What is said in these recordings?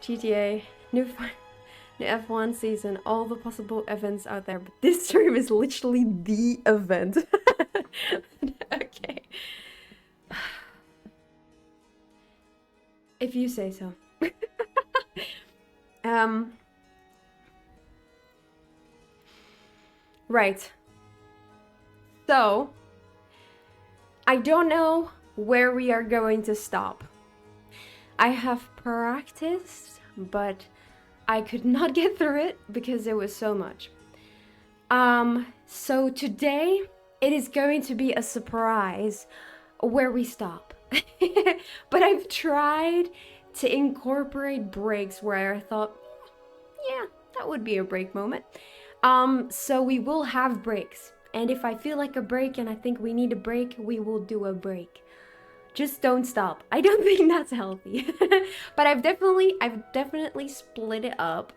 GTA, new F1 season, all the possible events out there, but this stream is literally the event. Okay. If you say so. Right. So, I don't know where we are going to stop. I have practiced, but I could not get through it because it was so much. So today it is going to be a surprise where we stop. But I've tried to incorporate breaks where I thought, yeah, that would be a break moment. So we will have breaks. And if I feel like a break and I think we need a break, we will do a break. Just don't stop. I don't think that's healthy. But I've definitely split it up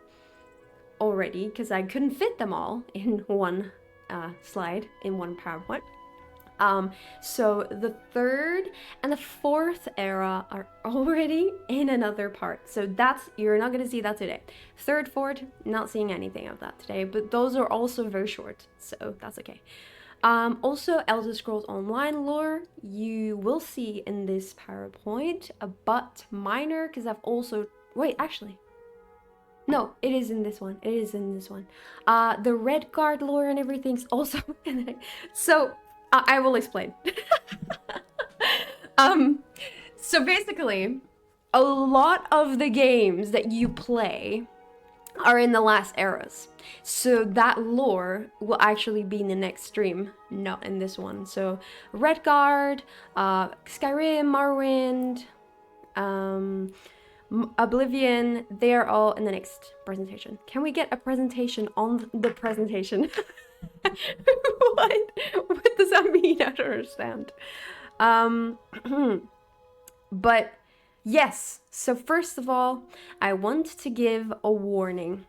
already because I couldn't fit them all in one slide, in one PowerPoint. So the third and the fourth era are already in another part. So you're not gonna see that today. Third, fourth, not seeing anything of that today, but those are also very short, so that's okay. Also, Elder Scrolls Online lore, you will see in this PowerPoint, but minor, because I've also, wait, actually, no, it is in this one. It is in this one. The Red Guard lore and everything's also in it. So, I will explain. So basically, a lot of the games that you play are in the last eras. So that lore will actually be in the next stream, not in this one. So Redguard, Skyrim, Morrowind, Oblivion, they're all in the next presentation. Can we get a presentation on the presentation? What does that mean? I don't understand. But yes, so first of all, I want to give a warning.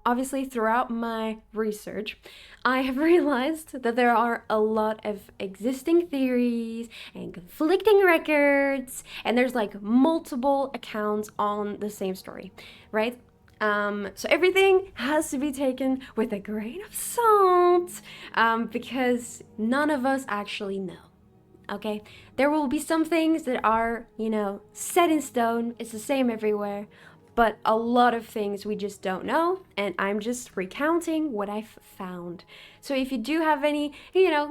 Obviously throughout my research, I have realized that there are a lot of existing theories and conflicting records, and there's like multiple accounts on the same story, right? So everything has to be taken with a grain of salt, because none of us actually know. Okay, there will be some things that are, set in stone. It's the same everywhere, but a lot of things we just don't know, and I'm just recounting what I've found. So if you do have any,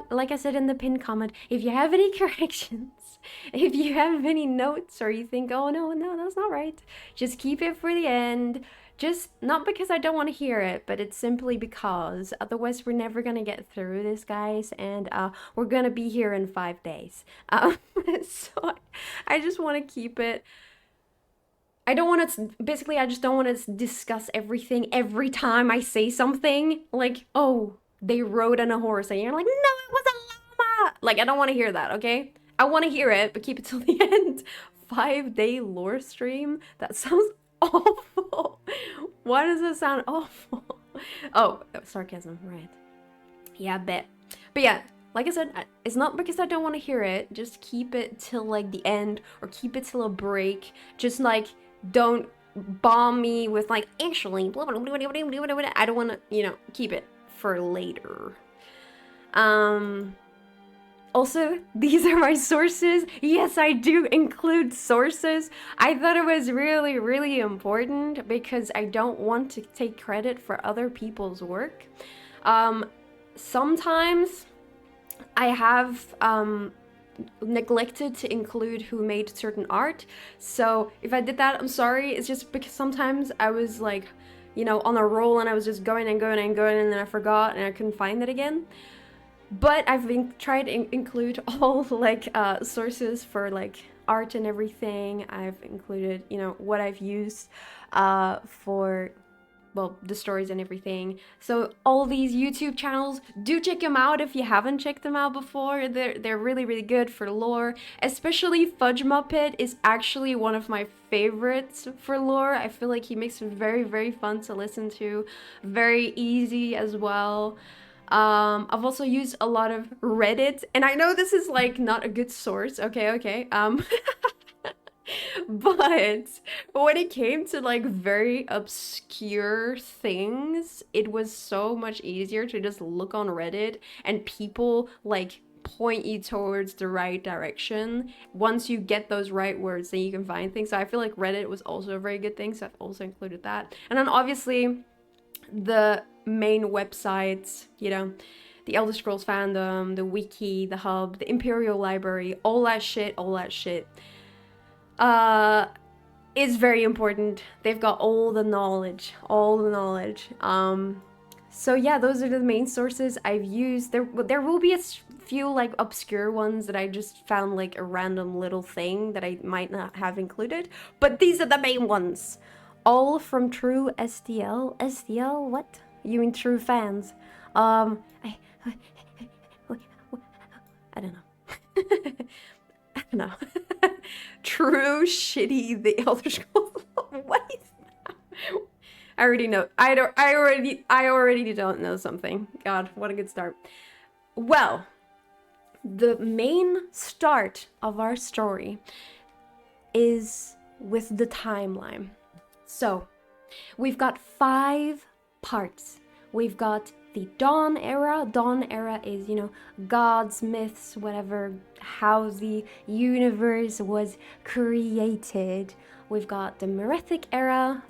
like I said in the pinned comment, if you have any corrections, if you have any notes, or you think, oh no, that's not right, just keep it for the end. Just not because I don't want to hear it, but it's simply because otherwise we're never gonna get through this, guys, and we're gonna be here in 5 days. So I just want to keep it. I don't want to. Basically, I just don't want to discuss everything every time I say something. Like, oh, they rode on a horse, and you're like, no, it was a llama. Like, I don't want to hear that. Okay, I want to hear it, but keep it till the end. 5-day lore stream. That sounds awful. Why does it sound awful? Oh, sarcasm, right. Yeah, I bet. But yeah, like I said, it's not because I don't want to hear it. Just keep it till like the end, or keep it till a break. Just like, don't bomb me with like, actually, blah, blah, blah, blah, blah, blah, blah. I don't want to, keep it for later. Also, these are my sources. Yes, I do include sources. I thought it was really, really important because I don't want to take credit for other people's work. Sometimes I have neglected to include who made certain art. So if I did that, I'm sorry. It's just because sometimes I was like, on a roll, and I was just going and going and going, and then I forgot and I couldn't find it again. But I've been trying to include all like sources for like art and everything. I've included, what I've used for, well, the stories and everything. So all these YouTube channels, do check them out if you haven't checked them out before. They're really, really good for lore. Especially Fudge Muppet is actually one of my favorites for lore. I feel like he makes it very, very fun to listen to. Very easy as well. I've also used a lot of Reddit, and I know this is like not a good source. Okay. But when it came to like very obscure things, it was so much easier to just look on Reddit and people like point you towards the right direction. Once you get those right words, then you can find things. So I feel like Reddit was also a very good thing. So I've also included that. And then obviously the main websites, you know, the Elder Scrolls fandom, the wiki, the hub, the Imperial Library, all that shit, uh, is very important. They've got all the knowledge, So yeah, those are the main sources I've used. There will be a few like obscure ones that I just found like a random little thing that I might not have included, but these are the main ones. All from true STL. STL? What? You mean true fans? I don't know. I don't know. True shitty the Elder Scrolls. What is that? I already know. I already don't know something. God, what a good start. Well, the main start of our story is with the timeline. So, we've got 5 parts. We've got the Dawn Era. Dawn Era is, you know, gods, myths, whatever, how the universe was created. We've got the Merethic Era,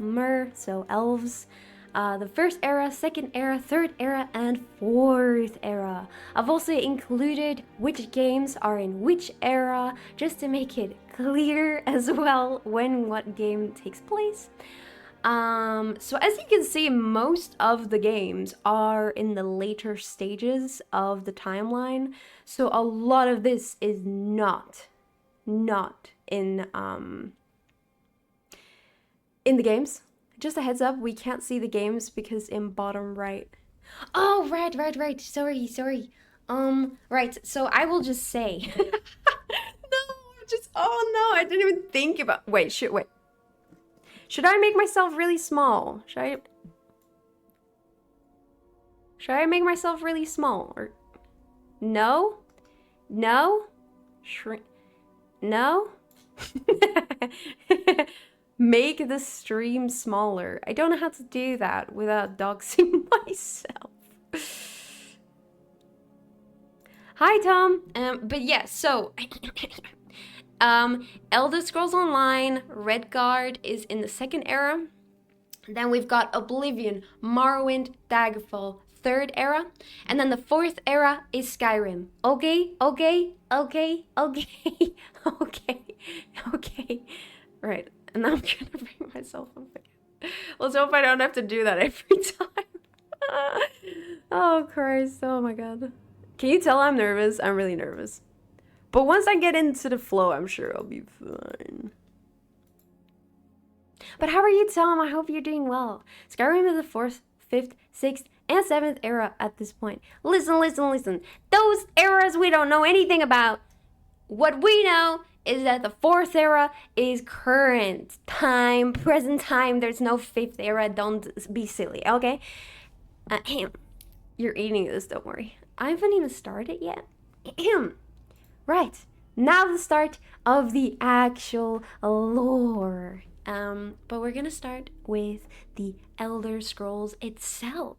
so elves. The First Era, Second Era, Third Era, and Fourth Era. I've also included which games are in which era, just to make it clear as well when what game takes place. So as you can see, most of the games are in the later stages of the timeline. So a lot of this is not in the games. Just a heads up, we can't see the games because in bottom right. Oh, right. Sorry. Right. So I will just say. Oh no, I didn't even think about. Wait. Should I make myself really small? Should I make myself really small? Or no? Shrink. No? Make the stream smaller. I don't know how to do that without doxing myself. Hi, Tom. But yeah, so Elder Scrolls Online, Redguard is in the Second Era. Then we've got Oblivion, Morrowind, Daggerfall, Third Era. And then the Fourth Era is Skyrim. Okay. Right. And now I'm trying to bring myself up again. Let's hope I don't have to do that every time. Oh, Christ. Oh, my God. Can you tell I'm nervous? I'm really nervous. But once I get into the flow, I'm sure I'll be fine. But how are you, Tom? I hope you're doing well. Skyrim is the 4th, 5th, 6th, and 7th era at this point. Listen. Those eras we don't know anything about. What we know is that the 4th era is current time, present time. There's no 5th era. Don't be silly, okay? You're eating this, don't worry. I haven't even started yet. Right, now the start of the actual lore. But we're gonna start with the Elder Scrolls itself,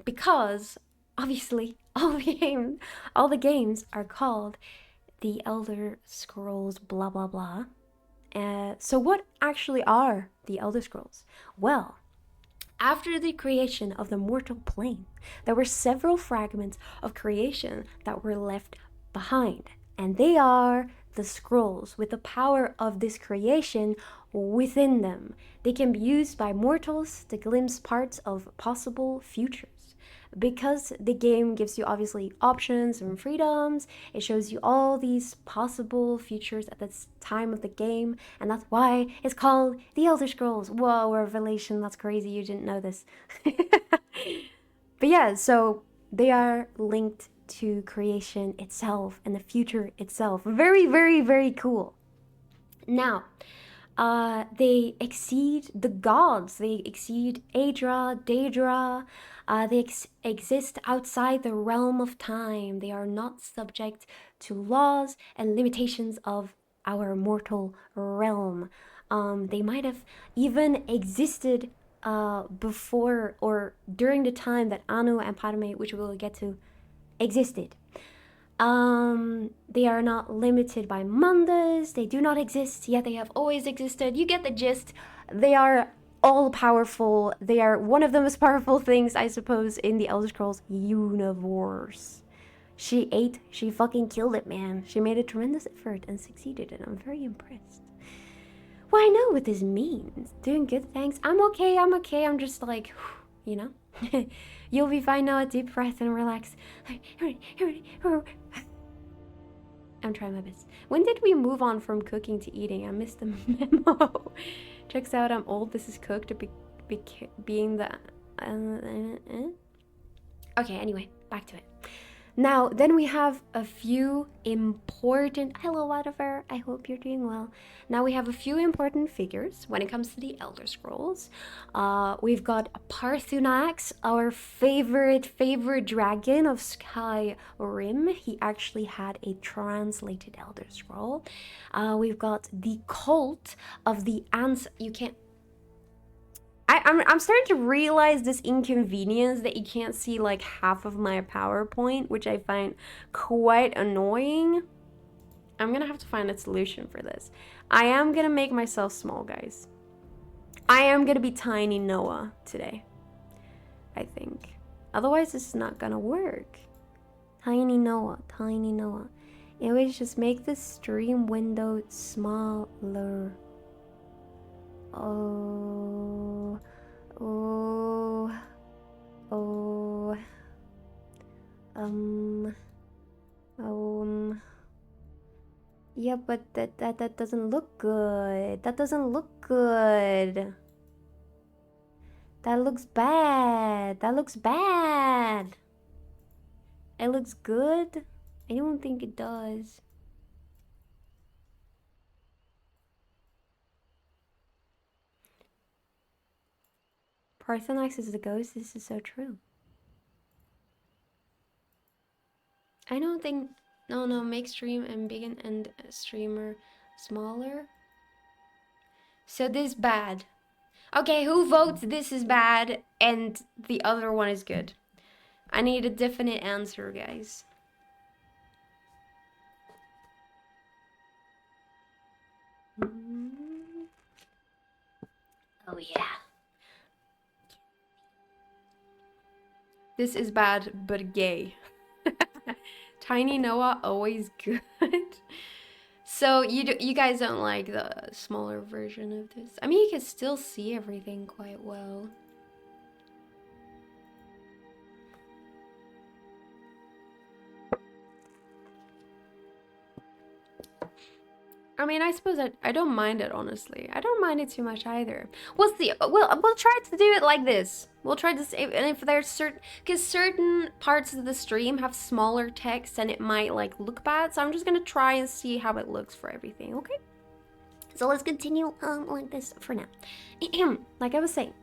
because obviously all the games are called the Elder Scrolls blah blah blah. So what actually are the Elder Scrolls? Well, after the creation of the mortal plane, there were several fragments of creation that were left behind. And they are the scrolls with the power of this creation within them. They can be used by mortals to glimpse parts of possible futures. Because the game gives you obviously options and freedoms, it shows you all these possible futures at the time of the game, and that's why it's called the Elder Scrolls. Whoa, revelation, that's crazy, you didn't know this. But yeah, so they are linked to creation itself and the future itself. Very, very, very cool. Now, they exceed the gods. They exceed aedra, daedra. They exist outside the realm of time. They are not subject to laws and limitations of our mortal realm. They might have even existed before or during the time that Anu and Padme, which we'll get to, existed. They are not limited by mandas. They do not exist, yet they have always existed. You get the gist. They are all powerful. They are one of the most powerful things, I suppose, in the Elder Scrolls universe. She fucking killed it, man. She made a tremendous effort and succeeded, and I'm very impressed. Well, I know what this means. Doing good, thanks. I'm okay. I'm just like, you know? You'll be fine now. A deep breath and relax. I'm trying my best. When did we move on from cooking to eating? I missed the memo. Checks out, I'm old. This is cooked to being the... Okay, anyway, back to it. Now, then we have a few important... Hello, whatever. I hope you're doing well. Now we have a few important figures when it comes to the Elder Scrolls. We've got Parthunax, our favorite dragon of Skyrim. He actually had a translated Elder Scroll. We've got the cult of the ants. You can't... I'm starting to realize this inconvenience that you can't see like half of my PowerPoint, which I find quite annoying. I'm gonna have to find a solution for this. I am gonna make myself small, guys. I am gonna be tiny Noah today, I think. Otherwise, this is not gonna work. Tiny Noah, tiny Noah. Anyways, just make the stream window smaller. Oh, yeah, but that doesn't look good. That doesn't look good. That looks bad. That looks bad. It looks good? I don't think it does. Parthonax is the ghost. This is so true. I don't think... No, make stream and begin and streamer smaller. So this bad. Okay, who votes this is bad and the other one is good? I need a definite answer, guys. Oh yeah. This is bad, but gay. Tiny Noah, always good. So you guys don't like the smaller version of this? I mean, you can still see everything quite well. I mean, I suppose I don't mind it, honestly. I don't mind it too much either. We'll see. We'll try to do it like this. We'll try to save, and if there's certain parts of the stream have smaller text and it might like look bad, so I'm just gonna try and see how it looks for everything, okay? So let's continue like this for now. Like I was saying.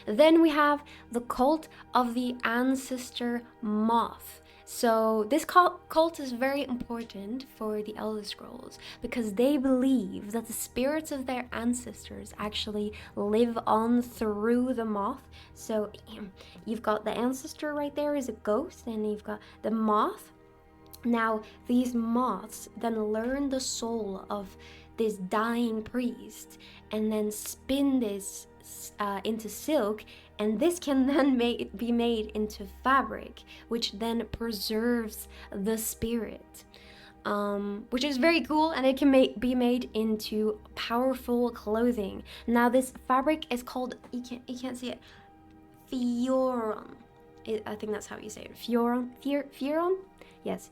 Then we have the cult of the ancestor moth. So this cult is very important for the Elder Scrolls because they believe that the spirits of their ancestors actually live on through the moth. So you've got the ancestor right there is a ghost, and you've got the moth. Now these moths then learn the soul of this dying priest and then spin this into silk, and this can then be made into fabric, which then preserves the spirit, which is very cool, and it can be made into powerful clothing. Now this fabric is called, you can't see it, fioron. I think that's how you say it. Fioron? Fioron? Yes.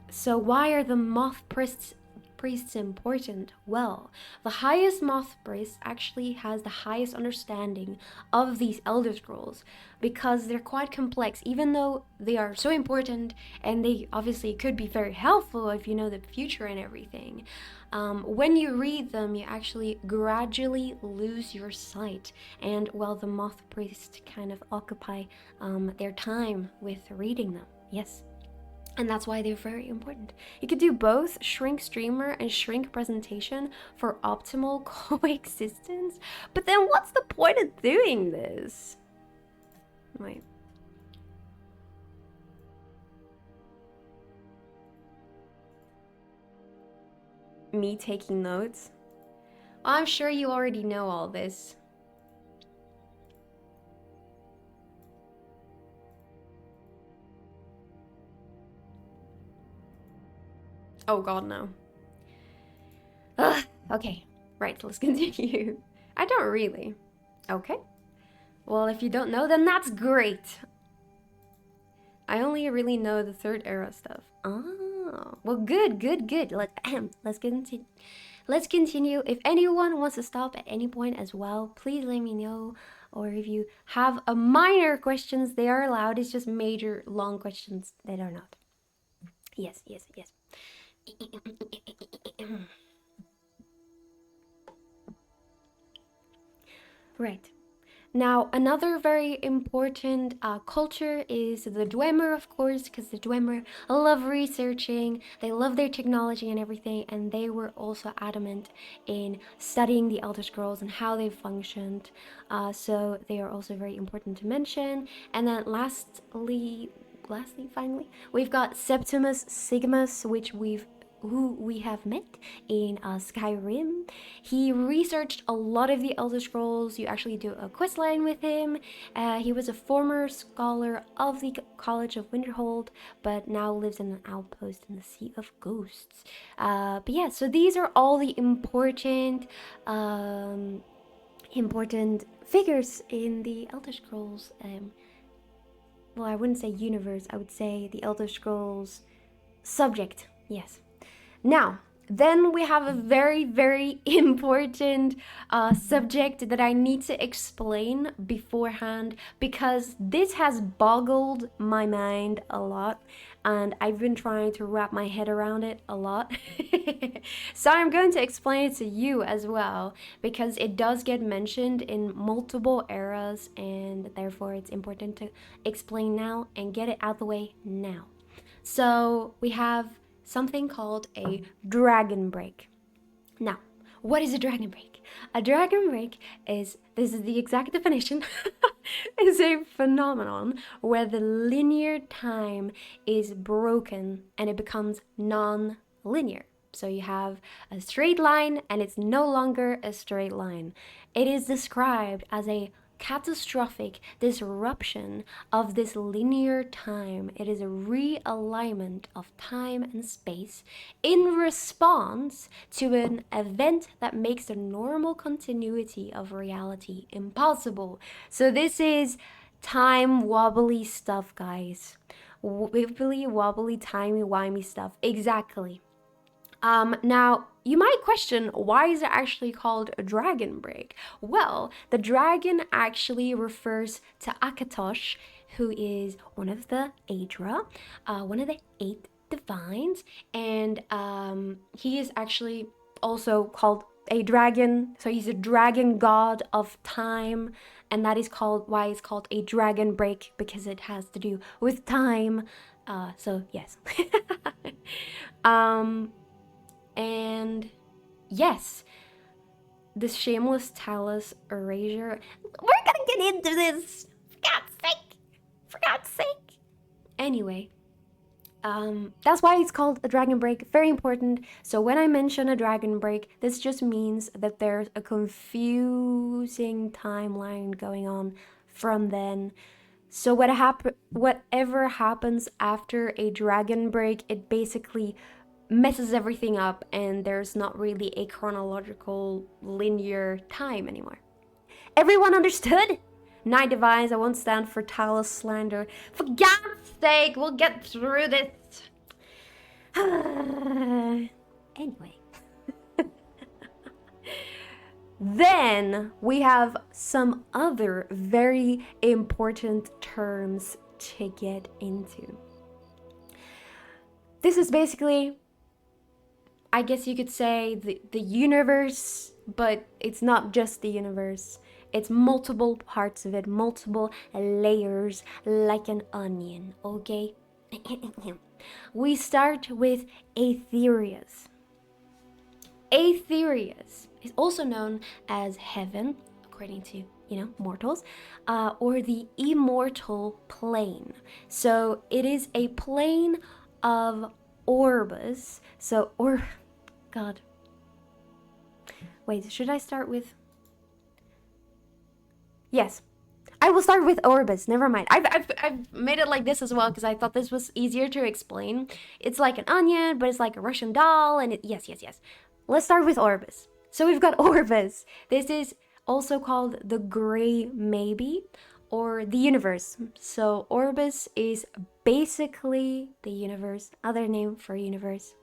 So why are the moth priests important? Well, the highest moth priest actually has the highest understanding of these Elder Scrolls because they're quite complex, even though they are so important, and they obviously could be very helpful if you know the future and everything. When you read them, you actually gradually lose your sight, and well, the moth priests kind of occupy their time with reading them. Yes. And that's why they're very important. You could do both shrink streamer and shrink presentation for optimal coexistence. But then what's the point of doing this? Wait. Me taking notes? I'm sure you already know all this. Oh god, no. Ugh, okay, right, let's continue. I don't really. Okay. Well, if you don't know, then that's great. I only really know the third era stuff. Oh, well, good. Let's continue. Let's continue. If anyone wants to stop at any point as well, please let me know. Or if you have a minor questions, they are allowed. It's just major, long questions that are not. Yes. Right. Now, another very important culture is the Dwemer, of course, because the Dwemer love researching, they love their technology and everything, and they were also adamant in studying the Elder Scrolls and how they functioned. So they are also very important to mention. And then lastly, finally, we've got Septimus Sigmus, who we have met in Skyrim. He researched a lot of the Elder Scrolls. You actually do a quest line with him. He was a former scholar of the College of Winterhold, but now lives in an outpost in the Sea of Ghosts. But yeah, so these are all the important figures in the Elder Scrolls. Well, I wouldn't say universe. I would say the Elder Scrolls subject. Yes. Now, then we have a very, very important subject that I need to explain beforehand because this has boggled my mind a lot and I've been trying to wrap my head around it a lot. So I'm going to explain it to you as well because it does get mentioned in multiple eras and therefore it's important to explain now and get it out the way now. So we have something called a dragon break. Now, what is a dragon break? A dragon break is, this is the exact definition, is a phenomenon where the linear time is broken and it becomes non-linear. So you have a straight line and it's no longer a straight line. It is described as a catastrophic disruption of this linear time. It is a realignment of time and space in response to an event that makes the normal continuity of reality impossible. So this is time wobbly stuff, guys. Wibbly wobbly timey-wimey stuff. Exactly. Now, you might question, why is it actually called a dragon break? Well, the dragon actually refers to Akatosh, who is one of the aedra, one of the 8 divines, and he is actually also called a dragon, so he's a dragon god of time, and that is why it's called a dragon break, because it has to do with time. So yes. And yes, this shameless talus erasure. We're gonna get into this. For God's sake. Anyway, that's why it's called a dragon break. Very important. So when I mention a dragon break, this just means that there's a confusing timeline going on from then. So whatever happens after a dragon break, it basically messes everything up and there's not really a chronological linear time anymore. Everyone understood? 9 divines, I won't stand for talus slander. For God's sake, we'll get through this. Anyway. Then we have some other very important terms to get into. This is basically, I guess you could say, the universe, but it's not just the universe. It's multiple parts of it, multiple layers, like an onion, okay? We start with Aetherius. Aetherius is also known as heaven, according to, mortals, or the immortal plane. So it is a plane of Orbis. God. Wait, should I start with? Yes. I will start with Orbis. Never mind. I've made it like this as well because I thought this was easier to explain. It's like an onion, but it's like a Russian doll, and yes. Let's start with Orbis. So we've got Orbis. This is also called the Gray Maybe or the universe. So Orbis is basically the universe, other name for universe.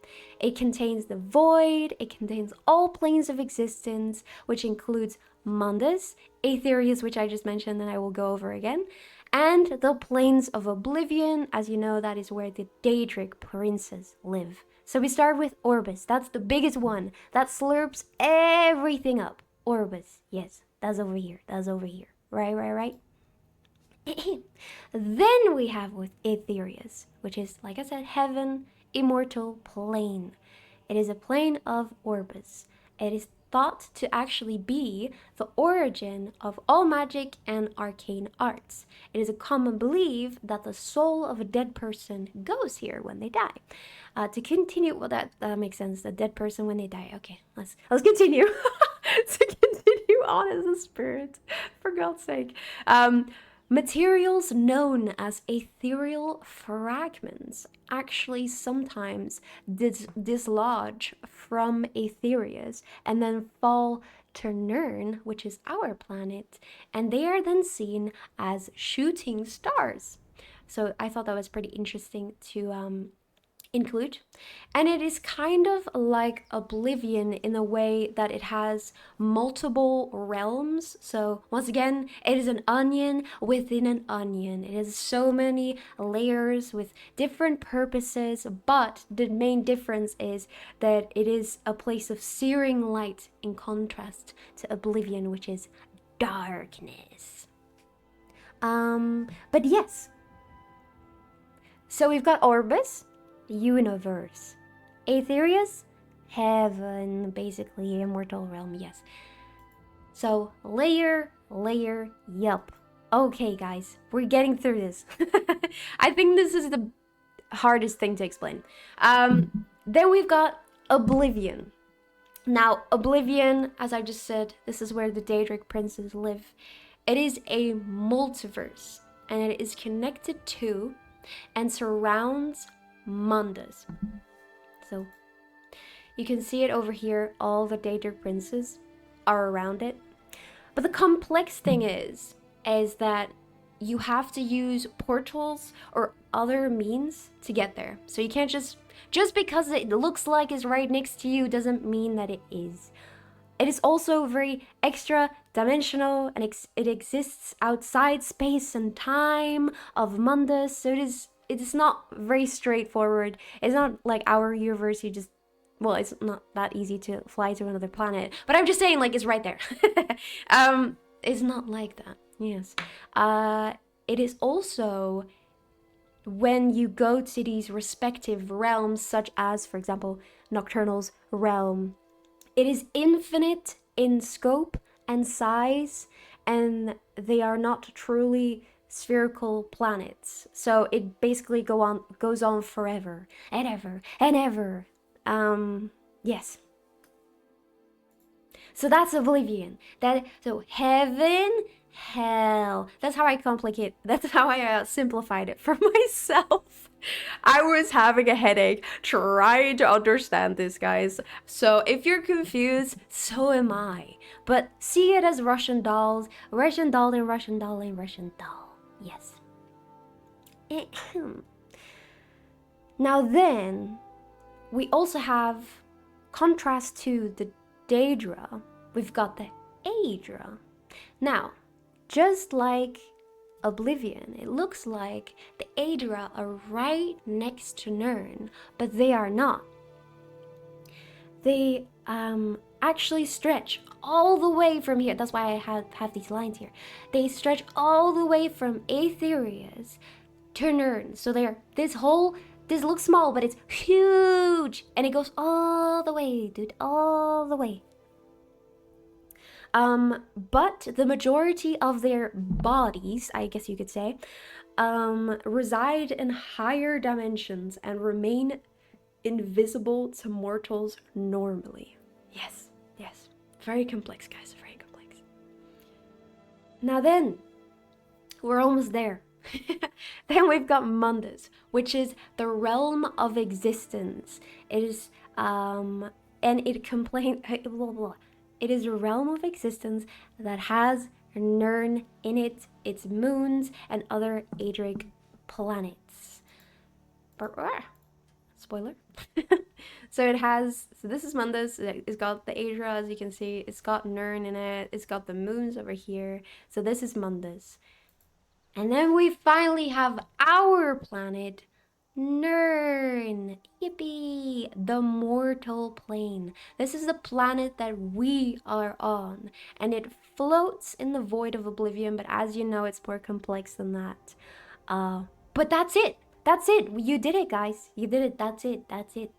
It contains the void, it contains all planes of existence, which includes Mundus, Aetherius, which I just mentioned and I will go over again, and the planes of oblivion. As you know, that is where the daedric princes live. So we start with Orbis. That's the biggest one. That slurps everything up. Orbis. Yes, that's over here. That's over here. Right. Then we have with Aetherius, which is, like I said, heaven, immortal plane. It is a plane of Orbis. It is thought to actually be the origin of all magic and arcane arts. It is a common belief that the soul of a dead person goes here when they die. To continue, well, that makes sense. The dead person when they die. Okay, let's continue. To continue on as a spirit, for God's sake. Materials known as ethereal fragments actually sometimes dislodge from Aetherius and then fall to Nirn, which is our planet, and they are then seen as shooting stars. So I thought that was pretty interesting to include. And it is kind of like Oblivion in a way that it has multiple realms. So once again, it is an onion within an onion. It has so many layers with different purposes, but the main difference is that it is a place of searing light in contrast to Oblivion, which is darkness. But yes. So we've got Orbis, universe. Aetherius, heaven, basically immortal realm, yes. So layer, yup. Okay, guys, we're getting through this. I think this is the hardest thing to explain. Then we've got Oblivion. Now, Oblivion, as I just said, this is where the daedric princes live. It is a multiverse, and it is connected to and surrounds Mundus. So you can see it over here. All the daedric princes are around it. But the complex thing is that you have to use portals or other means to get there. So you can't just because it looks like it's right next to you doesn't mean that it is. It is also very extra dimensional, and it exists outside space and time of Mundus. So it is not very straightforward. It's not like our universe. It's not that easy to fly to another planet. But I'm just saying, like, it's right there. It's not like that. Yes. It is also when you go to these respective realms, such as, for example, Nocturnal's realm, it is infinite in scope and size, and they are not truly spherical planets. So it basically goes on forever and ever and ever. Yes. So that's Oblivion. So heaven, hell. That's how I simplified it for myself. I was having a headache trying to understand this, guys. So if you're confused, so am I. But see it as Russian dolls, Russian doll and Russian doll and Russian doll. Yes. Now then, we also have, contrast to the daedra, we've got the aedra. Now, just like Oblivion, it looks like the aedra are right next to Nirn, but they are not. They actually stretch all the way from here. That's why I have these lines here. They stretch all the way from Aetherius to Nirn. So this whole this looks small, but it's huge. And it goes all the way, dude, all the way. But the majority of their bodies, I guess you could say, reside in higher dimensions and remain invisible to mortals normally. Yes, yes. Very complex, guys, very complex. Now then, we're almost there. Then we've got Mundus, which is the realm of existence. It is, and it complain. Blah, blah. It is a realm of existence that has Nirn in it, its moons, and other aedric planets. Spoiler. So it has, so this is Mundus. It's got the aedra, as you can see. It's got Nirn in it. It's got the moons over here. So this is Mundus. And then we finally have our planet, Nirn. Yippee! The mortal plane. This is the planet that we are on. And it floats in the void of oblivion, but as you know, it's more complex than that. But that's it. That's it. You did it, guys. You did it. That's it. That's it.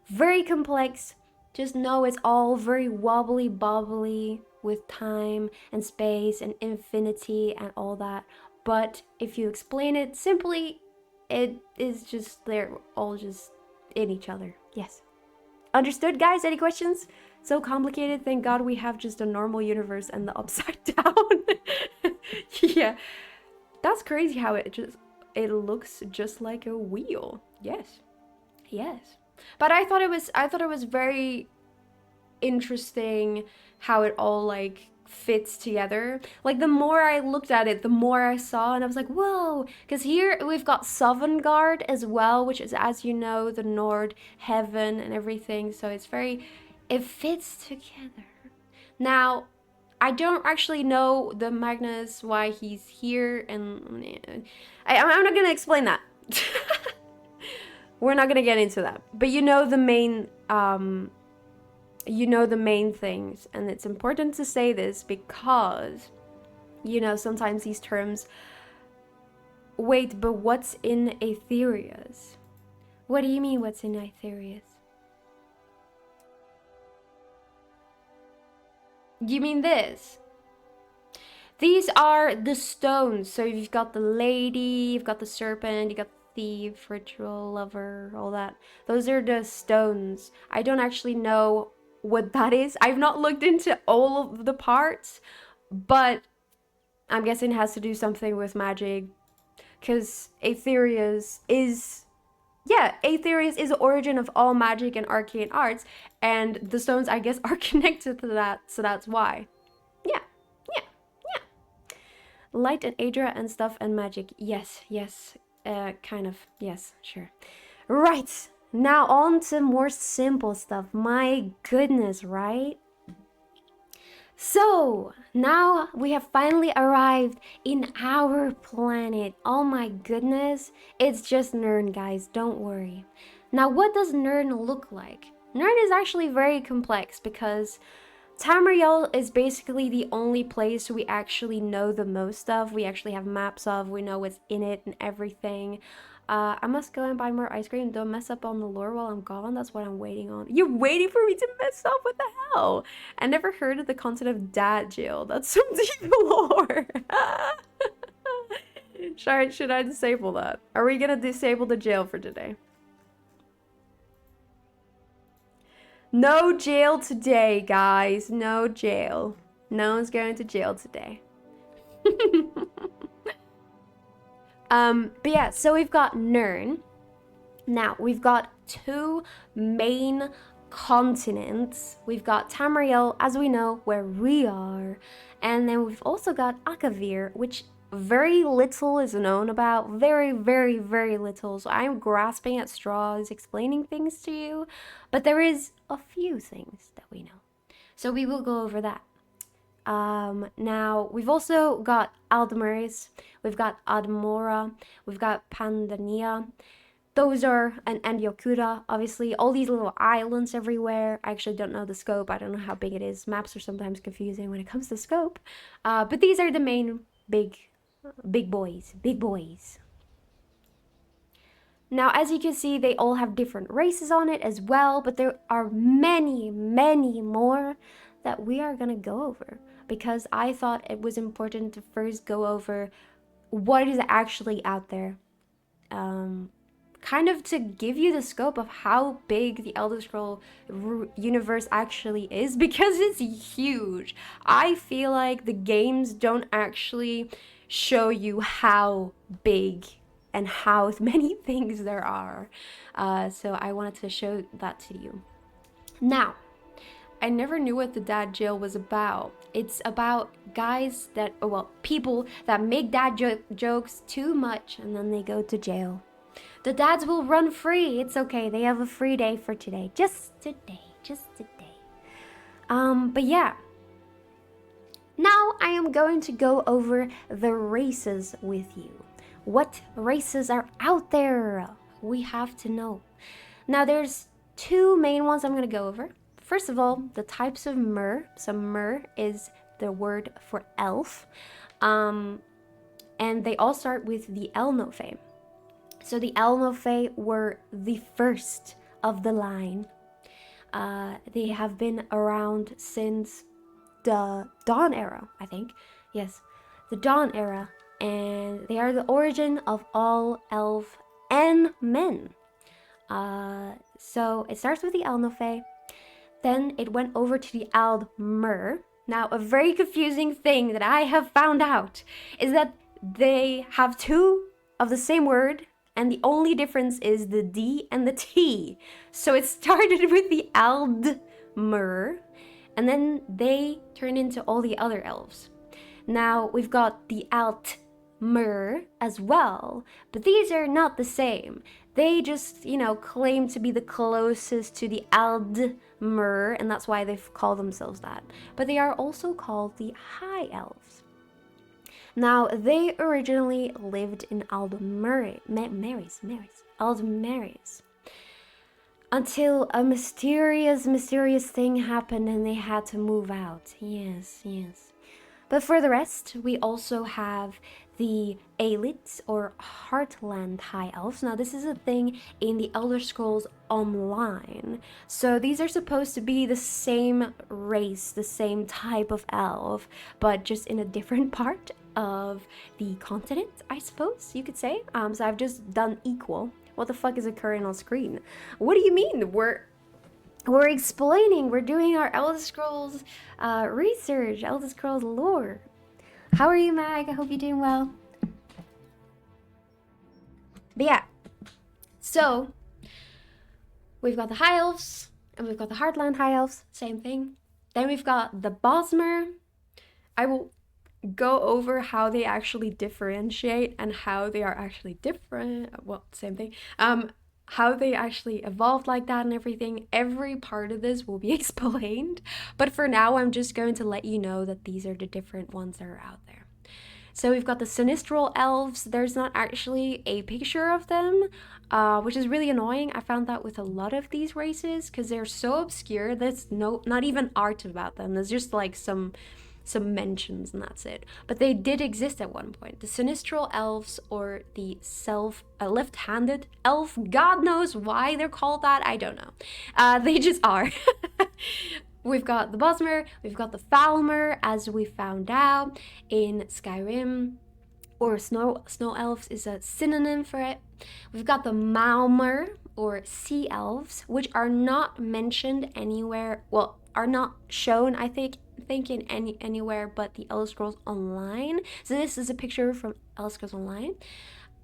Very complex. Just know it's all very wobbly bobbly with time and space and infinity and all that. But if you explain it simply, it is just, they're all just in each other. Yes. Understood, guys? Any questions? So complicated. Thank God we have just a normal universe and the upside down. Yeah. That's crazy how it looks just like a wheel. Yes. Yes. But I thought it was very interesting how it all like fits together. Like the more I looked at it, the more I saw, and I was like, whoa, because here we've got Sovngarde as well, which is, as you know, the Nord heaven and everything. So it fits together. Now, I don't actually know the Magnus, why he's here, and I'm not gonna explain that. We're not gonna get into that. But you know the main things, and it's important to say this because, you know, sometimes these terms, wait, but what's in Aetherius? What do you mean, what's in Aetherius? You mean this? These are the stones. So you've got the lady, you've got the serpent, you got the thief, ritual, lover, all that. Those are the stones. I don't actually know what that is. I've not looked into all of the parts, but I'm guessing it has to do something with magic, because Aetherius is the origin of all magic and arcane arts, and the stones, I guess, are connected to that, so that's why. Yeah. Light and aedra and stuff and magic. Yes, kind of. Yes, sure. Right. Now on to more simple stuff. My goodness, right? So, now we have finally arrived in our planet. Oh my goodness. It's just Nirn, guys. Don't worry. Now, what does Nirn look like? Nirn is actually very complex because Tamriel is basically the only place we actually know the most of. We actually have maps of. We know what's in it and everything. I must go and buy more ice cream. Don't mess up on the lore while I'm gone. That's what I'm waiting on. You're waiting for me to mess up? What the hell? I never heard of the concept of dad jail. That's some deep lore. Should I disable that? Are we gonna disable the jail for today? No jail today, guys. No jail. No one's going to jail today. But yeah, so we've got Nirn. Now, we've got two main continents. We've got Tamriel, as we know, where we are. And then we've also got Akavir, which very little is known about. Very, very, very little. So I'm grasping at straws, explaining things to you. But there is a few things that we know. So we will go over that. Now, we've also got Aldmeris, we've got Admora, we've got Pandania. Those are, and Yokura, obviously, all these little islands everywhere. I actually don't know the scope. I don't know how big it is. Maps are sometimes confusing when it comes to scope. But these are the main big boys. Now, as you can see, they all have different races on it as well, but there are many, many more that we are gonna go over because I thought it was important to first go over what is actually out there. Kind of to give you the scope of how big the Elder Scroll universe actually is because it's huge. I feel like the games don't actually show you how big and how many things there are. So I wanted to show that to you. Now, I never knew what the dad jail was about. It's about guys that, well, people that make dad jokes too much and then they go to jail. The dads will run free. It's okay. They have a free day for today. Just today. But yeah. Now I am going to go over the races with you. What races are out there? We have to know. Now there's two main ones I'm going to go over. First of all, the types of mer. So mer is the word for elf. And they all start with the Elnofe. So the Elnofe were the first of the line. They have been around since the Dawn era, I think. Yes, the Dawn era. And they are the origin of all elf and men. So it starts with the Elnofe. Then it went over to the Aldmer. Now, a very confusing thing that I have found out is that they have two of the same word, and the only difference is the D and the T. So it started with the Aldmer, and then they turned into all the other elves. Now, we've got the Altmer as well, but these are not the same. They just, claim to be the closest to the Aldmer, and that's why they've called themselves that. But they are also called the High Elves. Now, they originally lived in Aldmeris, until a mysterious thing happened and they had to move out. Yes. But for the rest, we also have the Aelids or Heartland High Elves. Now, this is a thing in the Elder Scrolls Online. So these are supposed to be the same race, the same type of elf, but just in a different part of the continent, I suppose you could say. So I've just done equal. What the fuck is occurring on screen? What do you mean? We're explaining. We're doing our Elder Scrolls research, Elder Scrolls lore. How are you, Mag? I hope you're doing well. But yeah, so we've got the High Elves and we've got the Heartland High Elves, same thing. Then we've got the Bosmer. I will go over how they actually differentiate and how they are actually different. Well, same thing. How they actually evolved like that and everything. Every part of this will be explained. But for now, I'm just going to let you know that these are the different ones that are out there. So we've got the Sinistral Elves. There's not actually a picture of them, which is really annoying. I found that with a lot of these races because they're so obscure. There's not even art about them. There's just like some mentions and that's it. But they did exist at one point. The Sinistral Elves, or the left-handed elf. God knows why they're called that. I don't know. They just are. We've got the Bosmer, we've got the Falmer, as we found out in Skyrim, or Snow Elves is a synonym for it. We've got the Malmer, or Sea Elves, which are not mentioned anywhere, well, are not shown, I think in anywhere but the Elder Scrolls Online. So this is a picture from Elder Scrolls Online.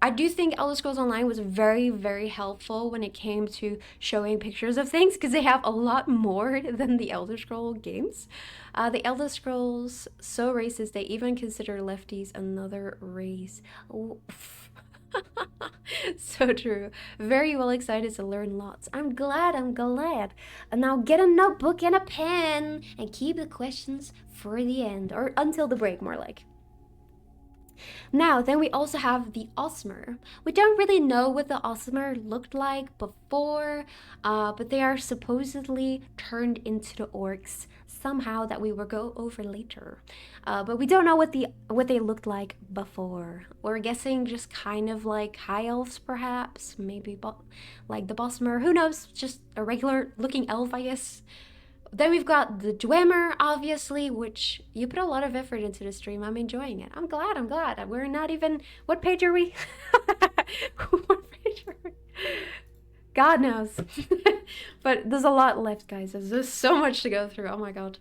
I do think Elder Scrolls Online was very, very helpful when it came to showing pictures of things because they have a lot more than the Elder Scrolls games. The Elder Scrolls, so racist, they even consider lefties another race. So true. Very well excited to learn lots. I'm glad. And now get a notebook and a pen and keep the questions for the end, or until the break, more like. Now, then we also have the Osmer. We don't really know what the Osmer looked like before, but they are supposedly turned into the orcs somehow that we will go over later. But we don't know what they looked like before. We're guessing just kind of like high elves, perhaps, maybe like the Bosmer. Who knows? Just a regular looking elf, I guess. Then we've got the Dwemer, obviously, which you put a lot of effort into the stream. I'm enjoying it. I'm glad. We're not even... What page are we? What page are we? God knows. But there's a lot left, guys. There's so much to go through. Oh my god.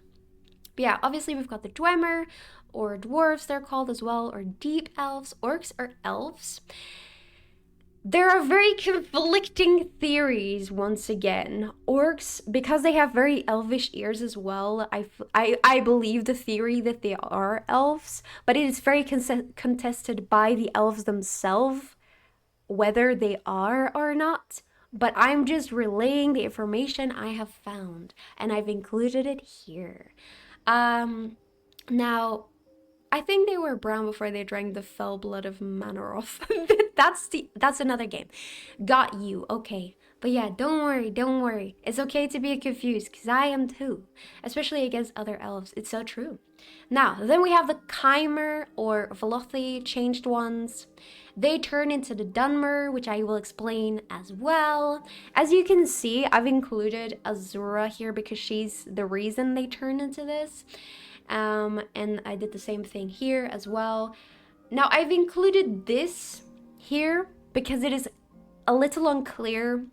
But yeah, obviously we've got the Dwemer, or dwarves they're called as well, or deep elves. Orcs are elves. There are very conflicting theories once again. Orcs, because they have very elvish ears as well, I believe the theory that they are elves, but it is very contested by the elves themselves, whether they are or not. But I'm just relaying the information I have found, and I've included it here. Now, I think they were brown before they drank the fell blood of Manoroth. That's another game. Got you. Okay. But yeah, don't worry. It's okay to be confused, because I am too. Especially against other elves. It's so true. Now, then we have the Chimer or Velothi changed ones. They turn into the Dunmer, which I will explain as well. As you can see, I've included Azura here because she's the reason they turn into this. And I did the same thing here as well. Now, I've included this here because it is a little unclear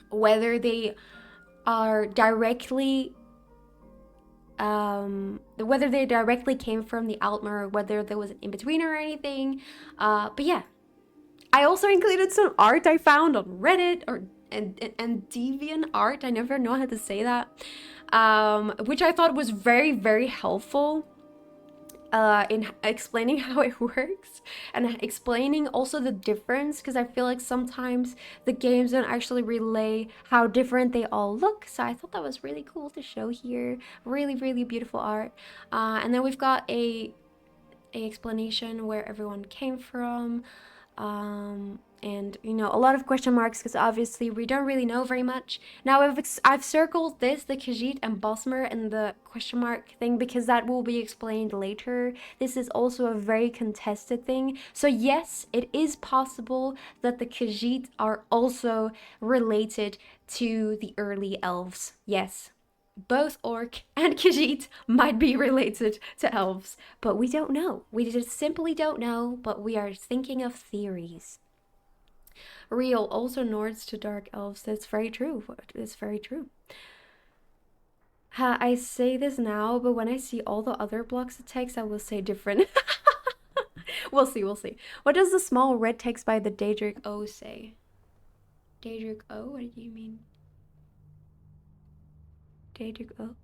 whether they are directly whether they directly came from the Altmer or whether there was an in-betweener or anything. But yeah, I also included some art I found on Reddit and Deviant Art. I never know how to say that. Which I thought was very, very helpful in explaining how it works and explaining also the difference, because I feel like sometimes the games don't actually relay how different they all look. So I thought that was really cool to show here. Really, really beautiful art. And then we've got a explanation where everyone came from. And you know, a lot of question marks because obviously we don't really know very much. Now I've circled this, the Khajiit and Bosmer, and the question mark thing because that will be explained later. This is also a very contested thing. So yes, it is possible that the Khajiit are also related to the early elves. Yes. Both Orc and Khajiit might be related to elves, but we don't know. We just simply don't know, but we are thinking of theories. Real, also Nords to Dark Elves. That's very true. It's very true. I say this now, but when I see all the other blocks of text, I will say different. We'll see. What does the small red text by the Daedric O say? Daedric O? What do you mean? Daedric O?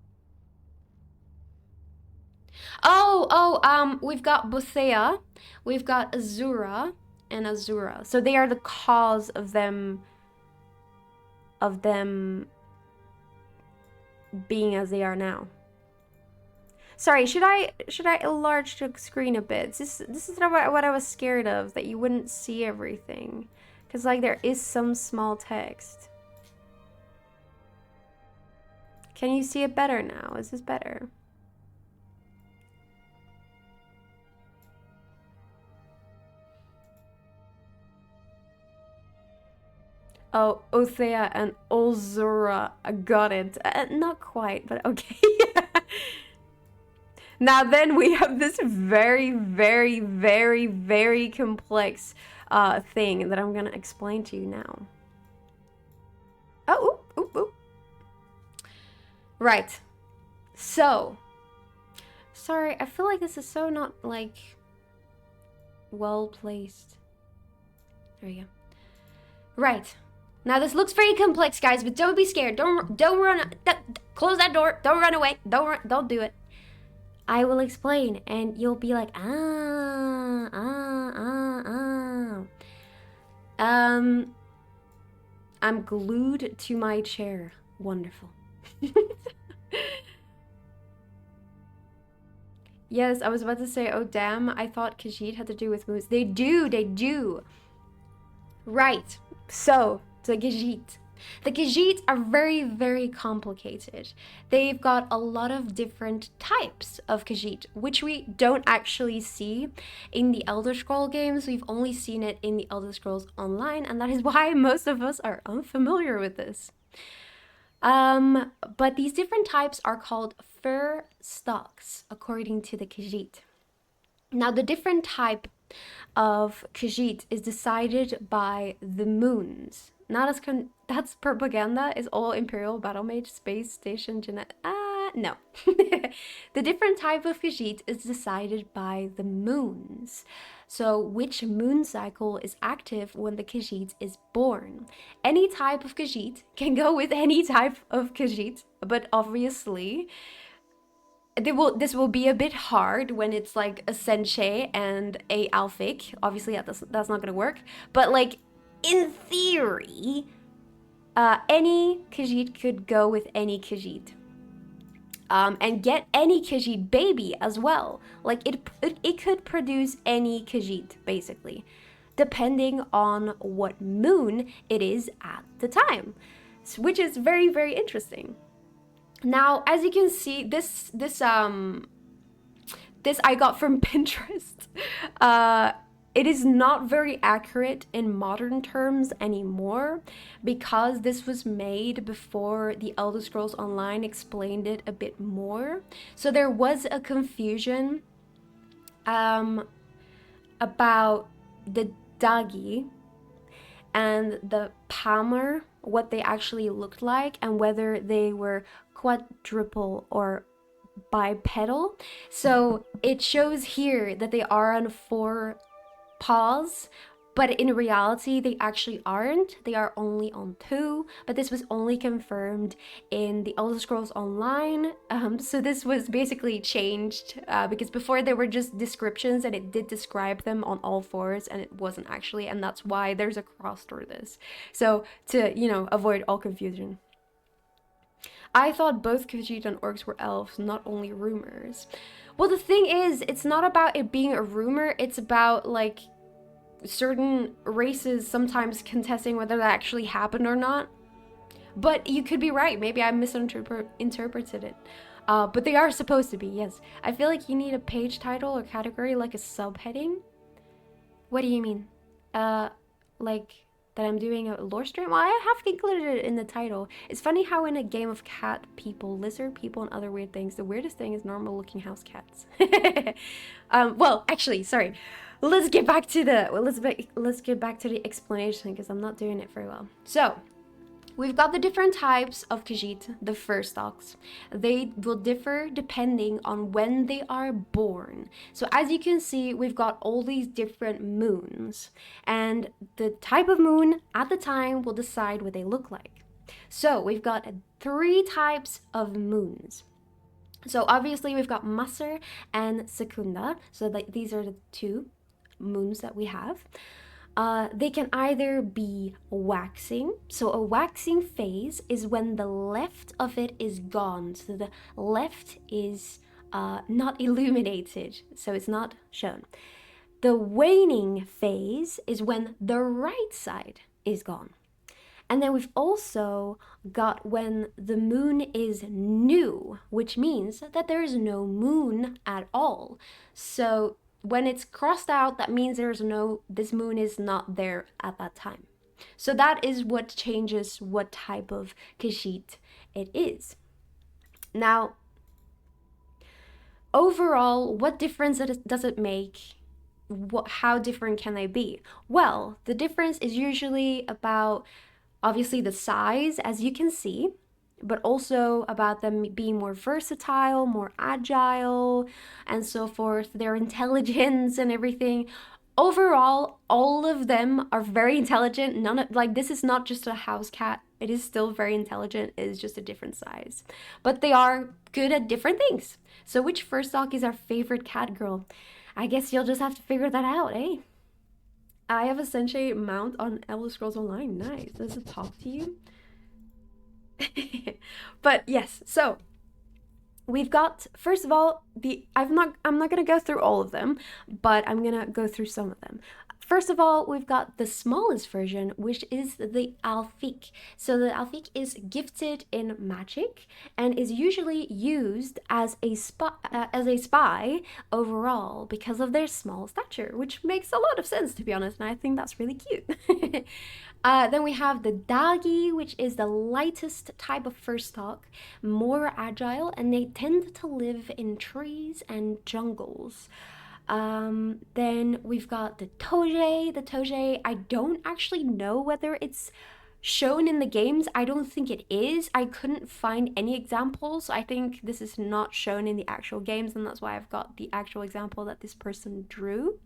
We've got Bothea, we've got Azura, and Azura. So they are the cause of them being as they are now. Sorry, should I enlarge the screen a bit? This is what I was scared of, that you wouldn't see everything. Because like there is some small text. Can you see it better now? Is this better? Oh, Othea and Olzura. I got it. Not quite, but okay. Now then we have this very, very, very, very complex thing that I'm gonna explain to you now. Oh, oop. Right. So, sorry, I feel like this is so not, like, well placed. There you go. Right. Now this looks very complex, guys, but don't be scared. Don't run. Close that door. Don't run away. Don't do it. I will explain, and you'll be like, I'm glued to my chair. Wonderful. Yes, I was about to say, oh damn, I thought Khajiit had to do with moons. They do, they do. Right. So, the Khajiit. The Khajiit are very, very complicated. They've got a lot of different types of Khajiit, which we don't actually see in the Elder Scroll games. We've only seen it in the Elder Scrolls Online, and that is why most of us are unfamiliar with this. But these different types are called fur stalks, according to the Khajiit. Now, the different type of Khajiit is decided by the moons. Not as that's propaganda. Is all Imperial Battle Mage Space Station no. The different type of Khajiit is decided by the moons. So, which moon cycle is active when the Khajiit is born? Any type of Khajiit can go with any type of Khajiit, but obviously this will be a bit hard when it's like a Senche and a Alphic. Obviously, that's not gonna work. But like in theory, any Khajiit could go with any Khajiit. And get any Khajiit baby as well. Like it could produce any Khajiit basically, depending on what moon it is at the time, which is very, very interesting. Now, as you can see, this I got from Pinterest. It is not very accurate in modern terms anymore because this was made before the Elder Scrolls Online explained it a bit more. So there was a confusion about the Dagi and the Palmer, what they actually looked like, and whether they were quadruple or bipedal. So it shows here that they are on 4 paws, but in reality they actually aren't. They are only on 2, but this was only confirmed in the Elder Scrolls Online. So this was basically changed because before there were just descriptions and it did describe them on all 4s and it wasn't actually, and that's why there's a cross through this. So to, avoid all confusion. I thought both Khajiit and orcs were elves, not only rumors. Well, the thing is, it's not about it being a rumor, it's about, like, certain races sometimes contesting whether that actually happened or not. But you could be right, maybe I misinterpreted it. But they are supposed to be, yes. I feel like you need a page title or category, like a subheading. What do you mean? Like... that I'm doing a lore stream? Well, I have included it in the title. It's funny how in a game of cat people, lizard people, and other weird things, the weirdest thing is normal looking house cats. Well, actually, sorry. Let's get back to the explanation because I'm not doing it very well. So, we've got the different types of Khajiit, the fur stalks. They will differ depending on when they are born. So as you can see, we've got all these different moons, and the type of moon at the time will decide what they look like. So we've got 3 types of moons. So obviously we've got Masr and Secunda. So these are the 2 moons that we have. They can either be waxing. So a waxing phase is when the left of it is gone. So the left is not illuminated, so it's not shown. The waning phase is when the right side is gone. And then we've also got when the moon is new, which means that there is no moon at all. So when it's crossed out, that means this moon is not there at that time. So that is what changes what type of Khajiit it is. Now, overall, what difference does it make? How different can they be? Well, the difference is usually about, obviously, the size, as you can see, but also about them being more versatile, more agile, and so forth, their intelligence and everything. Overall, all of them are very intelligent. This is not just a house cat. It is still very intelligent. It is just a different size. But they are good at different things. So which fur stalk is our favorite cat girl? I guess you'll just have to figure that out, eh? I have a Senche mount on Elder Scrolls Online. Nice. Does it talk to you? But yes, so we've got, first of all, I'm not gonna go through all of them, but I'm gonna go through some of them. First of all, we've got the smallest version, which is the Alfiq. So the Alfiq is gifted in magic and is usually used as a spy overall because of their small stature, which makes a lot of sense, to be honest, and I think that's really cute. Then we have the Dagi, which is the lightest type of fur stock, more agile, and they tend to live in trees and jungles. Then we've got the Toge. The Toge, I don't actually know whether it's shown in the games. I don't think it is. I couldn't find any examples. I think this is not shown in the actual games, and that's why I've got the actual example that this person drew.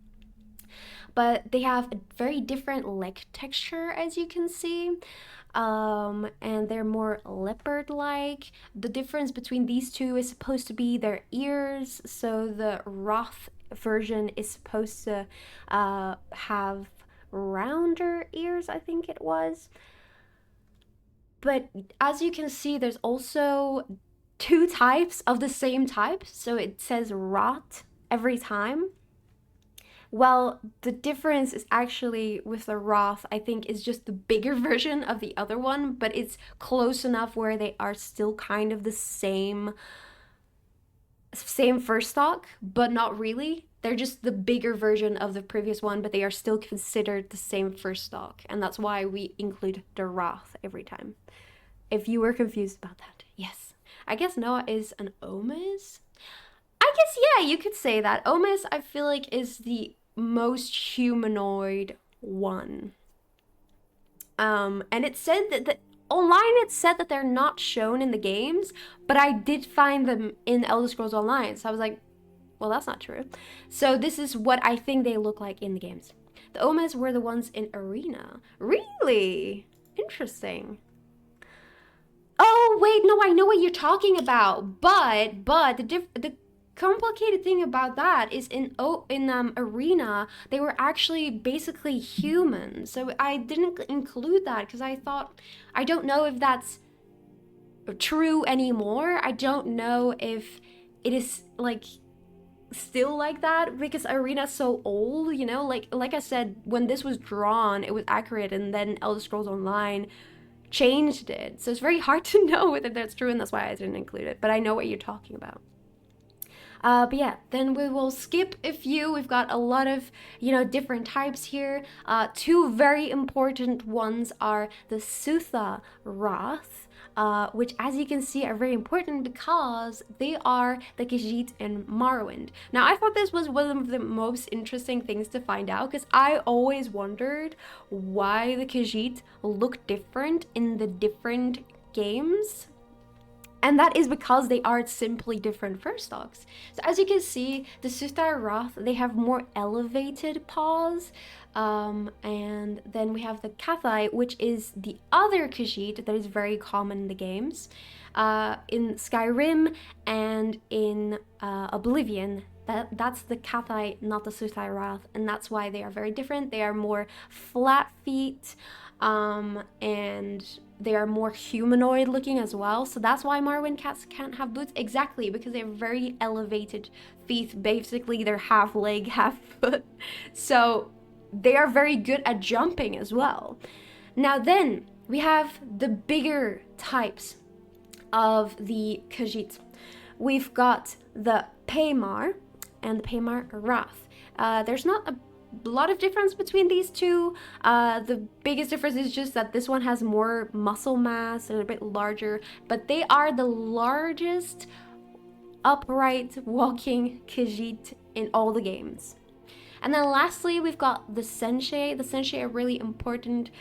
But they have a very different leg texture, as you can see. And they're more leopard-like. The difference between these two is supposed to be their ears. So the Roth version is supposed to have rounder ears, I think it was. But as you can see, there's also two types of the same type. So it says Rot every time. Well, the difference is actually with the Roth, I think, is just the bigger version of the other one, but it's close enough where they are still kind of the same fur stock, but not really. They're just the bigger version of the previous one, but they are still considered the same fur stock, and that's why we include the Roth every time. If you were confused about that, yes. I guess Noah is an Omis? I guess, yeah, you could say that. Omis, I feel like, is the most humanoid one. And it said that online it said that they're not shown in the games, but I did find them in Elder Scrolls Online, so I was like, well, that's not true. So this is what I think they look like in the games. The Omes were the ones in Arena. Really? Interesting. Oh, wait, no, I know what you're talking about, but the complicated thing about that is in Arena they were actually basically human, so I didn't include that because I thought, I don't know if that's true anymore. I don't know if it is like still like that because Arena's so old, you know, like I said, when this was drawn it was accurate, and then Elder Scrolls Online changed it, so it's very hard to know whether that's true, and that's why I didn't include it, but I know what you're talking about. But yeah, then we will skip a few. We've got a lot of, different types here. Two very important ones are the Sutha Wrath, which, as you can see, are very important because they are the Khajiit and Morrowind. Now, I thought this was one of the most interesting things to find out because I always wondered why the Khajiit look different in the different games. And that is because they are simply different fur stocks. So as you can see, the Sutha Wrath, they have more elevated paws. And then we have the Kathai, which is the other Khajiit that is very common in the games. In Skyrim and in Oblivion, that's the Kathai, not the Sutha Wrath. And that's why they are very different. They are more flat feet, and they are more humanoid looking as well. So that's why Morrowind cats can't have boots. Exactly, because they have very elevated feet. Basically, they're half leg, half foot. So they are very good at jumping as well. Now then, we have the bigger types of the Khajiit. We've got the Paymar and the Paymar Wrath. There's not a lot of difference between these two. The biggest difference is just that this one has more muscle mass and a bit larger, but they are the largest upright walking Khajiit in all the games. And then lastly, we've got the Sensei. The Sensei are really important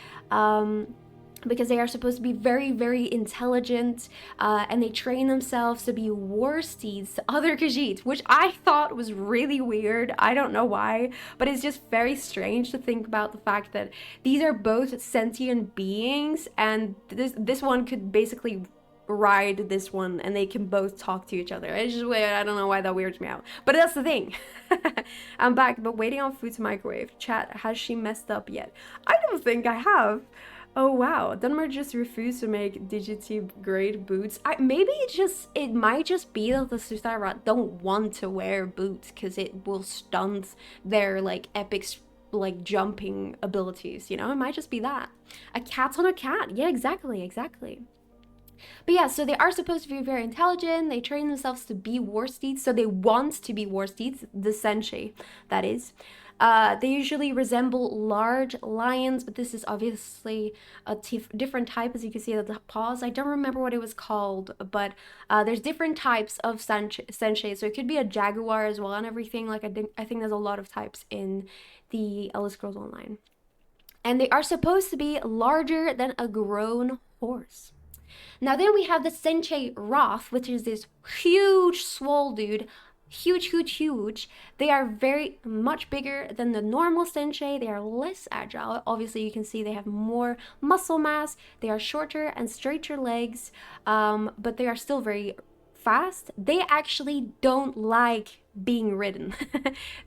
because they are supposed to be very, very intelligent, and they train themselves to be war steeds to other Khajiit, which I thought was really weird. I don't know why, but it's just very strange to think about the fact that these are both sentient beings, and this one could basically ride this one, and they can both talk to each other. It's just weird. I don't know why that weirds me out, but that's the thing. I'm back, but waiting on food to microwave. Chat, has she messed up yet? I don't think I have. Oh wow, Denmark just refused to make Digitube grade boots. Maybe it might just be that the Sutara don't want to wear boots because it will stunt their like epic like jumping abilities, you know? It might just be that. A cat's on a cat. Yeah, exactly, exactly. But yeah, so they are supposed to be very intelligent. They train themselves to be war steeds, so they want to be war steeds, the senshi, that is. They usually resemble large lions, but this is obviously a different type, as you can see at the paws. I don't remember what it was called, but there's different types of senshi, so it could be a jaguar as well and everything. Like I think there's a lot of types in the Elder Scrolls Online. And they are supposed to be larger than a grown horse. Now then we have the Senche Roth, which is this huge swole dude. Huge, huge, huge. They are very much bigger than the normal Senche. They are less agile. Obviously, you can see they have more muscle mass. They are shorter and straighter legs, but they are still very fast. They actually don't like being ridden.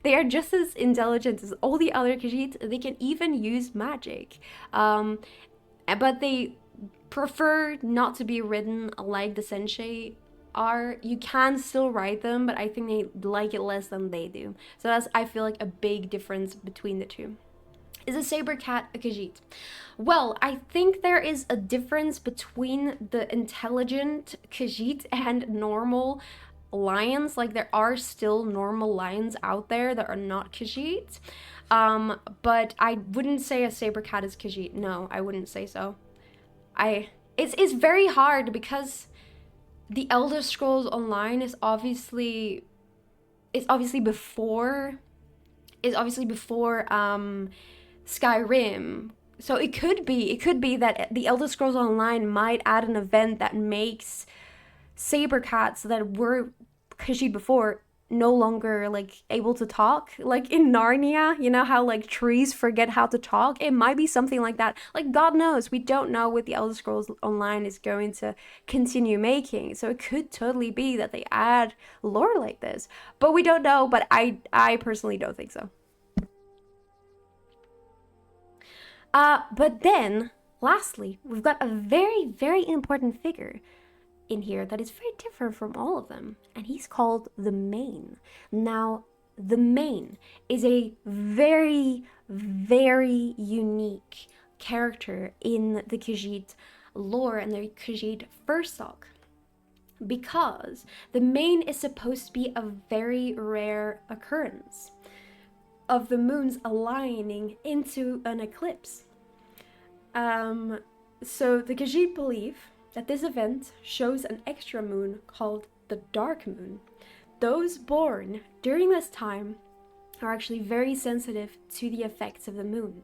They are just as intelligent as all the other Khajiits. They can even use magic. But they prefer not to be ridden like the Senshi are. You can still ride them, but I think they like it less than they do. So that's, I feel like, a big difference between the two. Is a saber cat a Khajiit? Well, I think there is a difference between the intelligent Khajiit and normal lions. Like, there are still normal lions out there that are not Khajiit. But I wouldn't say a saber cat is Khajiit. No, I wouldn't say so. It's very hard because the Elder Scrolls Online is obviously before Skyrim. So it could be that the Elder Scrolls Online might add an event that makes saber cats that were Khajiit before no longer like able to talk, like in Narnia. You know how like trees forget how to talk? It might be something like that. Like, God knows, we don't know what the Elder Scrolls Online is going to continue making, so it could totally be that they add lore like this, but we don't know. But I personally don't think so. But then lastly, we've got a very, very important figure in here that is very different from all of them, and he's called the Main. Now, the Main is a very, very unique character in the Khajiit lore and the Khajiit Fursock, because the Main is supposed to be a very rare occurrence of the moons aligning into an eclipse. So the Khajiit believe that this event shows an extra moon called the Dark Moon. Those born during this time are actually very sensitive to the effects of the moon.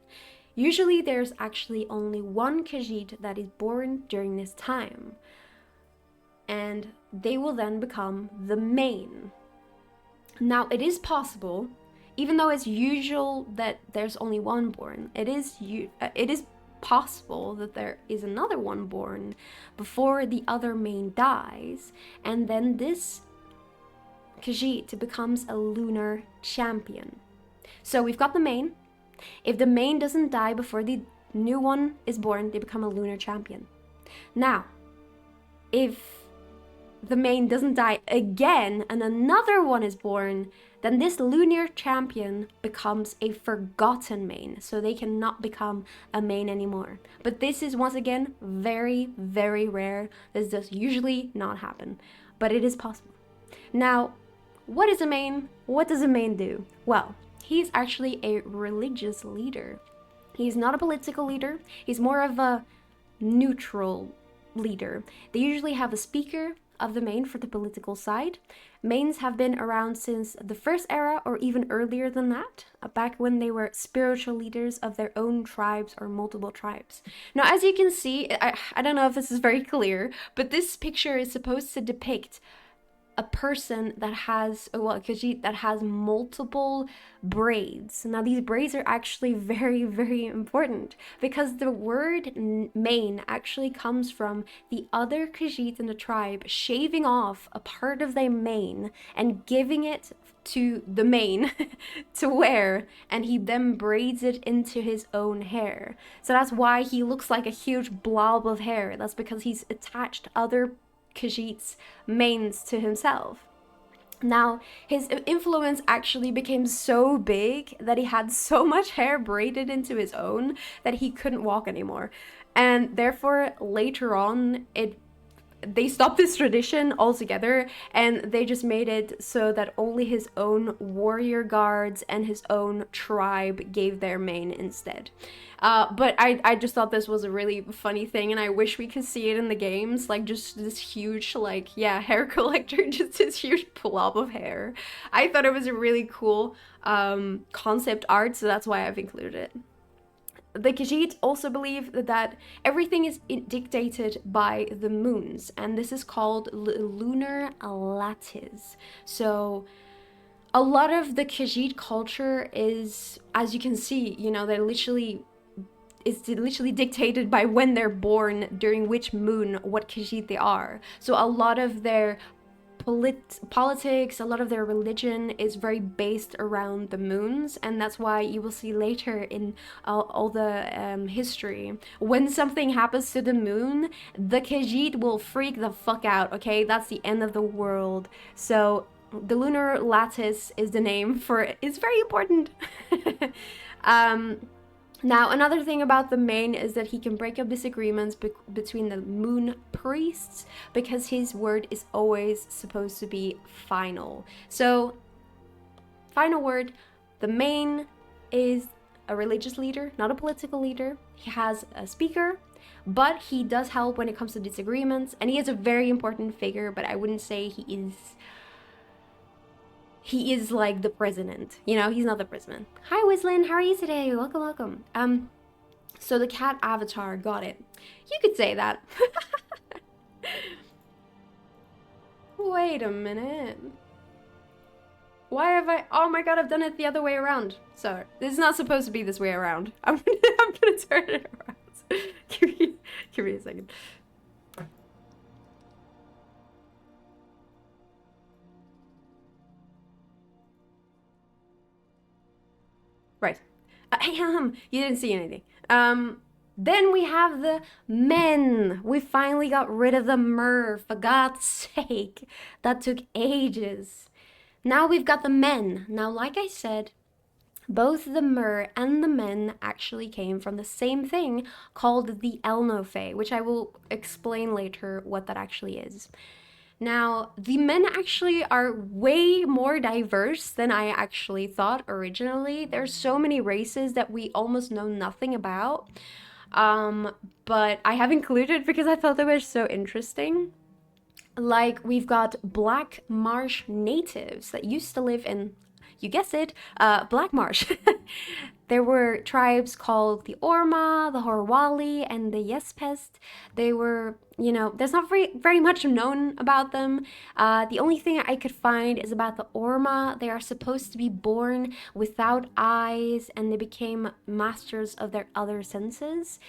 Usually there's actually only one Khajiit that is born during this time, and they will then become the Main. Now, it is possible, even though it's usual that there's only one born, it is possible that there is another one born before the other Main dies, and then this Khajiit becomes a lunar champion. So we've got the Main. If the Main doesn't die before the new one is born, they become a lunar champion. Now, if the Main doesn't die again and another one is born, then this lunar champion becomes a forgotten Main, so they cannot become a Main anymore. But this is, once again, very, very rare. This does usually not happen, but it is possible. Now, what is a Main? What does a Main do? Well, he's actually a religious leader. He's not a political leader. He's more of a neutral leader. They usually have a speaker of the Main for the political side. Mains have been around since the First Era, or even earlier than that, back when they were spiritual leaders of their own tribes or multiple tribes. Now, as you can see, I don't know if this is very clear, but this picture is supposed to depict a person that has, well, Khajiit that has multiple braids. Now, these braids are actually very, very important because the word mane actually comes from the other Khajiit in the tribe shaving off a part of their mane and giving it to the mane to wear, and he then braids it into his own hair. So that's why he looks like a huge blob of hair. That's because he's attached other Khajiit's manes to himself. Now, his influence actually became so big that he had so much hair braided into his own that he couldn't walk anymore. And therefore, later on, they stopped this tradition altogether, and they just made it so that only his own warrior guards and his own tribe gave their mane instead. But I just thought this was a really funny thing, and I wish we could see it in the games, like just this huge, like, yeah, hair collector, just this huge blob of hair. I thought it was a really cool concept art, so that's why I've included it. The Khajiit also believe that everything is dictated by the moons, and this is called lunar lattice. So a lot of the Khajiit culture is, as you can see, you know, it's literally dictated by when they're born, during which moon, what Khajiit they are. So a lot of their politics, a lot of their religion is very based around the moons, and that's why you will see later in all the history, when something happens to the moon, the Khajiit will freak the fuck out, okay? That's the end of the world. So the lunar lattice is the name for it. It's very important. Now, another thing about the mane is that he can break up disagreements between the moon priests, because his word is always supposed to be final. So, final word, the mane is a religious leader, not a political leader. He has a speaker, but he does help when it comes to disagreements, and he is a very important figure, but I wouldn't say he is like the president, you know, he's not the president. Hi Wislin, how are you today? Welcome. So the cat avatar, got it. You could say that. Wait a minute. Why have I, oh my god, I've done it the other way around. So, this is not supposed to be this way around. I'm gonna turn it around. Give me a second. Right. You didn't see anything. Then we have the men. We finally got rid of the mer, for God's sake. That took ages. Now we've got the men. Now, like I said, both the mer and the men actually came from the same thing called the Elnofe, which I will explain later what that actually is. Now, the men actually are way more diverse than I actually thought originally. There's so many races that we almost know nothing about. But I have included because I thought they were so interesting. Like, we've got Black Marsh natives that used to live in, you guessed it, Black Marsh. There were tribes called the Orma, the Horwali, and the Yespest. They were, you know, there's not very much known about them. The only thing I could find is about the Orma. They are supposed to be born without eyes, and they became masters of their other senses,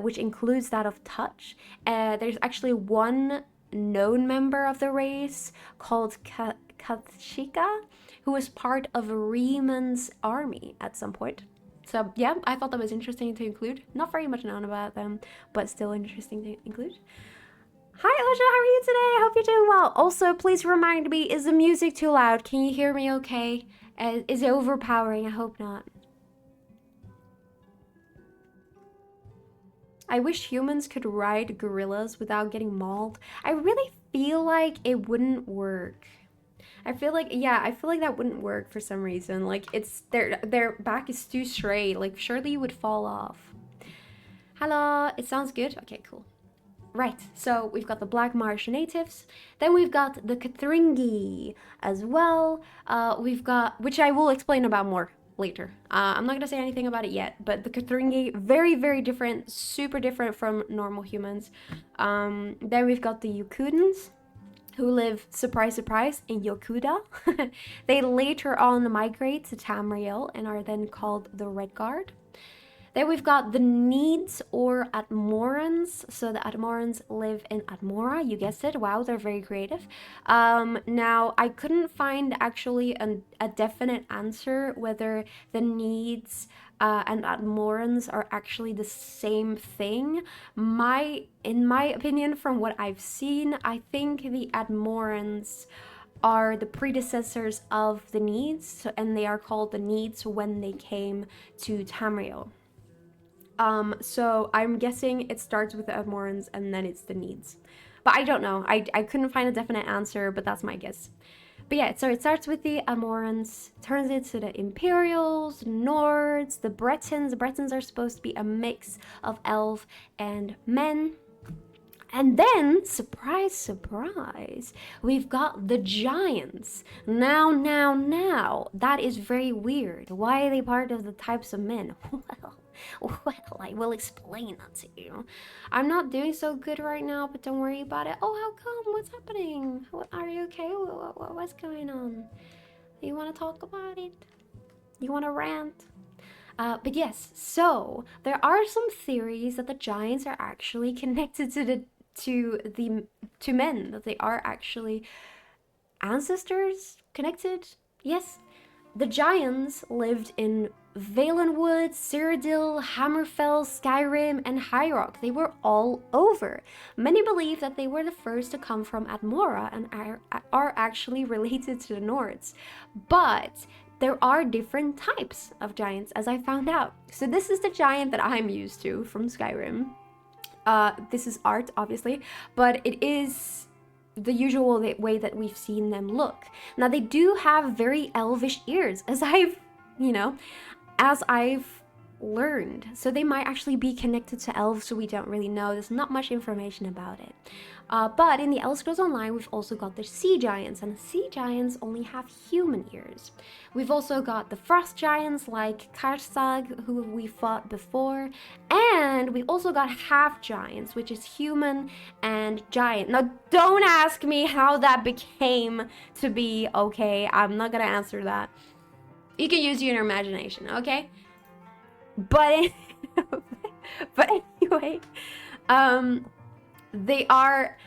which includes that of touch. There's actually one known member of the race called Kathshika, who was part of Rieman's army at some point. So yeah, I thought that was interesting to include. Not very much known about them, but still interesting to include. Hi Alicia, how are you today? I hope you're doing well. Also, please remind me, is the music too loud? Can you hear me okay? Is it overpowering? I hope not. I wish humans could ride gorillas without getting mauled. I really feel like it wouldn't work. I feel like, yeah, I feel like that wouldn't work for some reason. Like, it's, their back is too straight. Like, surely you would fall off. Hello, it sounds good? Okay, cool. Right, so we've got the Black Marsh natives. Then we've got the Kathringi as well. We've got, which I will explain about more later. I'm not gonna say anything about it yet, but the Kathringi, very, very different, super different from normal humans. Then we've got the Yukudans. who live, surprise, surprise, in Yokuda. They later on migrate to Tamriel and are then called the Red Guard. Then we've got the Needs or Admorans. So the Admorans live in Admora. You guessed it. Wow, they're very creative. Now, I couldn't find actually a definite answer whether the Needs and Admorans are actually the same thing. In my opinion, from what I've seen, I think the Admorans are the predecessors of the Needs, and they are called the Needs when they came to Tamriel. So I'm guessing it starts with the Admorans and then it's the Needs. But I don't know. I couldn't find a definite answer, but that's my guess. But yeah, so it starts with the Admorans, turns into the Imperials, Nords, the Bretons. The Bretons are supposed to be a mix of elf and men. And then, surprise, surprise, we've got the Giants. Now, that is very weird. Why are they part of the types of men? Well, I will explain that to you. I'm not doing so good right now, but don't worry about it. Oh, how come? What's happening? Are you okay? What's going on? You want to talk about it? You want to rant? But yes, so there are some theories that the Giants are actually connected to men, that they are actually ancestors connected. Yes, the Giants lived in Valenwood, Cyrodiil, Hammerfell, Skyrim, and High Rock. They were all over. Many believe that they were the first to come from Admora and are actually related to the Nords. But there are different types of giants, as I found out. So this is the giant that I'm used to from Skyrim. This is art, obviously, but it is the usual way that we've seen them look. Now, they do have very elvish ears, as I've learned. So they might actually be connected to elves, so we don't really know. There's not much information about it. But in the Elder Scrolls Online, we've also got the Sea Giants, and the Sea Giants only have human ears. We've also got the Frost Giants like Karsag, who we fought before, and we also got Half Giants, which is human and giant. Now, don't ask me how that became to be, okay? I'm not gonna answer that. You can use your imagination, okay? But anyway, they are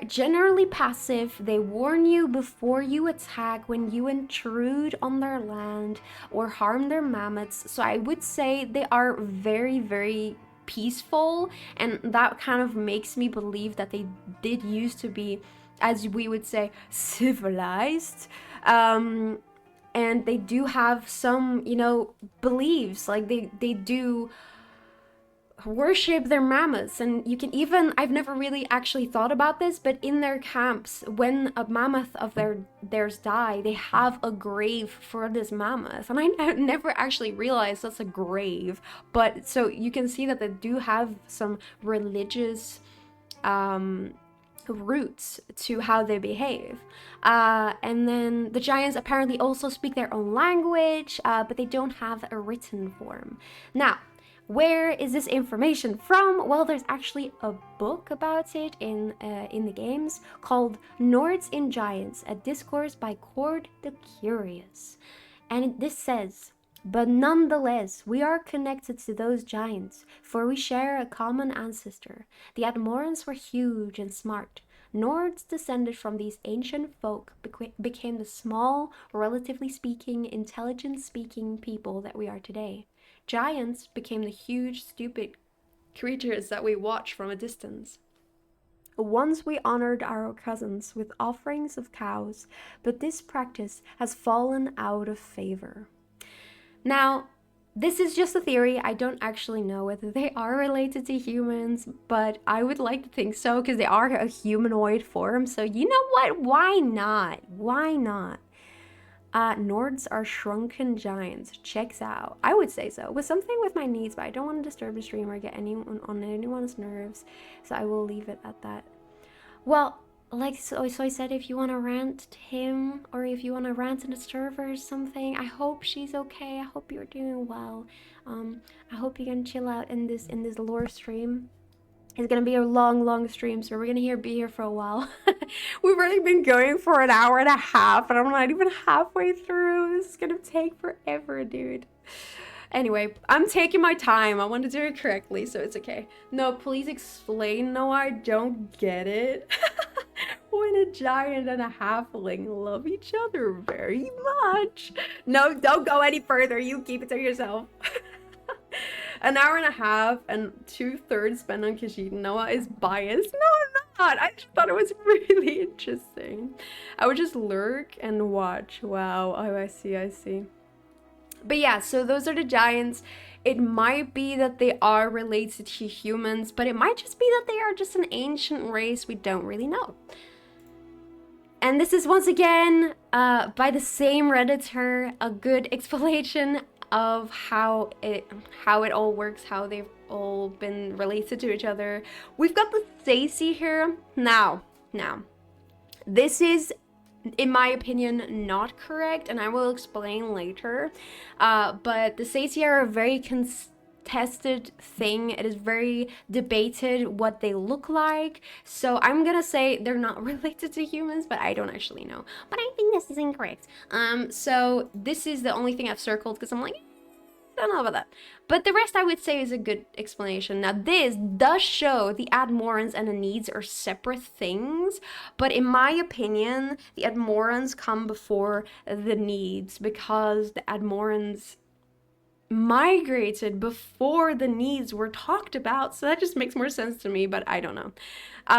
generally passive. They warn you before you attack when you intrude on their land or harm their mammoths. So I would say they are very, very peaceful, and that kind of makes me believe that they did used to be, as we would say, civilized. And they do have some, beliefs. Like they do worship their mammoths, and you can even, I've never really actually thought about this, but in their camps, when a mammoth of theirs die, they have a grave for this mammoth. And I never actually realized that's a grave. But so you can see that they do have some religious roots to how they behave. And then the giants apparently also speak their own language, but they don't have a written form. Now, where is this information from? Well, there's actually a book about it in the games called Nords in Giants, a discourse by Cord the Curious. And this says, "But nonetheless, we are connected to those giants, for we share a common ancestor. The Admorans were huge and smart. Nords descended from these ancient folk became the small, relatively speaking, intelligent-speaking people that we are today. Giants became the huge, stupid creatures that we watch from a distance. Once we honored our cousins with offerings of cows, but this practice has fallen out of favor." Now, this is just a theory. I don't actually know whether they are related to humans, but I would like to think so, because they are a humanoid form. So you know what? Why not? Why not? Nords are shrunken giants. Checks out. I would say so. With something with my needs, but I don't want to disturb the stream or get anyone on anyone's nerves, so I will leave it at that. Well, so I said, if you want to rant to him, or if you want to rant in the server or something, I hope she's okay. I hope you're doing well. I hope you can chill out in this lore stream. It's gonna be a long, long stream, so we're gonna be here for a while. We've already been going for an hour and a half, and I'm not even halfway through. This is gonna take forever, dude. Anyway, I'm taking my time. I want to do it correctly, so it's okay. No, please explain. No, I don't get it. When a giant and a halfling love each other very much. No, don't go any further. You keep it to yourself. An hour and a half and 2/3 spent on Khajiit. Noah is biased. No, I'm not. I just thought it was really interesting. I would just lurk and watch. Wow. Oh, I see. I see. But yeah, so those are the giants. It might be that they are related to humans, but it might just be that they are just an ancient race. We don't really know. And this is once again, by the same Redditor, a good explanation of how it all works, how they've all been related to each other. We've got the Stacey here. Now, this is, in my opinion, not correct, and I will explain later. But the Stacey are a very contested thing. It is very debated what they look like. So I'm gonna say they're not related to humans, but I don't actually know. But I think this is incorrect. So this is the only thing I've circled because I'm like, I don't know about that. But the rest I would say is a good explanation. Now this does show the Admorans and the Needs are separate things, but in my opinion, the Admorans come before the Needs because the Admorans migrated before the Needs were talked about, so that just makes more sense to me, but I don't know.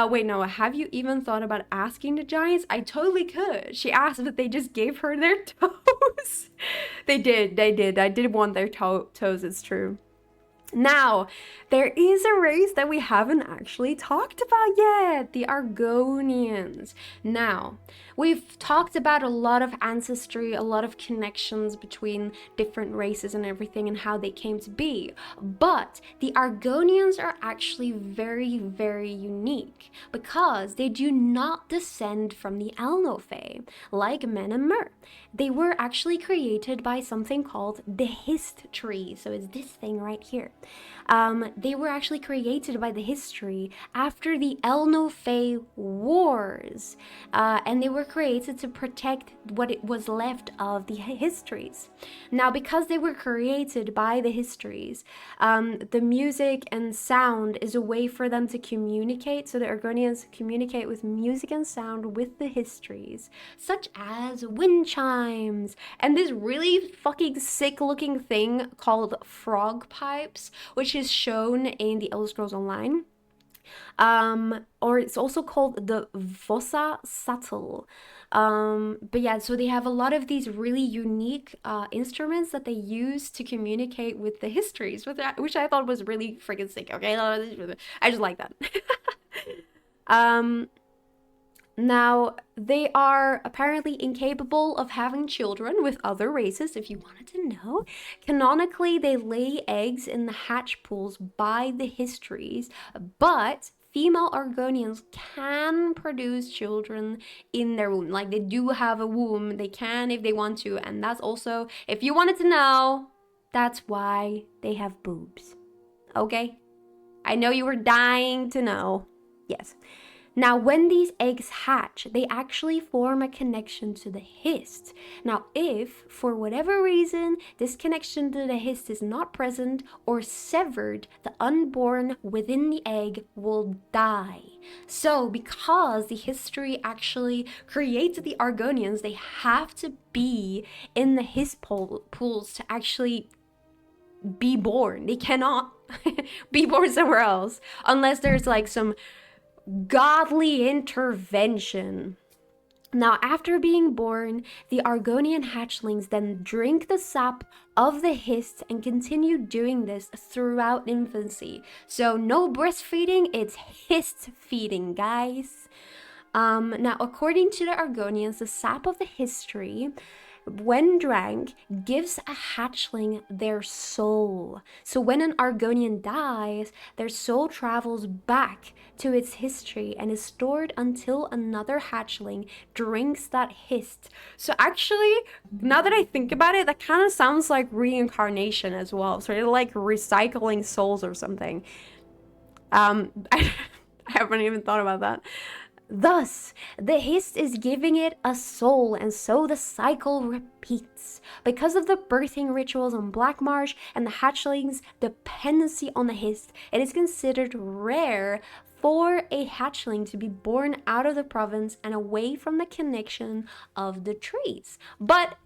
Wait, Noah, have you even thought about asking the giants? I totally could. She asked, but they just gave her their toes. They did. I did want their toes, it's true. Now, there is a race that we haven't actually talked about yet, the Argonians. Now, we've talked about a lot of ancestry, a lot of connections between different races and everything and how they came to be. But the Argonians are actually very, very unique because they do not descend from the Elnofae, like Men and Mer. They were actually created by something called the Hist tree. So it's this thing right here. They were actually created by the history after the Elnofae Wars, and they were created to protect what it was left of the histories. Now, because they were created by the histories, the music and sound is a way for them to communicate, so the Argonians communicate with music and sound with the histories, such as wind chimes, and this really fucking sick looking thing called frog pipes, which is shown in the Elder Scrolls Online. Or it's also called the Vossa Sattel. But yeah, so they have a lot of these really unique instruments that they use to communicate with the histories, which I thought was really freaking sick. Okay, I just like that. Now, they are apparently incapable of having children with other races, if you wanted to know. Canonically, they lay eggs in the hatch pools by the histories, but female Argonians can produce children in their womb. Like, they do have a womb. They can if they want to, and that's also, if you wanted to know, that's why they have boobs. Okay? I know you were dying to know. Yes. Now, when these eggs hatch, they actually form a connection to the hist. Now, if, for whatever reason, this connection to the hist is not present or severed, the unborn within the egg will die. So, because the history actually creates the Argonians, they have to be in the hist pools to actually be born. They cannot be born somewhere else unless there's like some godly intervention. Now, after being born, the Argonian hatchlings then drink the sap of the hist and continue doing this throughout infancy. So no breastfeeding, it's hist feeding, guys. Now, according to the Argonians, the sap of the history, when drank, gives a hatchling their soul. So when an Argonian dies, their soul travels back to its history and is stored until another hatchling drinks that hist. So actually, now that I think about it, that kind of sounds like reincarnation as well. So they're like recycling souls or something. I haven't even thought about that. Thus, the hist is giving it a soul, and so the cycle repeats. Because of the birthing rituals on Black Marsh and the hatchlings' dependency on the hist, it is considered rare for a hatchling to be born out of the province and away from the connection of the trees. But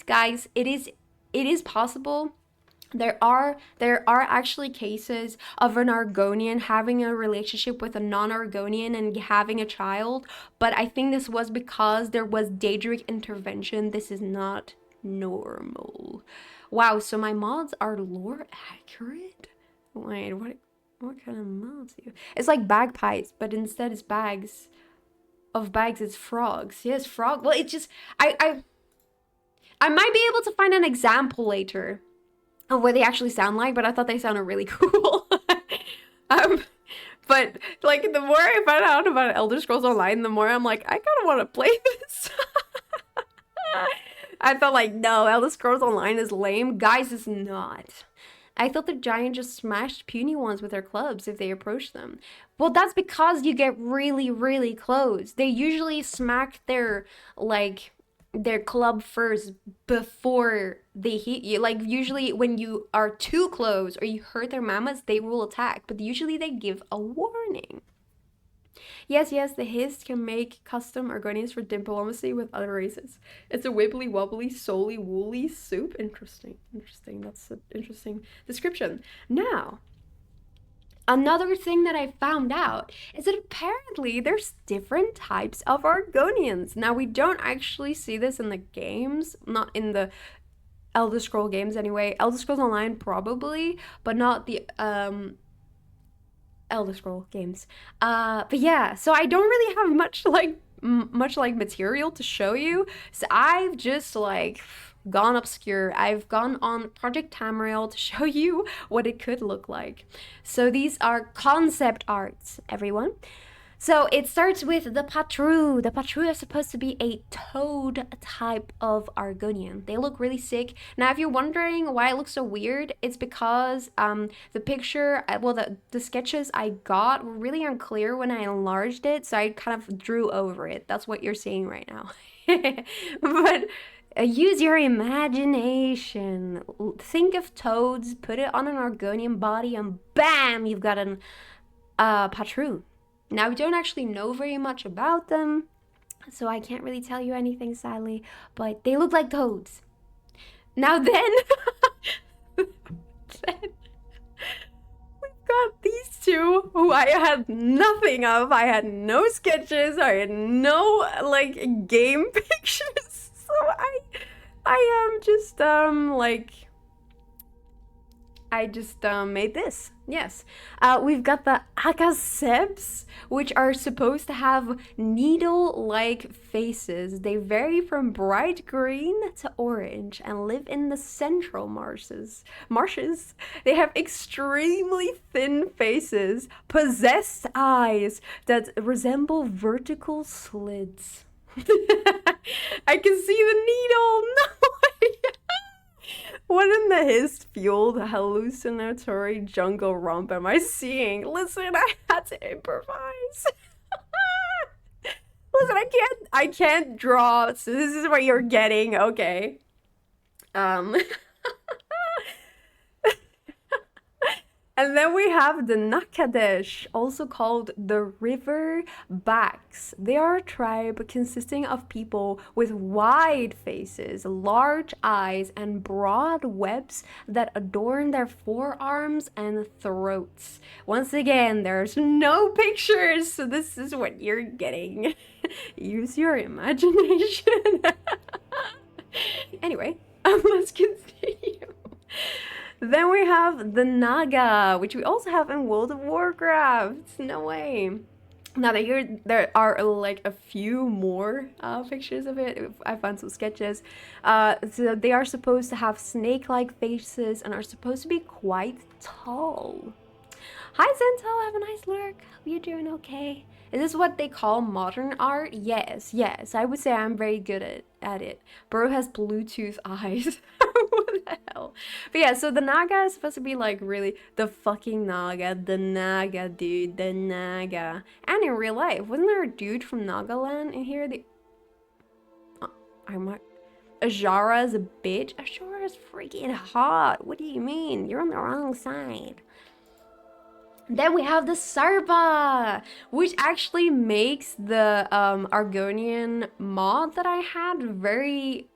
guys, it is possible. There are actually cases of an Argonian having a relationship with a non-Argonian and having a child, but I think this was because there was daedric intervention. This is not normal. Wow, so my mods are lore accurate? Wait, what kind of mods do you? It's like bagpipes, but instead it's bags. Of bags, it's frogs. Yes, frog. Well, it's just I might be able to find an example later of what they actually sound like, but I thought they sounded really cool. But like the more I find out about Elder Scrolls Online, the more I'm like, I kind of want to play this. I felt like, no, Elder Scrolls Online is lame. Guys, it's not. I thought the giant just smashed puny ones with their clubs if they approached them. Well, that's because you get really, really close. They usually smack their, like, their club first before they hit you. Like, usually when you are too close or you hurt their mammoths, they will attack. But usually they give a warning. Yes, the hist can make custom Argonians for diplomacy with other races. It's a wibbly wobbly, solely woolly soup. Interesting. That's an interesting description. Now, another thing that I found out is that apparently there's different types of Argonians. Now, we don't actually see this in the games, not in the Elder Scroll games anyway. Elder Scrolls Online probably, but not the Elder Scroll games. But yeah, so I don't really have much material to show you. So I've just like gone obscure. I've gone on Project Tamriel to show you what it could look like. So these are concept arts, everyone. So it starts with the Patru. The Patru are supposed to be a toad type of Argonian. They look really sick. Now, if you're wondering why it looks so weird, it's because the picture, well, the sketches I got were really unclear when I enlarged it, so I kind of drew over it. That's what you're seeing right now. But use your imagination. Think of toads, put it on an Argonian body, and bam, you've got an Patru. Now, we don't actually know very much about them, so I can't really tell you anything, sadly, but they look like toads. Now then, we've got these two who I had nothing of. I had no sketches, I had no, like, game pictures, so I am just, I just made this. Yes. We've got the Akasebs, which are supposed to have needle-like faces. They vary from bright green to orange and live in the central marshes. They have extremely thin faces, possessed eyes that resemble vertical slits. I can see the needle. No way. What in the hist-fueled hallucinatory jungle romp am I seeing? Listen, I had to improvise. Listen, I can't draw, so this is what you're getting, okay. And then we have the Nakadesh, also called the River Backs. They are a tribe consisting of people with wide faces, large eyes, and broad webs that adorn their forearms and throats. Once again, there's no pictures, so this is what you're getting. Use your imagination. Anyway, let's continue. Then we have the Naga, which we also have in World of Warcraft. No way. Now that there are like a few more pictures of it. I found some sketches. So they are supposed to have snake-like faces and are supposed to be quite tall. Hi Zental, have a nice lurk. Hope you're doing okay. Is this what they call modern art? Yes, yes. I would say I'm very good at it. Bro has Bluetooth eyes. What the hell? But yeah, so the Naga is supposed to be like really the fucking Naga. The Naga, dude. The Naga. And in real life, wasn't there a dude from Nagaland in here? I'm like, Ajara is a bitch? Ajara is freaking hot. What do you mean? You're on the wrong side. Then we have the Sarpa, which actually makes the Argonian mod that I had very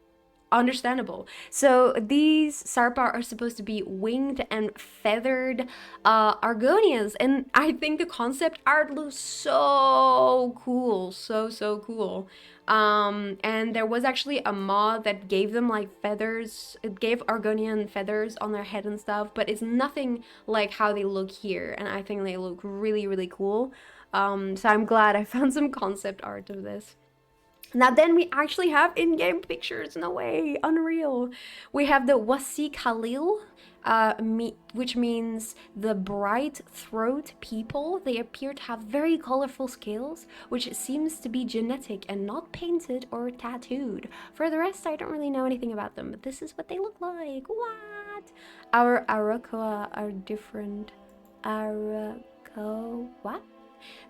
understandable. So these Sarpa are supposed to be winged and feathered Argonians, and I think the concept art looks so cool, so cool. And there was actually a mod that gave them like feathers. It gave Argonian feathers on their head and stuff, but it's nothing like how they look here, and I think they look really cool. So I'm glad I found some concept art of this. Now then we actually have in-game pictures. No way, unreal. We have the Wasi Khalil, which means the bright throat people. They appear to have very colorful scales, which seems to be genetic and not painted or tattooed. For the rest, I don't really know anything about them, but this is what they look like. What? Our Arakoa are different. What?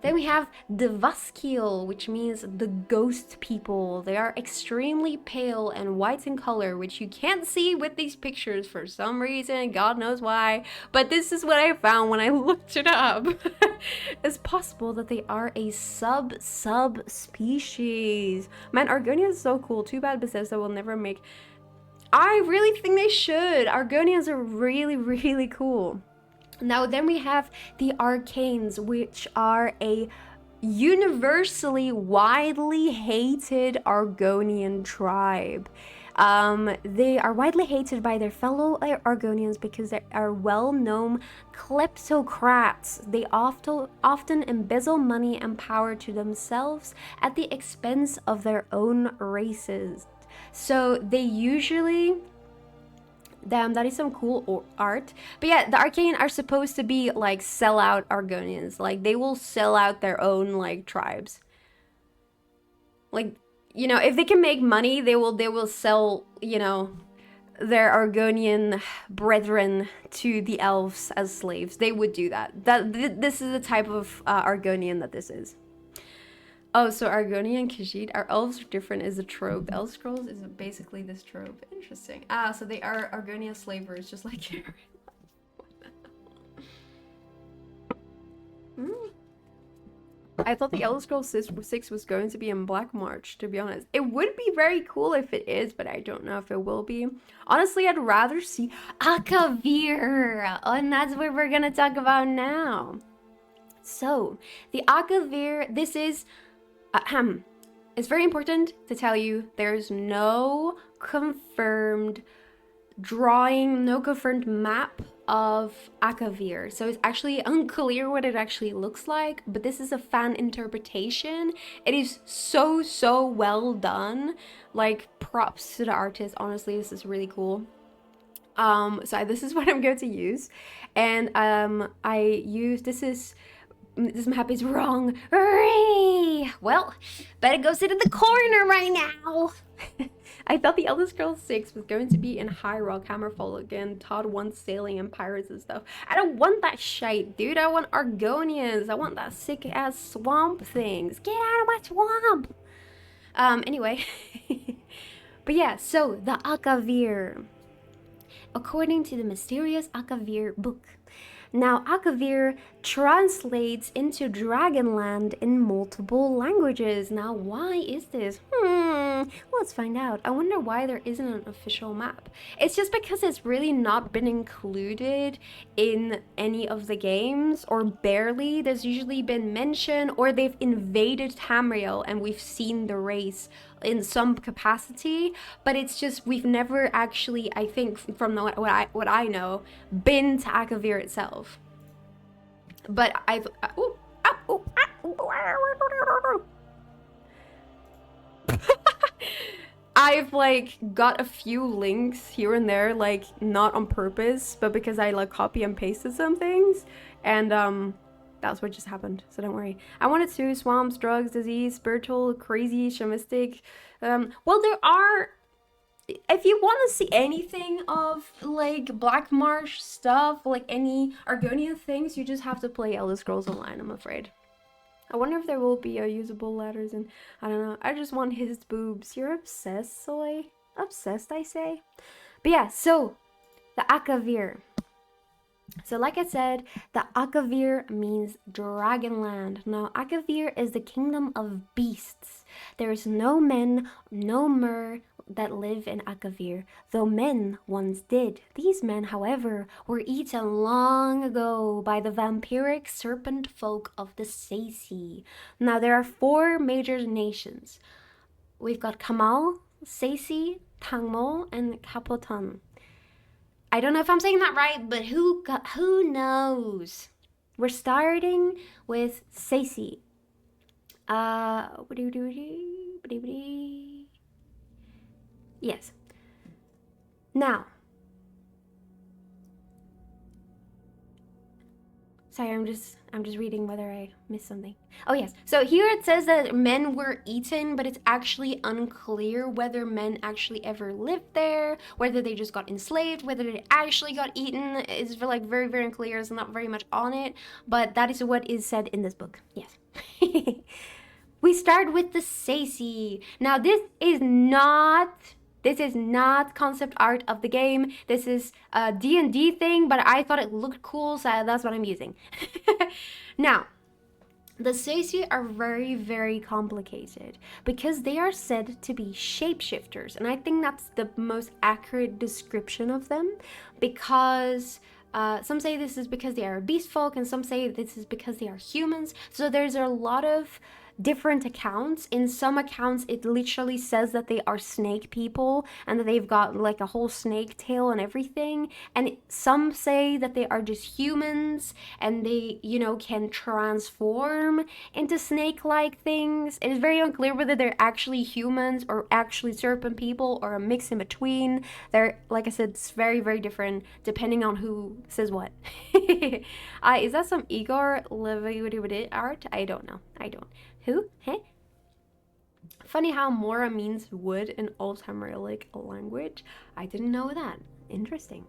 Then we have the Vaskiel, which means the ghost people. They are extremely pale and white in color, which you can't see with these pictures for some reason, God knows why. But this is what I found when I looked it up. It's possible that they are a sub-species. Man, Argonia is so cool. Too bad Bethesda will never make... I really think they should. Argonians are really cool. Now then we have the Arcanes, which are a universally widely hated Argonian tribe. They are widely hated by their fellow Argonians because they are well-known kleptocrats. They often embezzle money and power to themselves at the expense of their own races. So they usually... Damn, that is some cool art. But yeah, the Arcane are supposed to be like sellout Argonians. Like they will sell out their own like tribes. Like, you know, if they can make money, they will sell, you know, their Argonian brethren to the elves as slaves. They would do that. This is the type of Argonian that this is. Oh, so Argonian and Khajiit, our elves are different is a trope. Elf Scrolls is basically this trope. Interesting. Ah, so they are Argonian slavers, just like here. I thought the Elder Scrolls 6 was going to be in Black March, to be honest. It would be very cool if it is, but I don't know if it will be. Honestly, I'd rather see Akavir, and that's what we're gonna talk about now. So, the Akavir, this is... it's very important to tell you there's no confirmed drawing, no confirmed map of Akavir. So it's actually unclear what it actually looks like, but this is a fan interpretation. It is so well done. Like, props to the artist. Honestly, this is really cool. So this is what I'm going to use. And this map is wrong. Well, better go sit in the corner right now. I thought the Elder Scrolls 6 was going to be in High Rock, Hammerfall again. Todd wants sailing and pirates and stuff. I don't want that shite, dude. I want Argonians. I want that sick ass swamp things. Get out of my swamp. Anyway. But yeah, so the Akavir. According to the mysterious Akavir book. Now, Akavir translates into Dragonland in multiple languages. Now, why is this? Let's find out. I wonder why there isn't an official map. It's just because it's really not been included in any of the games, or barely. There's usually been mention, or they've invaded Tamriel and we've seen the race in some capacity, but it's just we've never actually, I think, from what I know, been to Akavir itself. But I've like got a few links here and there, like not on purpose, but because I like copy and pasted some things, and That's what just happened, so don't worry. I wanted to swamps, drugs, disease, spiritual, crazy, shamanistic. Well, there are. If you want to see anything of like Black Marsh stuff, like any Argonian things, you just have to play Elder Scrolls Online, I'm afraid. I wonder if there will be usable ladders, and I don't know. I just want his boobs. You're obsessed, Soy? Obsessed, I say? But yeah, so the Akavir. So like I said, the Akavir means Dragonland. Now, Akavir is the kingdom of beasts. There is no men, no mer that live in Akavir, though men once did. These men, however, were eaten long ago by the vampiric serpent folk of the Seisi. Now, there are 4 major nations. We've got Kamal, Seisi, Tangmo, and Kapotan. I don't know if I'm saying that right, but who knows? We're starting with Seisi. Yes. Now. Sorry, I'm just reading whether I missed something. Oh yes. So here it says that men were eaten, but it's actually unclear whether men actually ever lived there, whether they just got enslaved, whether they actually got eaten. It's like very, very unclear. It's not very much on it, but that is what is said in this book. Yes. We start with the Seisi. Now this is not concept art of the game. This is a D&D thing, but I thought it looked cool, so that's what I'm using. Now, the Seisi are very, very complicated because they are said to be shapeshifters, and I think that's the most accurate description of them, because some say this is because they are beast folk, and some say this is because they are humans. So there's a lot of different accounts. In some accounts it literally says that they are snake people and that they've got like a whole snake tail and everything, and some say that they are just humans and they, you know, can transform into snake-like things. It is very unclear whether they're actually humans or actually serpent people or a mix in between. They're, like I said, it's very, very different depending on who says what. Is that some Igor Levy art? I don't know. I don't. Who? Hey? Funny how Mora means wood in Old Tamrielic language. I didn't know that. Interesting.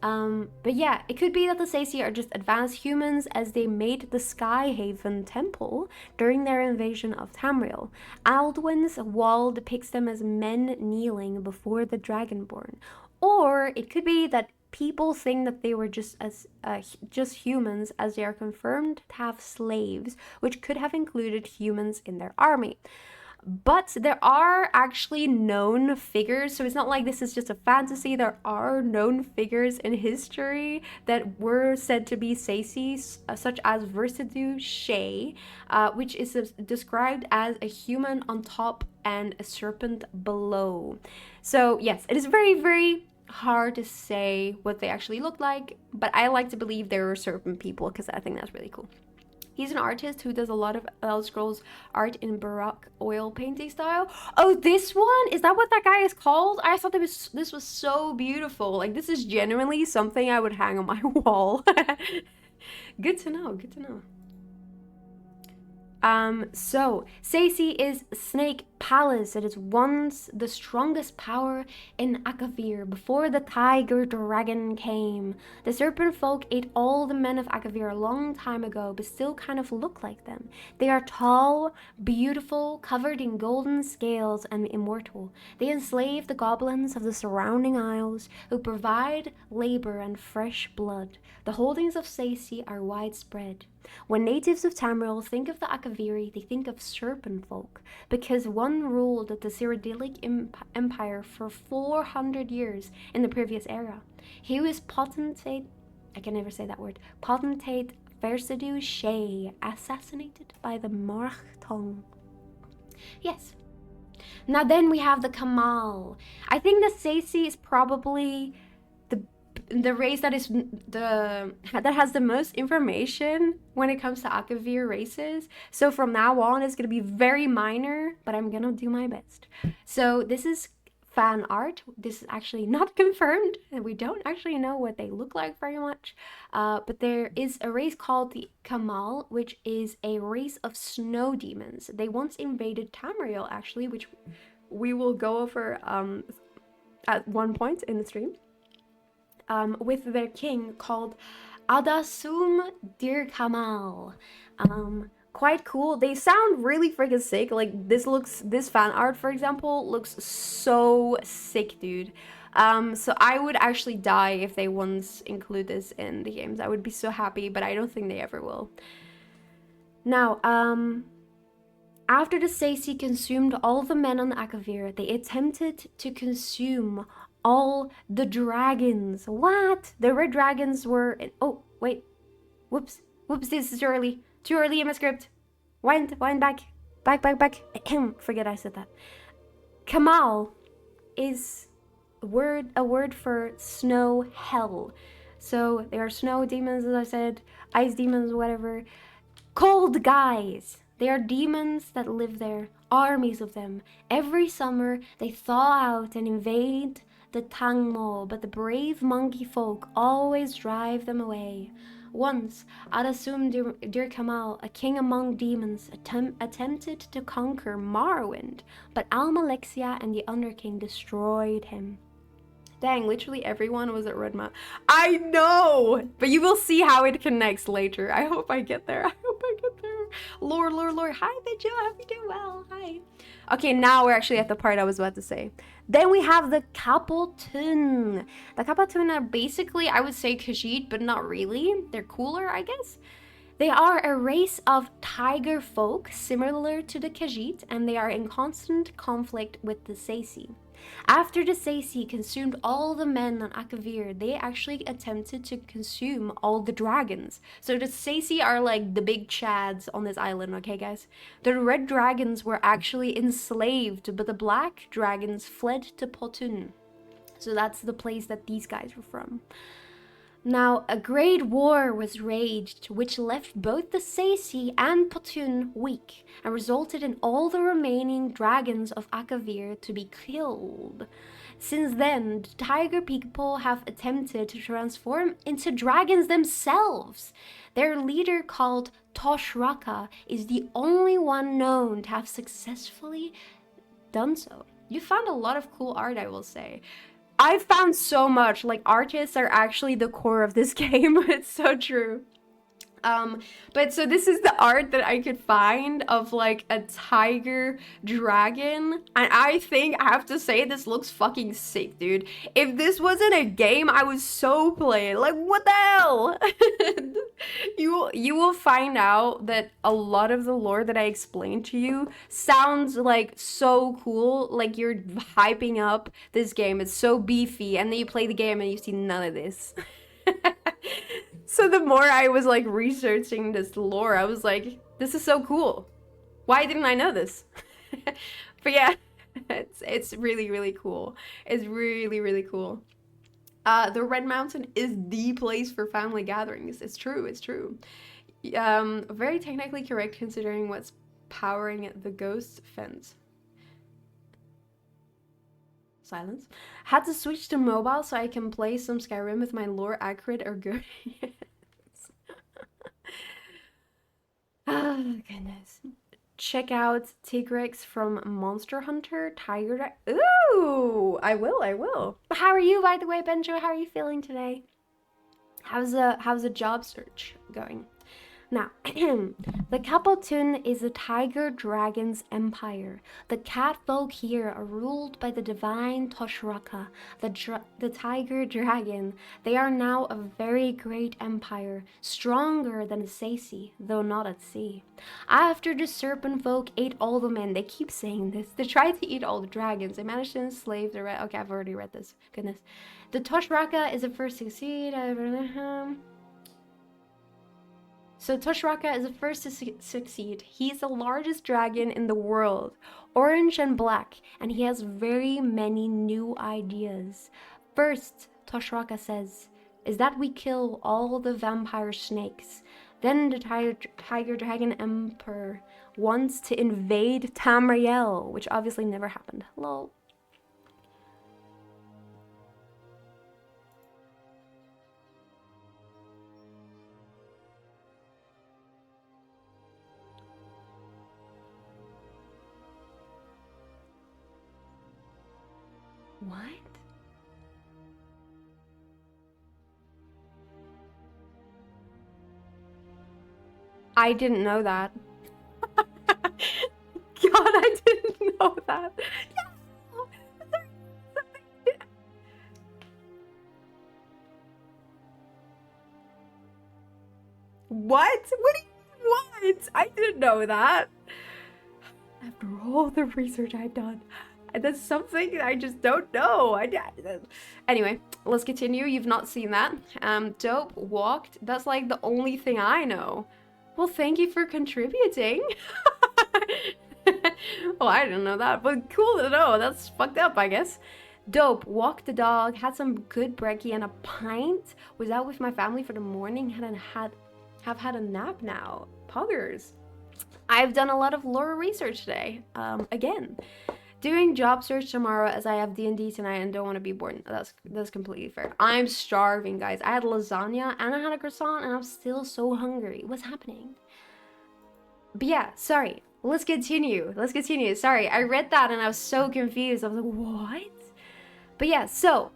But yeah, it could be that the Seisi are just advanced humans as they made the Sky Haven temple during their invasion of Tamriel. Alduin's wall depicts them as men kneeling before the Dragonborn. Or it could be that people think that they were just humans, as they are confirmed to have slaves, which could have included humans in their army. But there are actually known figures, so it's not like this is just a fantasy. There are known figures in history that were said to be Seisi, such as Versidu Shay, which is described as a human on top and a serpent below. So yes, it is very, very hard to say what they actually look like, but I like to believe they were serpent people because I think that's really cool. He's an artist who does a lot of Elder Scrolls art in Baroque oil painting style. Oh, this one? Is that what that guy is called? I thought this was so beautiful. Like, this is genuinely something I would hang on my wall. Good to know, good to know. So Seisi is Snake Palace. It is once the strongest power in Akavir before the tiger dragon came. The serpent folk ate all the men of Akavir a long time ago, but still kind of look like them. They are tall, beautiful, covered in golden scales, and immortal. They enslave the goblins of the surrounding isles, who provide labor and fresh blood. The holdings of Seisi are widespread. When natives of Tamriel think of the Akaviri, they think of serpent folk, because one ruled the Cyrodiilic Empire for 400 years in the previous era. He was potentate, I can never say that word, potentate Versidu Shay, assassinated by the Marchtong. Yes. Now then we have the Kamal. I think the Seisi is probably the race that has the most information when it comes to Akavir races. So from now on, it's going to be very minor, but I'm going to do my best. So this is fan art. This is actually not confirmed, and we don't actually know what they look like very much. But there is a race called the Kamal, which is a race of snow demons. They once invaded Tamriel, actually, which we will go over at one point in the stream, with their king called Adasum Dir Kamal. Quite cool. They sound really freaking sick. Like this fan art, for example, looks so sick, dude. So I would actually die if they once include this in the games. I would be so happy, but I don't think they ever will. Now, after the Saisi consumed all the men on Akavir, they attempted to consume all the dragons. What? The red dragons were... Oh, wait. Whoops. This is too early. Too early in my script. Wind back. Back. Forget I said that. Kamal is a word for snow hell. So they are snow demons, as I said, ice demons, whatever. Cold guys. They are demons that live there, armies of them. Every summer they thaw out and invade the Tangmo, but the brave monkey folk always drive them away. Once, Adasum Dir Kamal, a king among demons, attempted to conquer Morrowind, but Almalexia and the Underking destroyed him. Dang, literally everyone was at Red Mount. I know! But you will see how it connects later. I hope I get there. Lord. Hi, Vigil. I hope you do well. Hi. Okay, now we're actually at the part I was about to say. Then we have the Kapotun. The Kapotun are basically, I would say, Khajiit, but not really. They're cooler, I guess. They are a race of tiger folk, similar to the Khajiit, and they are in constant conflict with the Saisi. After the Saisi consumed all the men on Akavir, they actually attempted to consume all the dragons. So the Saisi are like the big chads on this island, okay guys? The red dragons were actually enslaved, but the black dragons fled to Potun. So that's the place that these guys were from. Now, a great war was raged, which left both the Saisi and Potun weak, and resulted in all the remaining dragons of Akavir to be killed. Since then, the tiger people have attempted to transform into dragons themselves. Their leader, called Toshraka, is the only one known to have successfully done so. You found a lot of cool art, I will say. I've found so much. Like, artists are actually the core of this game. It's so true. But so this is the art that I could find of like a tiger dragon, and I think I have to say this looks fucking sick, dude. If this wasn't a game, I would so play it. Like, what the hell? You will find out that a lot of the lore that I explained to you sounds like so cool, like you're hyping up this game. It's so beefy, and then you play the game and you see none of this. So the more I was like researching this lore, I was like, this is so cool. Why didn't I know this? But yeah, it's really, really cool. It's really, really cool. The Red Mountain is the place for family gatherings. It's true. Very technically correct considering what's powering the ghost fence. Silence. Had to switch to mobile so I can play some Skyrim with my lore accurate or good. Yes. Oh, goodness. Check out Tigrex from Monster Hunter, Tiger. Ooh, I will. How are you, by the way, Benjo? How are you feeling today? How's the job search going? Now, the Kapotun is a tiger dragon's empire. The cat folk here are ruled by the divine Toshraka, the tiger dragon. They are now a very great empire, stronger than the Saisi, though not at sea. After the serpent folk ate all the men, they keep saying this, they tried to eat all the dragons. They managed to enslave the red. Okay, I've already read this. Goodness. The Toshraka is the first to succeed. So Toshraka is the first to succeed. He's the largest dragon in the world, orange and black, and he has very many new ideas. First, Toshraka says, is that we kill all the vampire snakes. Then the tiger dragon emperor wants to invade Tamriel, which obviously never happened. Lol. What? I didn't know that. God, I didn't know that. What? What do you what? I didn't know that. After all the research I've done, that's something I just don't know. Anyway, let's continue. You've not seen that. Dope walked. That's like the only thing I know. Well, thank you for contributing. Well, I didn't know that, but cool to know. That's fucked up, I guess. Dope. Walked the dog. Had some good brekkie and a pint. Was out with my family for the morning. Have had a nap now. Poggers. I've done a lot of lore research today. Again, doing job search tomorrow as I have D&D tonight and don't want to be bored. That's completely fair. I'm starving, guys. I had lasagna and I had a croissant and I'm still so hungry. What's happening? But yeah, sorry. Let's continue. Sorry, I read that and I was so confused. I was like, what? But yeah, so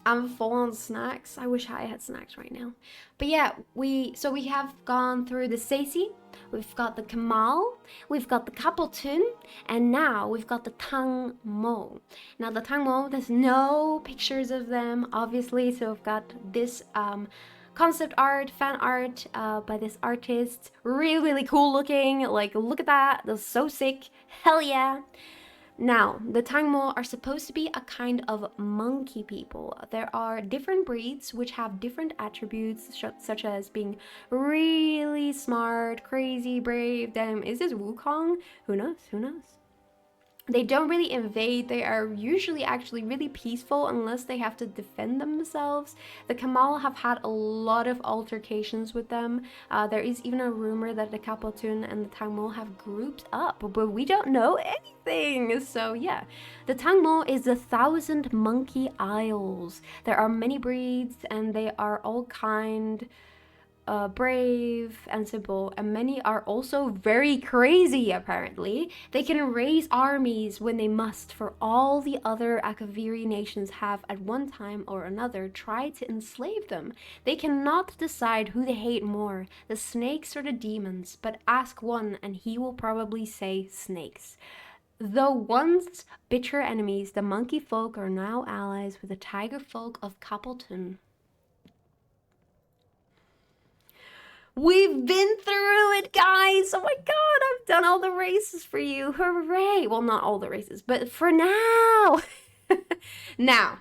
I'm full on snacks. I wish I had snacks right now. But yeah, we have gone through the Sacy, we've got the Kamal, we've got the Kapeltun, and now we've got the Tang Mo. Now the Tang Mo, there's no pictures of them, obviously, so we've got this concept art, fan art by this artist. Really cool looking. Like, look at that. That's so sick. Hell yeah. Now, the Tangmo are supposed to be a kind of monkey people. There are different breeds which have different attributes, such as being really smart, crazy, brave. Damn, is this Wukong? Who knows? They don't really invade. They are usually actually really peaceful unless they have to defend themselves. The Kamal have had a lot of altercations with them. There is even a rumor that the Kapotun and the Tangmo have grouped up, but we don't know anything. So yeah, the Tangmo is the 1,000 Monkey Isles. There are many breeds and they are all kind, brave and simple, and many are also very crazy. Apparently they can raise armies when they must, for all the other Akaviri nations have at one time or another tried to enslave them. They cannot decide who they hate more, the snakes or the demons, but ask one and he will probably say snakes. Though once bitter enemies, the monkey folk are now allies with the tiger folk of Kapeltun. We've been through it, guys! Oh my god, I've done all the races for you. Hooray! Well, not all the races, but for now. Now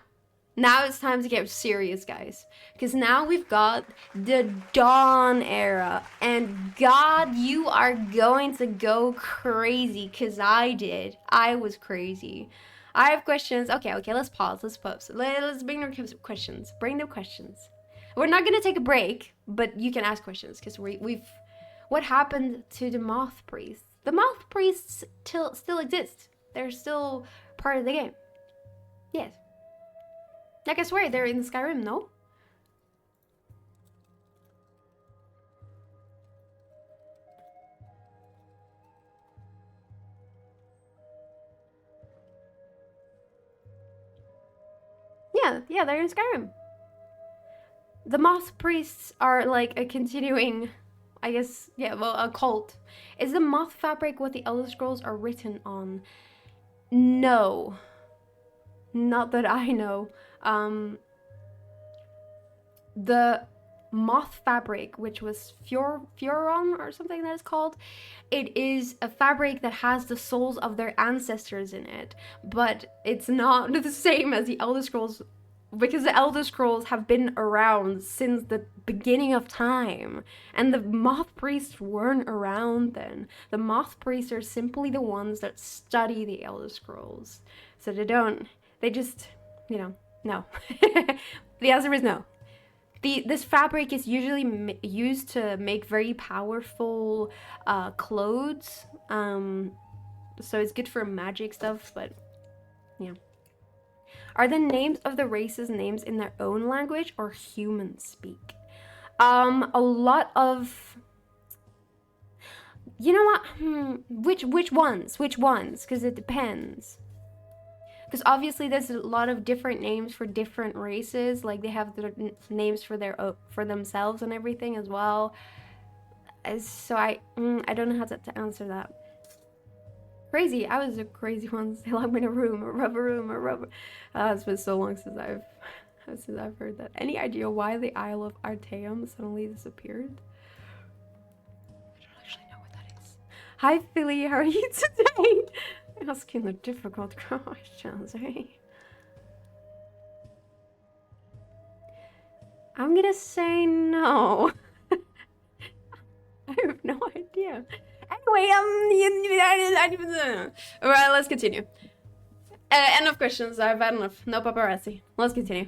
it's time to get serious, guys. Because now we've got the Dawn era. And God, you are going to go crazy. Because I did. I was crazy. I have questions. Okay, let's pause. Let's bring the questions. We're not gonna take a break, but you can ask questions because we've. What happened to the Moth Priests? The Moth Priests still exist. They're still part of the game. Yes. Like I swear, they're in Skyrim, no? Yeah, they're in Skyrim. The Moth Priests are like a continuing, I guess, yeah, well, a cult. Is the Moth fabric what the Elder Scrolls are written on? No. Not that I know. The Moth fabric, which was Furon or something that is called, it is a fabric that has the souls of their ancestors in it, but it's not the same as the Elder Scrolls, because the Elder Scrolls have been around since the beginning of time, and the Moth Priests weren't around then. The Moth Priests are simply the ones that study the Elder Scrolls, so they just, no. The answer is no. This fabric is usually used to make very powerful clothes, so it's good for magic stuff, but yeah. Are the names of the races names in their own language or human speak? A lot of... You know what? Which ones? Because it depends. Because obviously there's a lot of different names for different races. Like they have their names for for themselves and everything as well. So I don't know how to answer that. Crazy. I was a crazy once. They locked me in a room, a rubber room, a rubber. It's been so long since I've heard that. Any idea why the Isle of Artaeum suddenly disappeared? I don't actually know what that is. Hi Philly, how are you today? Asking the difficult questions, eh? I'm gonna say no. I have no idea. Anyway, alright, let's continue. End of questions. I've had enough. No paparazzi. Let's continue.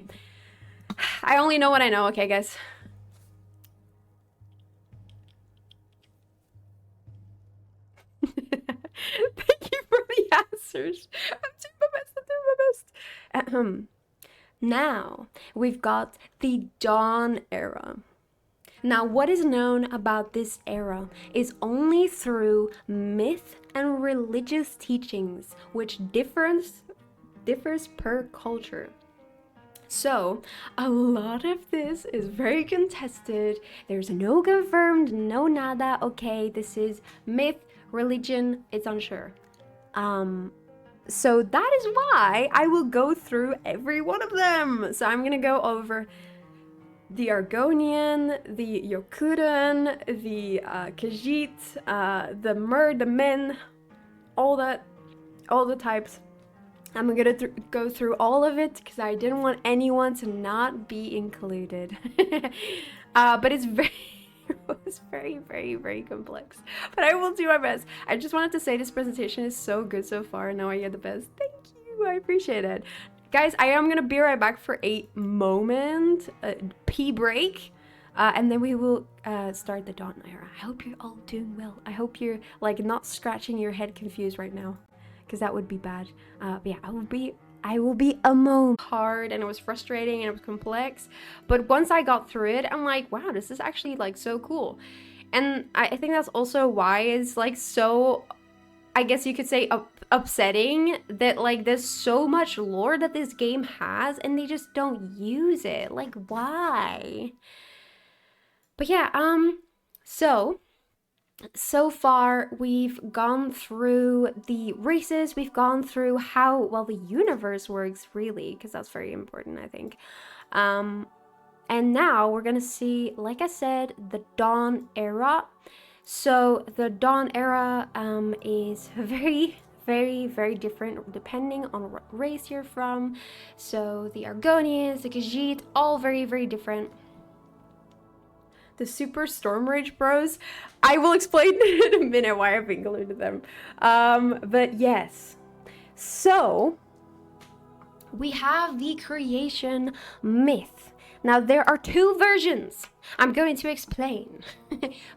I only know what I know, okay, guys? Thank you for the answers. I'm doing my best. I'm doing my best. Now, we've got the Dawn Era. Now, what is known about this era is only through myth and religious teachings, which differs per culture. So, a lot of this is very contested. There's no confirmed, no nada. Okay, this is myth, religion, it's unsure. So that is why I will go through every one of them. So I'm gonna go over the Argonian, the Yokudan, the Khajiit, the Mer, the Men, all the types. I'm gonna go through all of it because I didn't want anyone to not be included. But it's very complex. But I will do my best. I just wanted to say this presentation is so good so far. I know I get the best. Thank you. I appreciate it. Guys, I am gonna be right back for a moment, pee break, and then we will start the Dawn Era. I hope you're all doing well. I hope you're like not scratching your head confused right now, because that would be bad. But yeah, I will be a moment hard, and it was frustrating and it was complex. But once I got through it, I'm like, wow, this is actually like so cool. And I think that's also why it's like so, I guess you could say, upsetting that like there's so much lore that this game has and they just don't use it. Like, why? But yeah, so far we've gone through the races, we've gone through how well the universe works, really, because that's very important, I think. And now we're gonna see, like I said, the Dawn Era. So the Dawn Era is very different depending on what race you're from. So the Argonians, the Khajiit, all very different. The Super Storm Rage Bros, I will explain in a minute why I've included them. But yes, so we have the creation myth. Now there are two versions. I'm going to explain.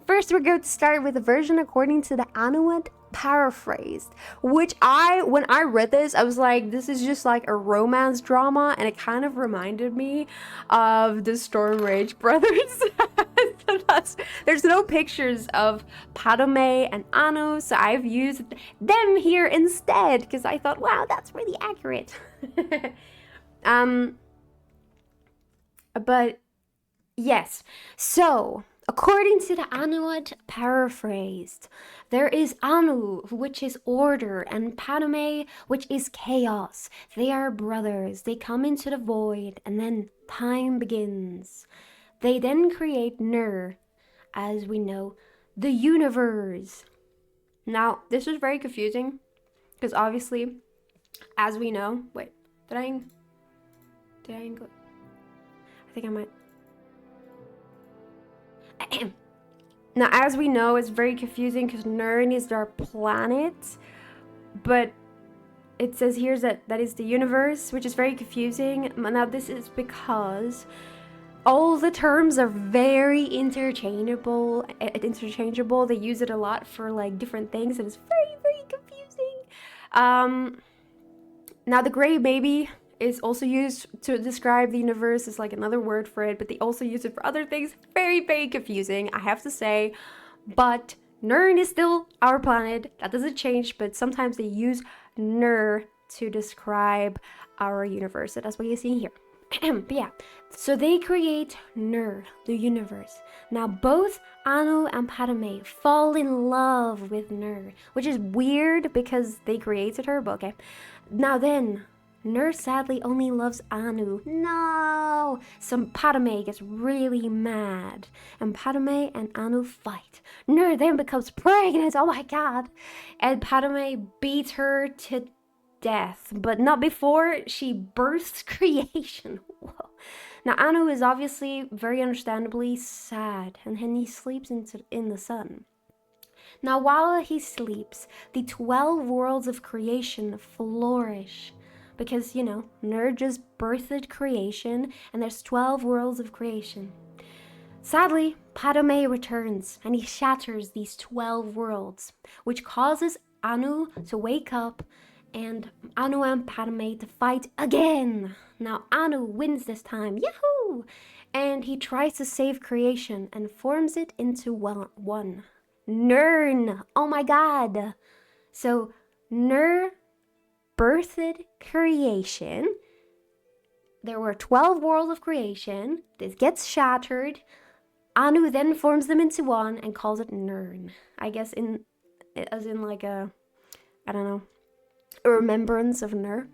First, we're going to start with the version according to the Anuad paraphrased, which when I read this, I was like, this is just like a romance drama, and it kind of reminded me of the Storm Rage brothers. So there's no pictures of Padme and Anu, so I've used them here instead because I thought, wow, that's really accurate. But yes, so according to the Anuad paraphrased, there is Anu, which is order, and Padme, which is chaos. They are brothers. They come into the void, and then time begins. They then create Nur, as we know, the universe. Now, this is very confusing, because obviously, as we know, wait, did I include? I think I might. Now, as we know, it's very confusing because Nern is our planet, but it says here that is the universe, which is very confusing. Now, this is because all the terms are very interchangeable. They use it a lot for like different things, and it's very confusing. Now, the gray baby is also used to describe the universe. It's like another word for it, but they also use it for other things. Very confusing, I have to say. But Nern is still our planet. That doesn't change, but sometimes they use Nur to describe our universe. So that's what you see here. But yeah, so they create Nur, the universe. Now both Anu and Padme fall in love with Nur, which is weird because they created her, but okay. Now then, Nur sadly only loves Anu. No! So Padme gets really mad, and Padme and Anu fight. Nur then becomes pregnant, oh my god! And Padme beats her to death, but not before she bursts creation. Whoa. Now Anu is obviously very understandably sad, and then he sleeps in the sun. Now while he sleeps, the 12 worlds of creation flourish. Because, Nur just birthed creation, and there's 12 worlds of creation. Sadly, Padme returns, and he shatters these 12 worlds, which causes Anu to wake up, and Anu and Padme to fight again. Now Anu wins this time, yahoo! And he tries to save creation and forms it into one. Nirn, oh my god! So, Nur birthed creation. There were 12 worlds of creation. This gets shattered. Anu then forms them into one and calls it Nirn. I guess as in like a remembrance of Nur.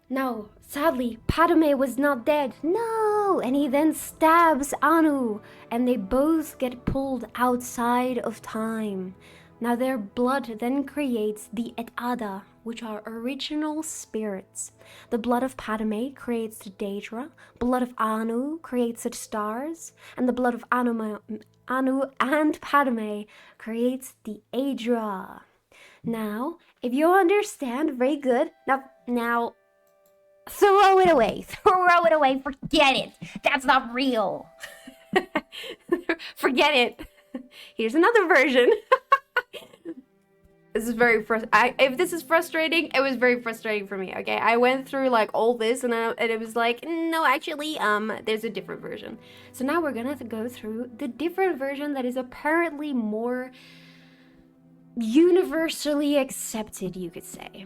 Now, sadly, Padme was not dead. No! And he then stabs Anu, and they both get pulled outside of time. Now their blood then creates the aedra, which are original spirits. The blood of Padme creates the daedra, blood of Anu creates the stars, and the blood of Anu and Padme creates the aedra. Now, if you understand, very good. Now, throw it away. Forget it. That's not real. Forget it. Here's another version. This is very frustrating. If this is frustrating, it was very frustrating for me, okay? I went through like all this and it was like, no, actually, there's a different version. So now we're gonna go through the different version that is apparently more universally accepted, you could say.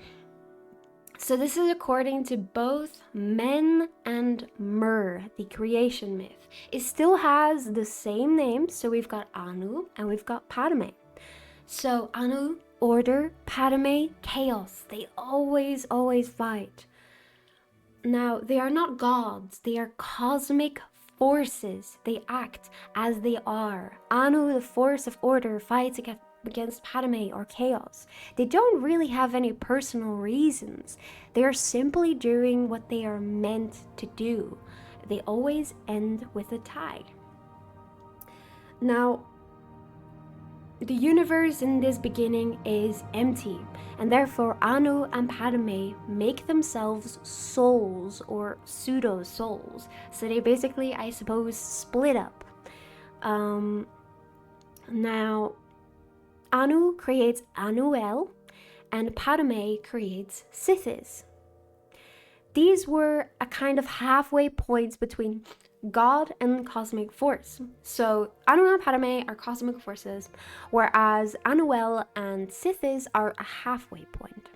So this is according to both Men and Mer, the creation myth. It still has the same name, so we've got Anu and we've got Padme. So Anu, order, Padme, chaos. They always fight. Now, they are not gods, they are cosmic forces. They act as they are. Anu, the force of order, fights against Padme or chaos. They don't really have any personal reasons. They are simply doing what they are meant to do. They always end with a tie. Now, the universe in this beginning is empty, and therefore Anu and Padme make themselves souls or pseudo-souls. So they basically, I suppose, split up. Now, Anu creates Anuel, and Padme creates Sithis. These were a kind of halfway points between God and cosmic force. So Anu and Padme are cosmic forces, whereas Anuel and Sithis are a halfway point.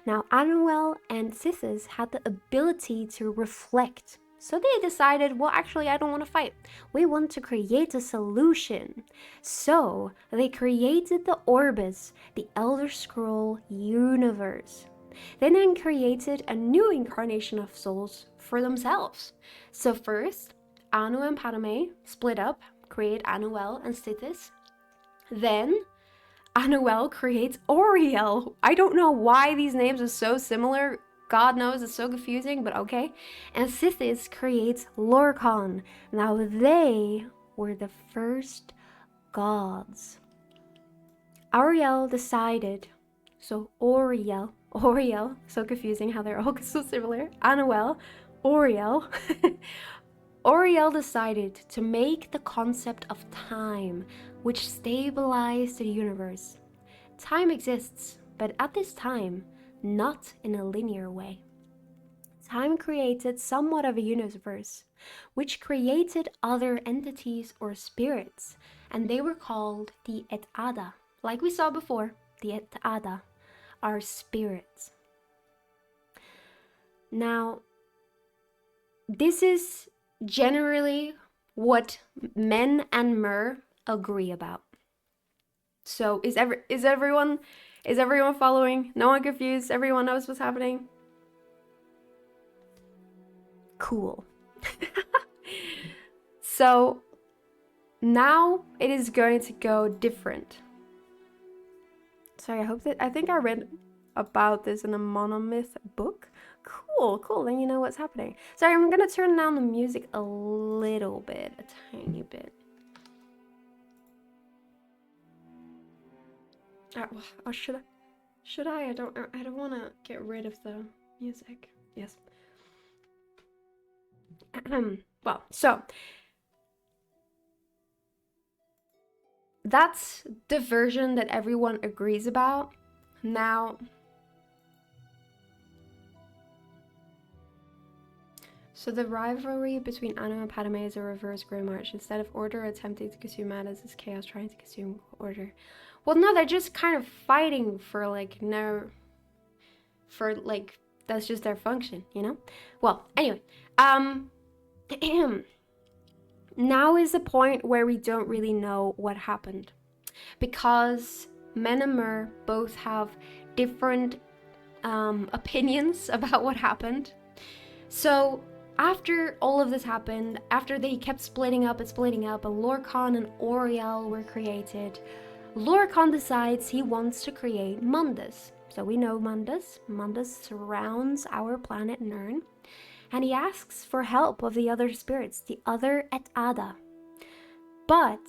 Now Anuel and Sithis had the ability to reflect. So they decided, well, actually, I don't want to fight. We want to create a solution. So they created the Orbis, the Elder Scroll universe. They then created a new incarnation of souls for themselves. So first, Anu and Padme split up, create Anuel and Sithis. Then Anuel creates Oriel. I don't know why these names are so similar. God knows, it's so confusing, but okay. And Sithis creates Lorcan. Now they were the first gods. Ariel decided, so Oriel, so confusing how they're all so similar. Anuel, Oriel. Oriel decided to make the concept of time, which stabilized the universe. Time exists, but at this time, not in a linear way. Time created somewhat of a universe, which created other entities or spirits, and they were called the aedra. Like we saw before, the aedra are spirits. Now, this is generally what men and Mer agree about. So is everyone following? No one confused? Everyone knows what's happening? Cool. So now it is going to go different. Sorry, I think I read about this in a monomyth book. Cool, then you know what's happening. Sorry, I'm gonna turn down the music a little bit, a tiny bit. Oh, should I? I don't want to get rid of the music. Yes. Well, so that's the version that everyone agrees about. Now, so the rivalry between Anu and Padme is a reverse grid march. Instead of order attempting to consume Madness, is chaos trying to consume order. Well, no, they're just kind of fighting for that's just their function, you know? Well, anyway, now is the point where we don't really know what happened, because Men and Mer both have different opinions about what happened. So after all of this happened, after they kept splitting up, and Lorcan and Oriel were created, Lorcan decides he wants to create Mundus. So we know Mundus. Mundus surrounds our planet Nirn. And he asks for help of the other spirits, the other aedra. But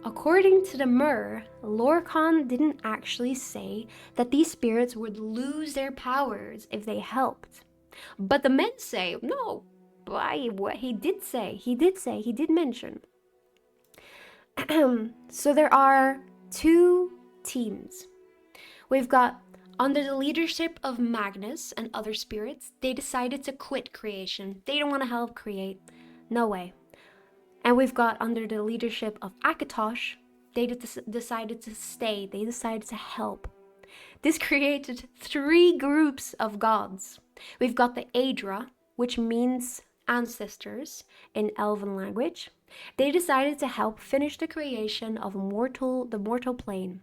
according to the Mer, Lorcan didn't actually say that these spirits would lose their powers if they helped. But the men say, no, what he did mention. So there are two teams. We've got, under the leadership of Magnus and other spirits, they decided to quit creation. They don't want to help create. No way. And we've got, under the leadership of Akatosh, they decided to stay. They decided to help. This created three groups of gods. We've got the aedra, which means ancestors in Elven language. They decided to help finish the creation of the mortal plane.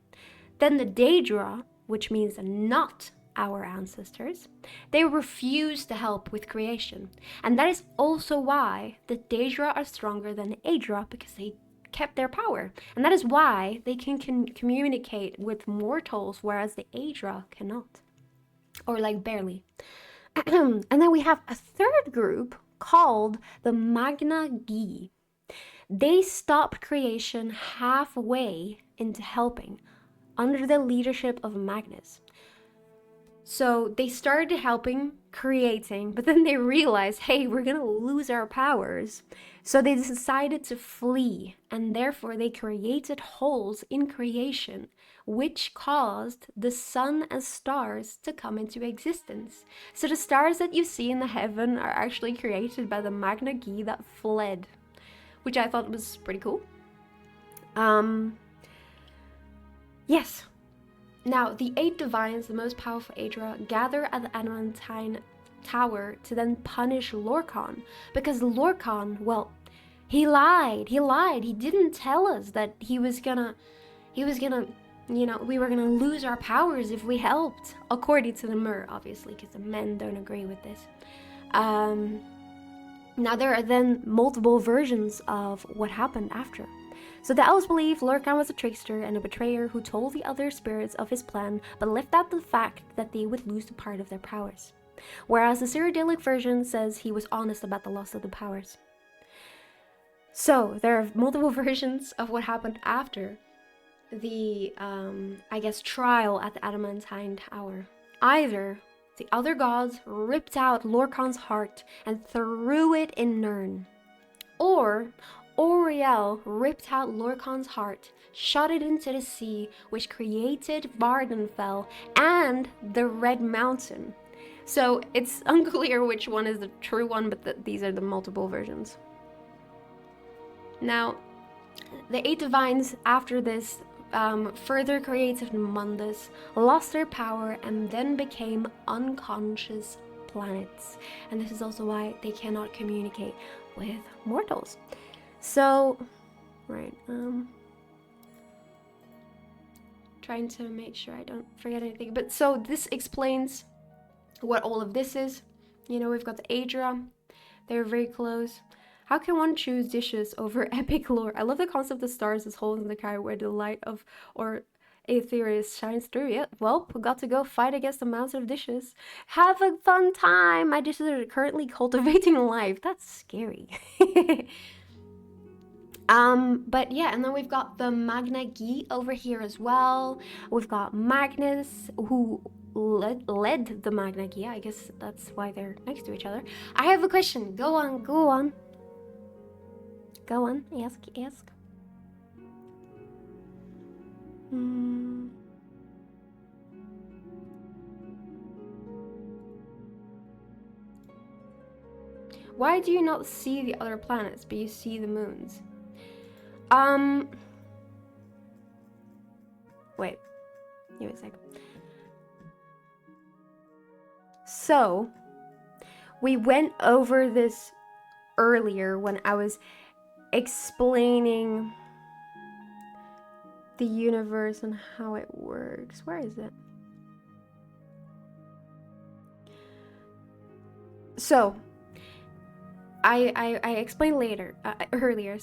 Then the daedra, which means not our ancestors, they refused to help with creation. And that is also why the daedra are stronger than the aedra, because they kept their power. And that is why they can communicate with mortals, whereas the aedra cannot. Or like barely. And then we have a third group called the Magna Gi. They stopped creation halfway into helping, under the leadership of Magnus. So they started helping, creating, but then they realized, hey, we're gonna lose our powers. So they decided to flee, and therefore they created holes in creation, which caused the sun and stars to come into existence. So the stars that you see in the heaven are actually created by the Magna Gi that fled, which I thought was pretty cool. Yes. Now, the 8 divines, the most powerful aedra, gather at the Adamantine Tower to then punish Lorcan, because Lorcan, well, he lied. He didn't tell us that we were gonna lose our powers if we helped, according to the Mer, obviously, because the men don't agree with this. Now, there are then multiple versions of what happened after. So the elves believe Lorcan was a trickster and a betrayer who told the other spirits of his plan, but left out the fact that they would lose a part of their powers. Whereas the Cyrodiilic version says he was honest about the loss of the powers. So there are multiple versions of what happened after the, trial at the Adamantine Tower. Either the other gods ripped out Lorcan's heart and threw it in Nirn, or Oriel ripped out Lorcan's heart, shot it into the sea, which created Vardenfell and the Red Mountain. So it's unclear which one is the true one, but these are the multiple versions. Now, the 8 divines after this further created Mundus, lost their power, and then became unconscious planets. And this is also why they cannot communicate with mortals. So, right, trying to make sure I don't forget anything. But so this explains what all of this is. You know, we've got the aedra. They're very close. How can one choose dishes over epic lore? I love the concept of stars as holes in the sky where the light of or aetherius shines through. Yeah, well, we got to go fight against the mountain of dishes. Have a fun time. My dishes are currently cultivating life. That's scary. But yeah, and then we've got the Magna Gi over here as well. We've got Magnus, who led the Magna Gi. I guess that's why they're next to each other. I have a question. Go on, go on. Go on, ask. Why do you not see the other planets, but you see the moons? Wait. Give me a sec. So, we went over this earlier when I was explaining the universe and how it works. Where is it? So, I explained earlier,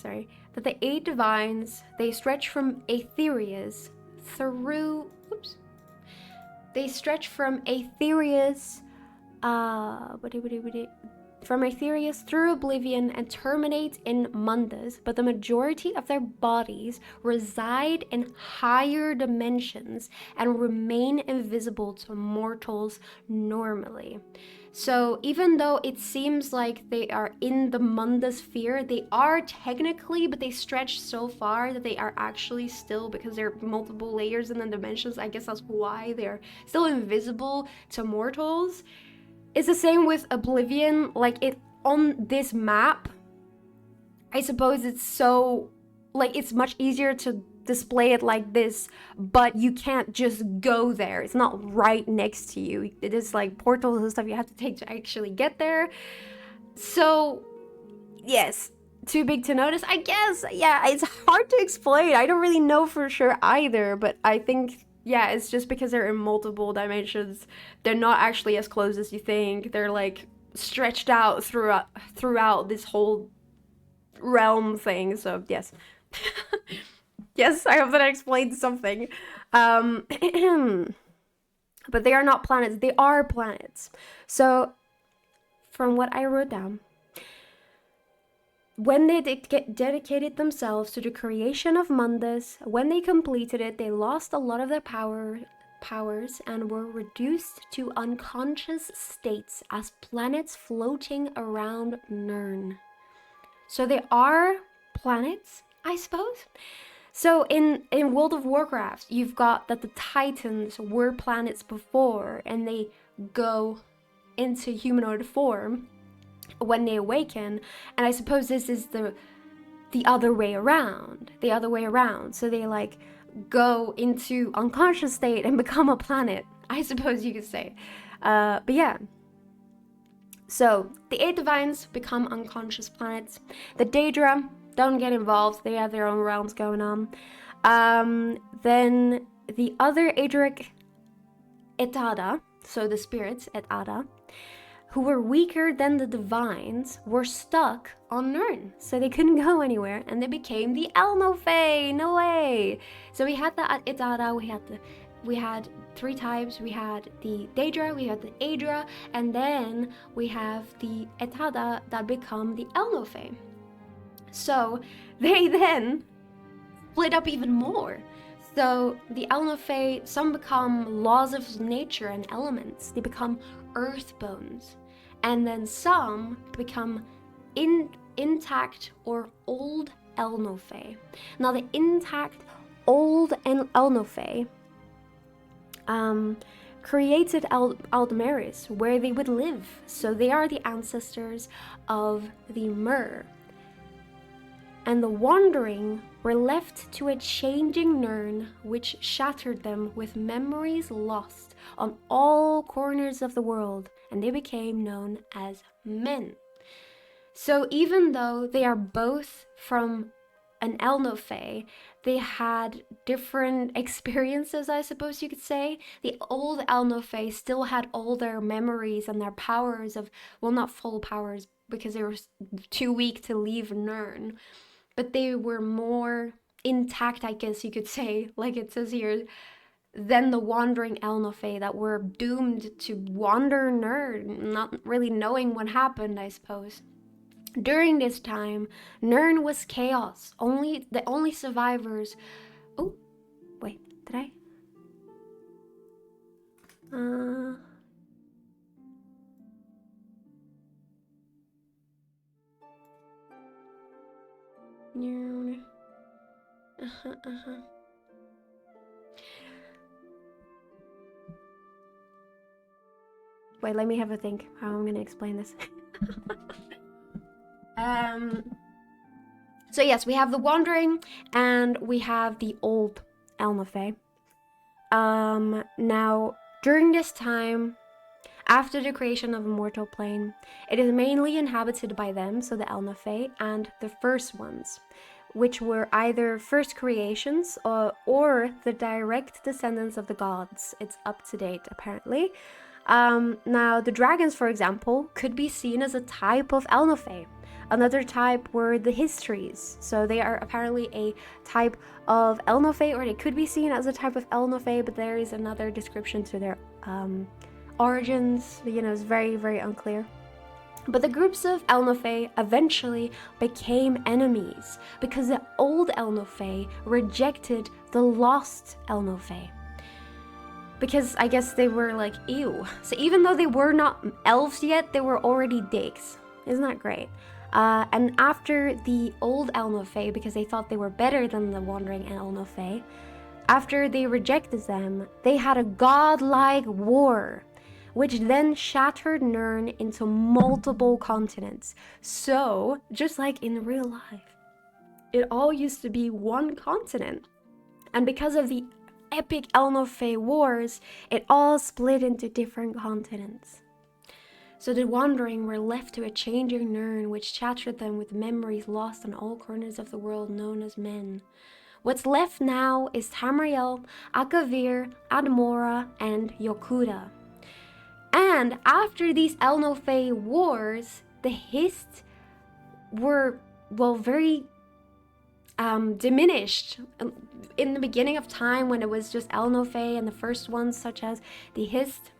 that the 8 divines, they stretch from Aetherius through, they stretch from Aetherius, from Aetherius through oblivion and terminate in Mundus, but the majority of their bodies reside in higher dimensions and remain invisible to mortals normally. So even though it seems like they are in the Mundus sphere, they are technically, but they stretch so far that they are actually still, because there are multiple layers in the dimensions, I guess that's why they're still invisible to mortals. It's the same with Oblivion. Like, it on this map, I suppose it's so, like, it's much easier to display it like this, but you can't just go there. It's not right next to you. It is like portals and stuff you have to take to actually get there. So, yes, too big to notice, I guess. Yeah, it's hard to explain. I don't really know for sure either, but I think, yeah, it's just because they're in multiple dimensions. They're not actually as close as you think. They're like stretched out throughout this whole realm thing. So, yes. Yes, I hope that I explained something. But they are not planets. They are planets. So, from what I wrote down, when they dedicated themselves to the creation of Mundus, when they completed it, they lost a lot of their powers and were reduced to unconscious states as planets floating around Nirn. So they are planets, I suppose. So in World of Warcraft, you've got that the Titans were planets before, and they go into humanoid form when they awaken, and I suppose this is the other way around. So they like go into unconscious state and become a planet, I suppose you could say. But yeah. So the 8 divines become unconscious planets. The daedra don't get involved. They have their own realms going on. Then the other aedric aedra, so the spirits aedra, who were weaker than the divines, were stuck on Nirn, so they couldn't go anywhere, and they became the Elnofae. No way! So we had the aedra, we had 3 types. We had the daedra, we had the aedra, and then we have the aedra that become the Elnofae. So they then split up even more. So the Elnofae, some become laws of nature and elements. They become earth bones. And then some become intact or old Elnofae. Now the intact old Elnofae created Aldmeris, where they would live. So they are the ancestors of the Myr. And the wandering were left to a changing Nirn, which shattered them with memories lost on all corners of the world and they became known as men. So even though they are both from an Elnofae, they had different experiences, I suppose you could say. The old Elnofae still had all their memories and their powers of, well, not full powers because they were too weak to leave Nirn, but they were more intact, I guess you could say, like it says here, than the wandering Elnofae that were doomed to wander Nirn, not really knowing what happened, I suppose. During this time, Nirn was chaos. The only survivors. Oh, wait, did I? Wait, let me have a think how I'm gonna explain this. So yes, we have the wandering and we have the old Elnofae. Now, during this time, after the creation of a mortal plane, it is mainly inhabited by them, so the Elnofae, and the first ones, which were either first creations or the direct descendants of the gods. It's up to date, apparently. Now, the dragons, for example, could be seen as a type of Elnofae. Another type were the histories. So they are apparently a type of Elnofae, or they could be seen as a type of Elnofae, but there is another description to their origins. It's very, very unclear. But the groups of Elnofae eventually became enemies because the old Elnofae rejected the lost Elnofae. Because I guess they were like, ew. So even though they were not elves yet, they were already dicks. Isn't that great? And after the old Elnofae, because they thought they were better than the wandering Elnofae, after they rejected them, they had a godlike war, which then shattered Nirn into multiple continents. So, just like in real life, it all used to be one continent. And because of the epic Elnofae wars, it all split into different continents. So the wandering were left to a changing Nirn, which shattered them with memories lost in all corners of the world known as men. What's left now is Tamriel, Akavir, Admora, and Yokuda. And after these Elnofae wars, the Hist were, very diminished. In the beginning of time, when it was just Elnofae and the first ones, such as the Hist,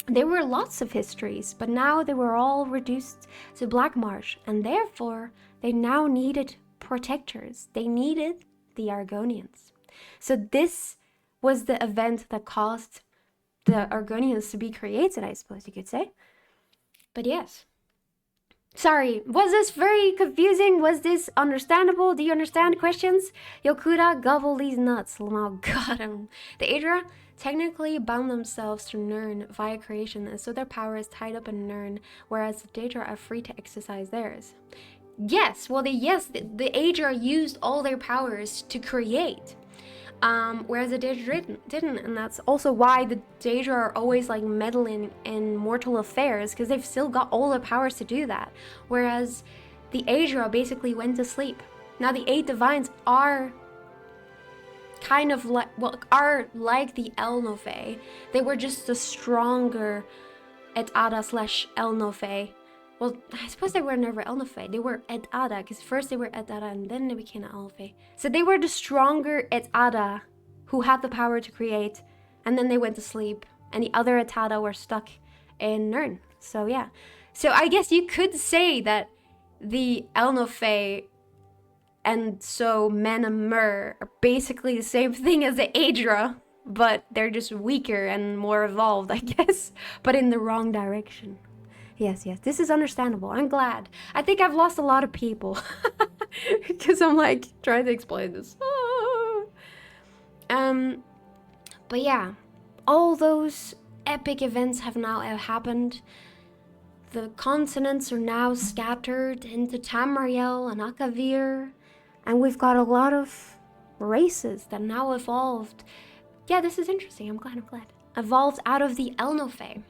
there were lots of histories, but now they were all reduced to Black Marsh, and therefore they now needed protectors. They needed the Argonians. So this was the event that caused the Argonians to be created, I suppose you could say. But yes. Sorry, was this very confusing? Was this understandable? Do you understand questions? Yokuda, gobble these nuts. Oh god, the aedra technically bound themselves to Nirn via creation, and so their power is tied up in Nirn, whereas the daedra are free to exercise theirs. Yes, the aedra used all their powers to create. Whereas the daedra didn't, and that's also why the daedra are always like meddling in mortal affairs, because they've still got all the powers to do that. Whereas the aedra basically went to sleep. Now the 8 divines are kind of like, are like the Elnofae. They were just the stronger aedra / Elnofae. Well, I suppose they were never Elnofae. They were aedra, because first they were aedra and then they became Elnofae. So they were the stronger aedra who had the power to create, and then they went to sleep, and the other aedra were stuck in Nirn. So yeah. So I guess you could say that the Elnofae and so Men and Mer are basically the same thing as the aedra, but they're just weaker and more evolved, I guess, but in the wrong direction. Yes, this is understandable. I'm glad. I think I've lost a lot of people because I'm like trying to explain this. But yeah, all those epic events have now happened. The continents are now scattered into Tamriel and Akavir, and we've got a lot of races that now evolved. Yeah, this is interesting. I'm glad. Evolved out of the Elnofae.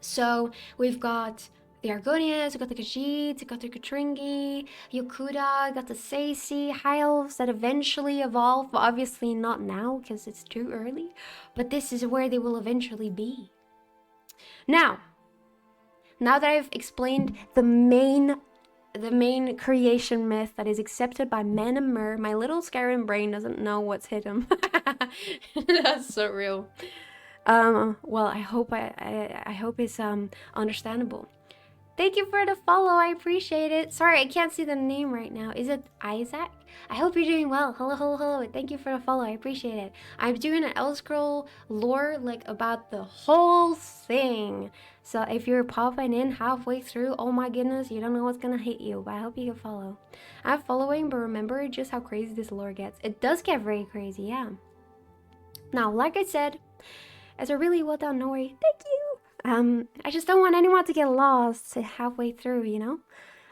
So we've got the Argonians, we've got the Khajiits, we've got the Katringi, Yokuda, we've got the Seisi, High Elves that eventually evolve, but obviously not now because it's too early. But this is where they will eventually be. Now that I've explained the main creation myth that is accepted by men and mer, my little Skyrim brain doesn't know what's hit him. That's so real. Well, I hope it's understandable. Thank you for the follow. I appreciate it. Sorry, I can't see the name right now. Is it Isaac? I hope you're doing well. Hello, hello, hello. Thank you for the follow. I appreciate it. I'm doing an Elder Scroll lore, like, about the whole thing. So if you're popping in halfway through, oh my goodness, you don't know what's gonna hit you. But I hope you can follow. I'm following, but remember just how crazy this lore gets. It does get very crazy, yeah. Now, like I said, it's a really well done story. Thank you. I just don't want anyone to get lost halfway through, you know?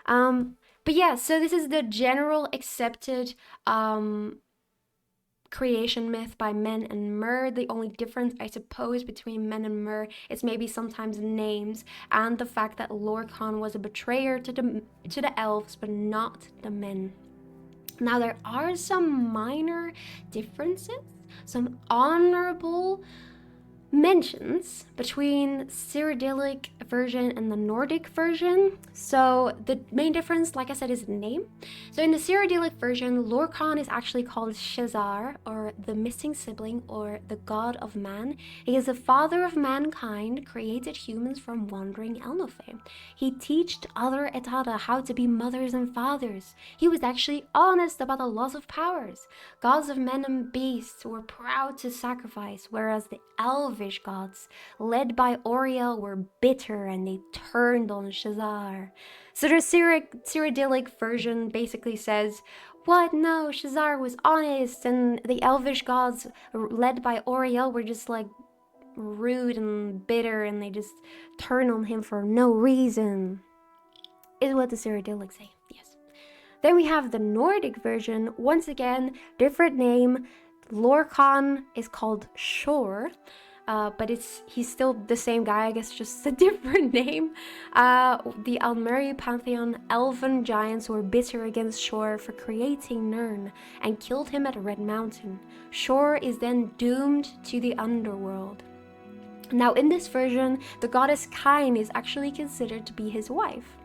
But yeah, so this is the general accepted creation myth by men and mer. The only difference, I suppose, between men and mer is maybe sometimes names and the fact that Lorkhan was a betrayer to the elves, but not the men. Now, there are some minor differences, some honorable mentions between Cyrillic version and the Nordic version. So the main difference, like I said, is the name. So in the Cyrillic version, Lorkhan is actually called Shazar, or the missing sibling, or the god of man. He is the father of mankind, created humans from wandering Elnothe. He taught other Etada how to be mothers and fathers. He was actually honest about the loss of powers. Gods of men and beasts were proud to sacrifice, whereas the elvish gods, led by Oriel, were bitter and they turned on Shazar. So the Cyrillic version basically says, what? No, Shazar was honest, and the elvish gods, led by Oriel, were just like rude and bitter, and they just turn on him for no reason, is what the Cyrillic say, yes. Then we have the Nordic version, once again, different name. Lorkhan is called Shor, but he's still the same guy, I guess, just a different name. The Almeri pantheon, elven giants were bitter against Shor for creating Nirn and killed him at Red Mountain. Shor is then doomed to the underworld. Now, in this version, the goddess Kain is actually considered to be his wife.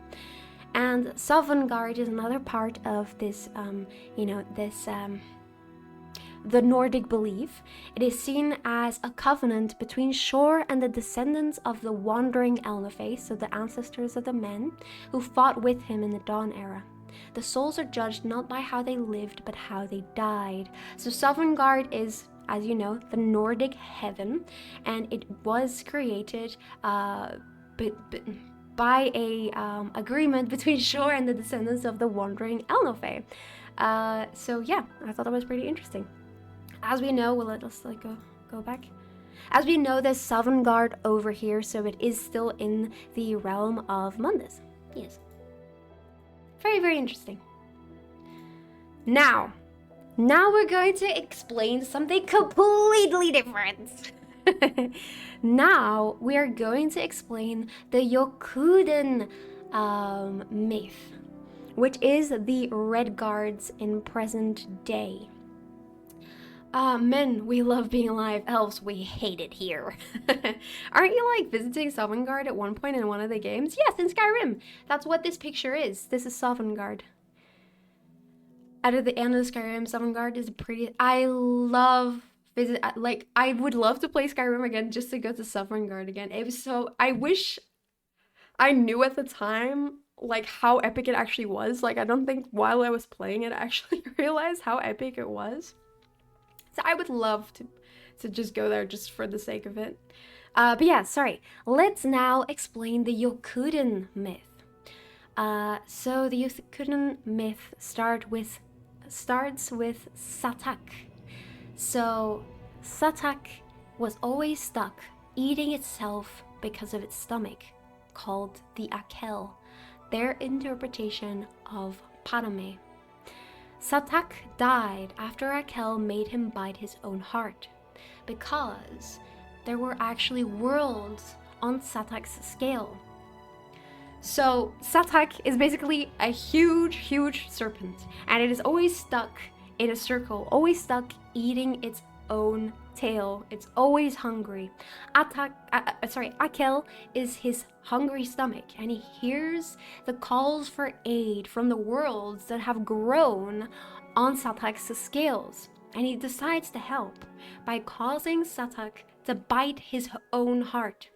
And Sovngarde is another part of this, the Nordic belief. It is seen as a covenant between Shor and the descendants of the wandering Elnothe, so the ancestors of the men who fought with him in the Dawn era. The souls are judged not by how they lived, but how they died. So Sovngarde is, as you know, the Nordic heaven, and it was created by a agreement between Shor and the descendants of the wandering Elnothe. So yeah, I thought that was pretty interesting. As we know, let's go back. As we know, there's Sovngarde over here, so it is still in the realm of Mundus. Yes. Very, very interesting. Now we're going to explain something completely different. Now we are going to explain the Yokuden myth, which is the Red Guards in present day. Men, we love being alive. Elves, we hate it here. Aren't you like visiting Sovngarde at one point in one of the games? Yes, in Skyrim. That's what this picture is. This is Sovngarde. At the end of Skyrim, Sovngarde is pretty. I love visit. Like, I would love to play Skyrim again just to go to Sovngarde again. It was so. I wish I knew at the time like how epic it actually was. Like, I don't think while I was playing it I actually realized how epic it was. So I would love to just go there just for the sake of it. But yeah, sorry. Let's now explain the Yokuden myth. So the Yokuden myth starts with Satak. So Satak was always stuck eating itself because of its stomach, called the Akel, their interpretation of Padme. Satak died after Akel made him bite his own heart, because there were actually worlds on Satak's scale. So Satak is basically a huge serpent, and it is always stuck in a circle, always stuck eating its own tail. It's always hungry. Akel is his hungry stomach, and he hears the calls for aid from the worlds that have grown on Satak's scales, and he decides to help by causing Satak to bite his own heart.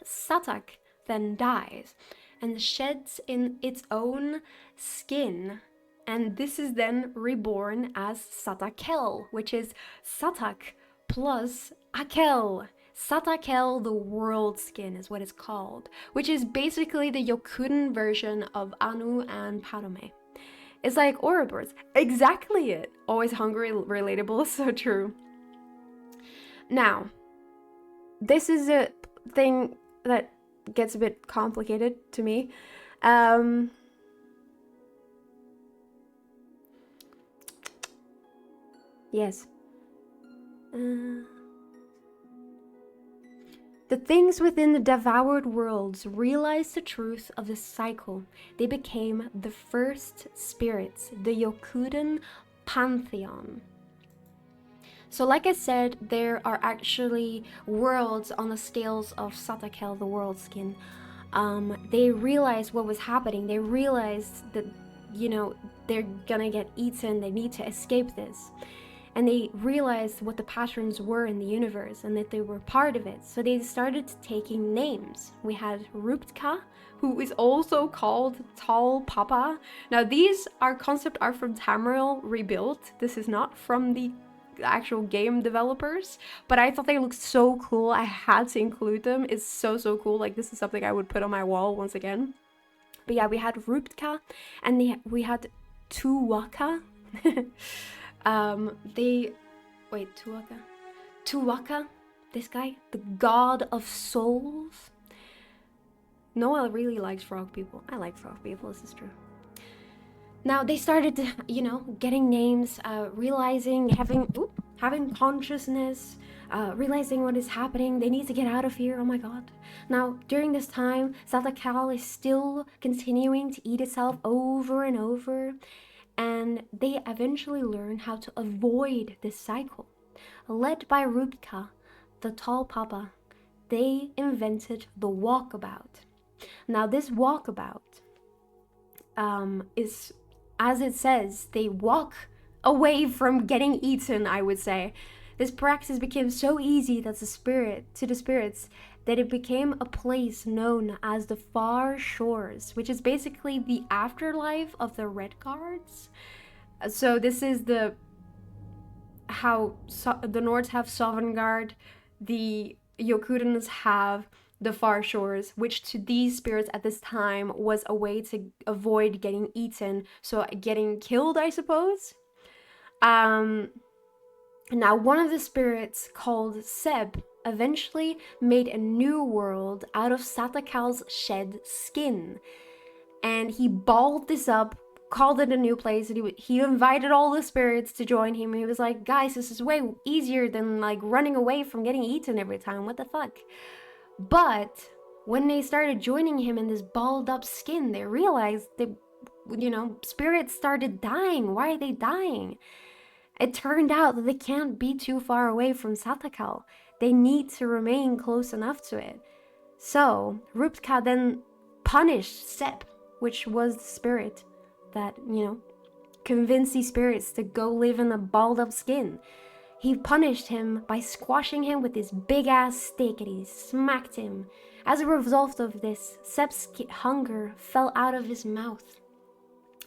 Satak then dies and sheds in its own skin, and this is then reborn as Satakel, which is Satak plus Akel. Satakel, the world skin, is what it's called, which is basically the Yokudan version of Anu and Padme. It's like Ouroboros. Exactly it. Always hungry, relatable, so true. Now, this is a thing that gets a bit complicated to me. Yes. The things within the devoured worlds realized the truth of the cycle. They became the first spirits, the Yokudan pantheon. So like I said, there are actually worlds on the scales of Satakel, the world skin. They realized what was happening. They realized that, they're gonna get eaten. They need to escape this. And they realized what the patterns were in the universe and that they were part of it. So they started taking names. We had Ruptka, who is also called Tall Papa. Now these concept art from Tamriel Rebuilt. This is not from the actual game developers, but I thought they looked so cool. I had to include them. It's so cool. Like, this is something I would put on my wall once again. But yeah, we had Ruptka, and we had Tuwaka. Tuwaka, this guy, the god of souls. Noah really likes frog people. I like frog people, this is true. Now they started to, getting names, realizing, having consciousness, realizing what is happening. They need to get out of here. Oh my god. Now, during this time, Satakel is still continuing to eat itself over and over, and they eventually learn how to avoid this cycle. Led by Ruptka, the Tall Papa, they invented the walkabout. Now, this walkabout is, as it says, they walk away from getting eaten, I would say. This practice became so easy to the spirits that it became a place known as the Far Shores, which is basically the afterlife of the Red Guards. So this is how the Nords have Sovngarde, the Yokudans have the Far Shores, which to these spirits at this time was a way to avoid getting eaten, so getting killed, I suppose. Now, one of the spirits, called Seb, eventually made a new world out of Satakal's shed skin. And he balled this up, called it a new place, and he invited all the spirits to join him. He was like, guys, this is way easier than like running away from getting eaten every time. What the fuck? But when they started joining him in this balled up skin, they realized that, spirits started dying. Why are they dying? It turned out that they can't be too far away from Satakal. They need to remain close enough to it. So, Ruptka then punished Sep, which was the spirit that, convinced these spirits to go live in a balled up skin. He punished him by squashing him with this big ass stick, and he smacked him. As a result of this, Sep's hunger fell out of his mouth.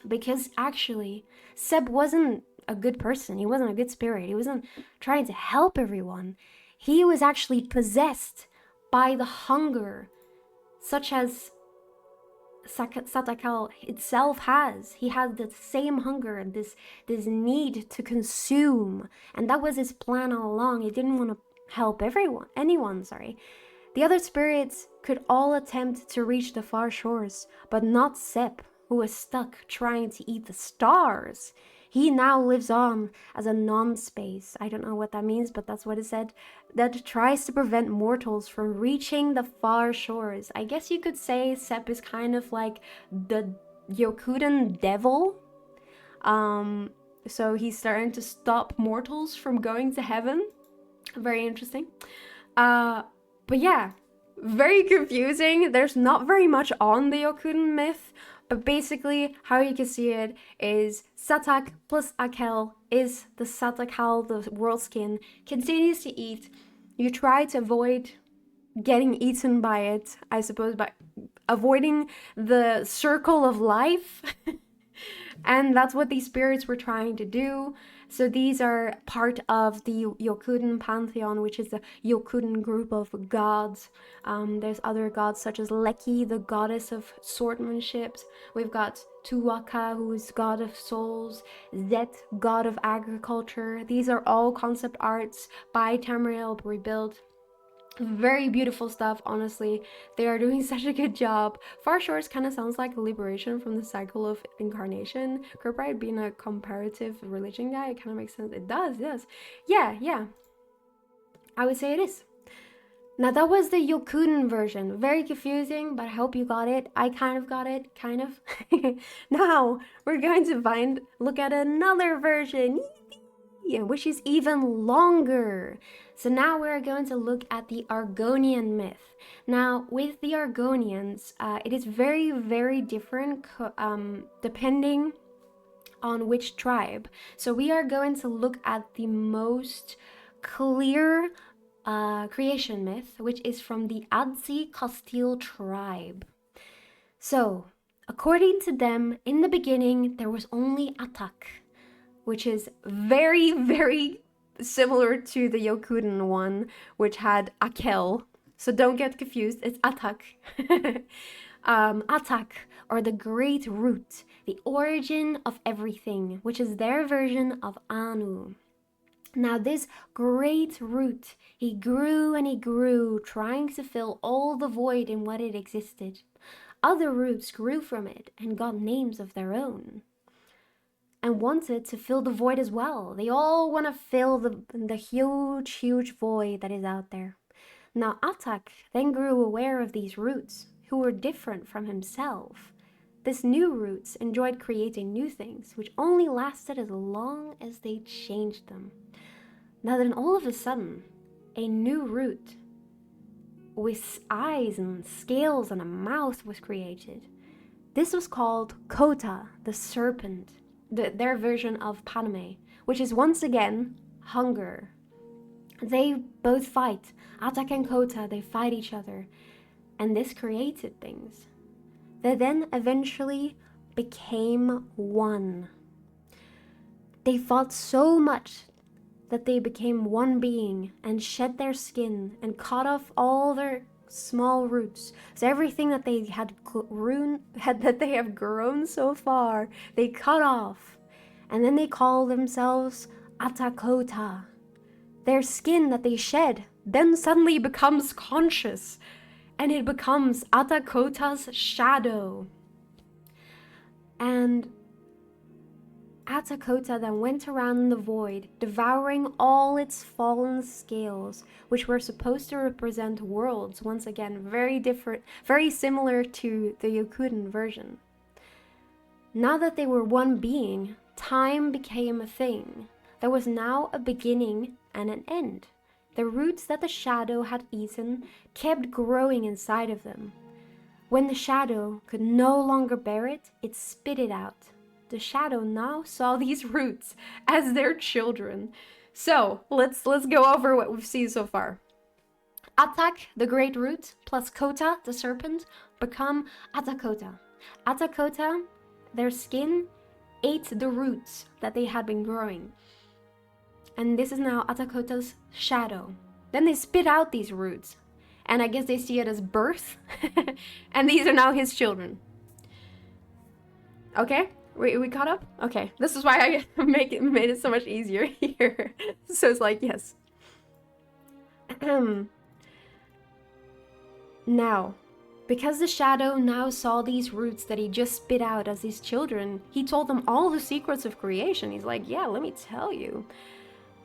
Because actually, Seb wasn't a good person. He wasn't a good spirit. He wasn't trying to help everyone. He was actually possessed by the hunger, such as Satakal itself has. He had the same hunger and this need to consume, and that was his plan all along. He didn't want to help anyone. The other spirits could all attempt to reach the Far Shores, but not Sep, who was stuck trying to eat the stars. He now lives on as a non-space. I don't know what that means, but that's what it said. That tries to prevent mortals from reaching the far shores. I guess you could say Sep is kind of like the Yokudan devil. So he's starting to stop mortals from going to heaven. Very interesting. But yeah, very confusing. There's not very much on the Yokudan myth, but basically how you can see it is Satak plus Akel is the Satakal, the world skin, continues to eat. You try to avoid getting eaten by it, I suppose, by avoiding the circle of life. And that's what these spirits were trying to do. So these are part of the Yokudan pantheon, which is the Yokudan group of gods. There's other gods such as Leki, the goddess of swordsmanship. We've got Tuwaka, who is god of souls. Zet, god of agriculture. These are all concept arts by Tamriel rebuilt. Very beautiful stuff, honestly. They are doing such a good job. Far Shores kind of sounds like a liberation from the cycle of incarnation. Kirkbride being a comparative religion guy, it kind of makes sense. It does, yes. Yeah. I would say it is. Now that was the Yokudan version. Very confusing, but I hope you got it. I kind of got it, kind of. Now, we're going to look at another version, which is even longer. So now we're going to look at the Argonian myth. Now, with the Argonians, it is very, very different depending on which tribe. So we are going to look at the most clear creation myth, which is from the Adsi Castile tribe. So, according to them, in the beginning, there was only Atak, which is very, very similar to the Yokudan one, which had Akel. So don't get confused, it's Atak. Atak, or the great root, the origin of everything, which is their version of Anu. Now this great root, he grew and he grew, trying to fill all the void in what it existed. Other roots grew from it and got names of their own, and wanted to fill the void as well. They all want to fill the huge, huge void that is out there. Now Atak then grew aware of these roots, who were different from himself. This new roots enjoyed creating new things, which only lasted as long as they changed them. Now then all of a sudden, a new root with eyes and scales and a mouth was created. This was called Kota, the serpent. Their version of Paname, which is once again hunger. They both fight. Atak and Kota, they fight each other, and this created things. They then eventually became one. They fought so much that they became one being and shed their skin and cut off all their small roots. So everything that they have grown so far, they cut off. And then they call themselves Atakota. Their skin that they shed then suddenly becomes conscious, and it becomes Atakota's shadow. And Atakota then went around in the void, devouring all its fallen scales, which were supposed to represent worlds. Once again, very different, very similar to the Yokudan version. Now that they were one being, time became a thing. There was now a beginning and an end. The roots that the shadow had eaten kept growing inside of them. When the shadow could no longer bear it, it spit it out. The shadow now saw these roots as their children. So let's go over what we've seen so far. Atak, the great root, plus Kota, the serpent, become Atakota. Atakota, their skin, ate the roots that they had been growing. And this is now Atakota's shadow. Then they spit out these roots. And I guess they see it as birth. And these are now his children. Okay? We caught up? Okay. This is why I made it so much easier here. So it's like, yes. Now, Because the shadow now saw these roots that he just spit out as his children, he told them all the secrets of creation. He's like, yeah, let me tell you.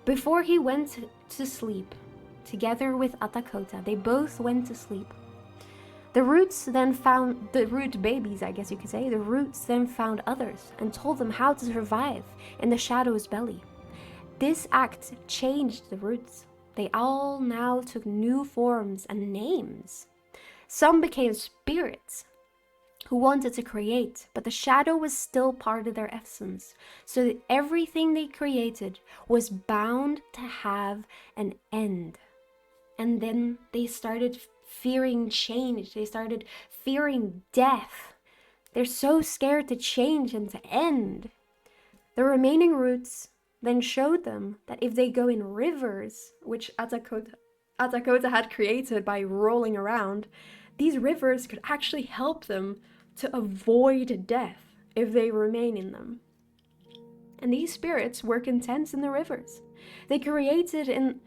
Before he went to sleep, together with Atakota, they both went to sleep. The roots then found, the root babies, I guess you could say, the roots then found others and told them how to survive in the shadow's belly. This act changed the roots. They all now took new forms and names. Some became spirits who wanted to create, but the shadow was still part of their essence, so that everything they created was bound to have an end. And then they started fearing change. They started fearing death. They're so scared to change and to end. The remaining roots then showed them that if they go in rivers, which Atakota had created by rolling around, these rivers could actually help them to avoid death if they remain in them. And these spirits were content in the rivers. They created an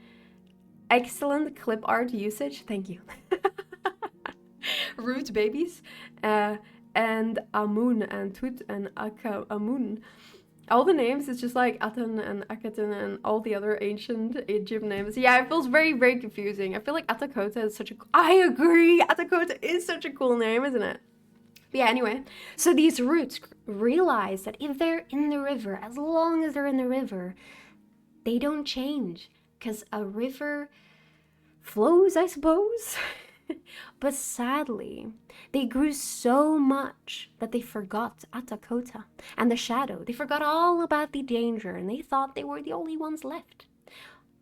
excellent clip art usage, thank you, root babies, and Amun and Tut and Amun. All the names is just like Aten and Akaten and all the other ancient Egypt names. Yeah, it feels very, very confusing. I feel like Atakota is such a... I agree! Atakota is such a cool name, isn't it? But yeah, anyway. So these roots realize that if they're in the river, as long as they're in the river, they don't change. Because a river flows, I suppose. But sadly, they grew so much that they forgot Atakota and the shadow. They forgot all about the danger and they thought they were the only ones left.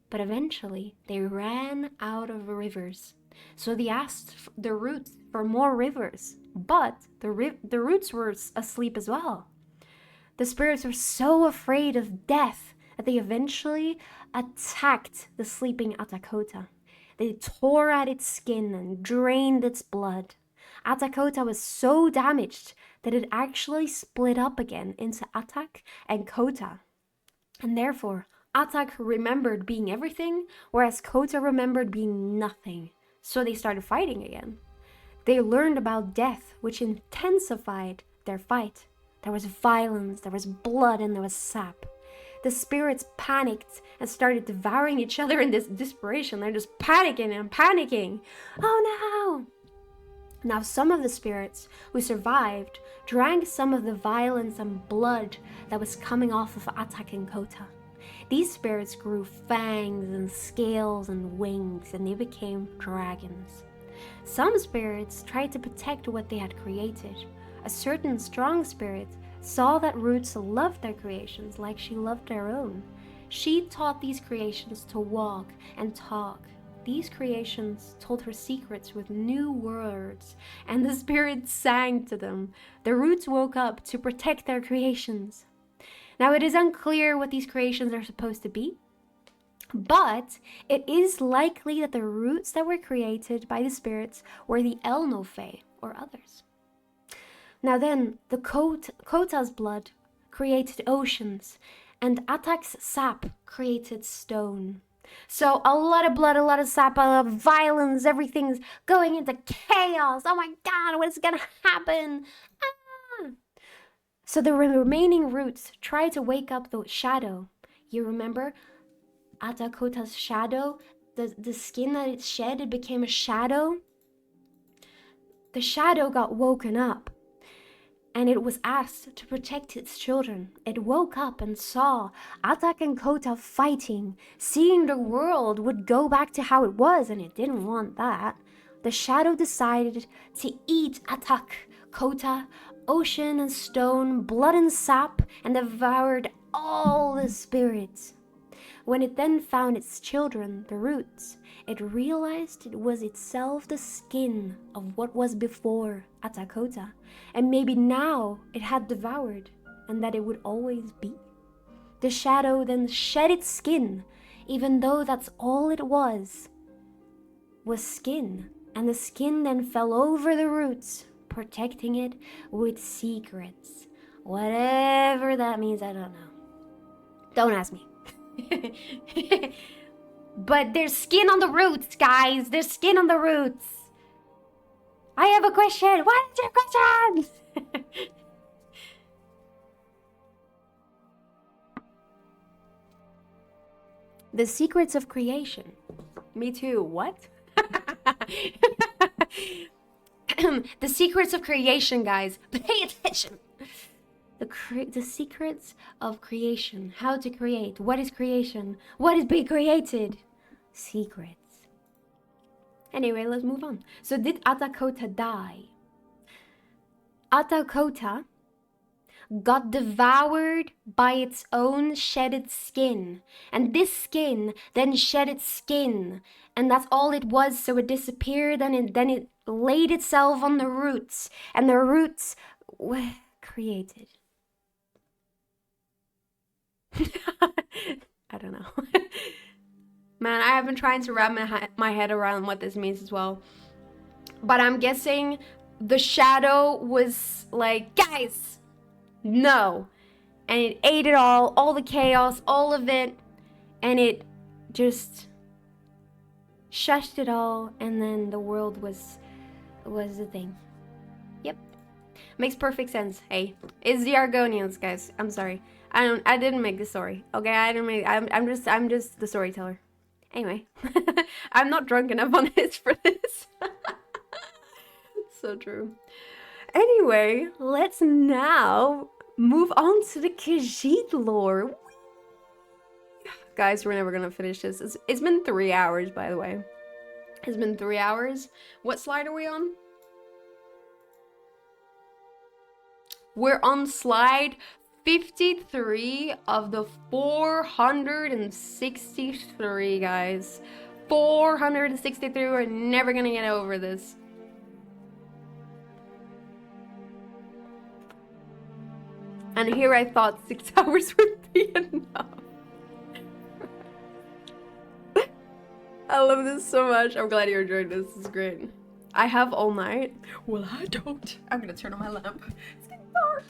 But eventually, they ran out of rivers. So they asked the roots for more rivers, but the roots were asleep as well. The spirits were so afraid of death that they eventually attacked the sleeping Atakota. They tore at its skin and drained its blood. Atakota was so damaged that it actually split up again into Atak and Kota. And therefore, Atak remembered being everything, whereas Kota remembered being nothing. So they started fighting again. They learned about death, which intensified their fight. There was violence, there was blood, and there was sap. The spirits panicked and started devouring each other in this desperation. They're just panicking and panicking. Oh no! Now some of the spirits who survived drank some of the violence and blood that was coming off of Atak and Kota. These spirits grew fangs and scales and wings, and they became dragons. Some spirits tried to protect what they had created. A certain strong spirit saw that roots loved their creations like she loved her own. She taught these creations to walk and talk. These creations told her secrets with new words, and the spirits sang to them. The roots woke up to protect their creations. Now it is unclear what these creations are supposed to be, but it is likely that the roots that were created by the spirits were the Elnofe or others. Now then, the Kota's blood created oceans, and Atak's sap created stone. So a lot of blood, a lot of sap, a lot of violence, everything's going into chaos. Oh my god, what is gonna happen? Ah! So the remaining roots try to wake up the shadow. You remember Atakota's shadow? The skin that it shed, it became a shadow. The shadow got woken up, and it was asked to protect its children. It woke up and saw Atak and Kota fighting, seeing the world would go back to how it was, and it didn't want that. The shadow decided to eat Atak, Kota, ocean and stone, blood and sap, and devoured all the spirits. When it then found its children, the roots, it realized it was itself the skin of what was before Atakota, and maybe now it had devoured, and that it would always be. The shadow then shed its skin, even though that's all it was skin, and the skin then fell over the roots, protecting it with secrets. Whatever that means, I don't know. Don't ask me. But there's skin on the roots, guys. There's skin on the roots. I have a question. What is your question? The secrets of creation. Me too. What? The secrets of creation, guys. Pay attention. The secrets of creation. How to create. What is creation? What is being created? Secrets. Anyway, let's move on. So did Atakota die? Atakota got devoured by its own shedded skin. And this skin then shed its skin. And that's all it was, so it disappeared, and then it laid itself on the roots. And the roots were created. I don't know. Man, I have been trying to wrap my head around what this means as well. But I'm guessing the shadow was like, guys, no. And it ate it all the chaos, all of it. And it just shushed it all. And then the world was the thing. Yep. Makes perfect sense. Hey, it's the Argonians, guys. I'm sorry. I didn't make the story. Okay, I'm just the storyteller. Anyway, I'm not drunk enough on this for this. So true. Anyway, let's now move on to the Khajiit lore. Guys, we're never gonna finish this. It's been 3 hours, by the way. It's been 3 hours. What slide are we on? We're on slide 53 of the 463, guys. 463. We're never gonna get over this. And here I thought 6 hours would be enough. I love this so much. I'm glad you enjoyed this. This is great. I have all night. Well, I don't. I'm gonna turn on my lamp. It's getting dark.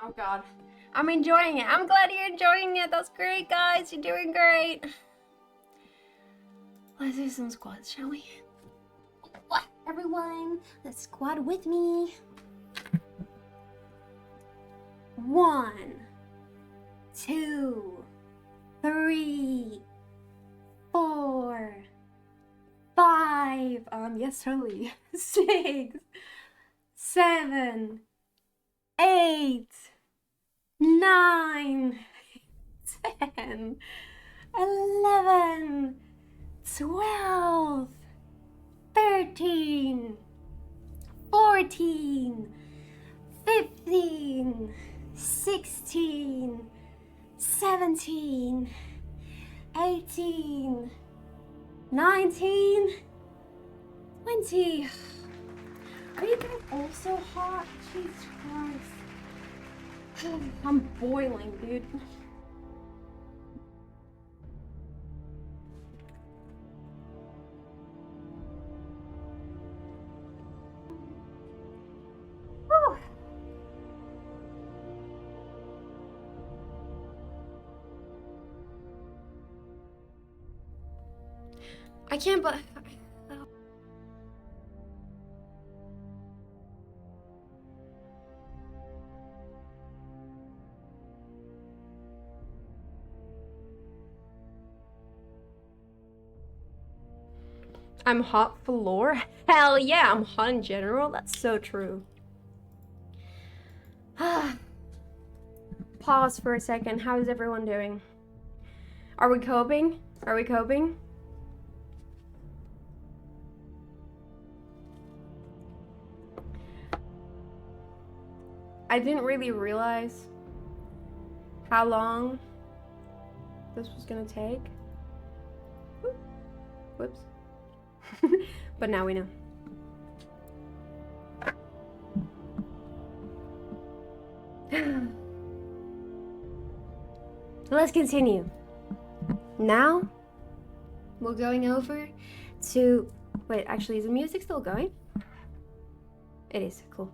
Oh god. I'm enjoying it. I'm glad you're enjoying it. That's great, guys. You're doing great. Let's do some squats, shall we? What? Everyone, let's squat with me. 1, 2, 3, 4, 5. Yes, totally. 6, 7, 8, 9, 10, 11, 12, 13, 14, 15, 16, 17, 18, 19, 20. Are you guys also hot? Jesus Christ. I'm boiling, dude. Whew. I can't, but I'm hot for lore? Hell yeah, I'm hot in general. That's so true. Pause for a second. How is everyone doing? Are we coping? Are we coping? I didn't really realize how long this was gonna take. Whoops. But now we know. Let's continue. Now we're going over to... Wait, actually, is the music still going? It is, cool.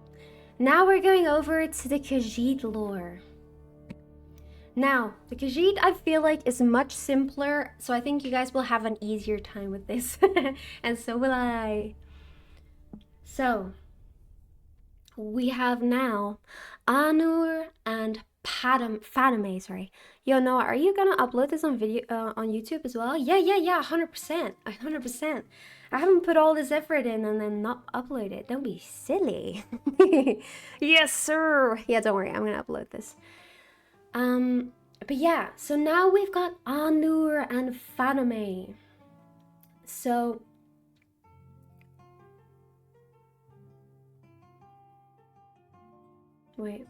Now we're going over to the Khajiit lore. Now, the Khajiit I feel like is much simpler, so I think you guys will have an easier time with this. And so will I. So, we have now Anur and Padme, sorry. Yo, Noah, are you gonna upload this on video on YouTube as well? Yeah, 100%, 100%. I haven't put all this effort in and then not upload it. Don't be silly. Yes, sir. Yeah, don't worry, I'm gonna upload this. But yeah, so now we've got Anur and Padme. So wait.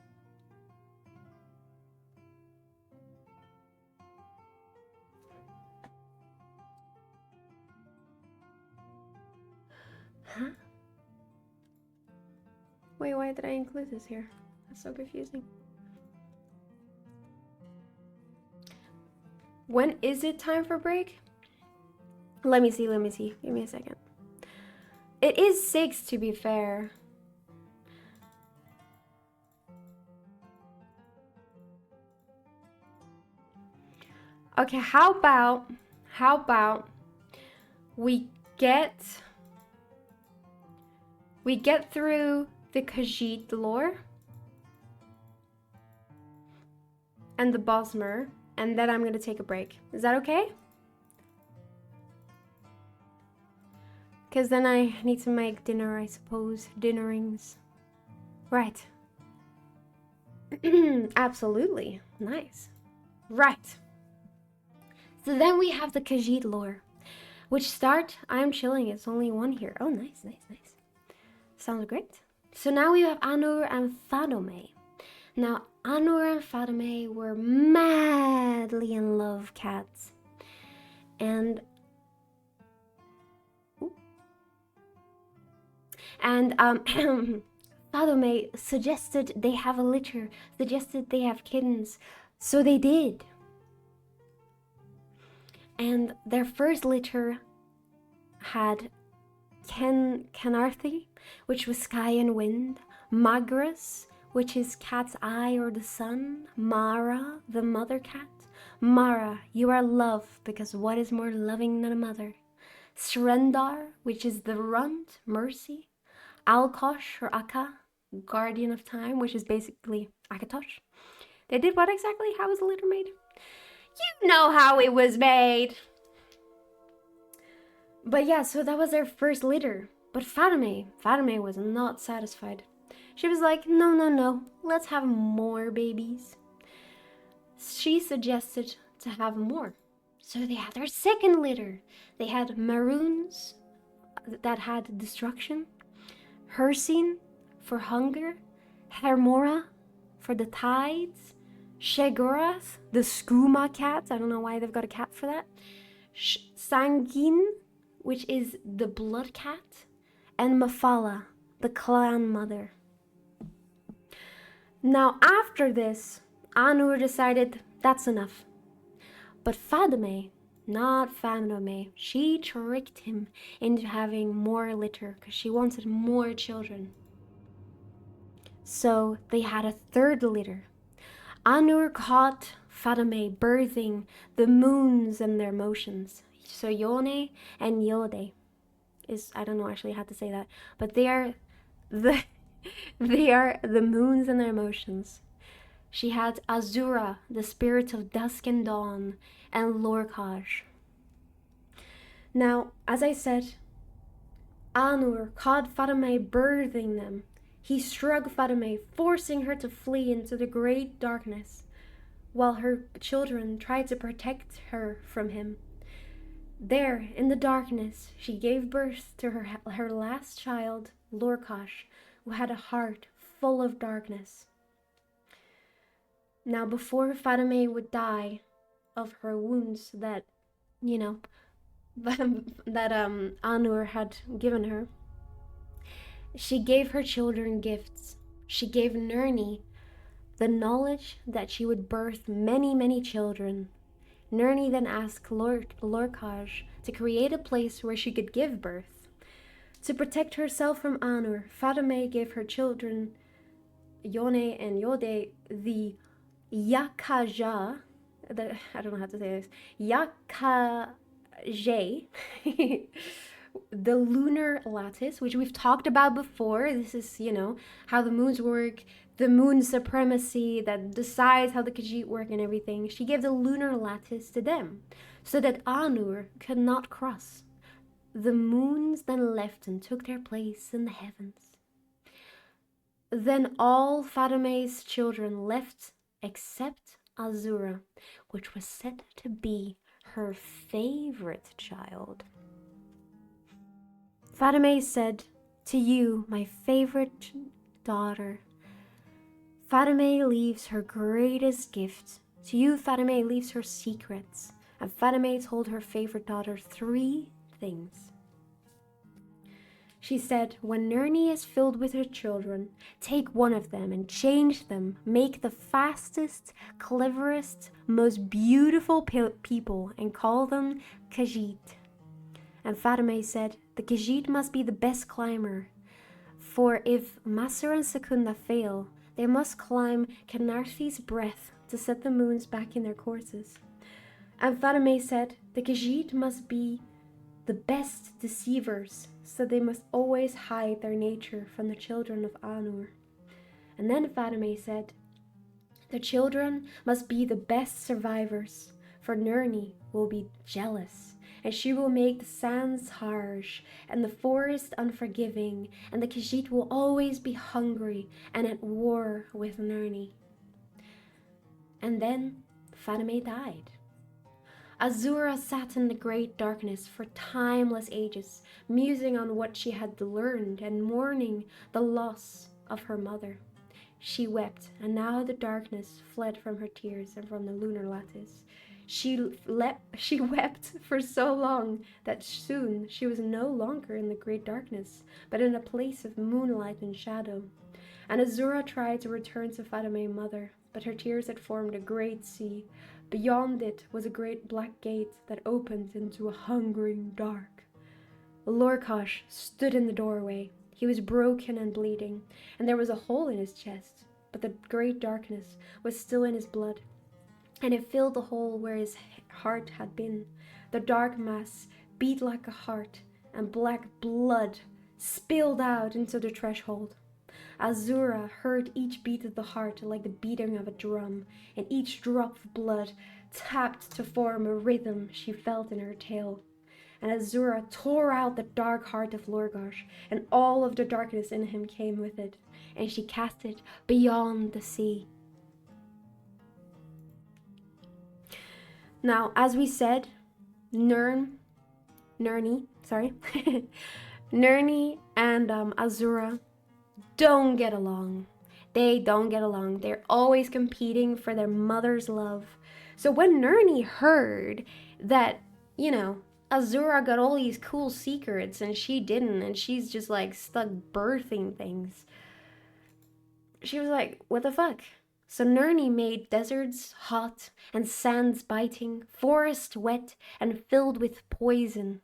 Huh? Wait, why did I include this here? That's so confusing. When is it time for break? Let me see. Give me a second. It is 6 to be fair. Okay, how about we get through the Khajiit lore and the Bosmer, and then I'm gonna take a break. Is that okay? Because then I need to make dinner, I suppose. Dinnerings. Right. Absolutely. Nice. Right. So then we have the Khajiit lore, which start, I'm chilling, it's only one here. Oh, nice. Sounds great. So now we have Anur and Padme. Now, Anur and Padme were madly in love cats. And Padme suggested they have a litter, suggested they have kittens. So they did. And their first litter had Kenarthi, which was sky and wind, Magras, which is cat's eye or the sun, Mara, the mother cat. Mara, you are love, because what is more loving than a mother? Srendar, which is the runt, mercy. Alkosh or Akka, guardian of time, which is basically Akatosh. They did what exactly? How was the litter made? You know how it was made. But yeah, so that was their first litter. But Padme was not satisfied. She was like, no, let's have more babies. She suggested to have more. So they had their second litter. They had Maroons that had destruction, Hircine for hunger, Hermora for the tides, Shegorath, the skooma cat. I don't know why they've got a cat for that. Sangin, which is the blood cat, and Mafala, the clan mother. Now after this, Anur decided that's enough. But Padme, not Padme, she tricked him into having more litter because she wanted more children. So they had a third litter. Anur caught Padme birthing the moons and their motions. So Yone and Yode is, I don't know actually how to say that, but they are the moons and their motions. She had Azura, the spirit of dusk and dawn, and Lorkaj. Now, as I said, Anur caught Padme birthing them. He struck Padme, forcing her to flee into the great darkness, while her children tried to protect her from him. There, in the darkness, she gave birth to her last child, Lorkaj, who had a heart full of darkness. Now, before Padme would die of her wounds that, Anur had given her, she gave her children gifts. She gave Nirni the knowledge that she would birth many, many children. Nirni then asked Lorkaj to create a place where she could give birth. To protect herself from Anur, Padme gave her children Yone and Yode, the Yakaja, I don't know how to say this, Yakaje, the lunar lattice, which we've talked about before. This is, how the moons work, the moon supremacy that decides how the Khajiit work and everything. She gave the lunar lattice to them so that Anur could not cross. The moons then left and took their place in the heavens. Then all Fatime's children left except Azura, which was said to be her favorite child. Fatime said, "To you, my favorite daughter, Fatime leaves her greatest gift. To you, Fatime leaves her secrets." And Fatime told her favorite daughter 3 things. She said, "When Nirni is filled with her children, take one of them and change them. Make the fastest, cleverest, most beautiful people and call them Khajiit." And Fatime said, "The Khajiit must be the best climber. For if Masur and Secunda fail, they must climb Canarthi's breath to set the moons back in their courses." And Fatime said, "The Khajiit must be the best deceivers, so they must always hide their nature from the children of Anur." And then Fatime said, "The children must be the best survivors, for Nirni will be jealous, and she will make the sands harsh and the forest unforgiving, and the Khajiit will always be hungry and at war with Nirni." And then Fatime died. Azura sat in the great darkness for timeless ages, musing on what she had learned and mourning the loss of her mother. She wept, and now the darkness fled from her tears and from the lunar lattice. She wept for so long that soon she was no longer in the great darkness, but in a place of moonlight and shadow. And Azura tried to return to Fatime mother, but her tears had formed a great sea. Beyond it was a great black gate that opened into a hungering dark. Lorcash stood in the doorway. He was broken and bleeding, and there was a hole in his chest, but the great darkness was still in his blood, and it filled the hole where his heart had been. The dark mass beat like a heart, and black blood spilled out into the threshold. Azura heard each beat of the heart like the beating of a drum, and each drop of blood tapped to form a rhythm she felt in her tail. And Azura tore out the dark heart of Lorgosh, and all of the darkness in him came with it, and she cast it beyond the sea. Now, as we said, Nirni and Azura don't get along. They don't get along. They're always competing for their mother's love. So when Nirni heard that, Azura got all these cool secrets and she didn't, and she's just like stuck birthing things, she was like, what the fuck? So Nirni made deserts hot and sands biting, forests wet and filled with poison.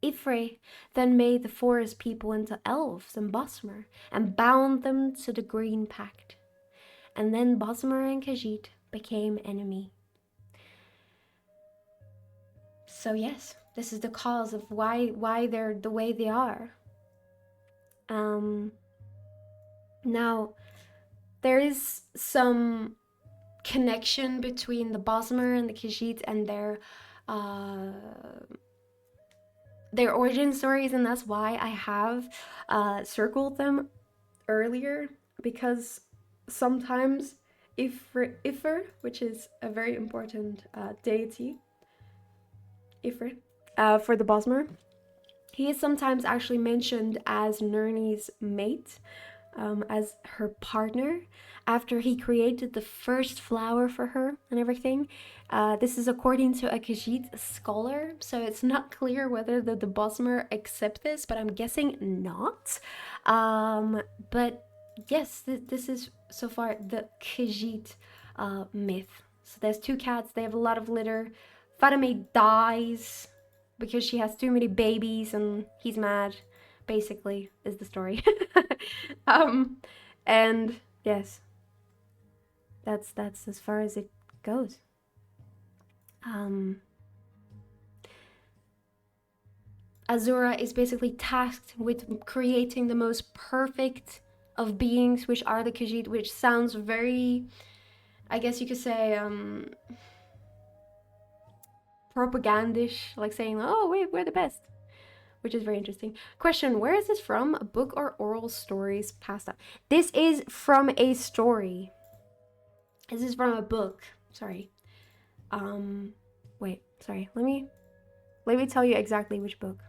Ifre then made the forest people into elves and Bosmer and bound them to the Green Pact. And then Bosmer and Khajiit became enemy. So yes, this is the cause of why they're the way they are. Now, there is some connection between the Bosmer and the Khajiit and their origin stories, and that's why I have circled them earlier, because sometimes Ifr, which is a very important deity, Ifr, for the Bosmer, he is sometimes actually mentioned as Nirni's mate, as her partner, after he created the first flower for her and everything. This is according to a Khajiit scholar, so it's not clear whether the Bosmer accept this, but I'm guessing not. But yes, this is so far the Khajiit myth. So there's 2 cats, they have a lot of litter. Fatime dies because she has too many babies and he's mad, basically, is the story. And yes, that's as far as it goes. Azura is basically tasked with creating the most perfect of beings, which are the Khajiit, which sounds very, I guess you could say, propagandish, like saying, oh, we're the best, which is very interesting. Question, where is this from? A book or oral stories passed up? This is from a story. This is from a book. Sorry. Wait, sorry. Let me tell you exactly which book.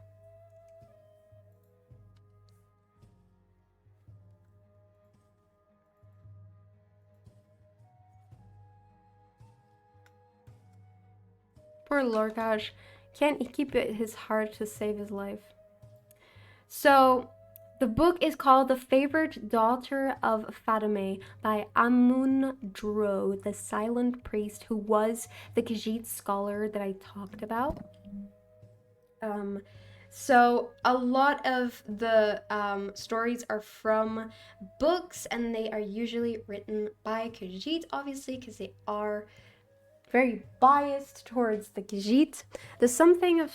Poor Lorcash. Can't keep it his heart to save his life. So, the book is called The Favored Daughter of Fatimeh by Amun-Dro, the silent priest who was the Khajiit scholar that I talked about. So a lot of the stories are from books, and they are usually written by Khajiit, obviously, because they are very biased towards the Khajiit. There's something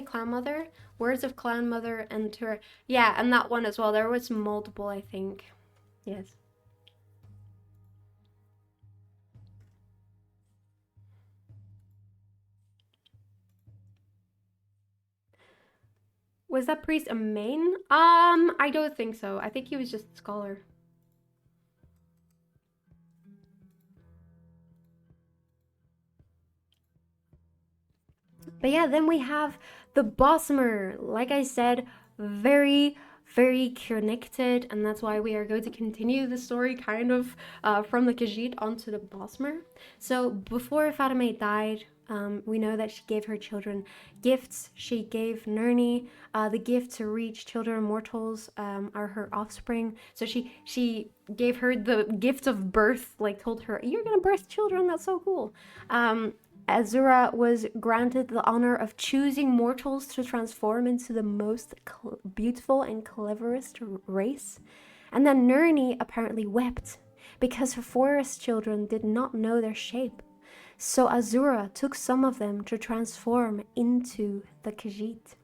Clan Mother, Words of Clan Mother, and her, yeah, and that one as well. There was multiple, I think. Yes. Was that priest a main? I don't think so. I think he was just a scholar. But yeah, then we have the Bosmer. Like I said, very, very connected, and that's why we are going to continue the story kind of from the Khajiit onto the Bosmer. So before Fatimeh died, we know that she gave her children gifts. She gave Nirni the gift to reach children. Mortals are her offspring. So she gave her the gift of birth, like told her, "You're gonna birth children. That's so cool." Azura was granted the honor of choosing mortals to transform into the most beautiful and cleverest race. And then Nirni apparently wept because her forest children did not know their shape. So Azura took some of them to transform into the Khajiit.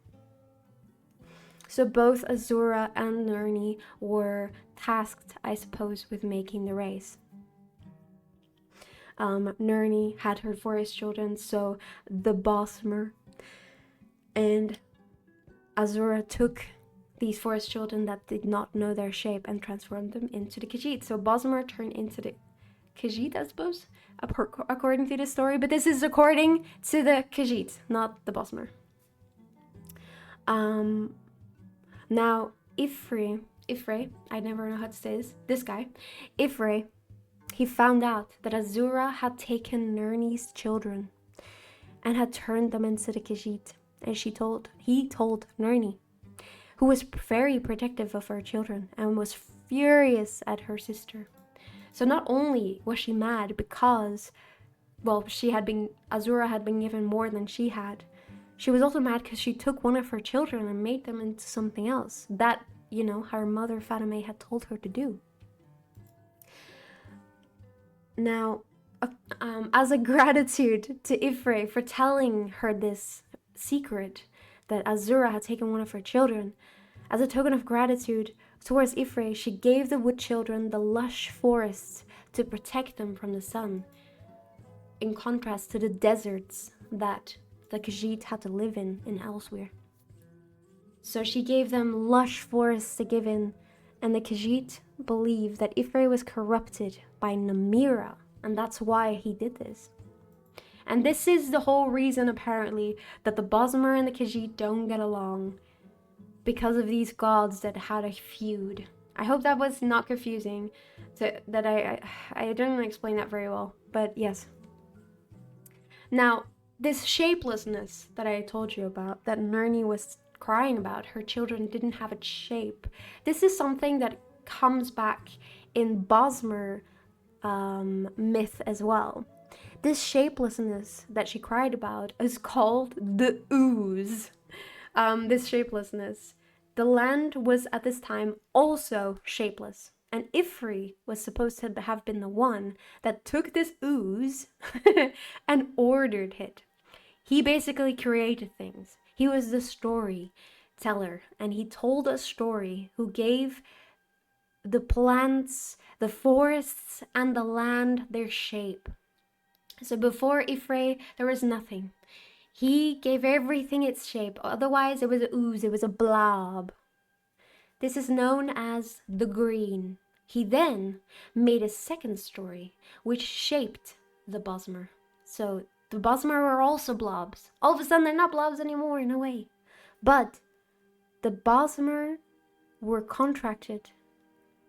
So both Azura and Nirni were tasked, I suppose, with making the race. Nirni had her forest children, so the Bosmer, and Azura took these forest children that did not know their shape and transformed them into the Khajiit. So Bosmer turned into the Khajiit, I suppose, according to the story, but this is according to the Khajiit, not the Bosmer. Now, Ifre, I never know how to say this guy, Ifre, he found out that Azura had taken Nirni's children and had turned them into the Khajiit, and he told Nirni, who was very protective of her children and was furious at her sister. So not only was she mad because, well, Azura had been given more than she had, she was also mad because she took one of her children and made them into something else that, her mother Fatimeh had told her to do. Now, as a gratitude to Ifre for telling her this secret that Azura had taken one of her children, as a token of gratitude towards Ifre, she gave the wood children the lush forests to protect them from the sun, in contrast to the deserts that the Khajiit had to live in elsewhere. So she gave them lush forests to live in, and the Khajiit believed that Ifre was corrupted by Namira, and that's why he did this. And this is the whole reason, apparently, that the Bosmer and the Khajiit don't get along, because of these gods that had a feud. I hope that was not confusing, that I didn't explain that very well, but yes. Now, this shapelessness that I told you about, that Nirni was crying about, her children didn't have a shape. This is something that comes back in Bosmer myth as well. This shapelessness that she cried about is called the ooze. This shapelessness. The land was at this time also shapeless. And Ifri was supposed to have been the one that took this ooze and ordered it. He basically created things. He was the storyteller, and he told a story who gave the plants, the forests, and the land their shape. So before Ifre, there was nothing. He gave everything its shape. Otherwise, it was a ooze, it was a blob. This is known as the green. He then made a second story, which shaped the Bosmer. So the Bosmer were also blobs. All of a sudden, they're not blobs anymore in a way. But the Bosmer were contracted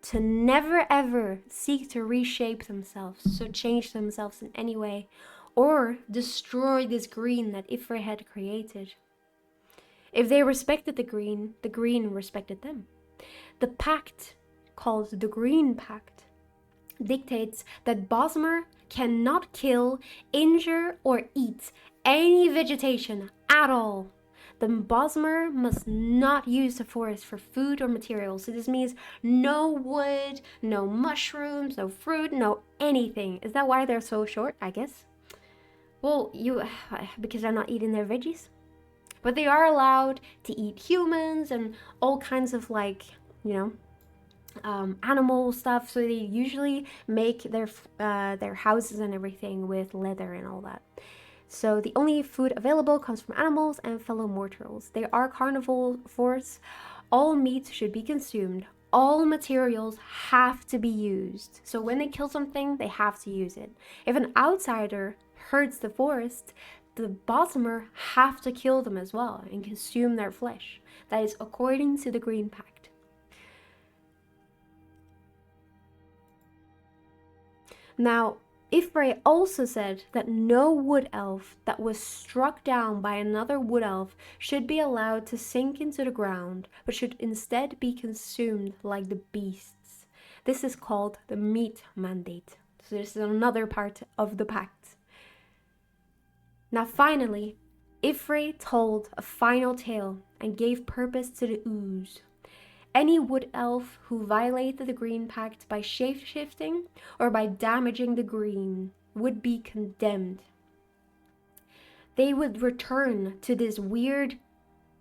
to never ever seek to reshape themselves, so change themselves in any way, or destroy this green that Ifre had created. If they respected the green respected them. The pact, called the Green Pact, dictates that Bosmer cannot kill, injure, or eat any vegetation at all. The Bosmer must not use the forest for food or materials. So this means no wood, no mushrooms, no fruit, no anything. Is that why they're so short, I guess? Well, because they're not eating their veggies. But they are allowed to eat humans and all kinds of animal stuff. So they usually make their houses and everything with leather and all that. So the only food available comes from animals and fellow mortals. They are carnivores. All meat should be consumed. All materials have to be used. So when they kill something, they have to use it. If an outsider hurts the forest, the Bosmer have to kill them as well and consume their flesh. That is according to the Green Pact. Now, Ifre also said that no wood elf that was struck down by another wood elf should be allowed to sink into the ground, but should instead be consumed like the beasts. This is called the meat mandate. So this is another part of the pact. Now finally, Ifre told a final tale and gave purpose to the ooze. Any wood elf who violated the Green Pact by shape-shifting or by damaging the green would be condemned. They would return to this weird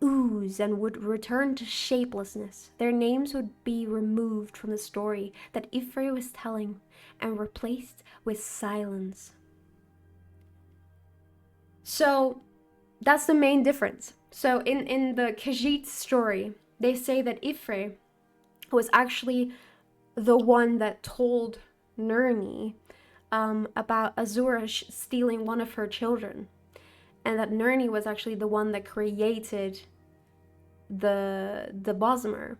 ooze and would return to shapelessness. Their names would be removed from the story that Ifre was telling and replaced with silence. So that's the main difference. So in the Khajiit story, they say that Ifre was actually the one that told Nirni about Azura stealing one of her children. And that Nirni was actually the one that created the Bosmer.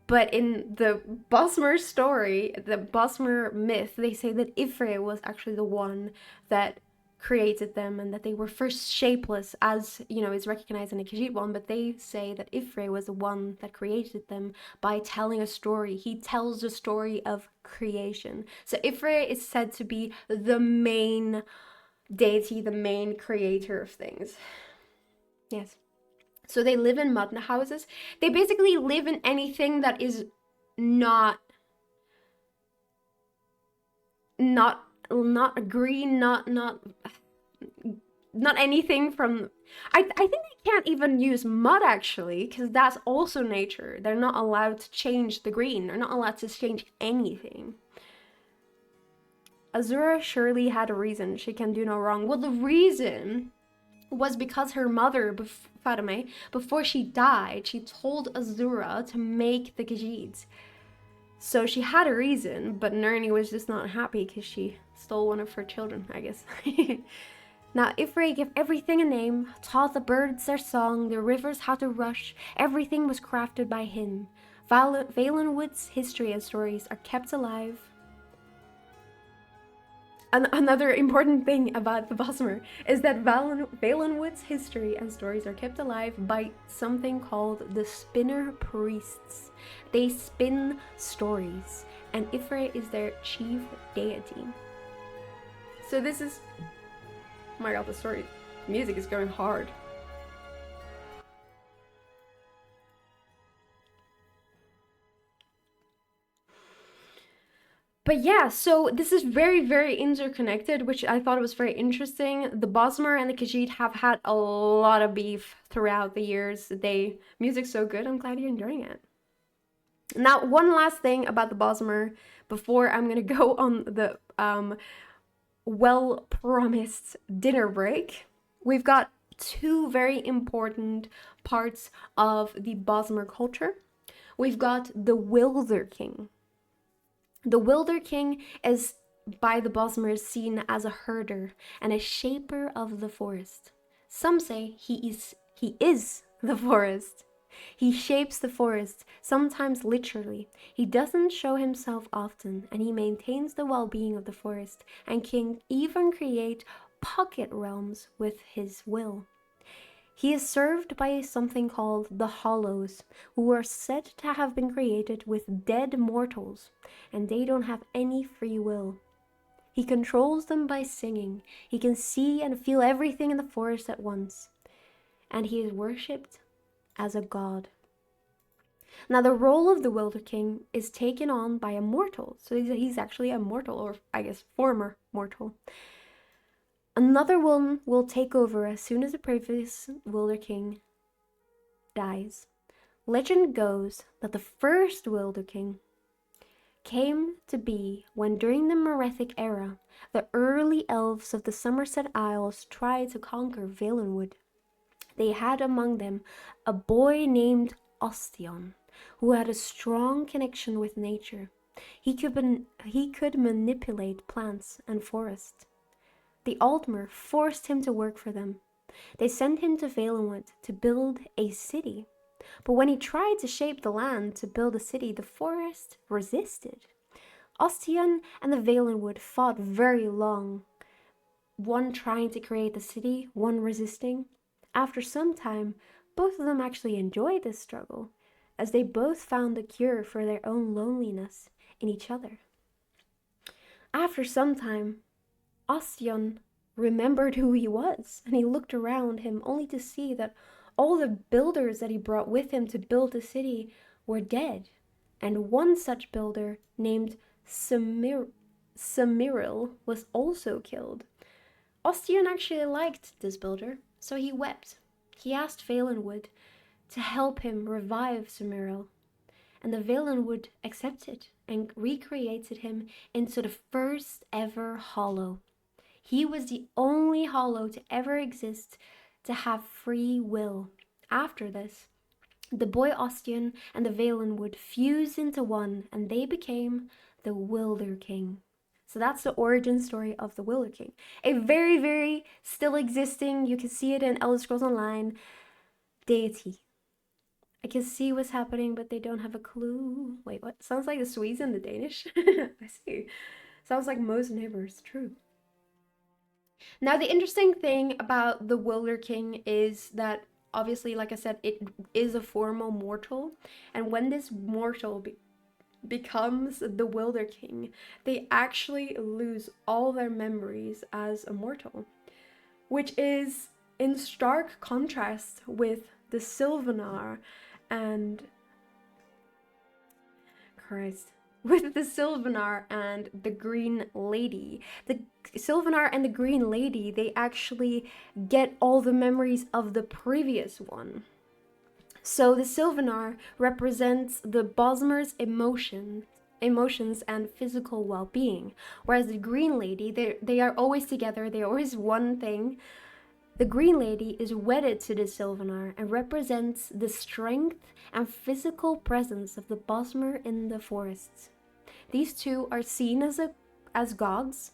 But in the Bosmer story, the Bosmer myth, they say that Ifre was actually the one that created them and that they were first shapeless, as is recognized in the Khajiit one, but they say that Ifre was the one that created them by telling a story. He tells the story of creation. So Ifre is said to be the main deity, the main creator of things. Yes. So they live in mud houses. They basically live in anything that is not green, not anything from... I think they can't even use mud, actually, because that's also nature. They're not allowed to change the green. They're not allowed to change anything. Azura surely had a reason. She can do no wrong. Well, the reason was because her mother, Fatima, before she died, she told Azura to make the Khajiits. So she had a reason, but Nirni was just not happy because she stole one of her children, I guess. Now, Ifre gave everything a name, taught the birds their song, the rivers how to rush. Everything was crafted by him. Valenwood's history and stories are kept alive. Another important thing about the Bosmer is that Valenwood's history and stories are kept alive by something called the Spinner Priests. They spin stories, and Ifre is their chief deity. So this is... Oh my god, the music is going hard. But yeah, so this is very, very interconnected, which I thought was very interesting. The Bosmer and the Khajiit have had a lot of beef throughout the years. Music's so good, I'm glad you're enjoying it. Now, one last thing about the Bosmer before I'm gonna go on the well-promised dinner break. We've got two very important parts of the Bosmer culture. We've got the Wilder King. The Wilder King is by the Bosmers seen as a herder and a shaper of the forest. Some say he is the forest. He shapes the forest, sometimes literally. He doesn't show himself often, and he maintains the well-being of the forest and can even create pocket realms with his will. He is served by something called the Hollows, who are said to have been created with dead mortals, and they don't have any free will. He controls them by singing. He can see and feel everything in the forest at once, and he is worshipped as a god. Now, the role of the Wilder King is taken on by a mortal, so he's actually a mortal, or I guess former mortal. Another one will take over as soon as the previous Wilder King dies. Legend goes that the first Wilder King came to be when, during the Merethic era, the early elves of the Somerset Isles tried to conquer Valenwood. They had among them a boy named Ostion, who had a strong connection with nature. He could manipulate plants and forests. The Aldmer forced him to work for them. They sent him to Valenwood to build a city. But when he tried to shape the land to build a city, the forest resisted. Ostion and the Valenwood fought very long, one trying to create the city, one resisting. After some time, both of them actually enjoyed this struggle, as they both found the cure for their own loneliness in each other. After some time, Ostion remembered who he was, and he looked around him only to see that all the builders that he brought with him to build the city were dead, and one such builder named Tamriel was also killed. Ostion actually liked this builder, so he wept. He asked Valenwood to help him revive Tamriel, and the Valenwood accepted and recreated him into the first ever Hollow. He was the only Hollow to ever exist to have free will. After this, the boy Ostion and the Valenwood fused into one, and they became the Wilder King. So that's the origin story of the Wilder King. A very, very still existing, you can see it in Elder Scrolls Online, deity. I can see what's happening, but they don't have a clue. Wait, what? Sounds like the Swedes and the Danish. I see. Sounds like most neighbors. True. Now, the interesting thing about the Wilder King is that, obviously, like I said, it is a formal mortal. And when this mortal becomes the Wilder King, they actually lose all their memories as a mortal, which is in stark contrast with the Sylvanar and with the Sylvanar and the Green Lady. The Sylvanar and the Green Lady, they actually get all the memories of the previous one. So the Sylvanar represents the Bosmer's emotions and physical well-being, whereas the Green Lady, they are always together, they're always one thing. The Green Lady is wedded to the Sylvanar and represents the strength and physical presence of the Bosmer in the forests. These two are seen as gods.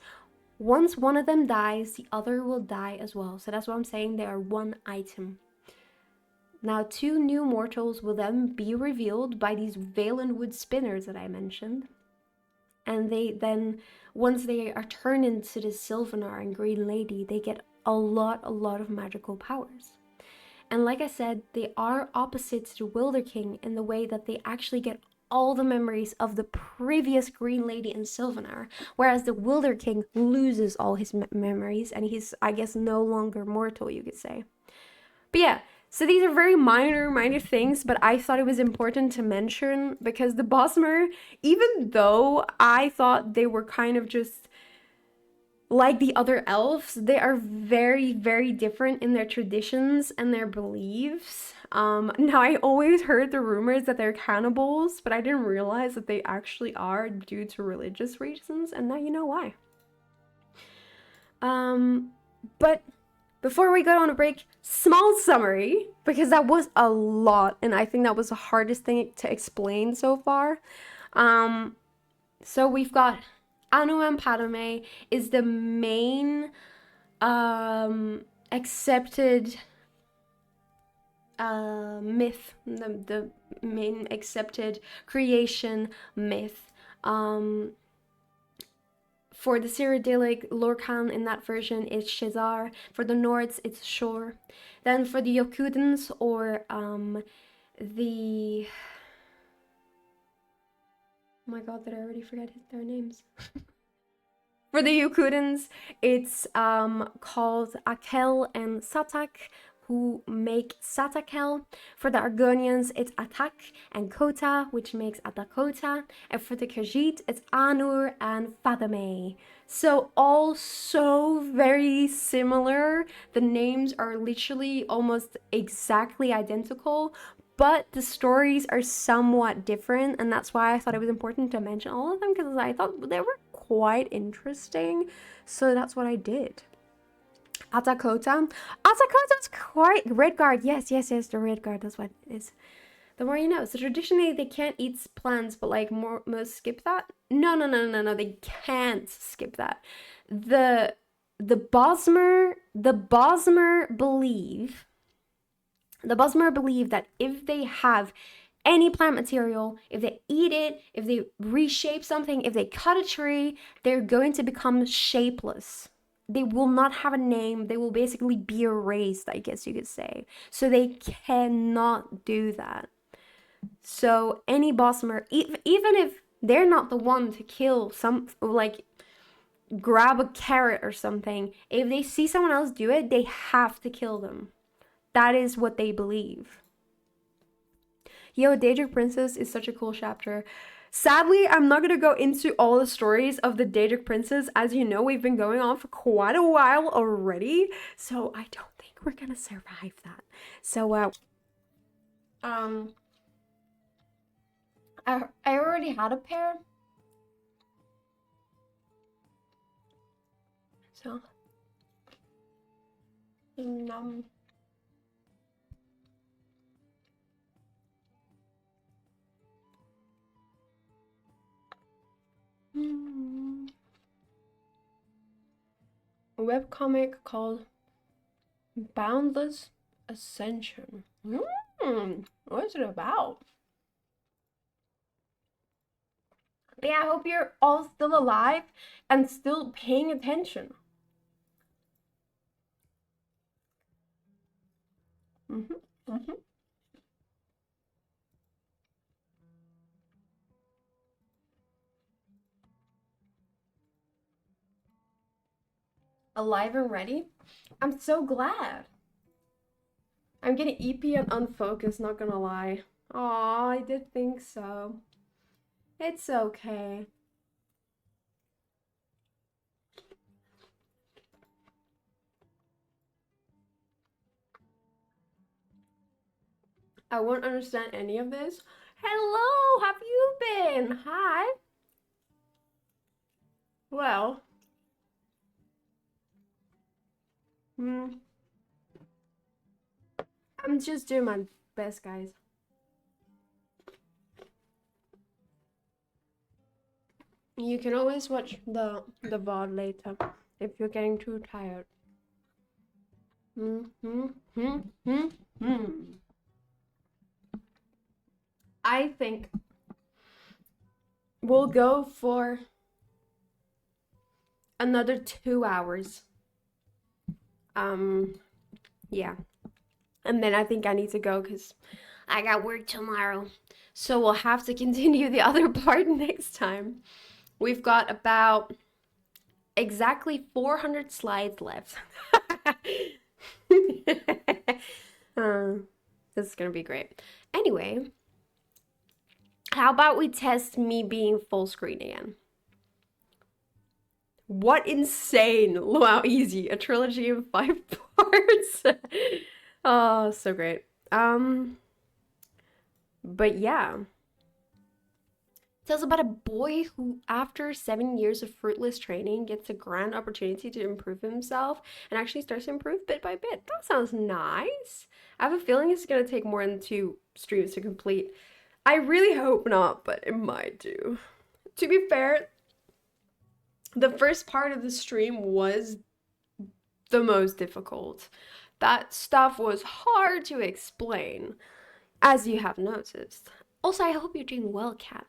Once one of them dies, the other will die as well. So that's why I'm saying they are one item. Now, two new mortals will then be revealed by these Valenwood spinners that I mentioned. And they then, once they are turned into the Sylvanar and Green Lady, they get a lot of magical powers. And like I said, they are opposite to the Wilder King in the way that they actually get all the memories of the previous Green Lady and Sylvanar, whereas the Wilder King loses all his memories and he's, I guess, no longer mortal, you could say. But yeah, So these are very minor things, but I thought it was important to mention because the Bosmer, even though I thought they were kind of just like the other elves, they are very different in their traditions and their beliefs. Now I always heard the rumors that they're cannibals, but I didn't realize that they actually are due to religious reasons, and now you know why. But before we go on a break, small summary, because that was a lot, and I think that was the hardest thing to explain so far. So we've got Anu and Padme is the main accepted myth, the main accepted creation myth. For the Cyrodiilic, Lorcan in that version is Shazar. For the Nords, it's Shor. Then for the Yokudans, or the... Oh my god, did I already forget their names? For the Yokudans, it's called Akel and Satak, who make Satakel. For the Argonians, it's Atak and Kota, which makes Atakota. And for the Khajiit, it's Anur and Fadame. So all so very similar. The names are literally almost exactly identical, but the stories are somewhat different, and that's why I thought it was important to mention all of them, because I thought they were quite interesting. So that's what I did. Atakota. Atakota's quite... Redguard. Yes, the Redguard. That's what it is. The more you know. So traditionally, they can't eat plants, but like most skip that. No. They can't skip that. The Bosmer believe that if they have any plant material, if they eat it, if they reshape something, if they cut a tree, they're going to become shapeless. They will not have a name. They will basically be erased, I guess you could say. So they cannot do that. So any Bosmer, even if they're not the one to kill some, like grab a carrot or something, if they see someone else do it, they have to kill them. That is what they believe. Yo, Daedric Princess is such a cool chapter. Sadly, I'm not going to go into all the stories of the Daedric Princess. As you know, we've been going on for quite a while already, so I don't think we're going to survive that. So, I already had a pair. So, a webcomic called Boundless Ascension. What is it about? But yeah, I hope you're all still alive and still paying attention. Alive and ready? I'm so glad. I'm getting EP and unfocused, not gonna lie. Aw, I did think so. It's okay. I won't understand any of this. Hello, have you been? Hi. Well. I'm just doing my best, guys. You can always watch the VOD later if you're getting too tired. I think we'll go for another 2 hours. Yeah. And then I think I need to go because I got work tomorrow. So we'll have to continue the other part next time. We've got about exactly 400 slides left. Uh, this is gonna be great. Anyway, how about we test me being full screen again? What insane! Wow, easy. A trilogy in 5 parts. Oh, so great. But yeah. Tells about a boy who, after 7 years of fruitless training, gets a grand opportunity to improve himself and actually starts to improve bit by bit. That sounds nice. I have a feeling it's gonna take more than 2 streams to complete. I really hope not, but it might do. To be fair, the first part of the stream was the most difficult. That stuff was hard to explain, as you have noticed. Also, I hope you're doing well, Kat.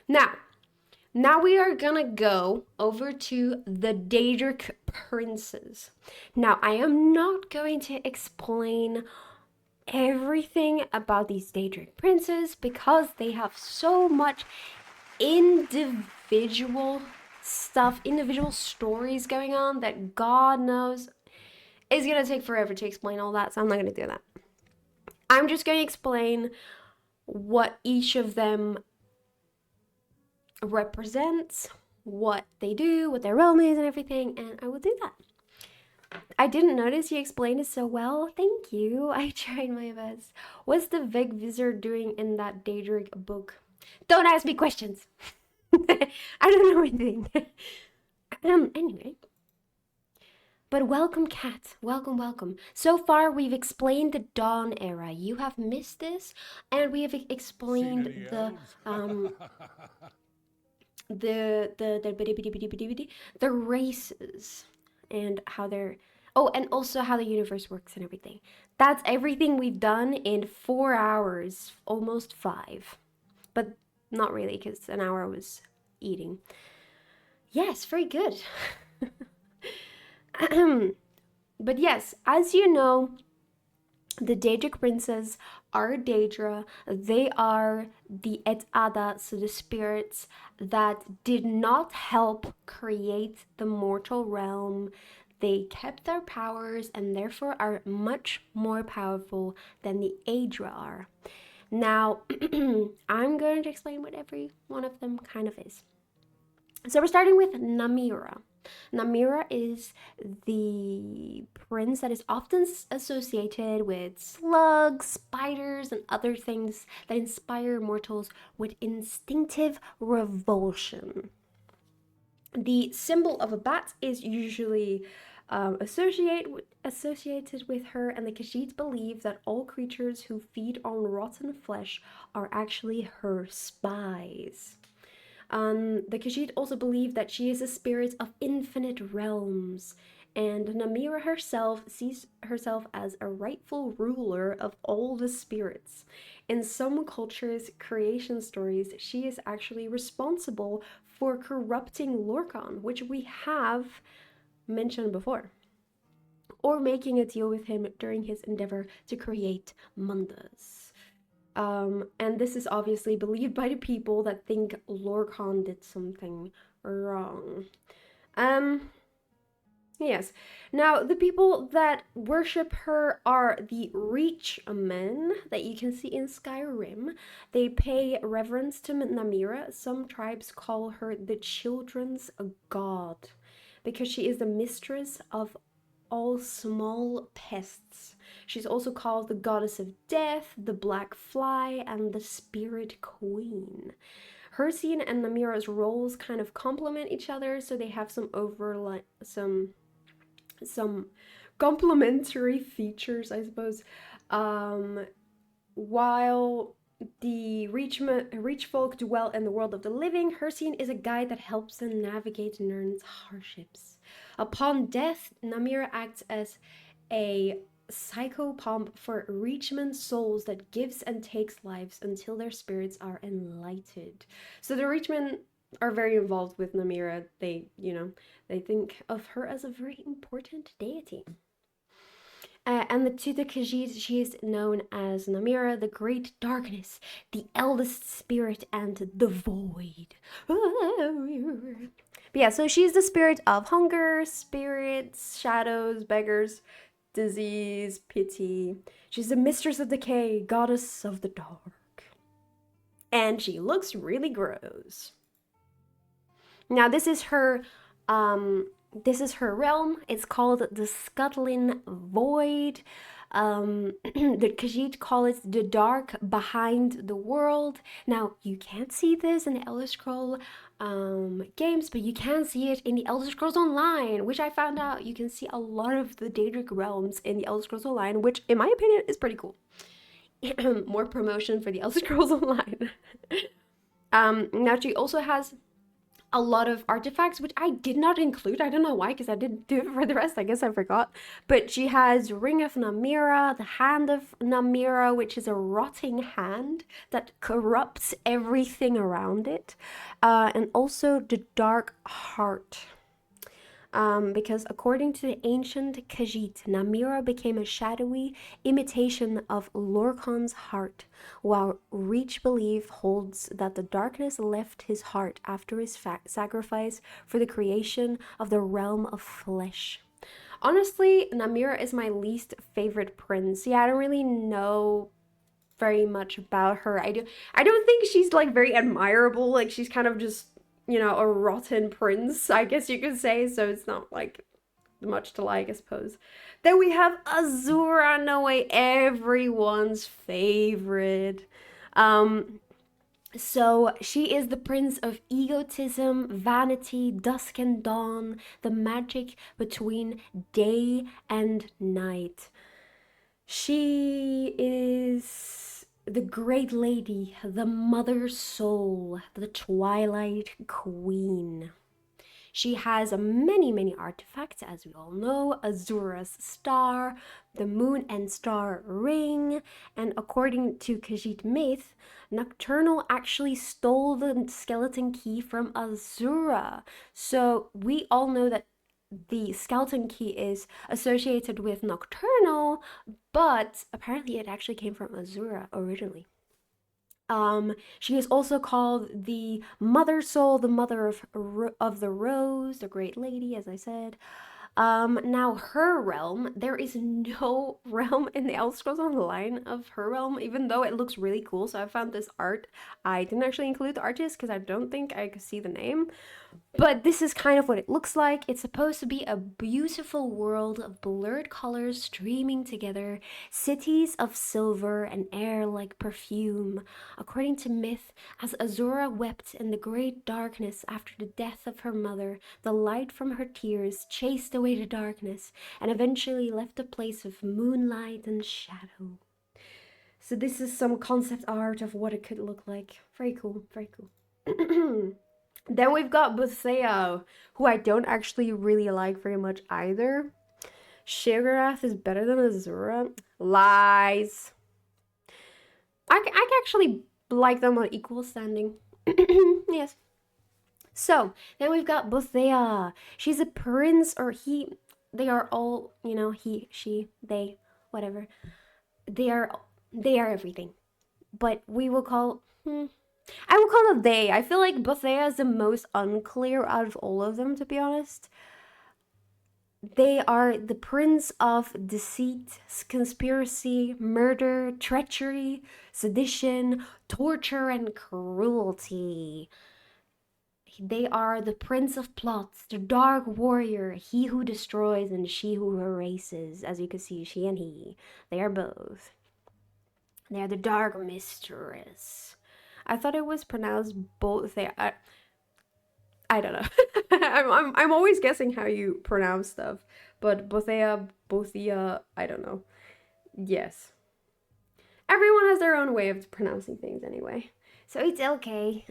Now we are gonna go over to the Daedric princes. Now, I am not going to explain everything about these Daedric princes because they have so much individual stuff, individual stories going on that God knows it's gonna take forever to explain all that, so I'm not gonna do that. I'm just gonna explain what each of them represents, what they do, what their realm is, and everything, and I will do that. I didn't notice you explained it so well. Thank you. I tried my best. What's the Veg Wizard doing in that Daedric book? Don't ask me questions. I don't know anything. Anyway. But welcome, Kat. Welcome, welcome. So far, we've explained the Dawn era. You have missed this, and we have explained the races and how they're and also how the universe works and everything. That's everything we've done in 4 hours, almost 5, but not really because an hour was eating. Yes, very good. But yes, as you know, the Daedric princes are daedra. They are the aedra, so the spirits that did not help create the mortal realm. They kept their powers and therefore are much more powerful than the aedra are. Now, I'm going to explain what every one of them kind of is. So we're starting with Namira. Namira is the prince that is often associated with slugs, spiders, and other things that inspire mortals with instinctive revulsion. The symbol of a bat is usually associated with her, and the Khajiits believe that all creatures who feed on rotten flesh are actually her spies. The Khajiit also believe that she is a spirit of infinite realms, and Namira herself sees herself as a rightful ruler of all the spirits. In some cultures' creation stories, she is actually responsible for corrupting Lorkhan, which we have mentioned before, or making a deal with him during his endeavor to create Mundus. And this is obviously believed by the people that think Lorkhan did something wrong. Yes. Now, the people that worship her are the Reachmen that you can see in Skyrim. They pay reverence to Namira. Some tribes call her the children's god because she is the mistress of all small pests. She's also called the goddess of death, the black fly, and the spirit queen. Hircine and Namira's roles kind of complement each other, so they have some complementary features, I suppose. While the reach folk dwell in the world of the living, Hircine is a guide that helps them navigate Nirn's hardships. Upon death, Namira acts as a psychopomp for Reachman souls that gives and takes lives until their spirits are enlightened. So the Reachmen are very involved with Namira. They think of her as a very important deity. And to the Khajiit, she is known as Namira, the Great Darkness, the eldest spirit, and the Void. But yeah, so she's the spirit of hunger, spirits, shadows, beggars, disease, pity. She's the mistress of decay, goddess of the dark. And she looks really gross. Now this is her realm. It's called the Scuttling Void. The Khajiit call it the dark behind the world. Now you can't see this in the Elder Scroll games, but you can see it in the Elder Scrolls Online, which I found out you can see a lot of the Daedric realms in the Elder Scrolls Online, which in my opinion is pretty cool. More promotion for the Elder Scrolls Online. Now she also has a lot of artifacts, which I did not include. I don't know why, because I didn't do it for the rest. I guess I forgot. But she has Ring of Namira, the Hand of Namira, which is a rotting hand that corrupts everything around it. And also the Dark Heart. Because according to the ancient Khajiit, Namira became a shadowy imitation of Lorkhan's heart, while Reach Belief holds that the darkness left his heart after his sacrifice for the creation of the realm of flesh. Honestly, Namira is my least favorite prince. Yeah, I don't really know very much about her. I don't think she's like very admirable. Like she's kind of just, you know, a rotten prince, I guess you could say, so it's not like much to like, I suppose. Then we have Azura, no way, everyone's favorite. So she is the prince of egotism, vanity, dusk and dawn, the magic between day and night. She is the great lady, the mother soul, the twilight queen. She has many, many artifacts, as we all know. Azura's star, the moon and star ring, and according to Khajiit myth, Nocturnal actually stole the skeleton key from Azura. So we all know that the skeleton key is associated with Nocturnal, but apparently it actually came from Azura originally. She is also called the Mother Soul, the Mother of the Rose, the Great Lady, as I said. Now her realm, there is no realm in the Elder Scrolls Online of her realm, even though it looks really cool. So I found this art. I didn't actually include the artist because I don't think I could see the name. But this is kind of what it looks like. It's supposed to be a beautiful world of blurred colors streaming together, cities of silver and air like perfume. According to myth, as Azura wept in the great darkness after the death of her mother, the light from her tears chased away the darkness and eventually left a place of moonlight and shadow. So this is some concept art of what it could look like. Very cool, very cool. Then we've got Buthea, who I don't actually really like very much either. Shigarath is better than Azura. Lies. I actually like them on equal standing. Yes. So, then we've got Buthea. She's a prince, or he. They are all, you know, he, she, they, whatever. They are everything. But we will call... I will call them they. I feel like Buthea is the most unclear out of all of them, to be honest. They are the prince of deceit, conspiracy, murder, treachery, sedition, torture, and cruelty. They are the prince of plots, the dark warrior, he who destroys and she who erases. As you can see, she and he. They are both. They are the dark mistress. I thought it was pronounced both. I don't know. I'm always guessing how you pronounce stuff, but Bothea, I don't know. Yes. Everyone has their own way of pronouncing things anyway, so it's okay.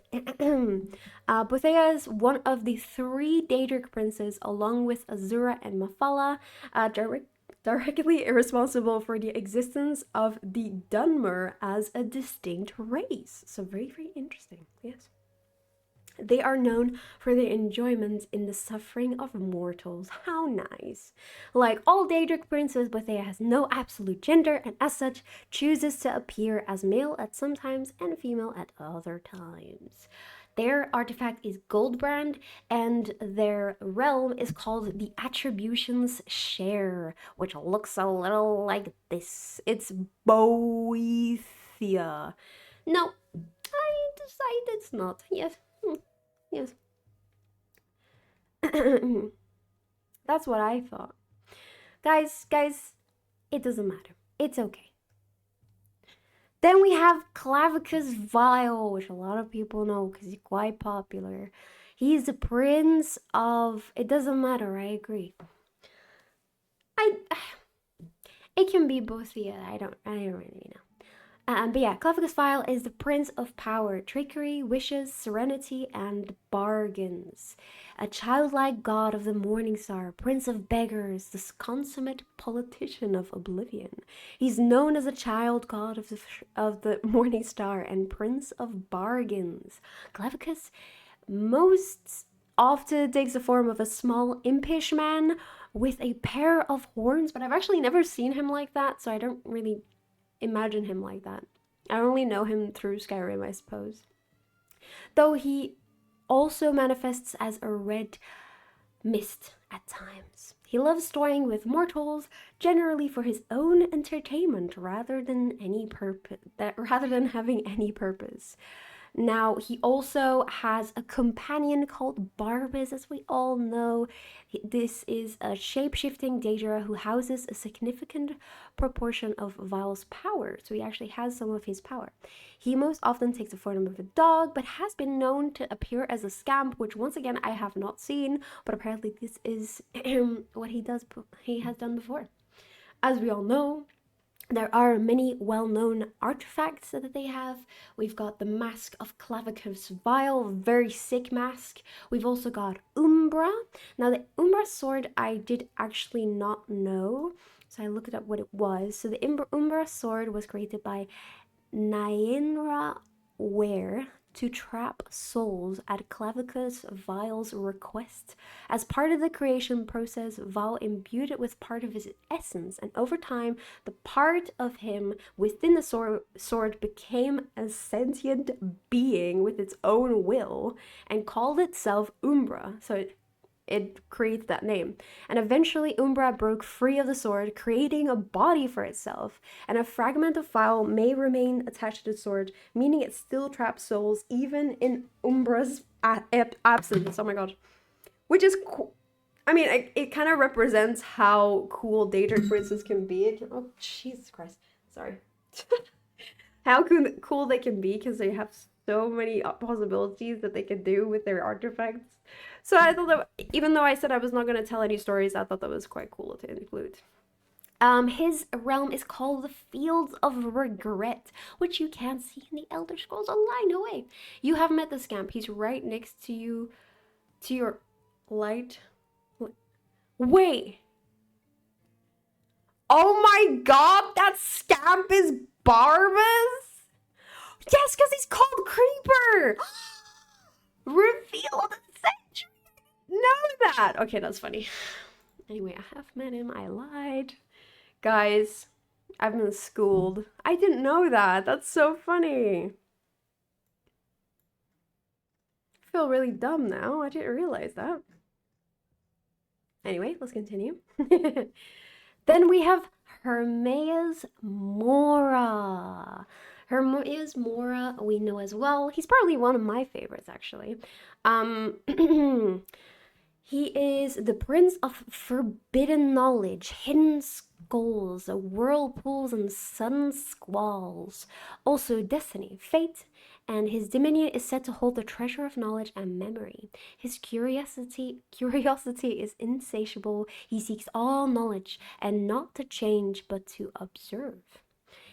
Bothea is one of the 3 Daedric princes, along with Azura and Mafala, directly responsible for the existence of the Dunmer as a distinct race. So very, very interesting, yes. They are known for their enjoyment in the suffering of mortals. How nice. Like all Daedric princes, Bothea has no absolute gender and as such chooses to appear as male at some times and female at other times. Their artifact is Goldbrand, and their realm is called the Attributions Share, which looks a little like this. It's Boethia. No, I decide it's not. Yes. Yes. That's what I thought. Guys, it doesn't matter. It's okay. Then we have Clavicus Vile, which a lot of people know because he's quite popular. He's the prince of... It doesn't matter, I agree. It can be both, yeah, I don't really know. But yeah, Clavicus Vile is the prince of power, trickery, wishes, serenity, and bargains. A childlike god of the morning star, prince of beggars, the consummate politician of oblivion. He's known as a child god of the morning star and prince of bargains. Clavicus most often takes the form of a small impish man with a pair of horns, but I've actually never seen him like that, so I don't really imagine him like that. I only know him through Skyrim, I suppose. Though he also manifests as a red mist at times. He loves toying with mortals, generally for his own entertainment rather than having any purpose. Now, he also has a companion called Barbas, as we all know. This is a shape-shifting daedra who houses a significant proportion of Vile's power, so he actually has some of his power. He most often takes the form of a dog, but has been known to appear as a scamp, which once again I have not seen, but apparently this is what he has done before. As we all know, there are many well-known artifacts that they have. We've got the Mask of Clavicus Vile, very sick mask. We've also got Umbra. Now, the Umbra sword I did actually not know, so I looked up what it was. So the Umbra sword was created by Naenra Ware to trap souls at Clavicus Vile's request. As part of the creation process, Vile imbued it with part of his essence, and over time, the part of him within the sword became a sentient being with its own will and called itself Umbra. So it creates that name. And eventually Umbra broke free of the sword, creating a body for itself. And a fragment of Vile may remain attached to the sword, meaning it still traps souls even in Umbra's absence. Oh my god. Which is cool. I mean, it kind of represents how cool daedric princes can be. Oh, Jesus Christ. Sorry. How cool they can be because they have so many possibilities that they can do with their artifacts. So I thought that, even though I said I was not going to tell any stories, I thought that was quite cool to include. His realm is called the Fields of Regret, which you can see in the Elder Scrolls Online. No way. You have met the scamp. He's right next to you, to your light. Wait. Oh my god, that scamp is Barbas? Yes, because he's called Creeper. Reveal of the century. Know that. Okay, that's funny. Anyway, I have met him. I lied. Guys, I've been schooled. I didn't know that. That's so funny. I feel really dumb now. I didn't realize that. Anyway, let's continue. Then we have Hermaeus Mora. Hermaeus Mora, we know as well. He's probably one of my favorites, actually. He is the prince of forbidden knowledge, hidden skulls, whirlpools, and sudden squalls. Also destiny, fate, and his dominion is said to hold the treasure of knowledge and memory. His curiosity is insatiable. He seeks all knowledge, and not to change, but to observe.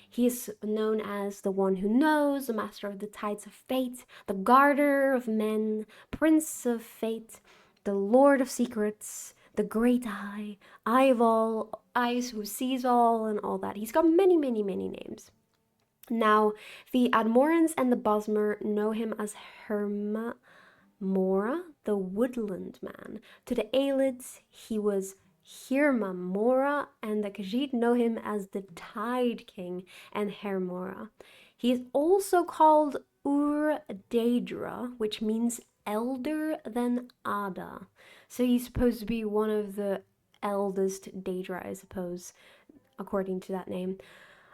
He is known as the one who knows, the master of the tides of fate, the guarder of men, prince of fate, the lord of secrets, the great eye, eye of all, eyes who sees all, and all that. He's got many, many, many names. Now, the Admorans and the Bosmer know him as Herma Mora, the woodland man. To the Aelids, he was Hirma Mora, and the Khajiit know him as the Tide King and Hermora. He is also called daedra, which means elder than Ada. So he's supposed to be one of the eldest daedra, I suppose, according to that name.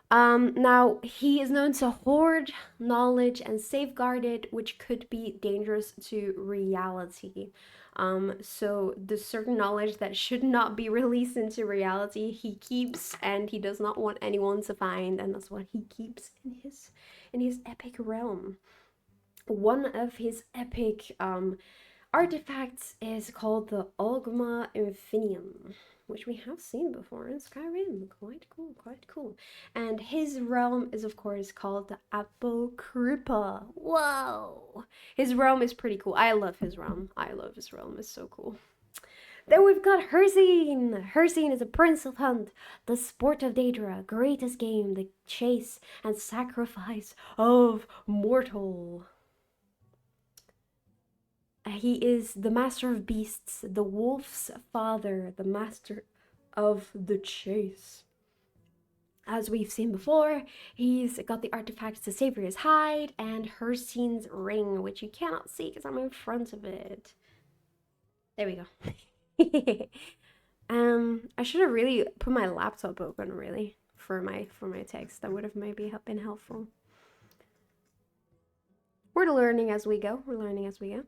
Now, he is known to hoard knowledge and safeguard it, which could be dangerous to reality. So the certain knowledge that should not be released into reality, he keeps, and he does not want anyone to find, and that's what he keeps in his epic realm. One of his epic artifacts is called the Ogma Infinium, which we have seen before in Skyrim. Quite cool, quite cool. And his realm is, of course, called the Apocrypha. Whoa! His realm is pretty cool. I love his realm. I love his realm. It's so cool. Then we've got Hircine. Hircine is a prince of hunt, the sport of daedra, greatest game, the chase and sacrifice of mortal. He is the master of beasts, the wolf's father, the master of the chase. As we've seen before, he's got the artifacts to savor his hide and Hircine's ring, which you cannot see because I'm in front of it. There we go. I should have really put my laptop open, really, for my text. That would have maybe been helpful. We're learning as we go. We're learning as we go.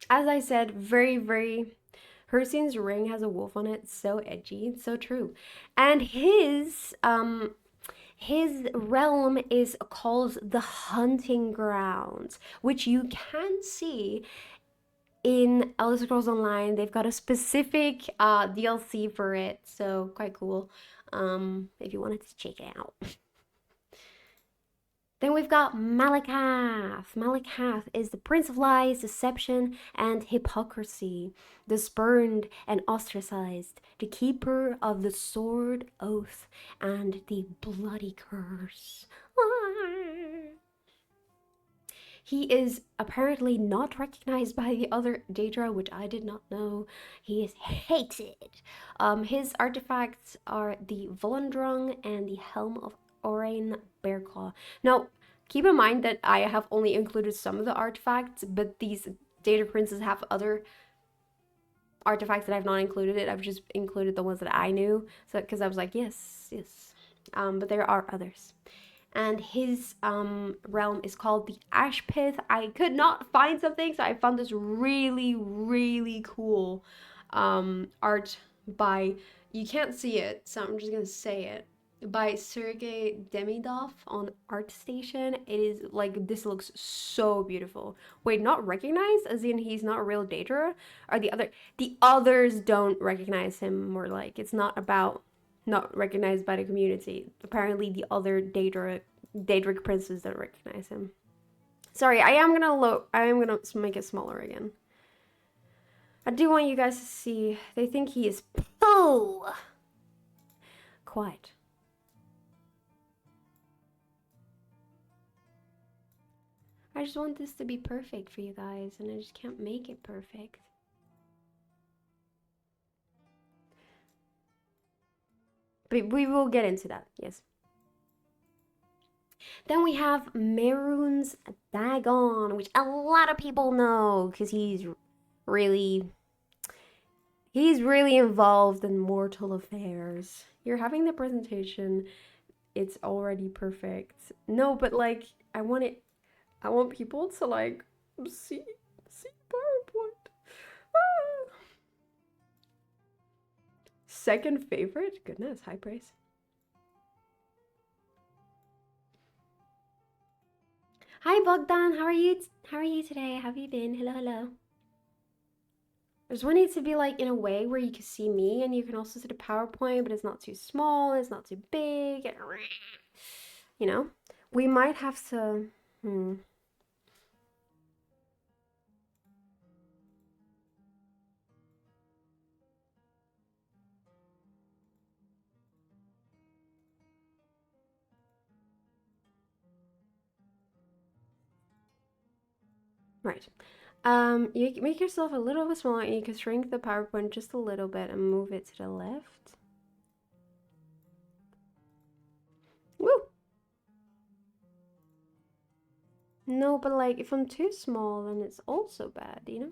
As I said, very Hircine's ring has a wolf on it. So edgy, so true. And his realm is called the Hunting Grounds, which you can see in Elder Scrolls Online. They've got a specific DLC for it, so quite cool. If you wanted to check it out. Then we've got Malakath. Malakath is the prince of lies, deception, and hypocrisy, the spurned and ostracized, the keeper of the sword oath and the bloody curse. He is apparently not recognized by the other daedra, which I did not know. He is hated. His artifacts are the Volendrung and the Helm of Orain Bearclaw. Now, keep in mind that I have only included some of the artifacts, but these daedra princes have other artifacts that I've not included. I've just included the ones that I knew, so because I was like, yes. But there are others. And his realm is called the Ashpith. I could not find something, so I found this really cool art by, you can't see it, so I'm just gonna say it, by Sergei Demidov on ArtStation. It is like, this looks so beautiful. Wait, not recognized as in he's not a real daedra? Or the others don't recognize him, more like it's not about not recognized by the community. Apparently the other Daedric princes don't recognize him. Sorry, I am gonna make it smaller again. I do want you guys to see. They think he is quiet. I just want this to be perfect for you guys, and I just can't make it perfect. But we will get into that, yes. Then we have Mehrunes Dagon, which a lot of people know because he's really involved in mortal affairs. You're having the presentation. It's already perfect. No, but like I want people to like see PowerPoint. Ah. Second favorite? Goodness, high praise. Hi Bogdan, how are you? How are you today? How have you been? Hello. I just want it to be like in a way where you can see me and you can also see the PowerPoint, but it's not too small, it's not too big. You know, we might have to. Right. You can make yourself a little bit smaller and you can shrink the PowerPoint just a little bit and move it to the left. No, but like if I'm too small, then it's also bad, you know?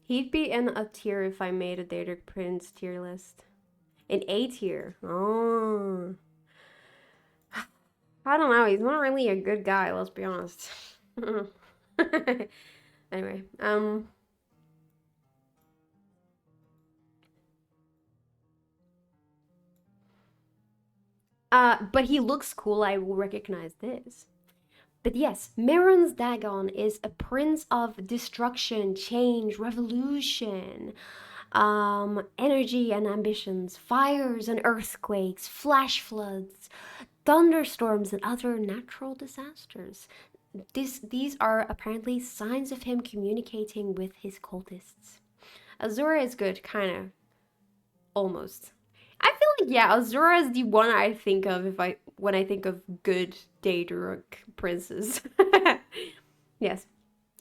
He'd be in a tier if I made a Daedric Prince tier list. An A tier. Oh. I don't know. He's not really a good guy, let's be honest. Anyway, but he looks cool. I will recognize this. But yes, Miron's Dagon is a prince of destruction, change, revolution, energy and ambitions, fires and earthquakes, flash floods, thunderstorms, and other natural disasters. These are apparently signs of him communicating with his cultists. Azura is good, kind of, almost. I feel like yeah, Azura is the one I think of if I when I think of good Daedric princes. Yes,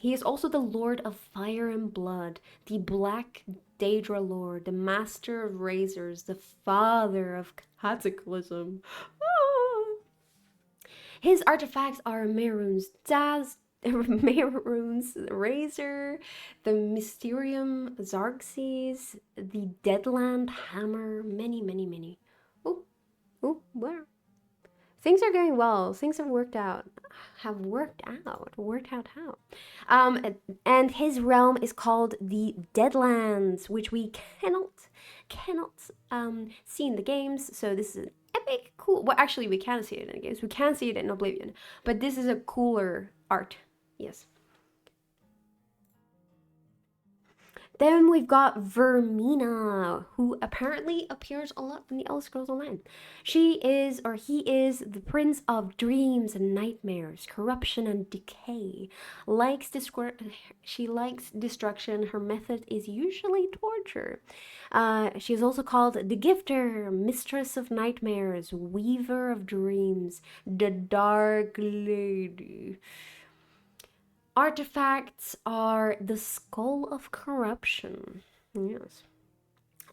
he is also the Lord of Fire and Blood, the Black Daedra Lord, the Master of Razors, the Father of Cataclysm. Ah. His artifacts are Mehrunes Mehrunes Razor, the Mysterium Xarxes, the Deadland Hammer, many, many, many. Oh, oh, wow. Things are going well. Things have worked out. Have worked out. Worked out how? And his realm is called the Deadlands, which we cannot see in the games. So this is an epic, cool. Well, actually, we can see it in the games. We can see it in Oblivion, but this is a cooler art. Yes. Then we've got Vermina, who apparently appears a lot in the Elder Scrolls Online. She is, or he is, the prince of dreams and nightmares, corruption and decay. She likes destruction. Her method is usually torture. She is also called the Gifter, Mistress of Nightmares, Weaver of Dreams, the Dark Lady. Artifacts are the Skull of Corruption. Yes.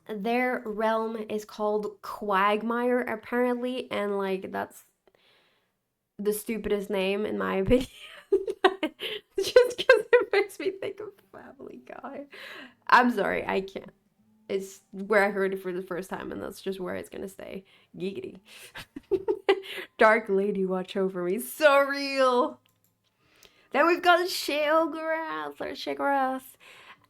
Their realm is called Quagmire, apparently, and like that's the stupidest name in my opinion. Just because it makes me think of Family Guy. I'm sorry, I can't. It's where I heard it for the first time, and that's just where it's gonna stay. Giggity. Dark Lady, watch over me. So real. Then we've got Sheogorath or Sheogorath.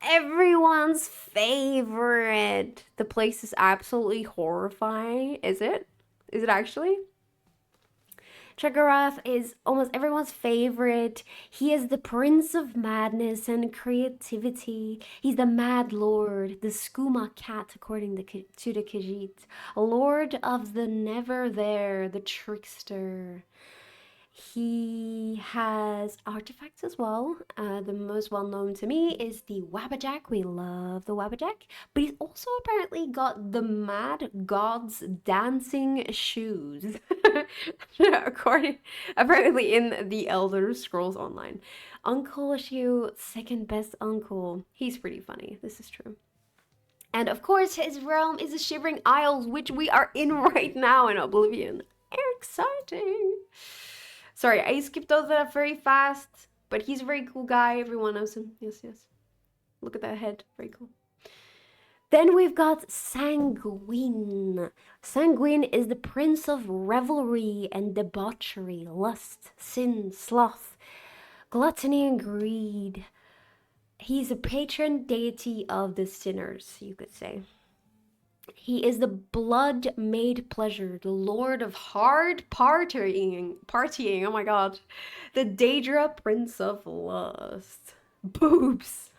Everyone's favorite. The place is absolutely horrifying. Is it? Is it actually? Sheogorath is almost everyone's favorite. He is the prince of madness and creativity. He's the mad lord, the skooma cat, according to the Khajiit. Lord of the never there, the trickster. He has artifacts as well. The most well known to me is the Wabbajack. We love the Wabbajack. But he's also apparently got the Mad God's dancing shoes. According, apparently in the Elder Scrolls Online. Uncle Ashu, second best uncle. He's pretty funny. This is true. And of course, his realm is the Shivering Isles, which we are in right now in Oblivion. Exciting! Sorry, I skipped over that very fast, but he's a very cool guy. Everyone knows him. Yes, yes. Look at that head. Very cool. Then we've got Sanguine. Sanguine is the prince of revelry and debauchery, lust, sin, sloth, gluttony, and greed. He's a patron deity of the sinners, you could say. He is the blood made pleasure, the lord of hard partying. Oh my god. The Daedra, prince of lust. Boobs.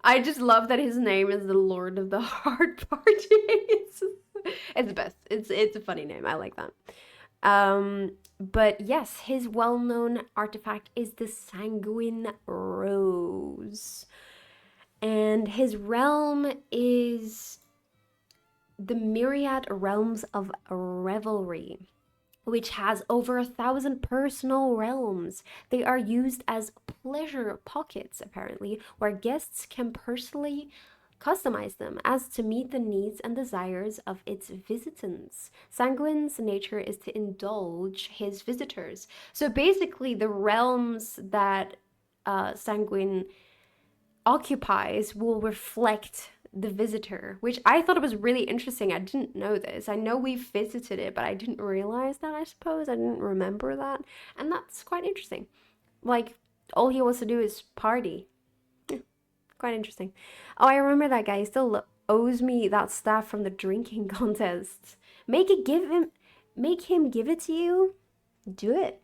I just love that his name is the lord of the hard partying. It's the best. It's a funny name. I like that. But yes, his well-known artifact is the Sanguine Rose. And his realm is the myriad realms of revelry, which has over 1,000 personal realms. They are used as pleasure pockets, apparently, where guests can personally customize them as to meet the needs and desires of its visitants. Sanguine's nature is to indulge his visitors. So basically, the realms that Sanguine occupies will reflect the visitor, which I thought was really interesting. I didn't know this. I know we visited it, but I didn't realize that, I suppose. I didn't remember that. And that's quite interesting. Like, all he wants to do is party. Yeah, quite interesting. Oh, I remember that guy. He still owes me that staff from the drinking contest. Make him give it to you. Do it.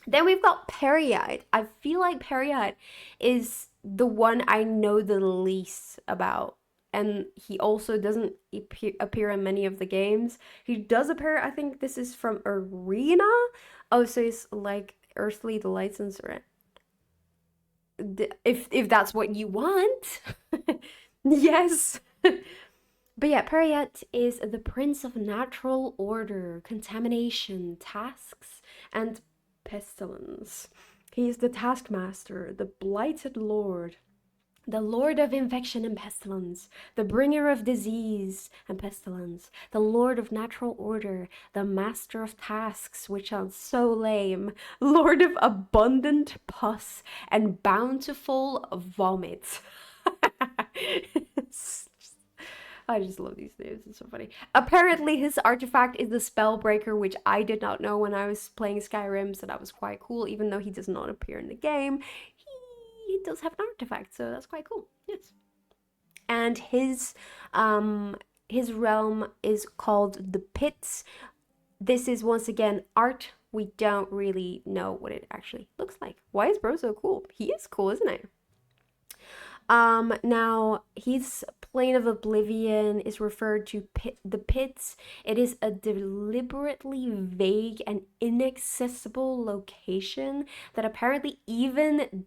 Then we've got Periite. I feel like Periite is the one I know the least about. And he also doesn't appear in many of the games. He does appear, I think this is from Arena. Oh, so he's like Earthly Delights and Surrender. If that's what you want. Yes. But yeah, Periette is the prince of natural order, contamination, tasks, and pestilence. He is the taskmaster, the blighted lord, the lord of infection and pestilence, the bringer of disease and pestilence, the lord of natural order, the master of tasks, which sounds so lame, lord of abundant pus and bountiful vomit. I just love these names. It's so funny. Apparently, his artifact is the Spellbreaker, which I did not know when I was playing Skyrim, so that was quite cool. Even though he does not appear in the game, he does have an artifact, so that's quite cool. Yes. And his realm is called the Pits. This is once again art. We don't really know what it actually looks like. Why is Bro so cool? He is cool, isn't he? Now his plane of oblivion is referred to the pits. It is a deliberately vague and inaccessible location that apparently even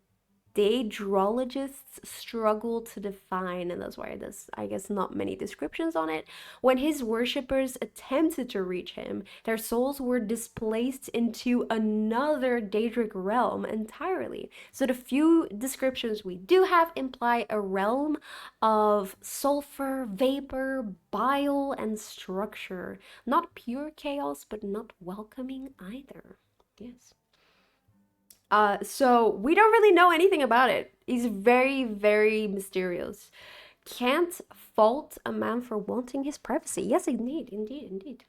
daedrologists struggle to define, and that's why there's, I guess, not many descriptions on it. When his worshippers attempted to reach him, their souls were displaced into another daedric realm entirely. So the few descriptions we do have imply a realm of sulfur, vapor, bile, and structure. Not pure chaos, but not welcoming either. Yes. So we don't really know anything about it. He's very, very mysterious. Can't fault a man for wanting his privacy. Yes, indeed, indeed, indeed.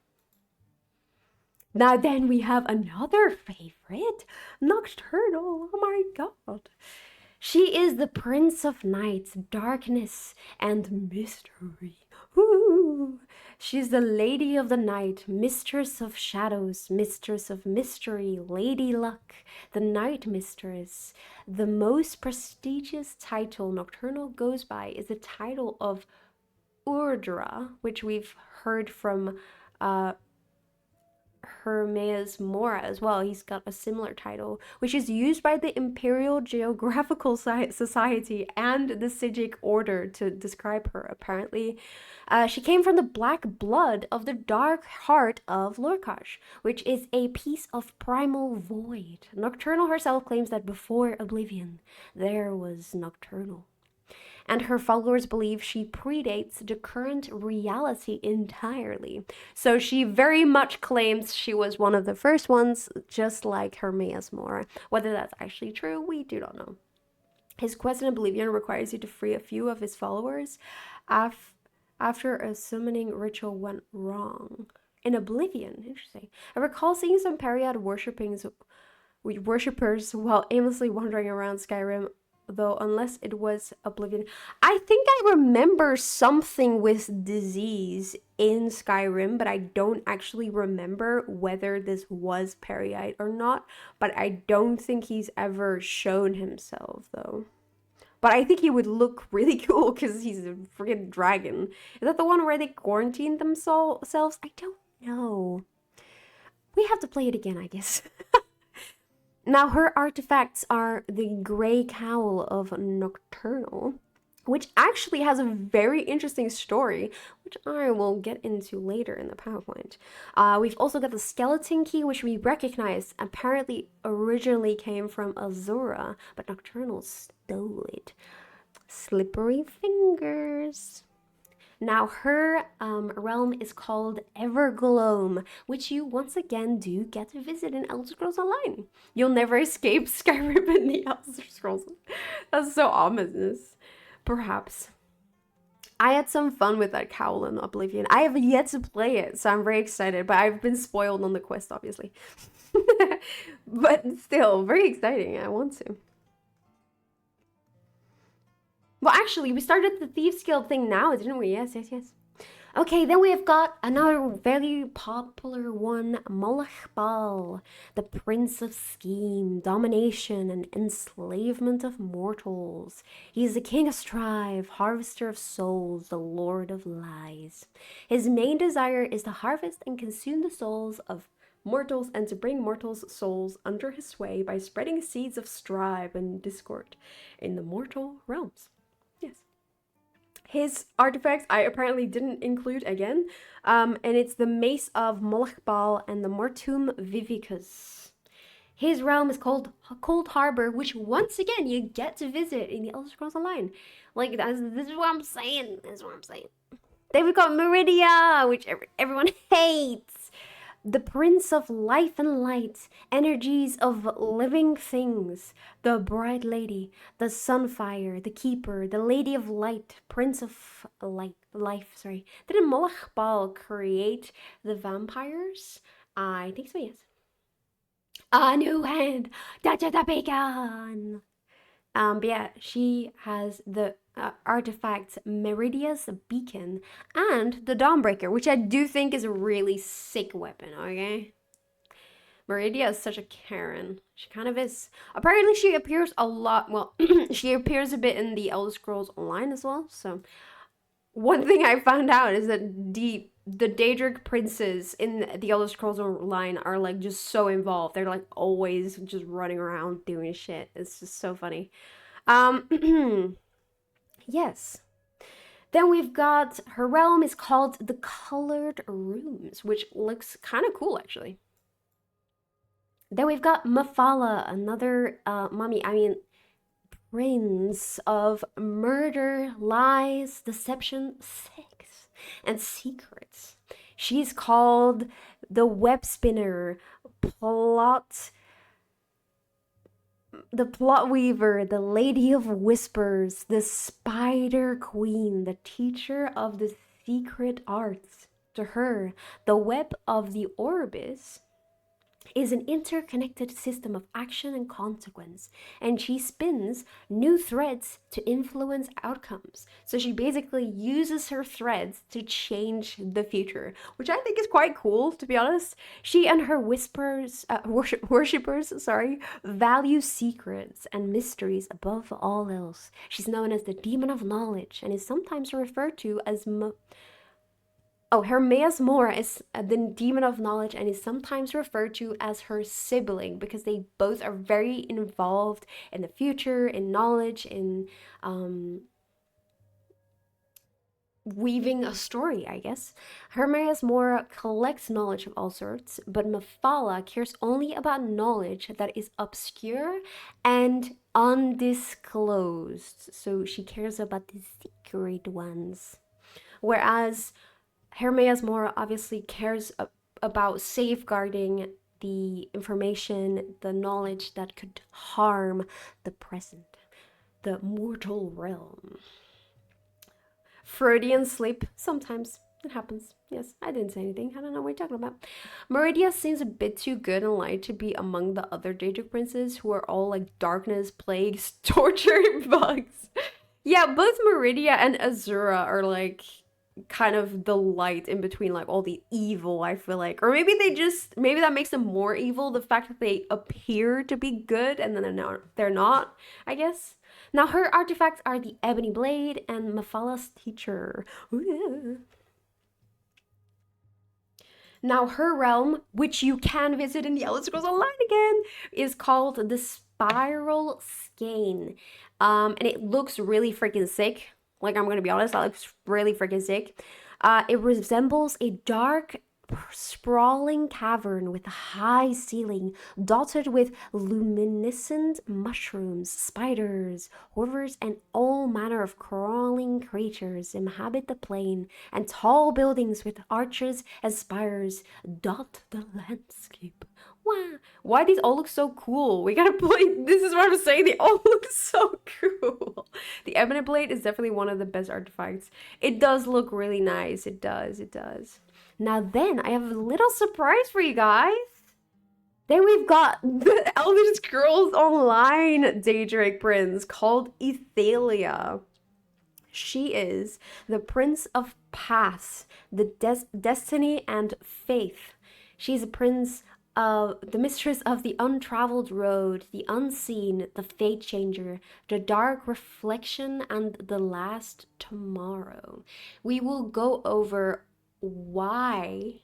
Now then we have another favorite, Nocturnal. Oh my god. She is the prince of night, darkness, and mystery. Ooh. She's the lady of the night, mistress of shadows, mistress of mystery, lady luck, the night mistress. The most prestigious title Nocturnal goes by is the title of Urdra, which we've heard from Hermes Mora as well. He's got a similar title, which is used by the Imperial Geographical Society and the Sigic Order to describe her, apparently. She came from the black blood of the dark heart of Lorcash, which is a piece of primal void. Nocturnal herself claims that before Oblivion, there was Nocturnal. And her followers believe she predates the current reality entirely. So she very much claims she was one of the first ones, just like Hermes Mora. Whether that's actually true, we do not know. His quest in Oblivion requires you to free a few of his followers after a summoning ritual went wrong. In Oblivion, interesting. I recall seeing some Period worshippers while aimlessly wandering around Skyrim, though unless it was Oblivion. I think I remember something with disease in Skyrim, but I don't actually remember whether this was Periite or not. But I don't think he's ever shown himself, though. But I think he would look really cool because he's a freaking dragon. Is that the one where they quarantined themselves? I don't know. We have to play it again, I guess. Now, her artifacts are the Grey Cowl of Nocturnal, which actually has a very interesting story, which I will get into later in the PowerPoint. We've also got the Skeleton Key, which we recognize apparently originally came from Azura, but Nocturnal stole it. Slippery fingers. Now, her realm is called Evergloam, which you once again do get to visit in Elder Scrolls Online. You'll never escape Skyrim in the Elder Scrolls. That's so ominous. Perhaps. I had some fun with that cowl in Oblivion. I have yet to play it, so I'm very excited, but I've been spoiled on the quest, obviously. But still, very exciting. I want to. Well, actually, we started the Thieves Guild thing now, didn't we? Yes, yes, yes. Okay, then we have got another very popular one, Molech the Prince of Scheme, Domination, and Enslavement of Mortals. He is the King of Strife, Harvester of Souls, the Lord of Lies. His main desire is to harvest and consume the souls of mortals and to bring mortals' souls under his sway by spreading seeds of strife and discord in the mortal realms. Yes. His artifacts I apparently didn't include again, and it's the Mace of Molechbal and the Mortum Vivicus. His realm is called Cold Harbor, which once again you get to visit in the Elder Scrolls Online. Like, this is what I'm saying. This is what I'm saying. Then we've got Meridia, which everyone hates. The Prince of Life and Light, energies of living things, the Bright Lady, the Sunfire, the Keeper, the Lady of Light, Prince of Life, sorry. Didn't Molech create the vampires? I think so, yes. A new hand, touch the beacon. But yeah, she has the artifact Meridia's Beacon and the Dawnbreaker, which I do think is a really sick weapon, okay? Meridia is such a Karen. She kind of is. Apparently she appears a lot, well, she appears a bit in the Elder Scrolls Online as well, so one thing I found out is that the Daedric princes in the Elder Scrolls Online are like just so involved. They're like always just running around doing shit. It's just so funny. Yes. Then we've got her realm is called the Colored Rooms, which looks kind of cool actually. Then we've got Mephala, another prince of murder, lies, deception, sex, and secrets. She's called the Web Spinner, the Plot Weaver, the Lady of Whispers, the Spider Queen, the teacher of the secret arts. To her, the web of the Orbis is an interconnected system of action and consequence, and she spins new threads to influence outcomes. So she basically uses her threads to change the future, which I think is quite cool, to be honest. She and her worshippers, value secrets and mysteries above all else. She's known as the Demon of Knowledge and is sometimes referred to as Hermaeus Mora is the Demon of Knowledge and is sometimes referred to as her sibling because they both are very involved in the future, in knowledge, in weaving a story, I guess. Hermaeus Mora collects knowledge of all sorts, but Mephala cares only about knowledge that is obscure and undisclosed. So she cares about the secret ones. Whereas Hermaeus Mora obviously cares about safeguarding the information, the knowledge that could harm the present, the mortal realm. Freudian slip, sometimes it happens. Yes, I didn't say anything. I don't know what you're talking about. Meridia seems a bit too good and light to be among the other Daedric princes who are all like darkness, plagues, torture, bugs. Yeah, both Meridia and Azura are like kind of the light in between like all the evil, I feel like. Or maybe maybe that makes them more evil, the fact that they appear to be good and then they're not, I guess. Now her artifacts are the Ebony Blade and Mephala's Teacher. Ooh. Now her realm, which you can visit in the Elder Scrolls Online again, is called the Spiral Skein. And it looks really freaking sick. Like, I'm gonna be honest, that looks really freaking sick. It resembles a dark sprawling cavern with a high ceiling dotted with luminescent mushrooms, spiders, hovers, and all manner of crawling creatures inhabit the plain, and tall buildings with arches and spires dot the landscape. Wow. Why these all look so cool? We gotta play. This is what I'm saying. They all look so cool. The Ebony Blade is definitely one of the best artifacts. It does look really nice. It does. It does. Now then, I have a little surprise for you guys. Then we've got the Elder Scrolls Online Daedric Prince called Ethelia. She is the Prince of Paths, the Destiny and Faith. She's a prince of the mistress of the untraveled road, the unseen, the fate changer, the dark reflection, and the last tomorrow. We will go over why.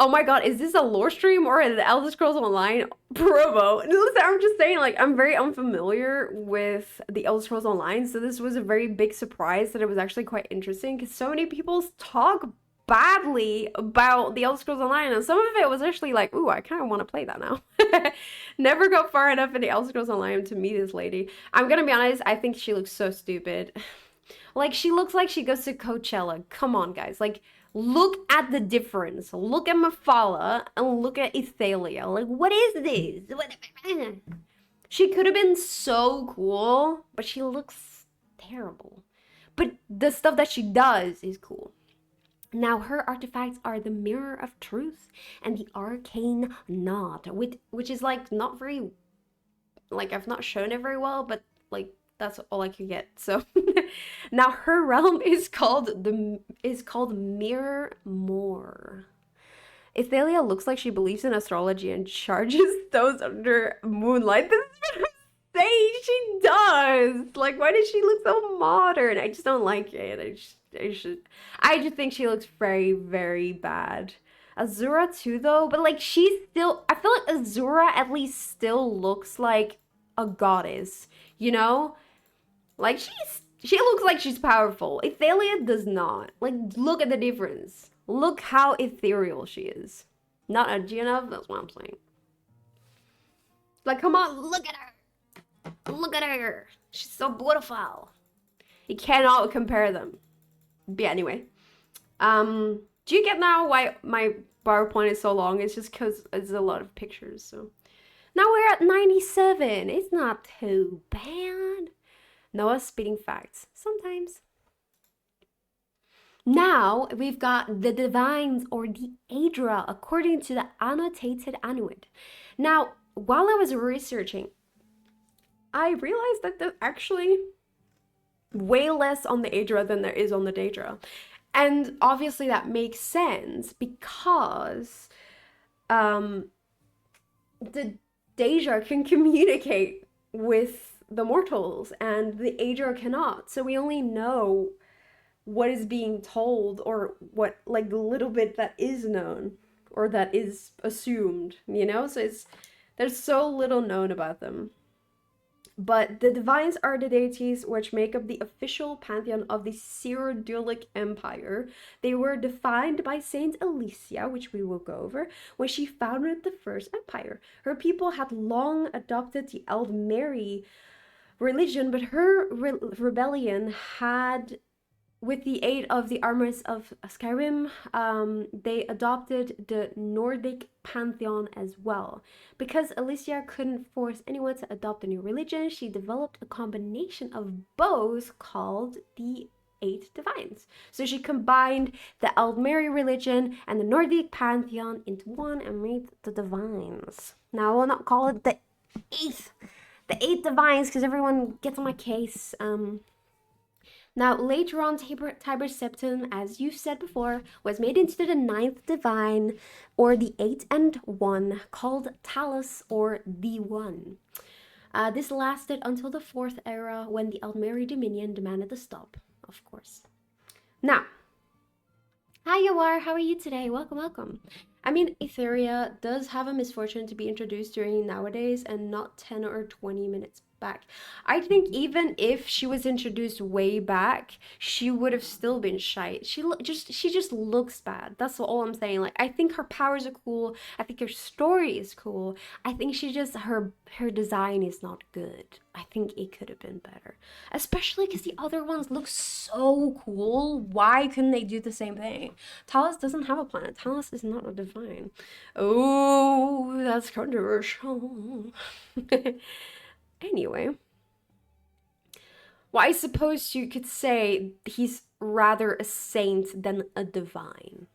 Oh my god, is this a lore stream or an Elder Scrolls Online promo? Listen, I'm just saying, like, I'm very unfamiliar with the Elder Scrolls Online, so this was a very big surprise that it was actually quite interesting, because so many people talk badly about the Elder Scrolls Online, and some of it was actually like, ooh, I kind of want to play that now. Never got far enough in the Elder Scrolls Online to meet this lady. I'm gonna be honest, I think she looks so stupid. Like, she looks like she goes to Coachella. Come on, guys. Like, look at the difference. Look at Mephala and look at Ethelia. Like, what is this? She could have been so cool, but she looks terrible. But the stuff that she does is cool. Now, her artifacts are the Mirror of Truth and the Arcane Knot, which is, like, not very... Like, I've not shown it very well, but, like, that's all I could get. So now her realm is called Mirror More. Ethelia looks like she believes in astrology and charges those under moonlight. This is what I'm saying. She does. Like, why does she look so modern? I just don't like it. I just think she looks very, very bad. Azura too, though, but like, she's still, I feel like Azura at least still looks like a goddess, you know? Like, she looks like she's powerful. Ethelia does not. Like, look at the difference. Look how ethereal she is. Not edgy enough, that's what I'm saying. Like, come on, look at her. Look at her. She's so beautiful. You cannot compare them. But yeah, anyway. Do you get now why my PowerPoint is so long? It's just because it's a lot of pictures, so. Now we're at 97. It's not too bad. Noah's spitting facts. Sometimes. Now we've got the divines or the aedra according to the annotated Annuit. Now, while I was researching, I realized that there's actually way less on the aedra than there is on the daedra. And obviously that makes sense because the daedra can communicate with the mortals and the aedra cannot. So we only know what is being told, or what, like, the little bit that is known or that is assumed, you know? So there's so little known about them. But the divines are the deities which make up the official pantheon of the Cyrodiilic Empire. They were defined by Saint Alicia, which we will go over, when she founded the first empire. Her people had long adopted the Eldmeri religion, but her rebellion had, with the aid of the armies of Skyrim, they adopted the Nordic pantheon as well. Because Alicia couldn't force anyone to adopt a new religion, she developed a combination of both called the 8 divines. So she combined the Eldmeri religion and the Nordic pantheon into one and made the divines. Now, I will not call it the 8 divines, because everyone gets on my case. Now, later on, Tiber Septim, as you said before, was made into the 9th divine, or the 8 and 1, called Talos, or the One. This lasted until the 4th era, when the Eldmeri Dominion demanded a stop, of course. Now, hi Yawar, how are you today? Welcome, welcome. I mean, Etheria does have a misfortune to be introduced during nowadays and not 10 or 20 minutes back. I think even if she was introduced way back, she would have still been shite. She just looks bad. That's all I'm saying. Like, I think her powers are cool. I think her story is cool. I think she just her design is not good. I think it could have been better, especially because the other ones look so cool. Why couldn't they do the same thing? Talos doesn't have a planet. Talos is not a divine. Oh, that's controversial. Anyway, well, I suppose you could say he's rather a saint than a divine.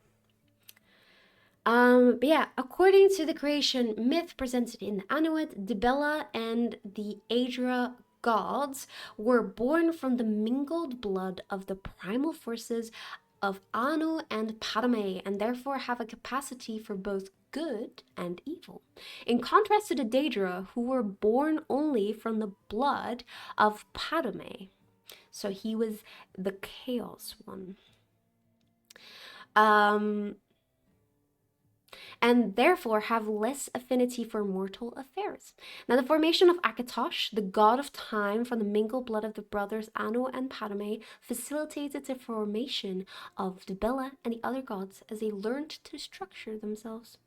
But yeah, according to the creation myth presented in the Anuit, Dibella and the aedra gods were born from the mingled blood of the primal forces of Anu and Padme, and therefore have a capacity for both good and evil. In contrast to the daedra, who were born only from the blood of Padme. So he was the chaos one. And therefore have less affinity for mortal affairs. Now, the formation of Akatosh, the god of time from the mingled blood of the brothers Anu and Padme, facilitated the formation of Dibella and the other gods as they learned to structure themselves.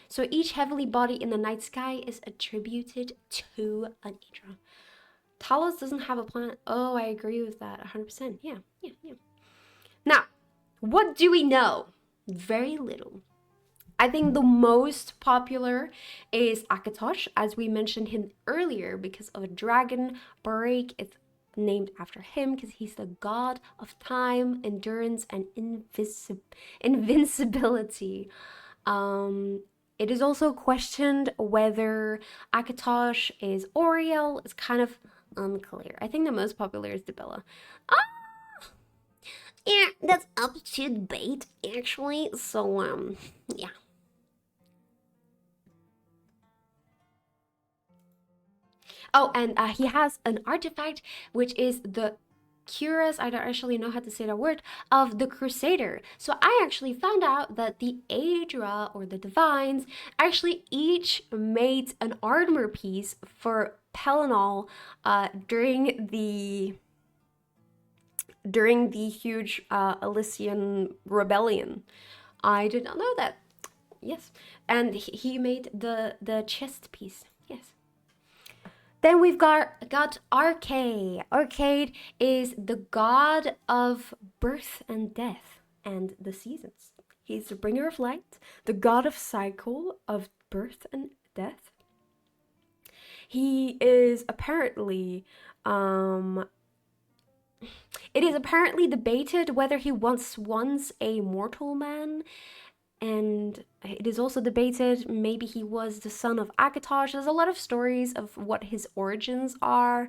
So each heavenly body in the night sky is attributed to an aedra. Talos doesn't have a planet. Oh, I agree with that 100%. Yeah. Now, what do we know? Very little. I think the most popular is Akatosh, as we mentioned him earlier, because of a dragon break. It's named after him because he's the god of time, endurance, and invincibility. It is also questioned whether Akatosh is Oriel. It's kind of unclear. I think the most popular is Dibella. Yeah, that's up to debate, actually. So, yeah. Oh, and he has an artifact, which is the cuirass, I don't actually know how to say that word, of the Crusader. So I actually found out that the aedra, or the divines, actually each made an armor piece for Pelennor during the huge Elysian rebellion. I did not know that. Yes. And he made the chest piece. Yes. Then we've got Arcade. Arcade is the god of birth and death and the seasons. He's the bringer of light, the god of cycle of birth and death. He is apparently, it is apparently debated whether he once a mortal man, and it is also debated maybe he was the son of Akatosh. There's a lot of stories of what his origins are.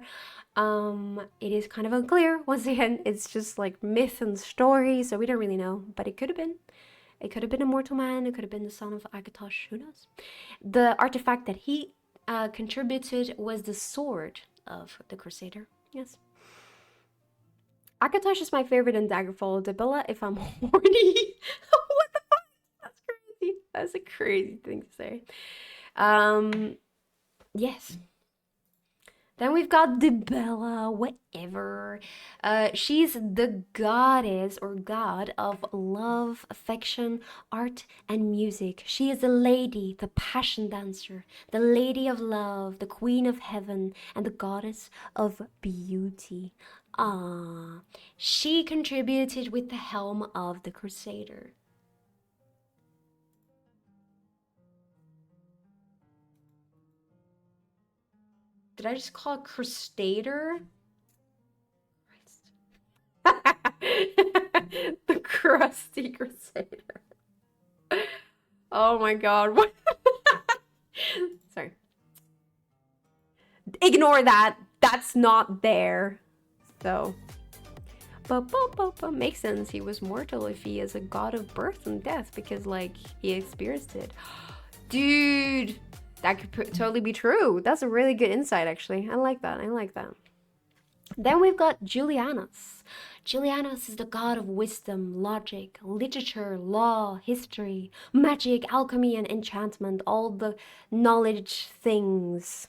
It is kind of unclear. Once again, it's just like myth and story, so we don't really know, but it could have been. It could have been a mortal man. It could have been the son of Akatosh. Who knows? The artifact that he contributed was the sword of the Crusader. Yes. Akatosh is my favorite in Daggerfall. Dibella if I'm horny. What the fuck? That's crazy. That's a crazy thing to say. Yes. Then we've got Dibella, whatever. She's the goddess or god of love, affection, art, and music. She is the lady, the passion dancer, the lady of love, the queen of heaven, and the goddess of beauty. She contributed with the helm of the Crusader. Did I just call it Crusader? The crusty Crusader. Oh my god. What? Sorry. Ignore that. That's not there. So. But makes sense. He was mortal if he is a god of birth and death because, like, he experienced it. Dude. That could totally be true. That's a really good insight, actually. I like that. Then we've got Julianus. Julianus is the god of wisdom, logic, literature, law, history, magic, alchemy, and enchantment. All the knowledge things.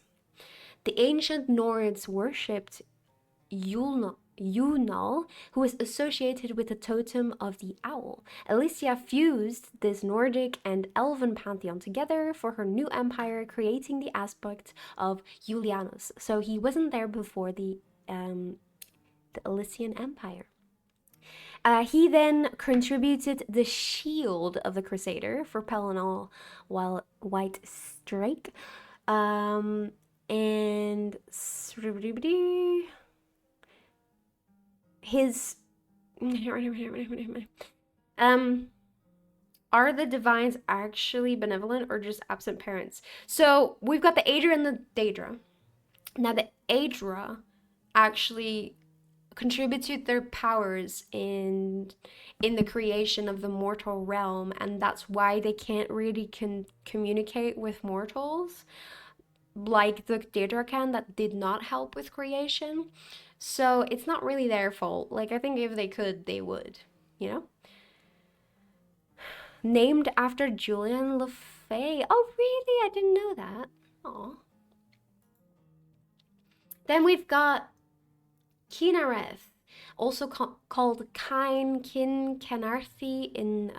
The ancient Nords worshipped Yulnal, who is associated with the totem of the owl. Alicia fused this Nordic and Elven pantheon together for her new empire, creating the aspect of Julianus. So he wasn't there before the Elysian Empire. He then contributed the shield of the Crusader for Pelennor White Strake. And his are the divines actually benevolent or just absent parents? So we've got the aedra and the daedra. Now the aedra actually contributed their powers in the creation of the mortal realm, and that's why they can't really communicate with mortals like the daedra can, that did not help with creation. So it's not really their fault. Like, I think if they could, they would, you know? Named after Julian Lefay. Oh, really? I didn't know that. Aw. Then we've got Kinareth, also called Kain, Kin, Kenarthi in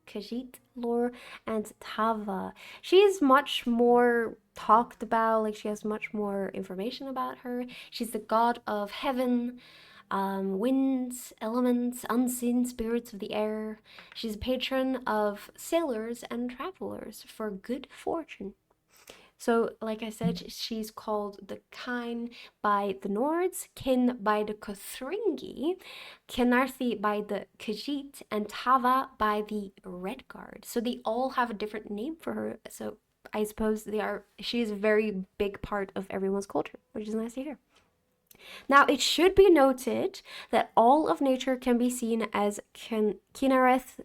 Khajiit lore, and Tava. She's much more talked about, like she has much more information about her. She's the god of heaven, winds, elements, unseen spirits of the air. She's a patron of sailors and travelers for good fortune. So, like I said, she's called the Kain by the Nords, Kin by the Kothringi, Kenarthi by the Khajiit, and Tava by the Redguard. So they all have a different name for her. So I suppose she is a very big part of everyone's culture, which is nice to hear. Now, it should be noted that all of nature can be seen as Kinareth's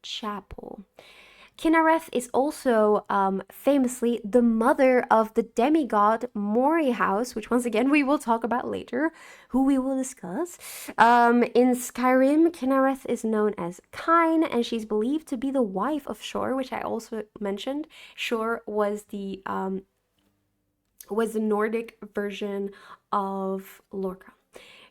chapel. Kinareth is also famously the mother of the demigod Mori House, which once again we will talk about later, who we will discuss. In Skyrim, Kinareth is known as Kain, and she's believed to be the wife of Shor, which I also mentioned. Shor was the Nordic version of Lorca.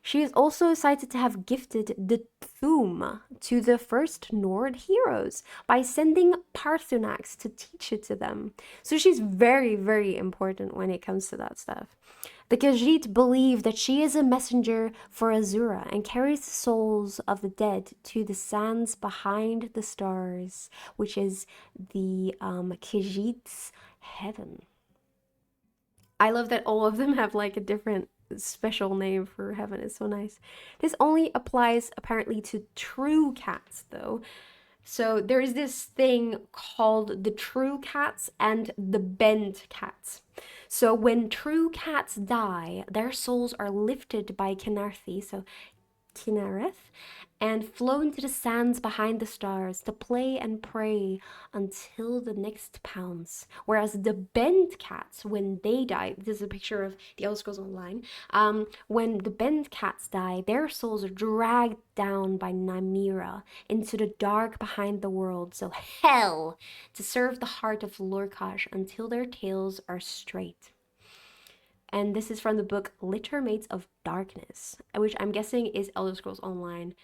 She is also cited to have gifted the Thuum to the first Nord heroes by sending Parthunax to teach it to them. So she's very, very important when it comes to that stuff. The Khajiit believe that she is a messenger for Azura and carries the souls of the dead to the sands behind the stars, which is the Khajiit's heaven. I love that all of them have like a different special name for heaven. Is so nice. This only applies apparently to true cats though. So there is this thing called the true cats and the bent cats. So when true cats die, their souls are lifted by Kinarthi, so Kinareth, and flown to the sands behind the stars to play and pray until the next pounce. Whereas the bent cats, when they die, this is a picture of the Elder Scrolls Online, when the bent cats die, their souls are dragged down by Nymeria into the dark behind the world, so hell, to serve the heart of Lorcash until their tails are straight. And this is from the book Littermates of Darkness, which I'm guessing is Elder Scrolls Online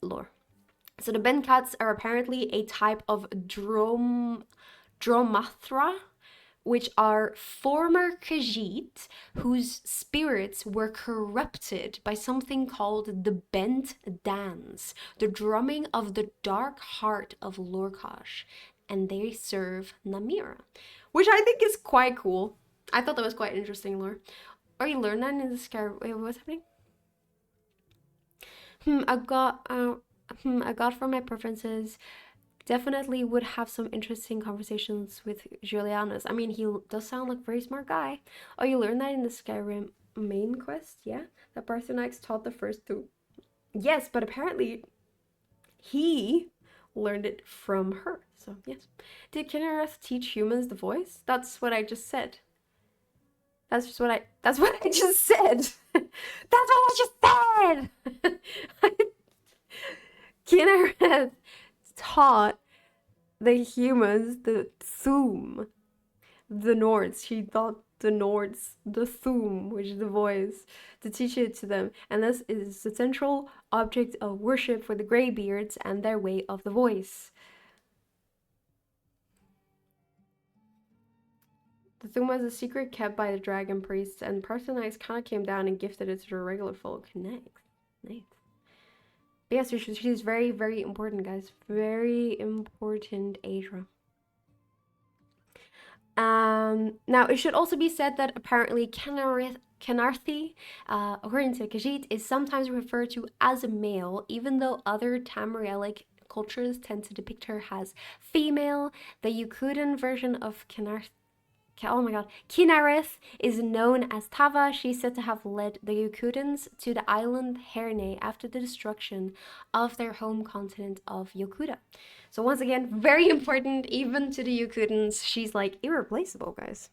lore. So the bent cats are apparently a type of Dromathra, which are former Khajiit whose spirits were corrupted by something called the Bent Dance, the drumming of the dark heart of Lorcash, and they serve Nymeria, which I think is quite cool. I thought that was quite interesting lore. Or you learn that in the Sky. Wait, what's happening? A god for my preferences. Definitely would have some interesting conversations with Julianus. I mean, he does sound like a very smart guy. Oh, you learned that in the Skyrim main quest, yeah? That Parthunax taught the first two. Yes, but apparently he learned it from her. So, yes. Did Kinareth teach humans the voice? That's what I just said. That's what I just said. That's what I just said. Kinareth taught the humans the Thuum. the Nords. She taught the Nords the Thum, which is the voice, to teach it to them. And this is the central object of worship for the Greybeards and their way of the voice. The Thum was a secret kept by the dragon priests, and Parthenites kind of came down and gifted it to the regular folk. Nice. Nice. But yes, she's very, very important, guys. Very important aedra. Now, it should also be said that apparently Kenarthi, according to Khajiit, is sometimes referred to as a male, even though other Tamrielic cultures tend to depict her as female. The Yukudan version of Kenarthi, oh my god, Kinareth is known as Tava. She's said to have led the Yokudans to the island Herne after the destruction of their home continent of Yokuda. So once again, very important even to the Yokudans. She's like irreplaceable, guys.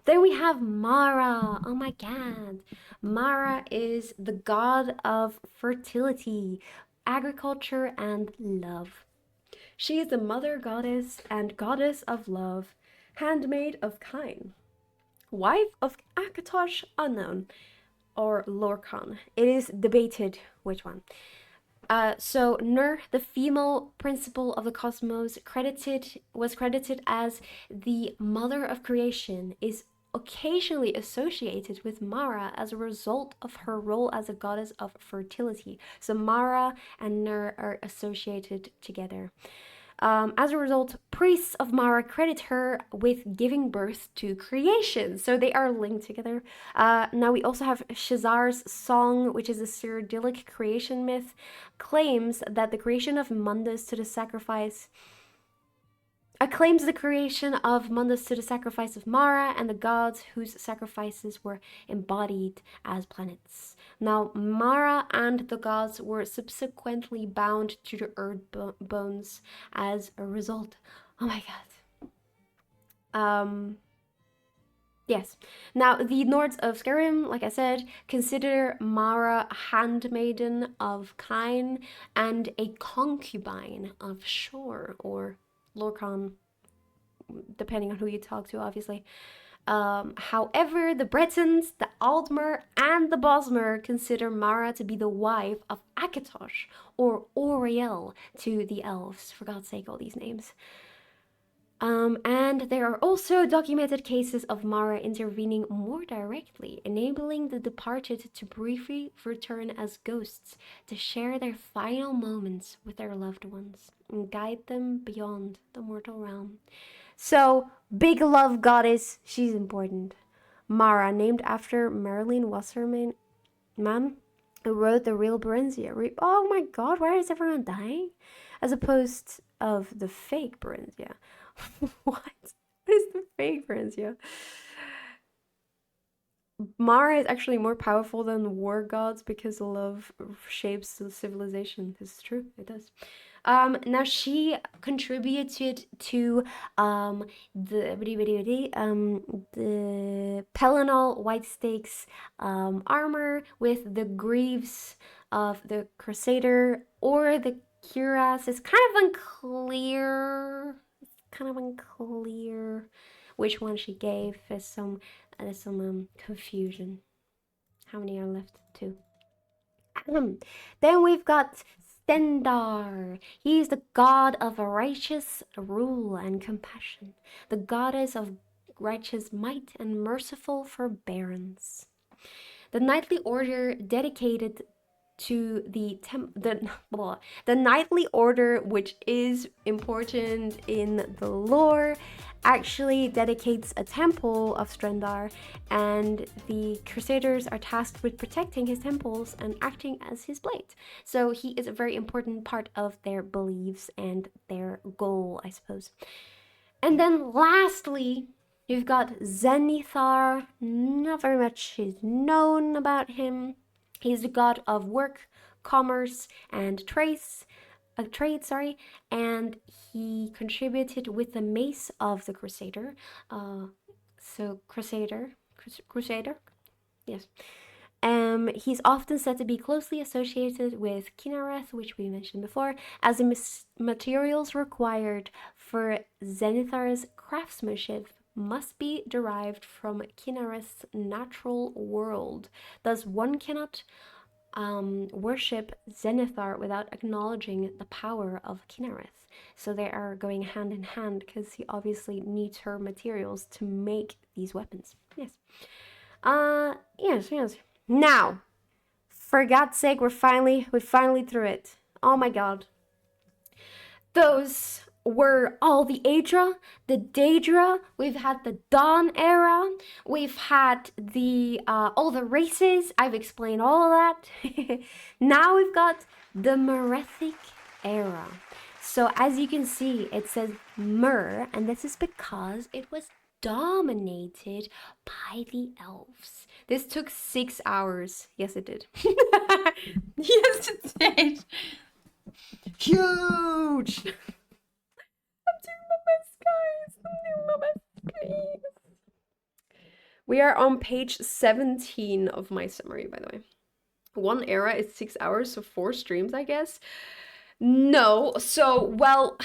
Then we have Mara. Oh my god. Mara is the god of fertility, agriculture, and love. She is the mother goddess and goddess of love, handmaid of Kain, wife of Akatosh, unknown, or Lorcan. It is debated which one. So Nur, the female principle of the cosmos, was credited as the mother of creation, is occasionally associated with Mara as a result of her role as a goddess of fertility. So Mara and Nur are associated together. As a result, priests of Mara credit her with giving birth to creation. So they are linked together. Now we also have Shazar's song, which is a Cyrodiilic creation myth, claims that the creation of Mundus to the sacrifice acclaims the creation of Mundus to the sacrifice of Mara and the gods whose sacrifices were embodied as planets. Now, Mara and the gods were subsequently bound to the earth bones as a result. Oh my god. Yes. Now, the Nords of Skyrim, like I said, consider Mara a handmaiden of Kain and a concubine of Shor, or Lorcan, depending on who you talk to, obviously. However, the Bretons, the Aldmer, and the Bosmer consider Mara to be the wife of Akatosh, or Oriel to the elves. For God's sake, all these names. And there are also documented cases of Mara intervening more directly, enabling the departed to briefly return as ghosts to share their final moments with their loved ones and guide them beyond the mortal realm. So, big love goddess, she's important. Mara, named after Marilyn Wasserman, who wrote the real Berenzia. Oh my god, why is everyone dying? As opposed of the fake Berenzia. What? What is the fake Berenzia? Mara is actually more powerful than war gods because love shapes the civilization. This is true, it does. Now she contributed to the Pelennor White Stakes armor with the greaves of the Crusader or the cuirass. It's kind of unclear. Which one she gave. There's some confusion. How many are left? 2. Then we've got Stendarr. He is the god of righteous rule and compassion, the goddess of righteous might and merciful forbearance. The knightly order dedicated to the knightly order, which is important in the lore, actually dedicates a temple of Stendarr, and the Crusaders are tasked with protecting his temples and acting as his blade. So he is a very important part of their beliefs and their goal, I suppose. And then lastly, you've got Zenithar. Not very much is known about him. He's the god of work, commerce, and trade, and he contributed with the mace of the Crusader. Crusader, yes. He's often said to be closely associated with Kinareth, which we mentioned before, as the materials required for Zenithar's craftsmanship must be derived from Kinareth's natural world. Thus, one cannot worship Zenithar without acknowledging the power of Kinareth. So they are going hand in hand because he obviously needs her materials to make these weapons. Yes. Yes. Now, for God's sake, we're finally through it. Oh my god. Those were all the aedra, the daedra. We've had the dawn era. We've had the all the races. I've explained all of that. Now we've got the Merethic era. So as you can see, it says Mer, and this is because it was dominated by the elves. This took 6 hours. Yes, it did. Yes, it did. Huge! I'm doing my best, guys. I'm doing my best, please. We are on page 17 of my summary, by the way. One era is 6 hours, so 4 streams, I guess. No, so, well,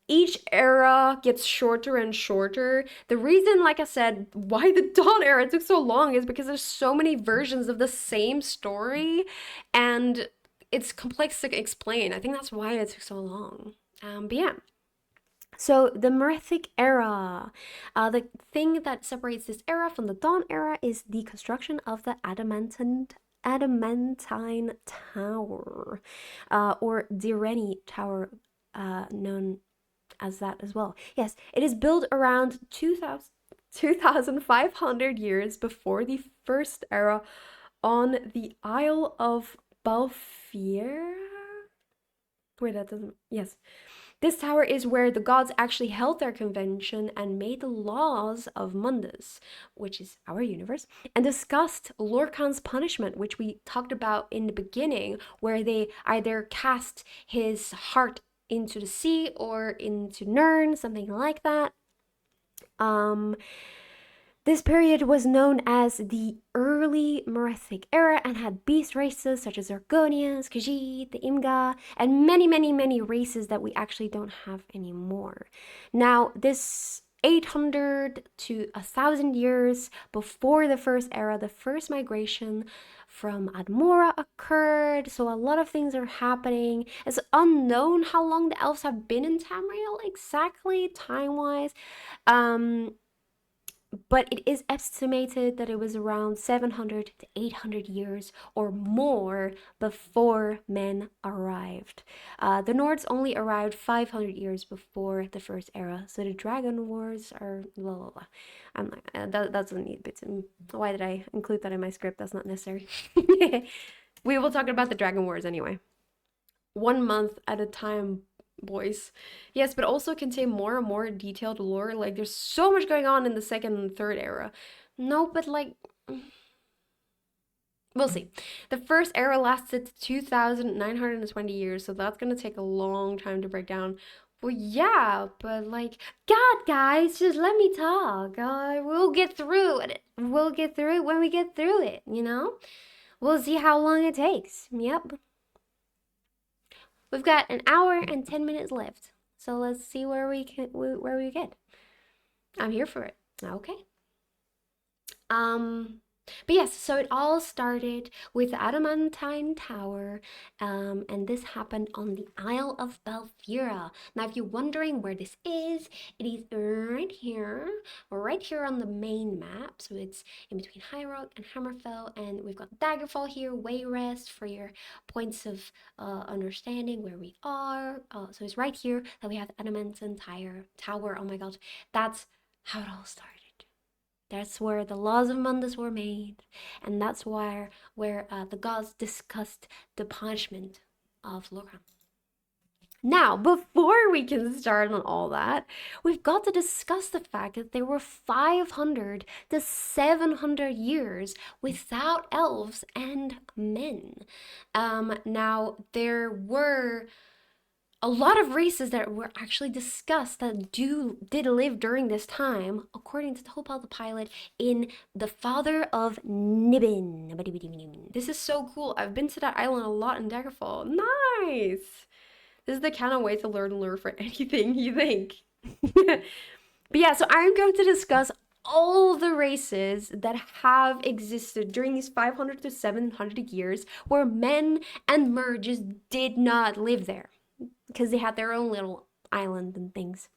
each era gets shorter and shorter. The reason, like I said, why the Dawn era took so long is because there's so many versions of the same story, and it's complex to explain. I think that's why it took so long. But yeah. So the Merethic era, the thing that separates this era from the Dawn era is the construction of the adamantine tower, or Direni tower, known as that as well. Yes, it is built around 2,500 years before the first era on the Isle of Balfiera. Wait, that doesn't... Yes. This tower is where the gods actually held their convention and made the laws of Mundus, which is our universe, and discussed Lorkhan's punishment, which we talked about in the beginning, where they either cast his heart into the sea or into Nirn, something like that. This period was known as the early Merethic era and had beast races such as Argonians, Khajiit, the Imga, and many races that we actually don't have anymore. Now, this 800 to 1,000 years before the first era, the first migration from Admora occurred, so a lot of things are happening. It's unknown how long the elves have been in Tamriel exactly, time-wise. But it is estimated that it was around 700 to 800 years or more before men arrived. The Nords only arrived 500 years before the first era, so the Dragon Wars are blah blah blah. I'm like, that's a neat bit. Why did I include that in my script? That's not necessary. We will talk about the Dragon Wars anyway. 1 month at a time, boys. Yes, but also contain more and more detailed lore. Like, there's so much going on in the second and third era. No, but like... We'll see. The first era lasted 2,920 years, so that's gonna take a long time to break down. Well, yeah, but like... God, guys, just let me talk. We'll get through it. We'll get through it when we get through it, you know? We'll see how long it takes. Yep. We've got an hour and 10 minutes left. So let's see where we get. I'm here for it. Okay. But yes, so it all started with the Adamantine Tower, and this happened on the Isle of Balfiera. Now, if you're wondering where this is, it is right here on the main map. So it's in between High Rock and Hammerfell, and we've got Daggerfall here, Wayrest for your points of understanding where we are. So it's right here that we have the Adamantine Tower. Oh my god, that's how it all started. That's where the laws of Mundus were made, and that's where the gods discussed the punishment of Lorkhan. Now, before we can start on all that, we've got to discuss the fact that there were 500 to 700 years without elves and men. Now, there were a lot of races that were actually discussed that did live during this time, according to Topal the Pilot in The Father of Niben. This is so cool. I've been to that island a lot in Daggerfall. Nice! This is the kind of way to learn lore for anything you think. But yeah, so I'm going to discuss all the races that have existed during these 500 to 700 years where men and mer just did not live there because they had their own little island and things.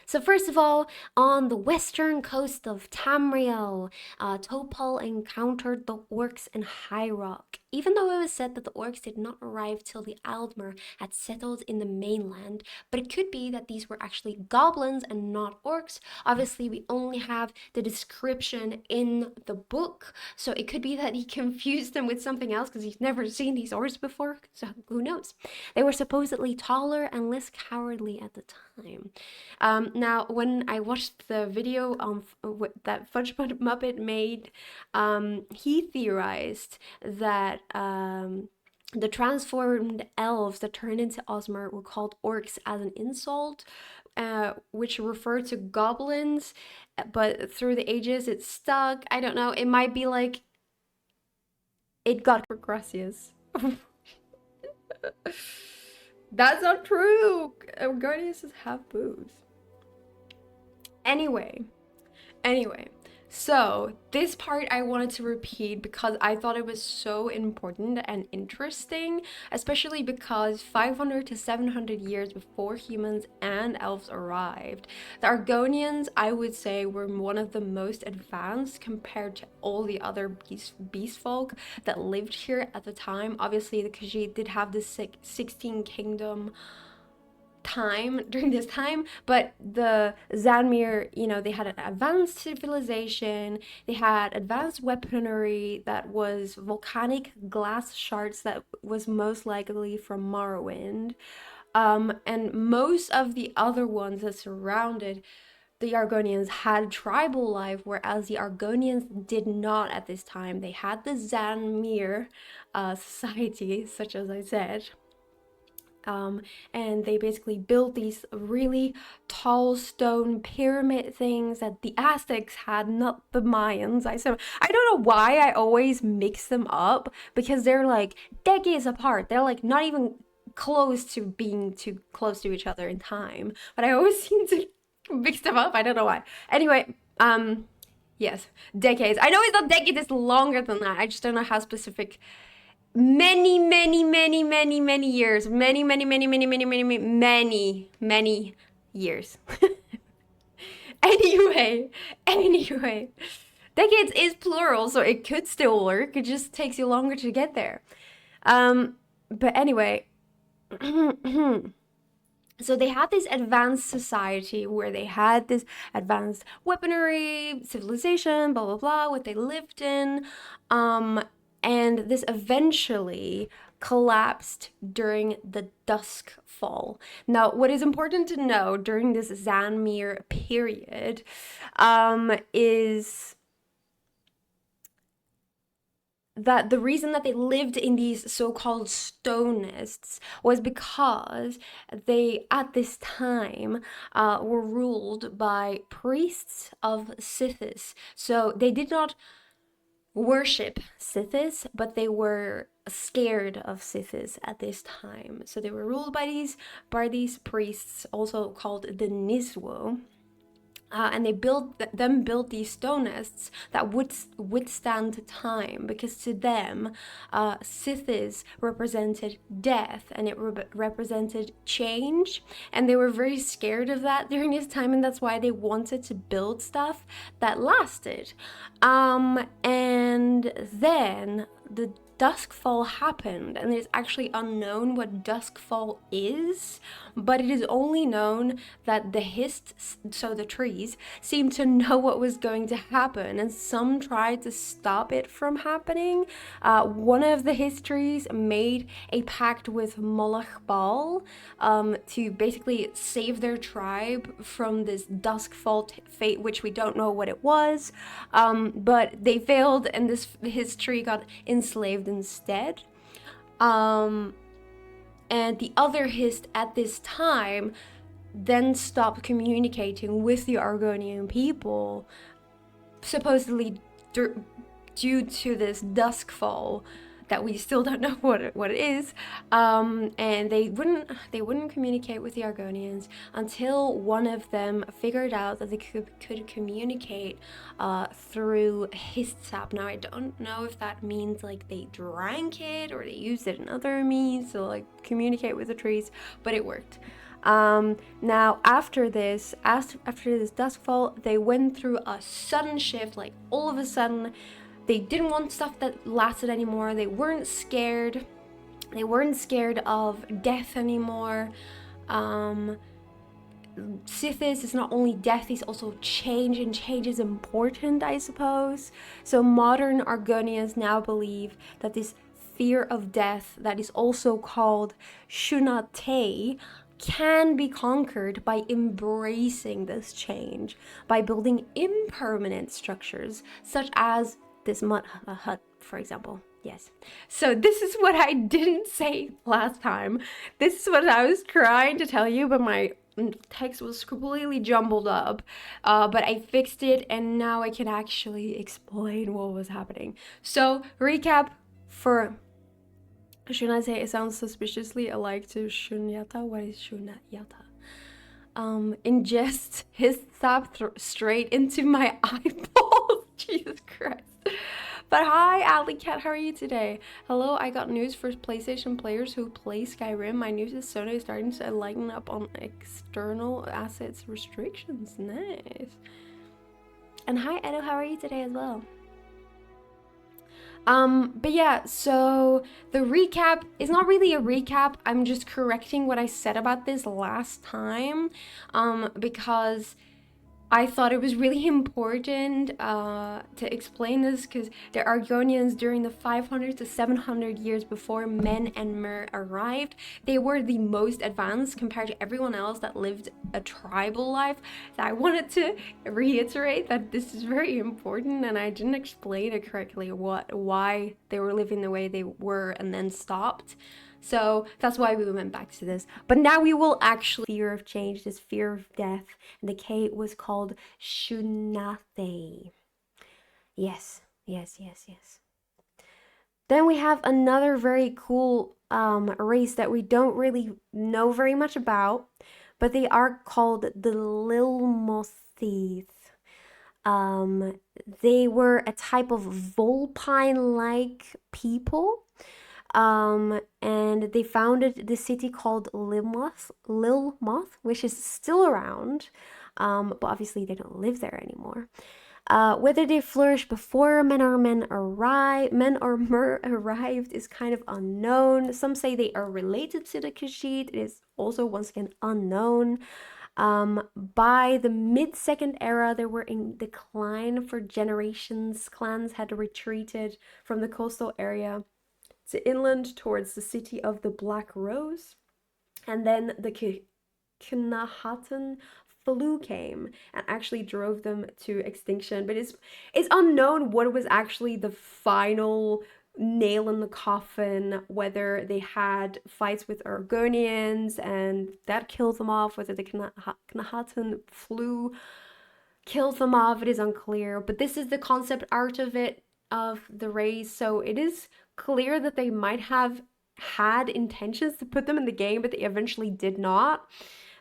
So first of all, on the western coast of Tamriel, Topal encountered the orcs in High Rock. Even though it was said that the orcs did not arrive till the Aldmer had settled in the mainland, but it could be that these were actually goblins and not orcs. Obviously, we only have the description in the book, so it could be that he confused them with something else because he's never seen these orcs before, so who knows. They were supposedly taller and less cowardly at the time. Now, when I watched the video that Fudge Muppet made, he theorized that the transformed elves that turned into Osmer were called orcs as an insult, which referred to goblins, but through the ages it stuck. I don't know, it might be like it got Gracias. That's not true. Guardians have boobs. Anyway, so this part I wanted to repeat because I thought it was so important and interesting, especially because 500 to 700 years before humans and elves arrived, the Argonians, I would say, were one of the most advanced compared to all the other beast folk that lived here at the time. Obviously, the Khajiit did have this 16 kingdom time during this time, but the Zanmir, you know, they had an advanced civilization, they had advanced weaponry that was volcanic glass shards that was most likely from Morrowind, and most of the other ones that surrounded the Argonians had tribal life, whereas the Argonians did not at this time. They had the Zanmir society, such as I said. And they basically built these really tall stone pyramid things that the Aztecs had, not the Mayans. I don't know why I always mix them up, because they're like decades apart. They're like not even close to being too close to each other in time, but I always seem to mix them up. I don't know why. Anyway, yes, decades. I know it's not decades, it's longer than that. I just don't know how specific. Many years. Many years. Anyway. Decades is plural, so it could still work. It just takes you longer to get there. But anyway. So they had this advanced society where they had this advanced weaponry, civilization, blah, blah, blah, what they lived in. And this eventually collapsed during the Dusk Fall. Now, what is important to know during this Zanmir period is that the reason that they lived in these so-called stonists was because they, at this time, were ruled by priests of Sithis. So they did not worship Sithis, but they were scared of Sithis at this time. So they were ruled by these priests, also called the Niswo. And they built these stone nests that would withstand time, because to them, Sithis represented death, and it represented change, and they were very scared of that during this time, and that's why they wanted to build stuff that lasted. And then the Duskfall happened, and it's actually unknown what Duskfall is, but it is only known that the Hists, so the trees, seemed to know what was going to happen, and some tried to stop it from happening. One of the Hist trees made a pact with Molech Baal to basically save their tribe from this Duskfall fate, which we don't know what it was, but they failed, and this Hist tree got enslaved instead. And the other Hist at this time then stopped communicating with the Argonian people, supposedly due to this Duskfall that we still don't know what it is, and they wouldn't communicate with the Argonians until one of them figured out that they could communicate through his sap. Now I don't know if that means like they drank it or they used it in other means to like communicate with the trees, but it worked. Now after this duskfall, they went through a sudden shift. Like all of a sudden, they didn't want stuff that lasted anymore. They weren't scared. They weren't scared of death anymore. Sithis is not only death, he's also change, and change is important, I suppose. So modern Argonians now believe that this fear of death, that is also called Shunate, can be conquered by embracing this change, by building impermanent structures, such as this mud hut, for example. Yes. So this is what I didn't say last time. This is what I was trying to tell you, but my text was completely jumbled up. But I fixed it, and now I can actually explain what was happening. So recap for Shunate. It sounds suspiciously alike to Shunyata. What is Shunyata? Ingest his sap straight into my eyeballs. Jesus Christ. But hi, Alley Cat, how are you today? Hello, I got news for PlayStation players who play Skyrim. My news is Sony is starting to lighten up on external assets restrictions. Nice. And hi, Edo, how are you today as well? But yeah, so the recap is not really a recap. I'm just correcting what I said about this last time, because I thought it was really important to explain this, because the Argonians during the 500 to 700 years before Men and Mer arrived, they were the most advanced compared to everyone else that lived a tribal life. So I wanted to reiterate that this is very important, and I didn't explain it correctly why they were living the way they were and then stopped. So that's why we went back to this. But now we will actually fear of change, this fear of death and decay was called Shunate. Yes, yes, yes, yes. Then we have another very cool race that we don't really know very much about, but they are called the Lilmothith. They were a type of vulpine-like people. And they founded the city called Lilmoth, which is still around, but obviously they don't live there anymore. Whether they flourished before Men or Mer arrived is kind of unknown. Some say they are related to the Khajiit. It is also once again unknown. By the mid-second era, they were in decline for generations. Clans had retreated from the coastal area to inland towards the city of the Black Rose, and then the Knahaten flu came and actually drove them to extinction. But it's unknown what was actually the final nail in the coffin, whether they had fights with Argonians and that killed them off, whether the Knahaten flu killed them off, it is unclear. But this is the concept art of it, of the race, so it is clear that they might have had intentions to put them in the game, but they eventually did not.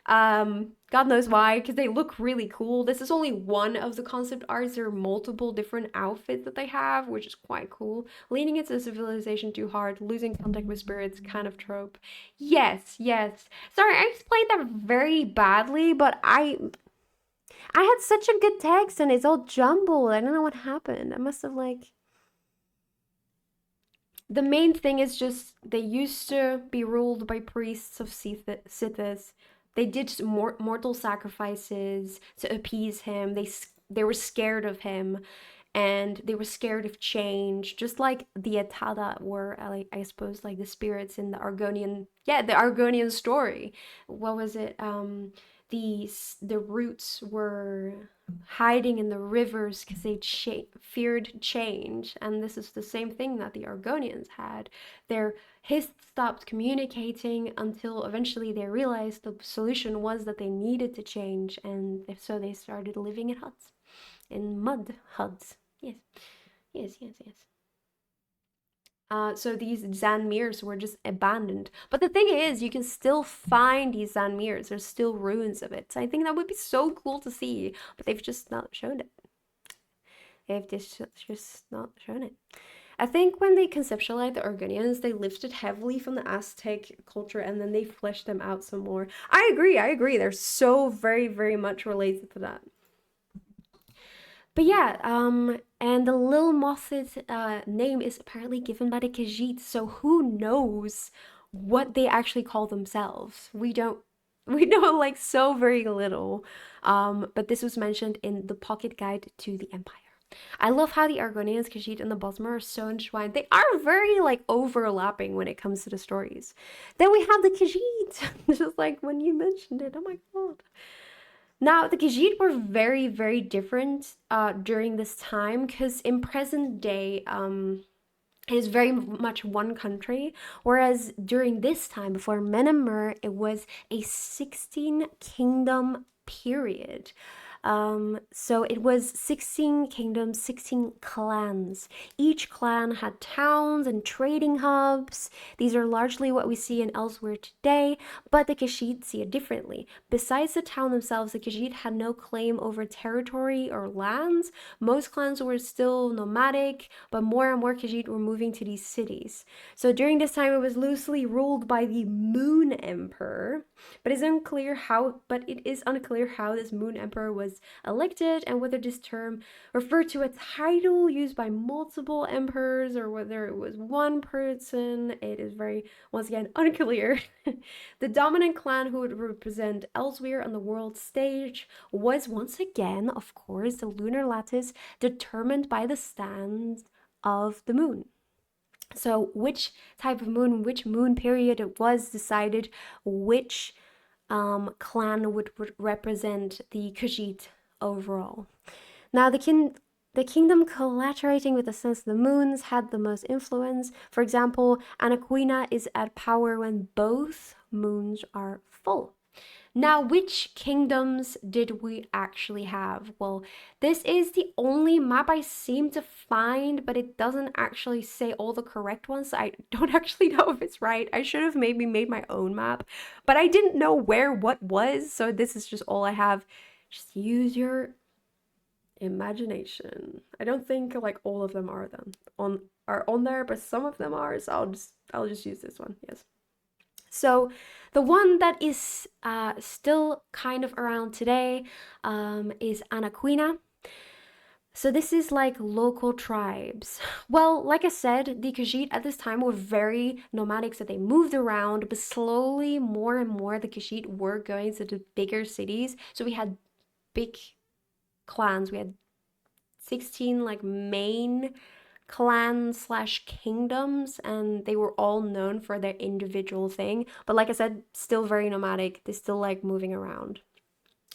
God knows why, because they look really cool. This is only one of the concept arts. There are multiple different outfits that they have, which is quite cool. Leaning into civilization too hard, losing contact with spirits, kind of trope. Yes, yes. Sorry, I explained that very badly, but I had such a good text and it's all jumbled. I don't know what happened. I must have like... The main thing is just they used to be ruled by priests of Sithis. They did mortal sacrifices to appease him. They were scared of him, and they were scared of change, just like the Atada were, like, I suppose, like the spirits in the Argonian story. What was it? The roots were hiding in the rivers because they feared change, and this is the same thing that the Argonians had. Their Hist stopped communicating until eventually they realized the solution was that they needed to change, and so they started living in huts, in mud huts. Yes, yes, yes, yes. So these Zanmirs were just abandoned. But the thing is, you can still find these Zanmirs. There's still ruins of it. So I think that would be so cool to see, but they've just not shown it. They've just not shown it. I think when they conceptualized the Argonians, they lifted heavily from the Aztec culture and then they fleshed them out some more. I agree. They're so very, very much related to that. But yeah, and the Lil Moth's name is apparently given by the Khajiit, so who knows what they actually call themselves? We don't. We know like so very little. But this was mentioned in the Pocket Guide to the Empire. I love how the Argonians, Khajiit, and the Bosmer are so entwined. They are very like overlapping when it comes to the stories. Then we have the Khajiit, just like when you mentioned it. Oh my god. Now, the Khajiit were very, very different during this time because in present day, it is very much one country, whereas during this time, before Menamur, it was a 16 kingdom period. So it was 16 kingdoms, 16 clans. Each clan had towns and trading hubs. These are largely what we see in elsewhere today, but the Khajiit see it differently. Besides the town themselves, the Khajiit had no claim over territory or lands. Most clans were still nomadic, but more and more Khajiit were moving to these cities. So during this time, it was loosely ruled by the Moon Emperor, but it is unclear how this Moon Emperor was elected and whether this term referred to a title used by multiple emperors or whether it was one person. It is very, once again, unclear. The dominant clan who would represent elsewhere on the world stage was once again, of course, the lunar lattice determined by the stand of the moon. So which type of moon, which moon period it was decided which clan would represent the Khajiit overall. Now, the kingdom collaborating with the sense of the moons had the most influence. For example, Anaquina is at power when both moons are full. Now, which kingdoms did we actually have? Well, this is the only map I seem to find, but it doesn't actually say all the correct ones. So I don't actually know if it's right. I should have maybe made my own map, but I didn't know where what was, so this is just all I have. Just use your imagination. I don't think like all of them are on there, but some of them are, so I'll just use this one. Yes. So the one that is still kind of around today is Anaquina. So this is like local tribes. Well, like I said, the Khajiit at this time were very nomadic, so they moved around, but slowly more and more the Khajiit were going to the bigger cities. So we had big clans. We had 16 like main clans slash kingdoms, and they were all known for their individual thing, but like I said, still very nomadic. They still like moving around.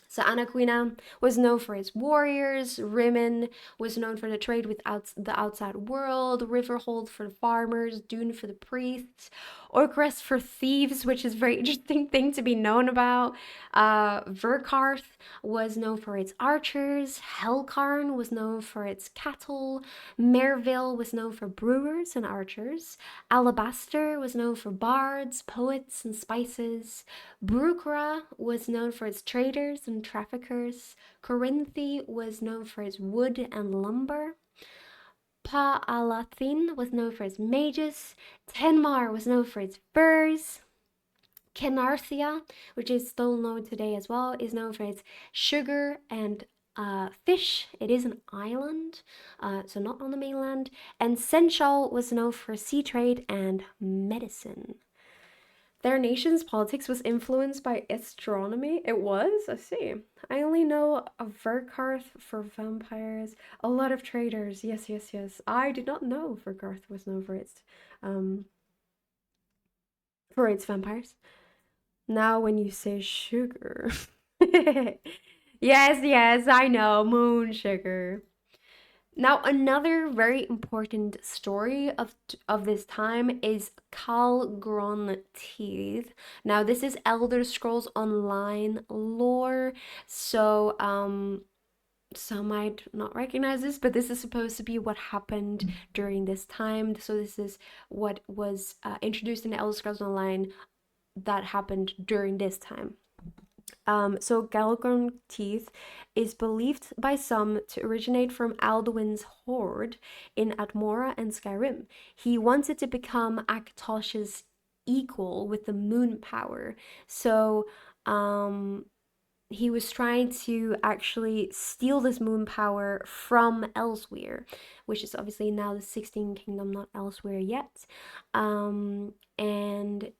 So Anaquina was known for its warriors, Rimmon was known for the trade with the outside world, Riverhold for the farmers, Dune for the priests, Orcrest for thieves, which is a very interesting thing to be known about. Verkarth was known for its archers, Helkarn was known for its cattle, Merville was known for brewers and archers, Alabaster was known for bards, poets, and spices, Bruchra was known for its traders and traffickers. Corinthi was known for its wood and lumber. Pa'alathin was known for its mages. Tenmar was known for its furs. Kenarthia, which is still known today as well, is known for its sugar and fish. It is an island, so not on the mainland. And Senchal was known for sea trade and medicine. Their nation's politics was influenced by astronomy. It was? I see. I only know of Verkarth for vampires. A lot of traders. Yes. I did not know Verkarth was known for its vampires. Now when you say sugar. Yes, I know. Moon sugar. Now, another very important story of this time is Kalgrontidd. Now, this is Elder Scrolls Online lore. So, some might not recognize this, but this is supposed to be what happened during this time. So this is what was introduced in the Elder Scrolls Online that happened during this time. So Galgorn teeth is believed by some to originate from Alduin's horde in Atmora and Skyrim. He wanted to become Akatosh's equal with the moon power. So he was trying to actually steal this moon power from Elsewhere, which is obviously now the 16th Kingdom, not Elsewhere yet. And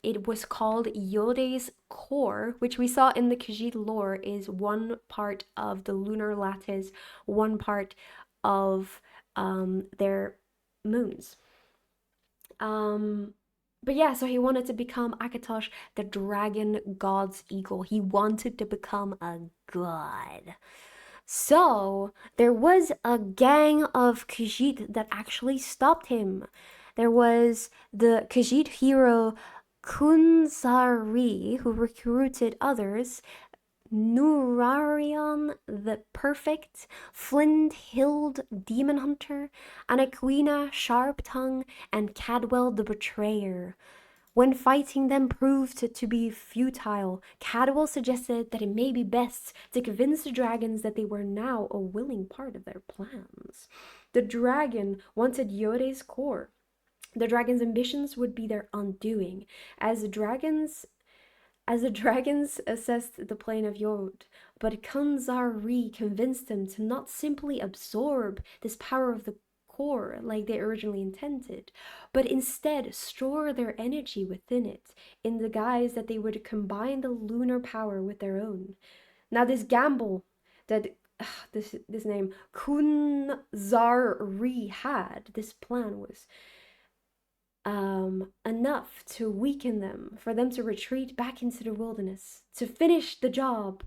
it was called Yode's core, which we saw in the Khajiit lore is one part of the lunar lattice, one part of their moons. But yeah, so he wanted to become Akatosh, the dragon god's eagle. He wanted to become a god. So there was a gang of Khajiit that actually stopped him. There was the Khajiit hero Kunzari, who recruited others, Nurarion the Perfect, Flint-Hild Demon Hunter, Anaquina Sharp-Tongue, and Cadwell the Betrayer. When fighting them proved to be futile, Cadwell suggested that it may be best to convince the dragons that they were now a willing part of their plans. The dragon wanted Yode's core. The dragon's ambitions would be their undoing, as the dragons assessed the plane of Yod, but Kanzari convinced them to not simply absorb this power of the core like they originally intended, but instead store their energy within it in the guise that they would combine the lunar power with their own. Now this gamble that this name Kunzari had, this plan was enough to weaken them, for them to retreat back into the wilderness. To finish the job,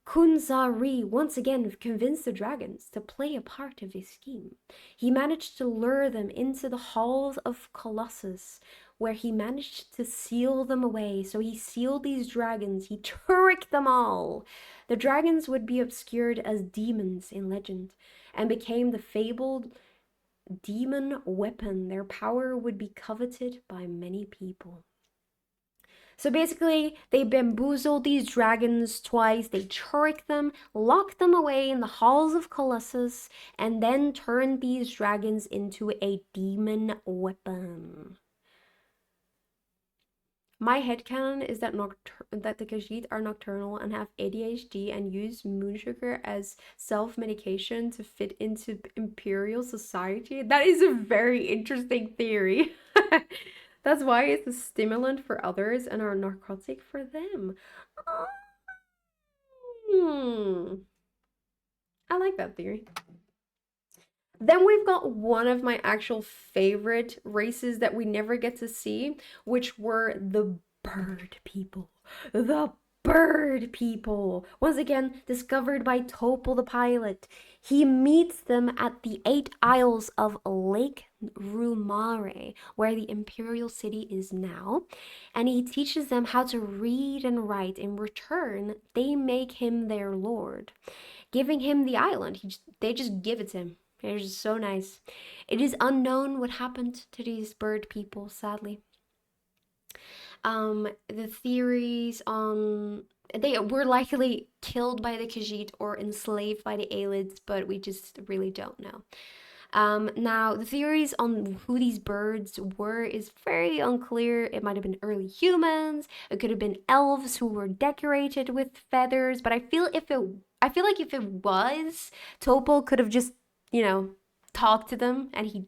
Kunzari once again convinced the dragons to play a part of his scheme. He managed to lure them into the halls of Colossus, where he managed to seal them away. So he sealed these dragons, he tricked them all. The dragons would be obscured as demons in legend, and became the fabled demon weapon. Their power would be coveted by many people. So basically, they bamboozled these dragons twice, they tricked them, locked them away in the halls of Colossus, and then turned these dragons into a demon weapon. My headcanon is that that the Khajiit are nocturnal and have ADHD and use moon sugar as self-medication to fit into imperial society. That is a very interesting theory. That's why it's a stimulant for others and a narcotic for them. I like that theory. Then we've got one of my actual favorite races that we never get to see, which were the bird people. The bird people. Once again, discovered by Topol the pilot. He meets them at the 8 Isles of Lake Rumare, where the imperial city is now, and he teaches them how to read and write. In return, they make him their lord, giving him the island. They just give it to him. They're just so nice. It is unknown what happened to these bird people, sadly. The theories on they were likely killed by the Khajiit or enslaved by the Aelids, but we just really don't know. Now, the theories on who these birds were is very unclear. It might have been early humans. It could have been elves who were decorated with feathers. But I feel like if it was, Topol could have just, talked to them, and he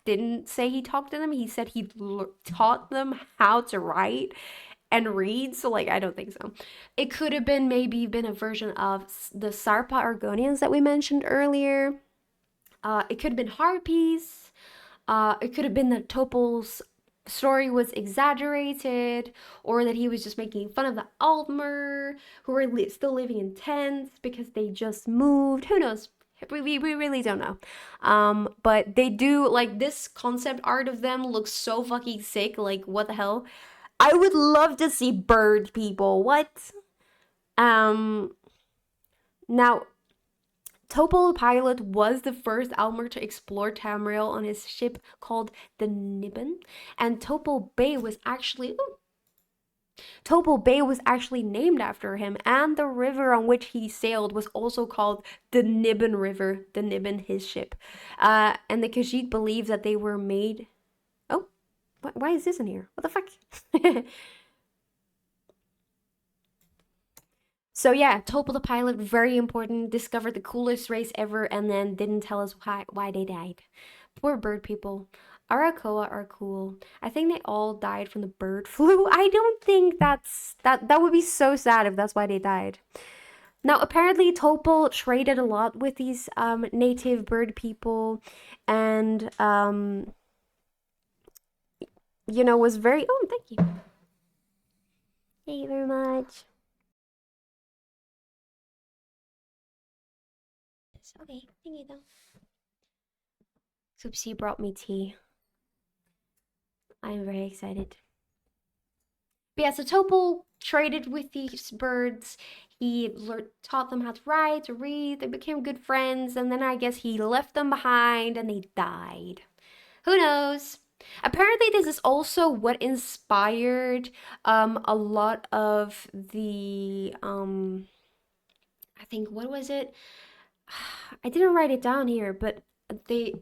didn't say he talked to them. He said he taught them how to write and read. So, I don't think so. It could have been maybe been a version of the Sarpa Argonians that we mentioned earlier. It could have been harpies. It could have been that Topol's story was exaggerated, or that he was just making fun of the Aldmer, who were still living in tents because they just moved. Who knows? We really don't know. But they do, this concept art of them looks so fucking sick. What the hell? I would love to see bird people. What? Now, Topol the Pilot was the first Almer to explore Tamriel on his ship called the Niben, and Topol Bay was actually named after him, and the river on which he sailed was also called the Niben River, the Niben, his ship. And the Khajiit believe that they were made. Oh, why is this in here? What the fuck? So yeah, Topol the Pilot, very important, discovered the coolest race ever, and then didn't tell us why they died. Poor bird people. Arakoa are cool. I think they all died from the bird flu. I don't think that would be so sad if that's why they died. Now, apparently, Topol traded a lot with these native bird people, and was very. Oh, thank you. Thank you very much. Okay, thank you though. Soupsy brought me tea. I am very excited. But yeah, so Topol traded with these birds. He taught them how to write, to read. They became good friends, and then I guess he left them behind and they died. Who knows? Apparently, this is also what inspired a lot of the I think, what was it? I didn't write it down here, but the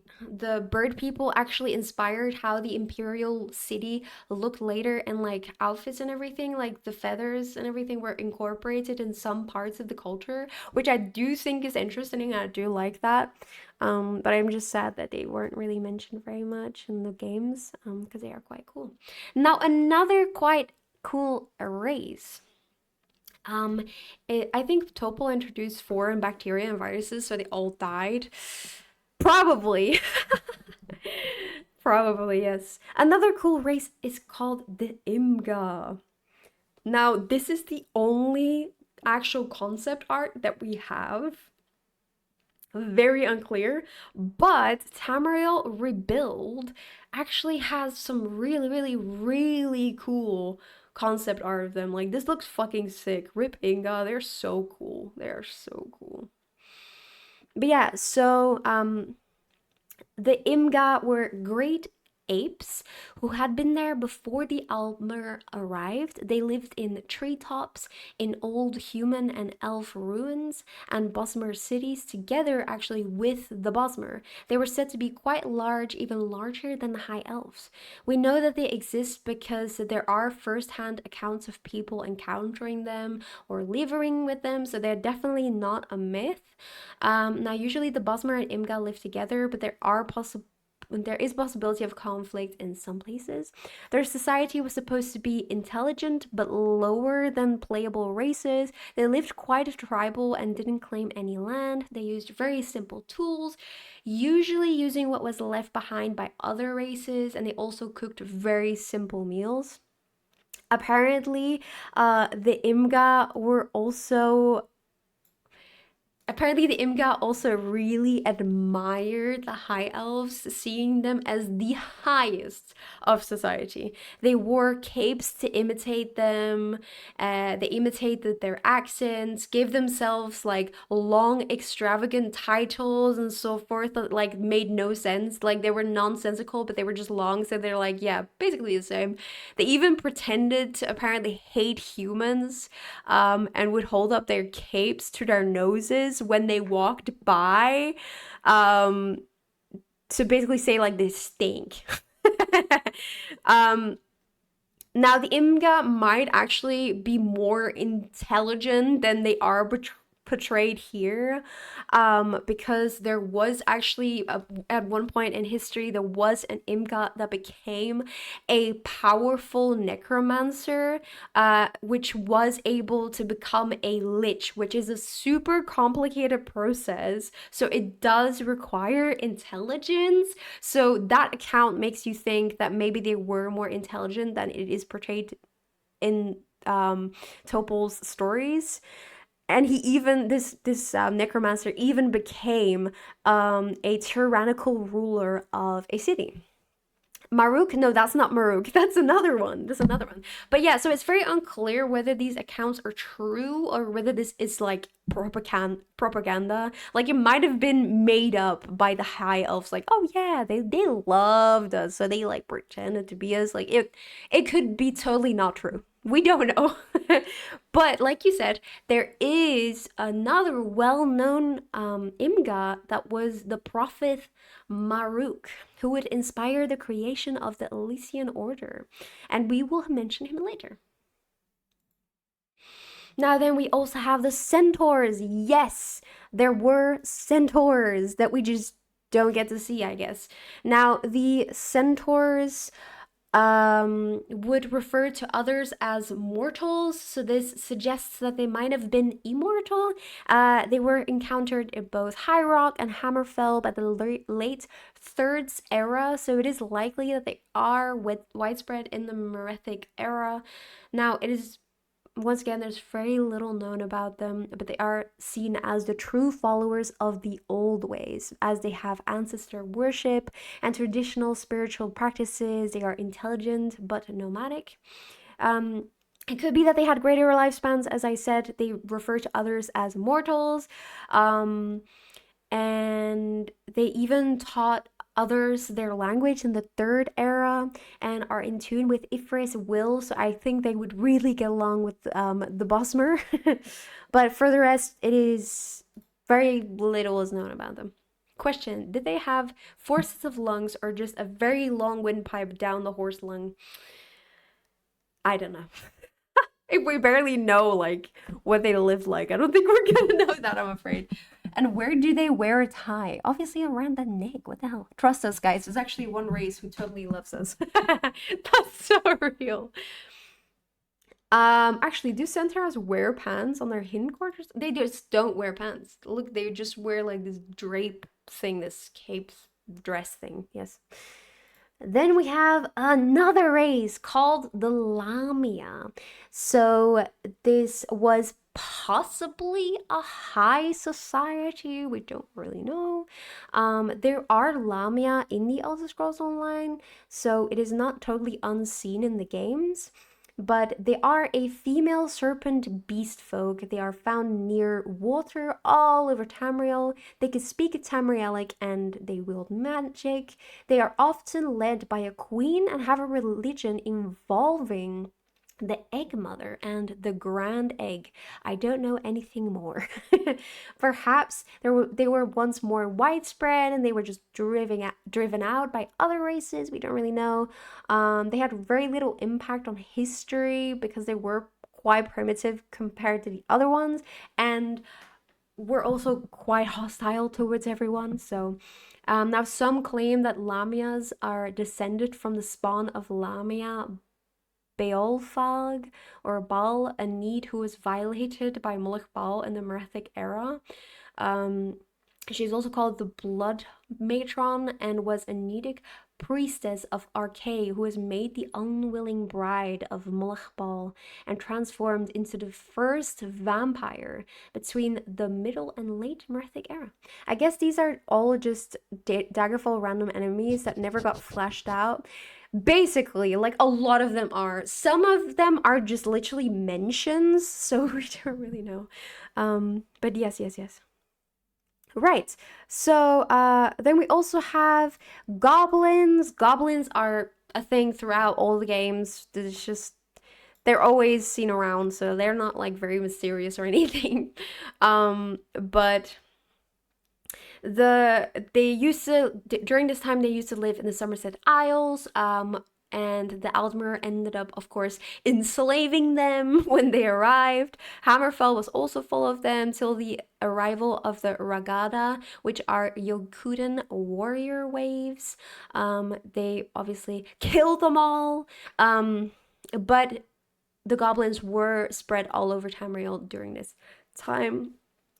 bird people actually inspired how the imperial city looked later, and like outfits and everything, like the feathers and everything were incorporated in some parts of the culture, which I do think is interesting and I do like that. But I'm just sad that they weren't really mentioned very much in the games, because they are quite cool. Now, another quite cool race. I think Topol introduced foreign bacteria and viruses, so they all died. Probably. Probably, yes. Another cool race is called the Imga. Now, this is the only actual concept art that we have. Very unclear, but Tamriel Rebuild actually has some really, really, really cool concept art of them. Like, this looks fucking sick. Rip Inga, they're so cool. They're so cool. But yeah, so the Imga were great apes who had been there before the Almer arrived. They lived in treetops, in old human and elf ruins, and Bosmer cities together actually with the Bosmer. They were said to be quite large, even larger than the High Elves. We know that they exist because there are first-hand accounts of people encountering them or living with them, so they're definitely not a myth. Now, usually the Bosmer and Imga live together, but there is possibility of conflict in some places. Their society was supposed to be intelligent but lower than playable races. They lived quite tribal and didn't claim any land. They used very simple tools, usually using what was left behind by other races, and they also cooked very simple meals. Apparently, the Imga were also Apparently, the Imga also really admired the High Elves, seeing them as the highest of society. They wore capes to imitate them, they imitated their accents, gave themselves like long, extravagant titles and so forth that like made no sense. Like, they were nonsensical, but they were just long, so they're like, yeah, basically the same. They even pretended to apparently hate humans, and would hold up their capes to their noses when they walked by, to basically say like they stink. Now, the Imga might actually be more intelligent than they are portrayed here, because there was actually at one point in history there was an Imga that became a powerful necromancer, which was able to become a lich, which is a super complicated process, so it does require intelligence. So that account makes you think that maybe they were more intelligent than it is portrayed in Topol's stories. And he even this necromancer even became a tyrannical ruler of a city. Maruk? No, that's not Maruk. That's another one. That's another one. But yeah, so it's very unclear whether these accounts are true or whether this is like propaganda. Like it might have been made up by the high elves. Like, oh yeah, they loved us, so they like pretended to be us. Like it could be totally not true. We don't know. But like you said, there is another well-known Imga that was the prophet Maruk, who would inspire the creation of the Elysian Order, and we will mention him later. Now, then we also have the centaurs. Yes, there were centaurs that we just don't get to see, I guess. Now, the centaurs would refer to others as mortals, so this suggests that they might have been immortal. They were encountered in both High Rock and Hammerfell by the late Thirds era, so it is likely that they are widespread in the Merethic era. Now, it is once again, there's very little known about them, but they are seen as the true followers of the old ways, as they have ancestor worship and traditional spiritual practices. They are intelligent but nomadic. It could be that they had greater lifespans. As I said, they refer to others as mortals. And they even taught others their language in the third era and are in tune with Ifrit's will, so I think they would really get along with the Bosmer. But for the rest, it is very little is known about them. Question: did they have 4 sets of lungs or just a very long windpipe down the horse lung? I don't know. If we barely know like what they lived like, I don't think we're gonna know that, I'm afraid. And where do they wear a tie? Obviously around the neck. What the hell? Trust us, guys. There's actually one race who totally loves us. That's so real. Actually, do centaurs wear pants on their hindquarters? They just don't wear pants. Look, they just wear like this drape thing, this cape dress thing. Yes. Then we have another race called the Lamia. So this was possibly a high society. We don't really know. There are Lamia in the Elder Scrolls Online, so it is not totally unseen in the games. But they are a female serpent beast folk. They are found near water all over Tamriel. They can speak Tamrielic and they wield magic. They are often led by a queen and have a religion involving the egg mother and the grand egg. I don't know anything more. Perhaps they were once more widespread and they were just driven out by other races. We don't really know. They had very little impact on history because they were quite primitive compared to the other ones, and were also quite hostile towards everyone. So now some claim that Lamias are descended from the spawn of Lamia Beolfag or Baal, a need who was violated by Moloch Baal in the Merethic era. She's also called the Blood Matron and was a Nedic priestess of Arkay who was made the unwilling bride of Moloch Baal and transformed into the first vampire between the middle and late Merethic era. I guess these are all just Daggerfall random enemies that never got fleshed out. Basically, like a lot of them are. Some of them are just literally mentions, so we don't really know. But yes. Right. So then we also have goblins. Goblins are a thing throughout all the games. It's just they're always seen around, so they're not like very mysterious or anything. But they used to during this time they used to live in the Somerset Isles, and the Aldmer ended up, of course, enslaving them when they arrived. Hammerfell was also full of them till the arrival of the Ragada, which are Yokudan warrior waves. They obviously killed them all, but the goblins were spread all over Tamriel during this time.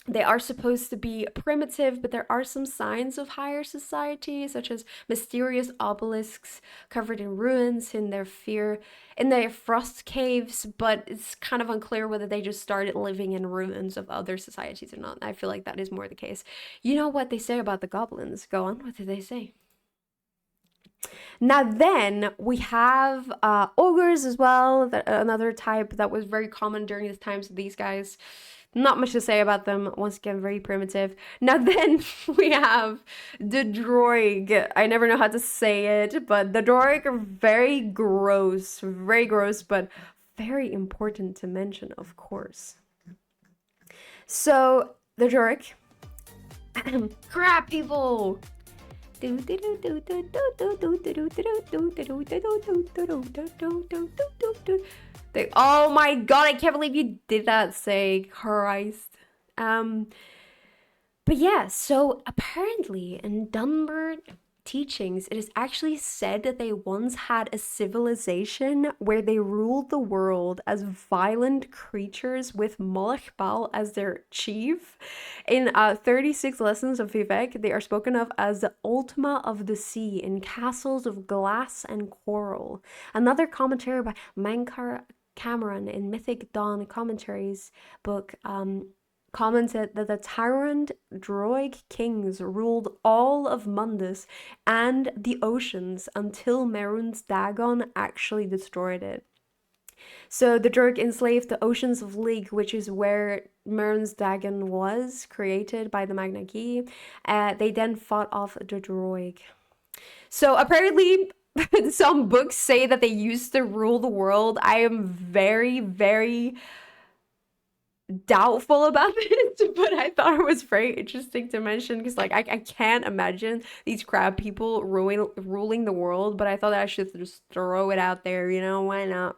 They are supposed to be primitive, but there are some signs of higher society, such as mysterious obelisks covered in ruins in their frost caves, but it's kind of unclear whether they just started living in ruins of other societies or not. I feel like that is more the case. You know what they say about the goblins? Go on, what did they say? Now then, we have ogres as well, another type that was very common during this time. So these guys, not much to say about them. Once again, very primitive. Now then, we have the droig. I never know how to say it, but the droig are very gross, but very important to mention, of course. So the droid, crap people. Oh my god, I can't believe you did that, say Christ. But yeah, so apparently in Dunbar teachings, it is actually said that they once had a civilization where they ruled the world as violent creatures with Molech Baal as their chief. In 36 lessons of Vivek, they are spoken of as the Ultima of the Sea in castles of glass and coral. Another commentary by Mankar Cameron in Mythic Dawn Commentaries book commented that the tyrant Droid kings ruled all of Mundus and the oceans until Merun's Dagon actually destroyed it. So the Droid enslaved the oceans of Lig, which is where Merun's Dagon was created by the Magna Key. They then fought off the Droid. So apparently some books say that they used to rule the world. I am very doubtful about it, but I thought it was very interesting to mention because like I can't imagine these crab people ruling the world, but I thought I should just throw it out there, you know, why not?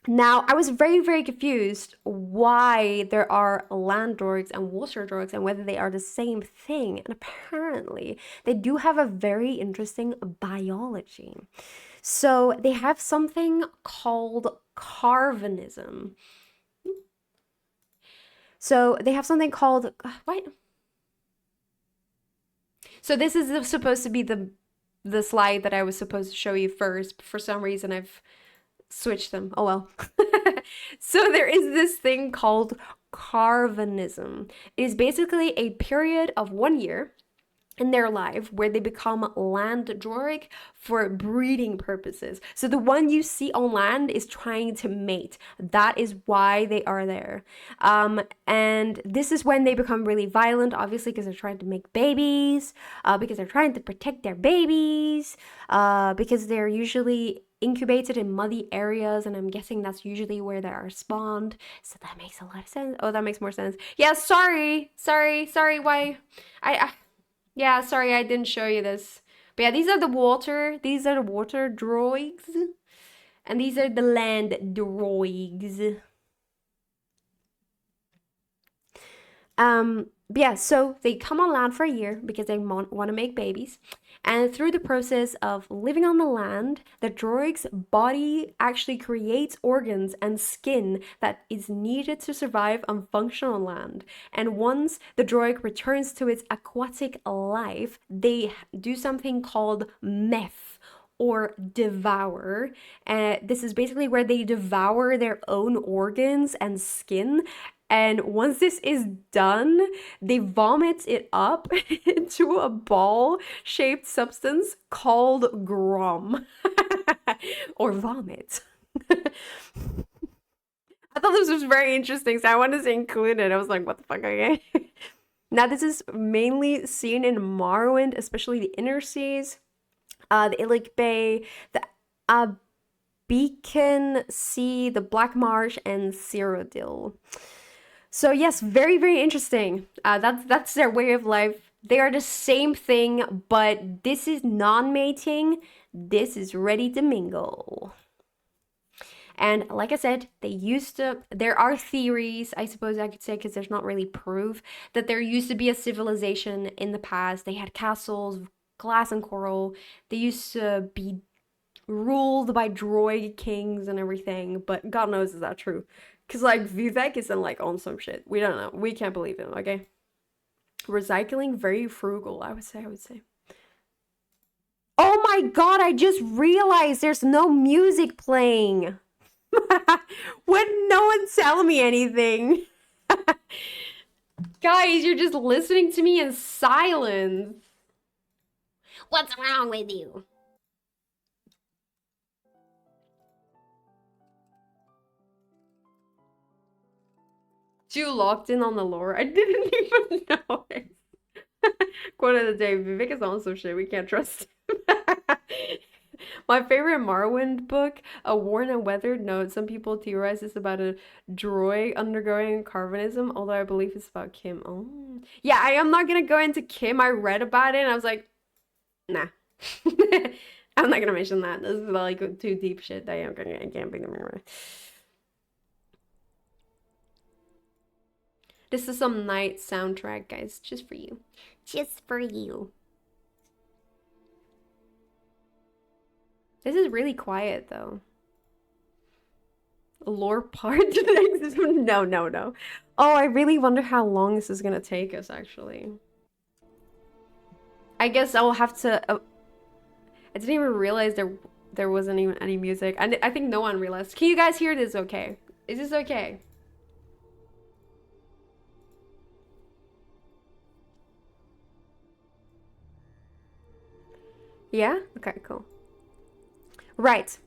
Now I was very confused why there are land droids and water droids and whether they are the same thing, and apparently they do have a very interesting biology. So they have something called Carvanism. So they have something called what? So this is supposed to be the slide that I was supposed to show you first. But for some reason, I've switched them. Oh well. So there is this thing called Carvanism. It is basically a period of 1 year in their life where they become land droid for breeding purposes. So the one you see on land is trying to mate. That is why they are there. And this is when they become really violent, obviously, because they're trying to make babies, because they're trying to protect their babies, because they're usually incubated in muddy areas, and I'm guessing that's usually where they are spawned. So that makes a lot of sense. Oh, that makes more sense. Yeah, sorry. Why? Yeah, sorry, I didn't show you this. But yeah, these are the water droids. And these are the land droids. Yeah, so they come on land for a year because they want to make babies. And through the process of living on the land, the droid's body actually creates organs and skin that is needed to survive and function on land. And once the droid returns to its aquatic life, they do something called meth or devour. This is basically where they devour their own organs and skin. And once this is done, they vomit it up into a ball-shaped substance called grom or vomit. I thought this was very interesting, so I wanted to include it. I was like, what the fuck, okay? Now, this is mainly seen in Morrowind, especially the inner seas, the Illic Bay, the Beacon Sea, the Black Marsh, and Cyrodiil. So yes, very interesting. That's their way of life. They are the same thing, but this is non-mating. This is ready to mingle. And like I said, there are theories, I suppose I could say, because there's not really proof, that there used to be a civilization in the past. They had castles, glass and coral. They used to be ruled by droid kings and everything, but God knows is that true. Because, like, Vivek isn't, like, on some shit. We don't know. We can't believe him, okay? Recycling, very frugal, I would say. Oh my god, I just realized there's no music playing. When no one's telling me anything. Guys, you're just listening to me in silence. What's wrong with you? Too locked in on the lore. I didn't even notice. Quote of the day: Vivek is on some shit. We can't trust him. My favorite Morrowind book, A Worn and Weathered Note. Some people theorize it's about a droid undergoing Carvanism, although I believe it's about Kim. Oh, yeah. I am not gonna go into Kim. I read about it and I was like, nah. I'm not gonna mention that. This is like too deep shit that I can't bring them. This is some night soundtrack, guys, just for you. Just for you. This is really quiet, though. Lore part? No, no, no. Oh, I really wonder how long this is gonna take us, actually. I guess I'll have to... I didn't even realize there wasn't even any music. I think no one realized. Can you guys hear this okay? Is this okay? Yeah? Okay, cool. Right.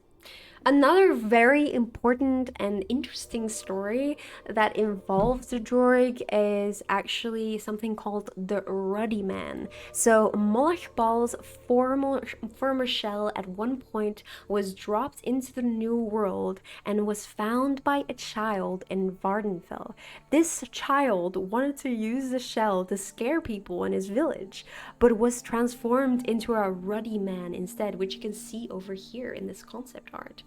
Another very important and interesting story that involves the droid is actually something called the Ruddy Man. So Molech Ball's former shell at one point was dropped into the New World and was found by a child in Vardenfell. This child wanted to use the shell to scare people in his village, but was transformed into a Ruddy Man instead, which you can see over here in this concept art.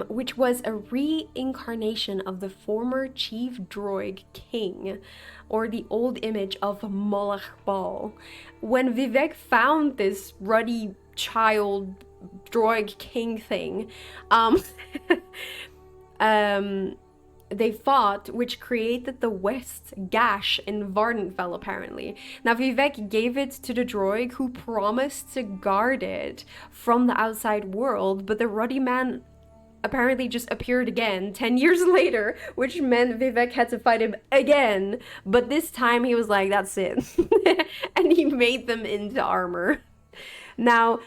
Which was a reincarnation of the former chief droid king, or the old image of Molech Ball. When Vivek found this ruddy child droid king thing, they fought, which created the West Gash in Vardenfell, apparently. Now, Vivek gave it to the droid, who promised to guard it from the outside world, but the Ruddy Man apparently just appeared again 10 years later, which meant Vivek had to fight him again. But this time he was like, that's it. And he made them into armor. Now,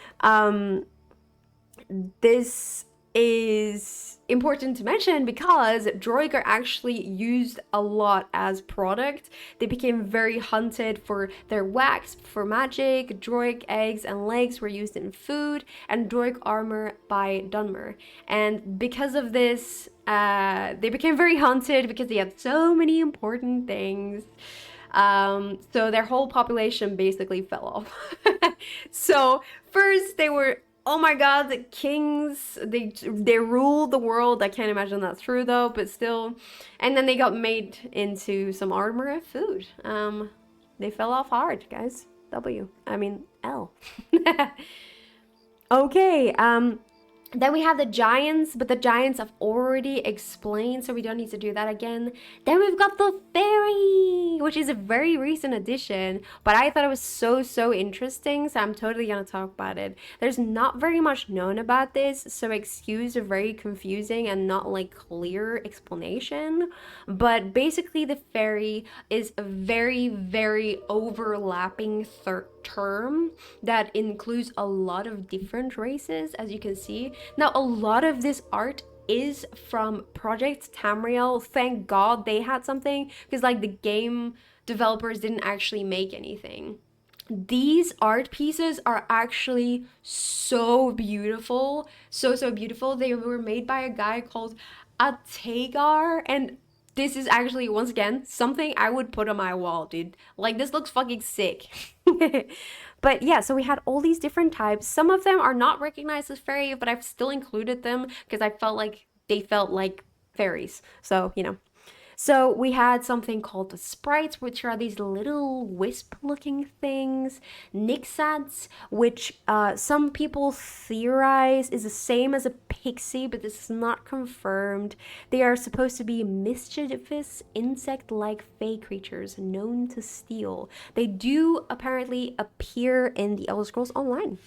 this is important to mention because droid are actually used a lot as product. They became very hunted for their wax for magic. Droid eggs and legs were used in food, and droid armor by Dunmer. And because of this, they became very hunted because they had so many important things. So their whole population basically fell off. So first they were, oh my god, the kings, they ruled the world. I can't imagine that's true though, but still. And then they got made into some armor and food. They fell off hard, guys. L. Okay, then we have the giants, but the giants I've already explained, so we don't need to do that again. Then we've got the fairy, which is a very recent addition, but I thought it was so interesting, so I'm totally gonna talk about it. There's not very much known about this, so excuse a very confusing and not like clear explanation, but basically the fairy is a very overlapping term that includes a lot of different races, as you can see. Now, a lot of this art is from Project Tamriel. Thank God they had something, because like the game developers didn't actually make anything. These art pieces are actually so beautiful, so beautiful. They were made by a guy called Ategar, and this is actually, once again, something I would put on my wall, dude. Like, this looks fucking sick. But yeah, so we had all these different types. Some of them are not recognized as fairy, but I've still included them because I felt like they felt like fairies. So, you know. So we had something called the sprites, which are these little wisp-looking things. Nixats, which some people theorize is the same as a pixie, but this is not confirmed. They are supposed to be mischievous, insect-like fey creatures known to steal. They do apparently appear in the Elder Scrolls Online.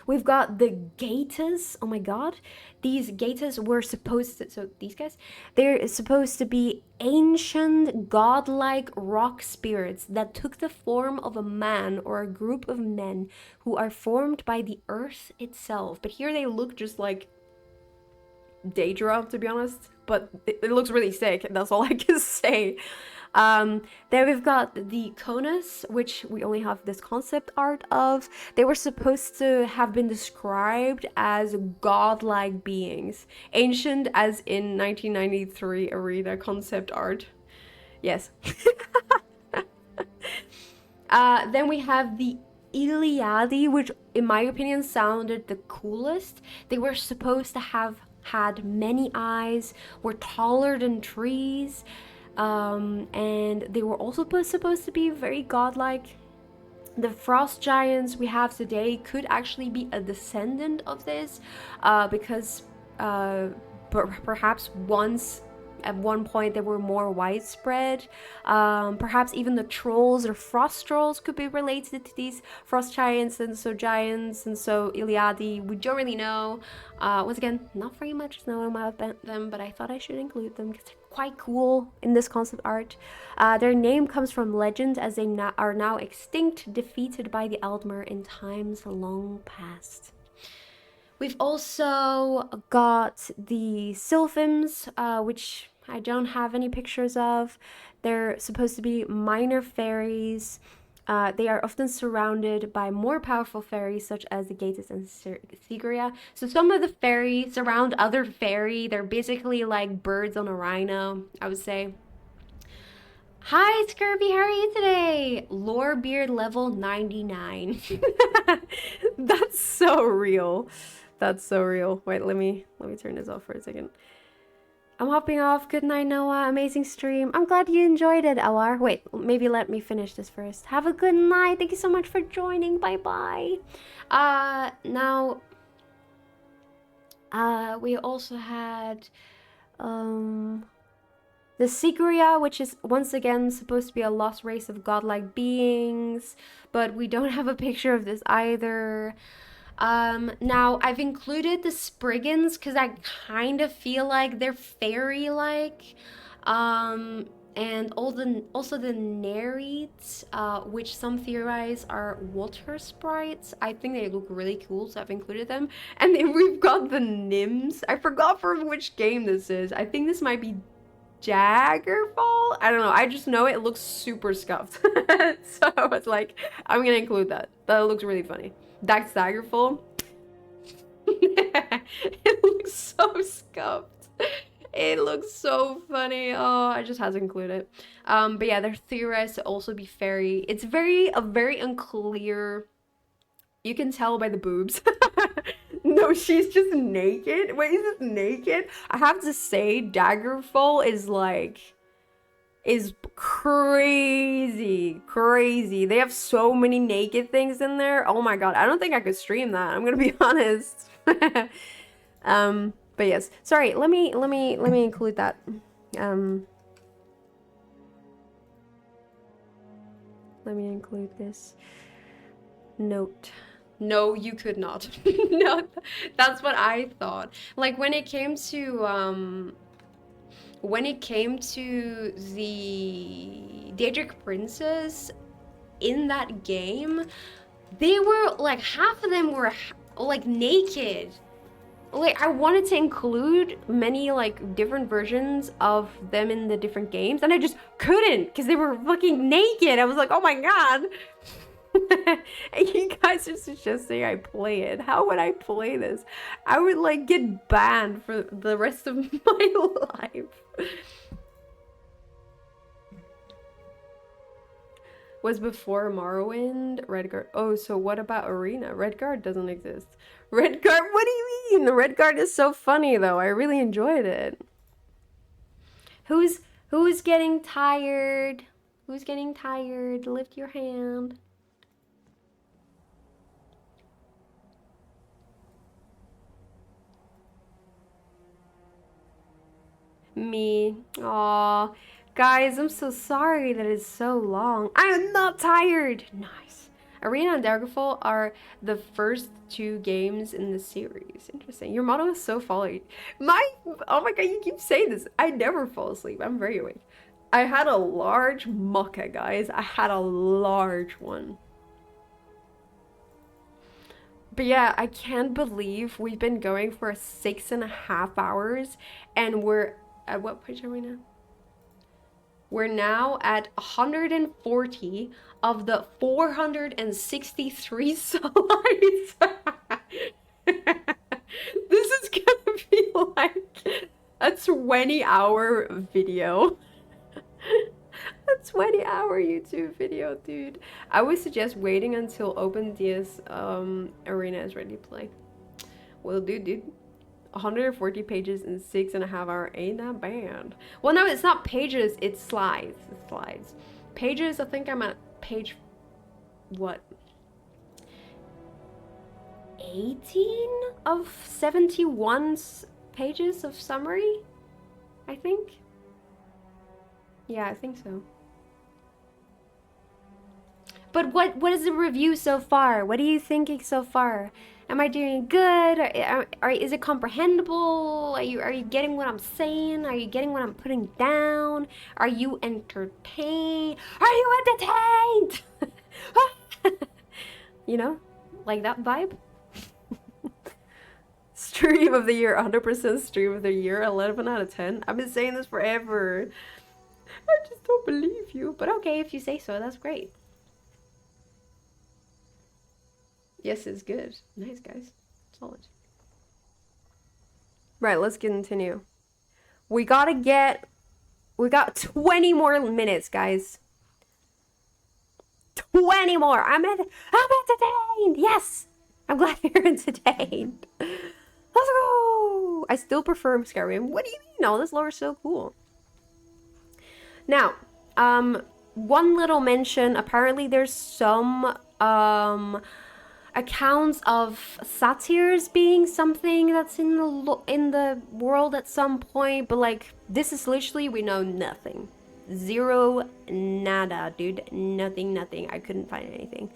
We've got the Gatas. Oh my god. These Gatas were supposed to, so these guys, they're supposed to be ancient godlike rock spirits that took the form of a man or a group of men who are formed by the earth itself. But here they look just like daedra, to be honest, but it looks really sick. That's all I can say. There we've got the Konas, which we only have this concept art of. They were supposed to have been described as godlike beings, ancient as in 1993 arena concept art. Yes. Then we have the Iliadi, which in my opinion sounded the coolest. They were supposed to have had many eyes, were taller than trees, and they were also supposed to be very godlike. The frost giants we have today could actually be a descendant of this, because perhaps once at one point they were more widespread. Perhaps even the trolls or frost trolls could be related to these frost giants and so Iliadi. We don't really know. Once again, not very much know about them, but I thought I should include them because they're quite cool in this concept art. Their name comes from legend, as they are now extinct, defeated by the Eldmer in times long past. We've also got the Sylphins, which I don't have any pictures of. They're supposed to be minor fairies. They are often surrounded by more powerful fairies, such as the Gatus and Sigria. So some of the fairies surround other fairy. They're basically like birds on a rhino, I would say. Hi, Scurvy, how are you today? Lore beard level 99. That's so real. That's so real. Wait, let me turn this off for a second. I'm hopping off. Good night, Noah. Amazing stream. I'm glad you enjoyed it, Awar. Wait, maybe let me finish this first. Have a good night. Thank you so much for joining. Bye-bye. Now, we also had, the Sigria, which is once again supposed to be a lost race of godlike beings, but we don't have a picture of this either. Now I've included the Spriggans because I kind of feel like they're fairy-like, and also the Nereids, which some theorize are water sprites. I think they look really cool, so I've included them. And then we've got the Nymphs. I forgot from which game this is. I think this might be Daggerfall? I don't know. I just know it looks super scuffed. So I was like, I'm gonna include that. That looks really funny. That's Daggerfall. It looks so scuffed. It looks so funny. Oh, I just had to include it. But yeah, they're theorized to also be fairy. It's very unclear. You can tell by the boobs. No, she's just naked. Wait, is this naked? I have to say, Daggerfall is crazy. They have so many naked things in there. Oh my god, I don't think I could stream that. I'm gonna be honest. But yes, sorry. Let me include that. Let me include this note. No, you could not. No, that's what I thought. Like when it came to the Daedric princes in that game, they were like half of them were like naked. Like I wanted to include many like different versions of them in the different games, and I just couldn't because they were fucking naked. I was like, oh my god. And you guys are suggesting I play it. How would I play this? I would like get banned for the rest of my life. Was before Morrowind, Redguard. Oh, so what about Arena? Redguard doesn't exist. Redguard? What do you mean? Redguard is so funny though. I really enjoyed it. Who's getting tired? Who's getting tired? Lift your hand. Me. Aw. Guys, I'm so sorry that it's so long. I am not tired. Nice. Arena and Daggerfall are the first two games in the series. Interesting. Your motto is so folly. Oh my god, you keep saying this. I never fall asleep. I'm very awake. I had a large mucka, guys. I had a large one. But yeah, I can't believe we've been going for 6.5 hours and we're at what page are we now? We're now at 140 of the 463 slides. This is gonna be like a 20-hour video. A 20-hour YouTube video, dude. I would suggest waiting until OpenDS Arena is ready to play. Will do, dude. 140 pages in 6.5 hours ain't that bad. Well, no, it's not pages, it's slides. It's slides. Pages, I think I'm at page what? 18 of 71 pages of summary, I think. Yeah, I think so. But what is the review so far? What are you thinking so far? Am I doing good? Is it comprehensible? Are you getting what I'm saying? Are you getting what I'm putting down? Are you entertained? Are you entertained? You know, like that vibe. Stream of the year, 100% stream of the year, 11 out of 10. I've been saying this forever. I just don't believe you. But okay, if you say so, that's great. Yes, it's good. Nice, guys. Solid. Right, let's continue. We got 20 more minutes, guys. 20 more. I'm entertained. Yes. I'm glad you're entertained. Let's go. I still prefer Skyrim. What do you mean? Oh, this lore is so cool. Now, one little mention. Apparently, there's some accounts of satyrs being something that's in the world at some point, but like this is literally we know nothing. Zero, nada, dude. Nothing. I couldn't find anything.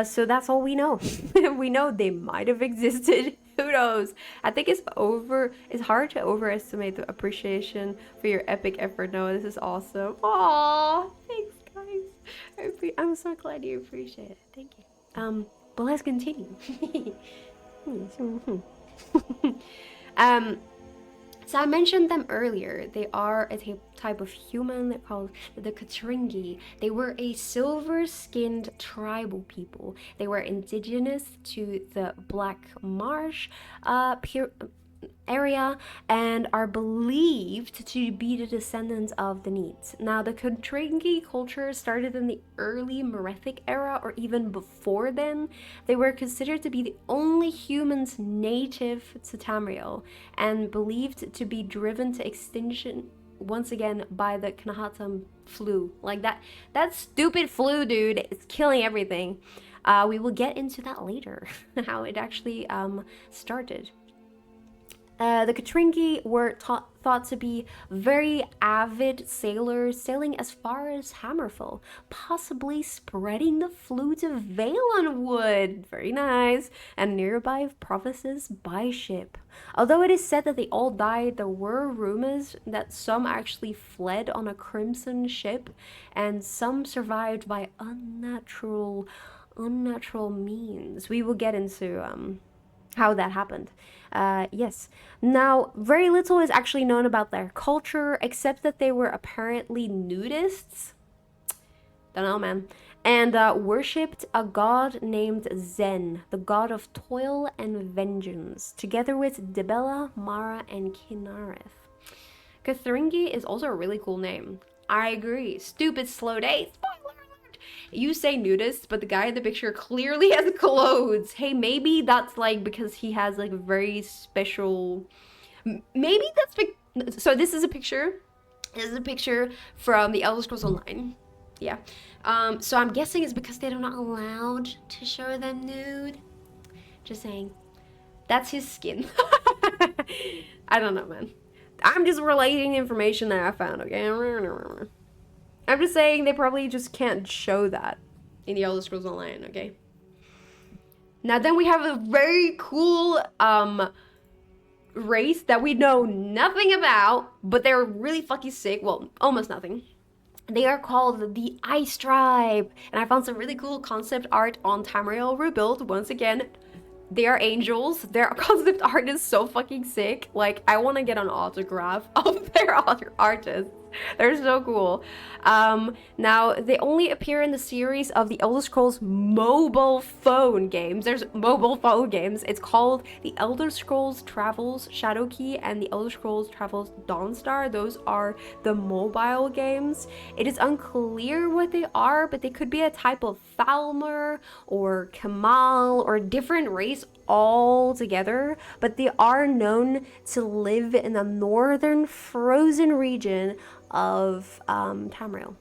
So that's all we know. We know they might have existed. Who knows? I think it's hard to overestimate the appreciation for your epic effort. No, this is awesome. Aww, thanks, guys. I'm so glad you appreciate it. Thank you. But let's continue. So I mentioned them earlier. They are a type of human. They're called the Katringi. They were a silver-skinned tribal people. They were indigenous to the Black Marsh area and are believed to be the descendants of the Needs. Now, the Katringi culture started in the early Merethic era, or even before then. They were considered to be the only humans native to Tamriel and believed to be driven to extinction once again by the Knahatam flu. Like that stupid flu, dude, it's killing everything. We will get into that later, how it actually started. The Katringi were thought to be very avid sailors, sailing as far as Hammerfell, possibly spreading the flu to Valenwood, very nice, and nearby provinces by ship. Although it is said that they all died, there were rumors that some actually fled on a crimson ship, and some survived by unnatural means. We will get into how that happened. Yes. Now, very little is actually known about their culture, except that they were apparently nudists. Don't know, man. And worshipped a god named Zen, the god of toil and vengeance, together with Dibella, Mara, and Kinareth. Kathringi is also a really cool name. I agree. Stupid slow day. Spoiler alert! You say nudist, but the guy in the picture clearly has clothes. Hey, maybe that's like because he has like a very special. Maybe that's so. This is a picture. This is a picture from the Elder Scrolls Online. Yeah. So I'm guessing it's because they're not allowed to show them nude. Just saying. That's his skin. I don't know, man. I'm just relating information that I found, okay? I'm just saying they probably just can't show that in the Elder Scrolls Online, okay? Now then we have a very cool race that we know nothing about, but they're really fucking sick. Well, almost nothing. They are called the Ice Tribe, and I found some really cool concept art on Tamriel Rebuild. Once again, they are angels. Their concept art is so fucking sick. Like, I want to get an autograph of their other artists. They're so cool. Now, they only appear in the series of the Elder Scrolls mobile phone games. There's mobile phone games. It's called the Elder Scrolls Travels Shadowkey and the Elder Scrolls Travels Dawnstar. Those are the mobile games. It is unclear what they are, but they could be a type of Falmer or Kamal or a different race all together, but they are known to live in the northern frozen region of Tamriel.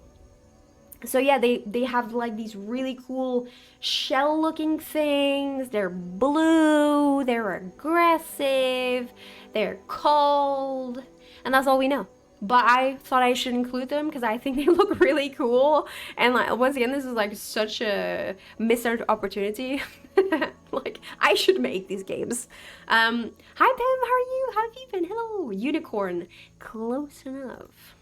So yeah, they have like these really cool shell looking things. They're blue, they're aggressive, they're cold, and that's all we know. But I thought I should include them because I think they look really cool. And like, once again, this is like such a missed opportunity. Like, I should make these games. Hi Pam, how are you? How have you been? Hello, unicorn. Close enough.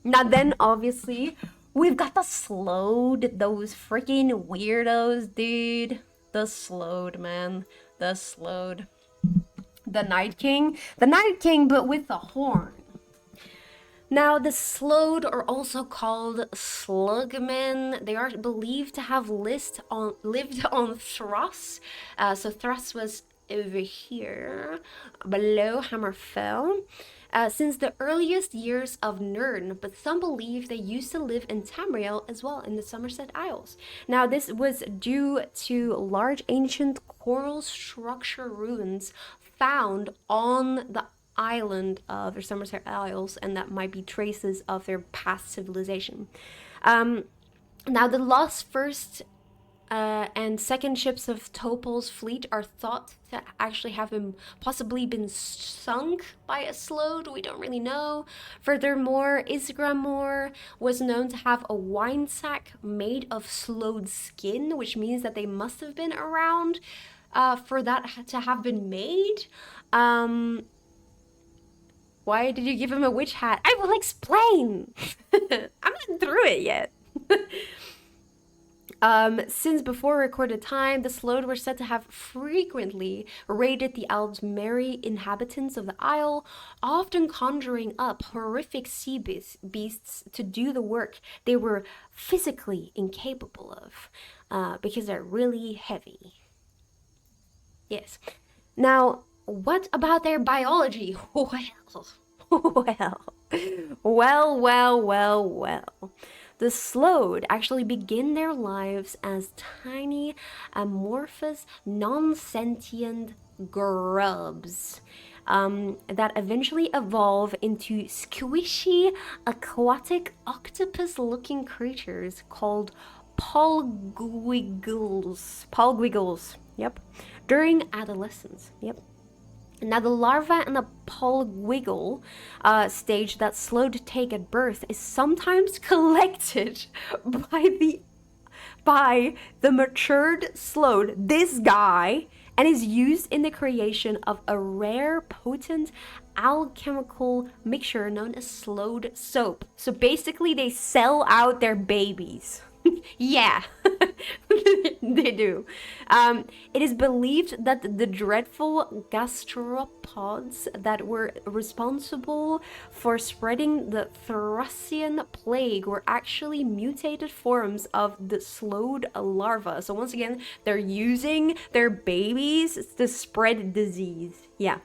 Now then, obviously, we've got the Slowed. Those freaking weirdos, dude. The Slowed, man. The Slowed. The Night King. The Night King, but with the horn. Now, the Slowed are also called Slugmen. They are believed to have lived on Thruss. So Thruss was over here, below Hammerfell, since the earliest years of Nirn, but some believe they used to live in Tamriel as well, in the Somerset Isles. Now, this was due to large ancient coral structure ruins found on the island of the Somerset Isles, and that might be traces of their past civilization. Now, the lost first and second ships of Topol's fleet are thought to actually have possibly been sunk by a Slowed. We don't really know. Furthermore, Isgramor was known to have a wine sack made of Slowed skin, which means that they must have been around for that to have been made. Why did you give him a witch hat? I will explain. I'm not through it yet. Since before recorded time, the Slowed were said to have frequently raided the Aldmeri inhabitants of the Isle, often conjuring up horrific sea beasts to do the work they were physically incapable of, because they're really heavy. Yes. Now, what about their biology? Well. The Slowed actually begin their lives as tiny, amorphous, non-sentient grubs that eventually evolve into squishy, aquatic, octopus-looking creatures called polgwiggles. Yep. During adolescence. Yep. Now, the larva and the polgwiggle stage that Slowed take at birth is sometimes collected by the matured Slowed, this guy, and is used in the creation of a rare, potent alchemical mixture known as Slowed soap. So basically, they sell out their babies. Yeah, they do. It is believed that the dreadful gastropods that were responsible for spreading the Thrussian plague were actually mutated forms of the Slowed larva. So once again, they're using their babies to spread disease. Yeah.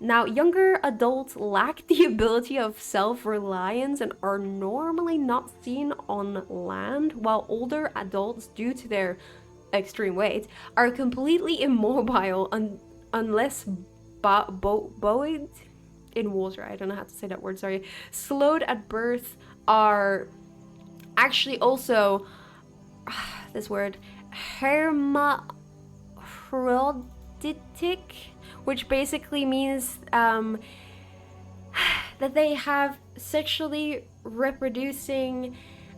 Now, younger adults lack the ability of self-reliance and are normally not seen on land, while older adults, due to their extreme weight, are completely immobile unless buoyed in water. I don't know how to say that word, sorry. Slowed at birth are actually also, this word, hermaphroditic, which basically means that they have sexually reproducing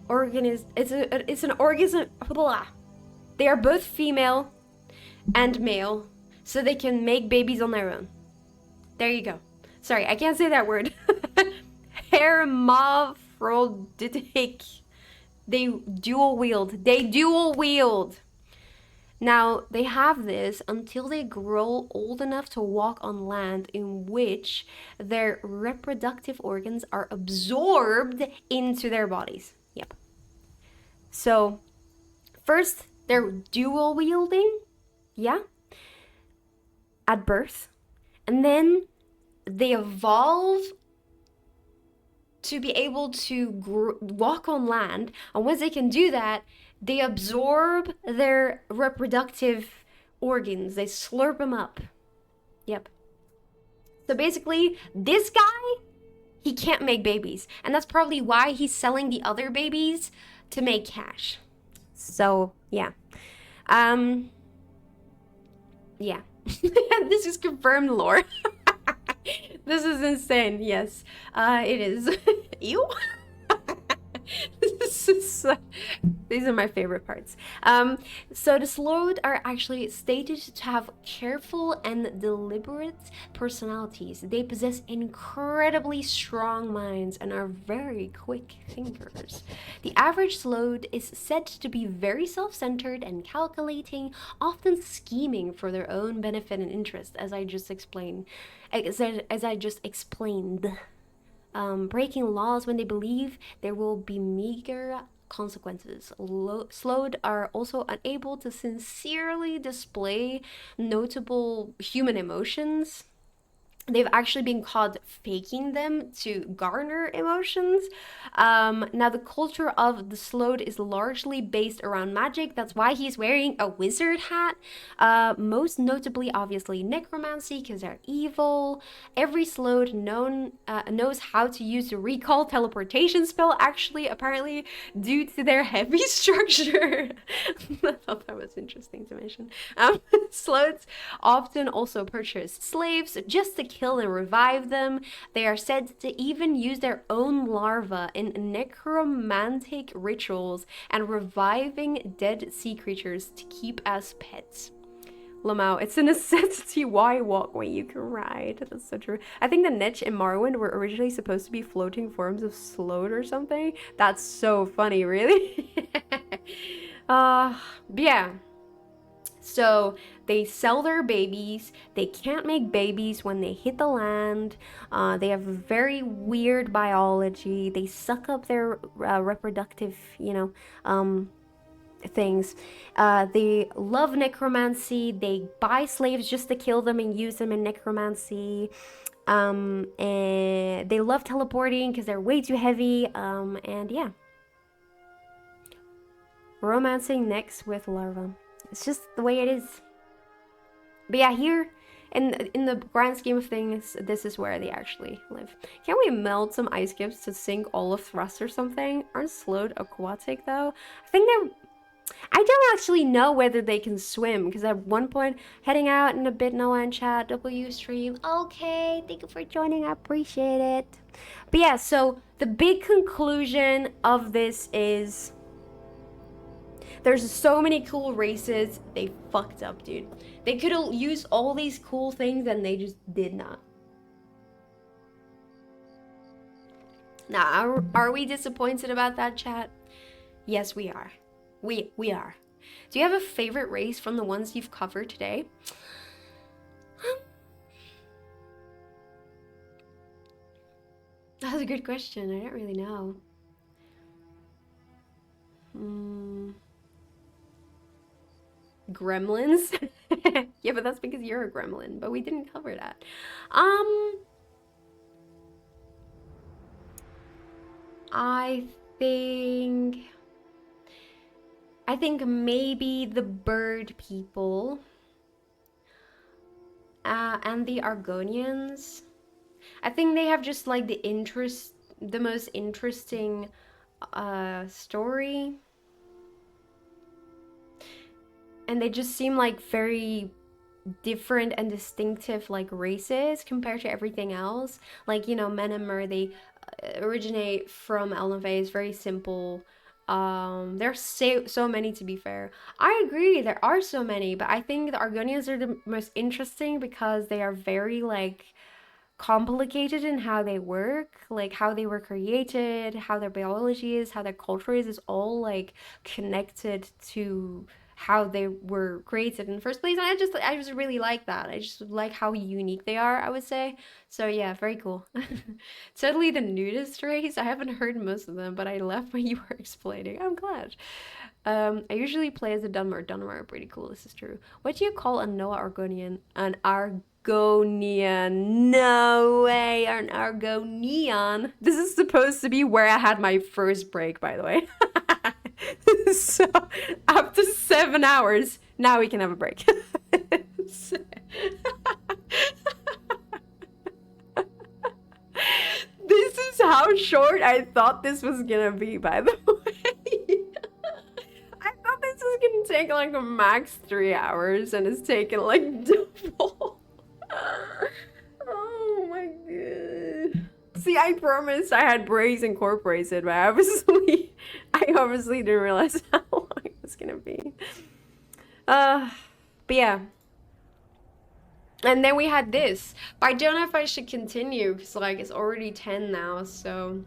it's an organism. Blah. They are both female and male, so they can make babies on their own. There you go. Sorry, I can't say that word. Hermaphroditic. They dual wield. They dual wield. Now, they have this until they grow old enough to walk on land, in which their reproductive organs are absorbed into their bodies. Yep. So, first, they're dual wielding, yeah, at birth. And then they evolve to be able to walk on land. And once they can do that, they absorb their reproductive organs. They slurp them up. Yep. So basically, this guy, he can't make babies. And that's probably why he's selling the other babies to make cash. So, yeah. Yeah. This is confirmed lore. This is insane. Yes, it is. Ew. These are my favorite parts. So the Slowed are actually stated to have careful and deliberate personalities. They possess incredibly strong minds and are very quick thinkers. The average Slowed is said to be very self-centered and calculating, often scheming for their own benefit and interest, as I just explained. Breaking laws when they believe there will be meager consequences. Slowed are also unable to sincerely display notable human emotions. They've actually been caught faking them to garner emotions. Now, the culture of the Slowed is largely based around magic. That's why he's wearing a wizard hat. Most notably, obviously, necromancy, because they're evil. Every Slowed knows how to use the recall teleportation spell, actually, apparently, due to their heavy structure. I thought that was interesting to mention. Sloweds often also purchase slaves just to kill and revive them. They are said to even use their own larvae in necromantic rituals and reviving dead sea creatures to keep as pets. Lamau, it's a necessity. Why walk when you can ride? That's so true. I think the Netch and Morrowind were originally supposed to be floating forms of Slowed or something. That's so funny, really. Yeah. So they sell their babies. They can't make babies when they hit the land. They have very weird biology. They suck up their reproductive, things. They love necromancy. They buy slaves just to kill them and use them in necromancy. And they love teleporting because they're way too heavy. And yeah. Romancing next with larva. It's just the way it is. But yeah, here, in the grand scheme of things, this is where they actually live. Can we melt some ice cubes to sink all of Thrust or something? Aren't Slowed aquatic, though? I don't actually know whether they can swim, because at one point, heading out in a bit, Noah and chat, W stream. Okay, thank you for joining, I appreciate it. But yeah, so the big conclusion of this is... there's so many cool races. They fucked up, dude. They could have used all these cool things and they just did not. Now, are we disappointed about that, chat? Yes, we are. We are. Do you have a favorite race from the ones you've covered today? That's a good question. I don't really know. Gremlins? Yeah, but that's because you're a gremlin, but we didn't cover that. I think maybe the bird people and the Argonians. I think they have just like the most interesting story. And they just seem like very different and distinctive like races compared to everything else. Like, Menhir, they originate from Elnavais, very simple There's so many to be fair. I agree, there are so many, but I think the Argonians are the most interesting because they are very like complicated in how they work, like how they were created, how their biology is, how their culture is all like connected to how they were created in the first place. And I just really like that. I just like how unique they are, I would say. So yeah, very cool. Totally the nudist race. I haven't heard most of them, but I left when you were explaining. I'm glad. I usually play as a Dunmer. Dunmer are pretty cool. This is true. What do you call a Noah Argonian? An Argonian. No way, an Argonian. This is supposed to be where I had my first break, by the way. So, after 7 hours, now we can have a break. This is how short I thought this was gonna be, by the way. I thought this was gonna take like a max 3 hours, and it's taken like double. Oh my god. See, I promised I had breaks incorporated, but I obviously didn't realize how long it was gonna be. Uh, but yeah. And then we had this. But I don't know if I should continue because like it's already 10 now, so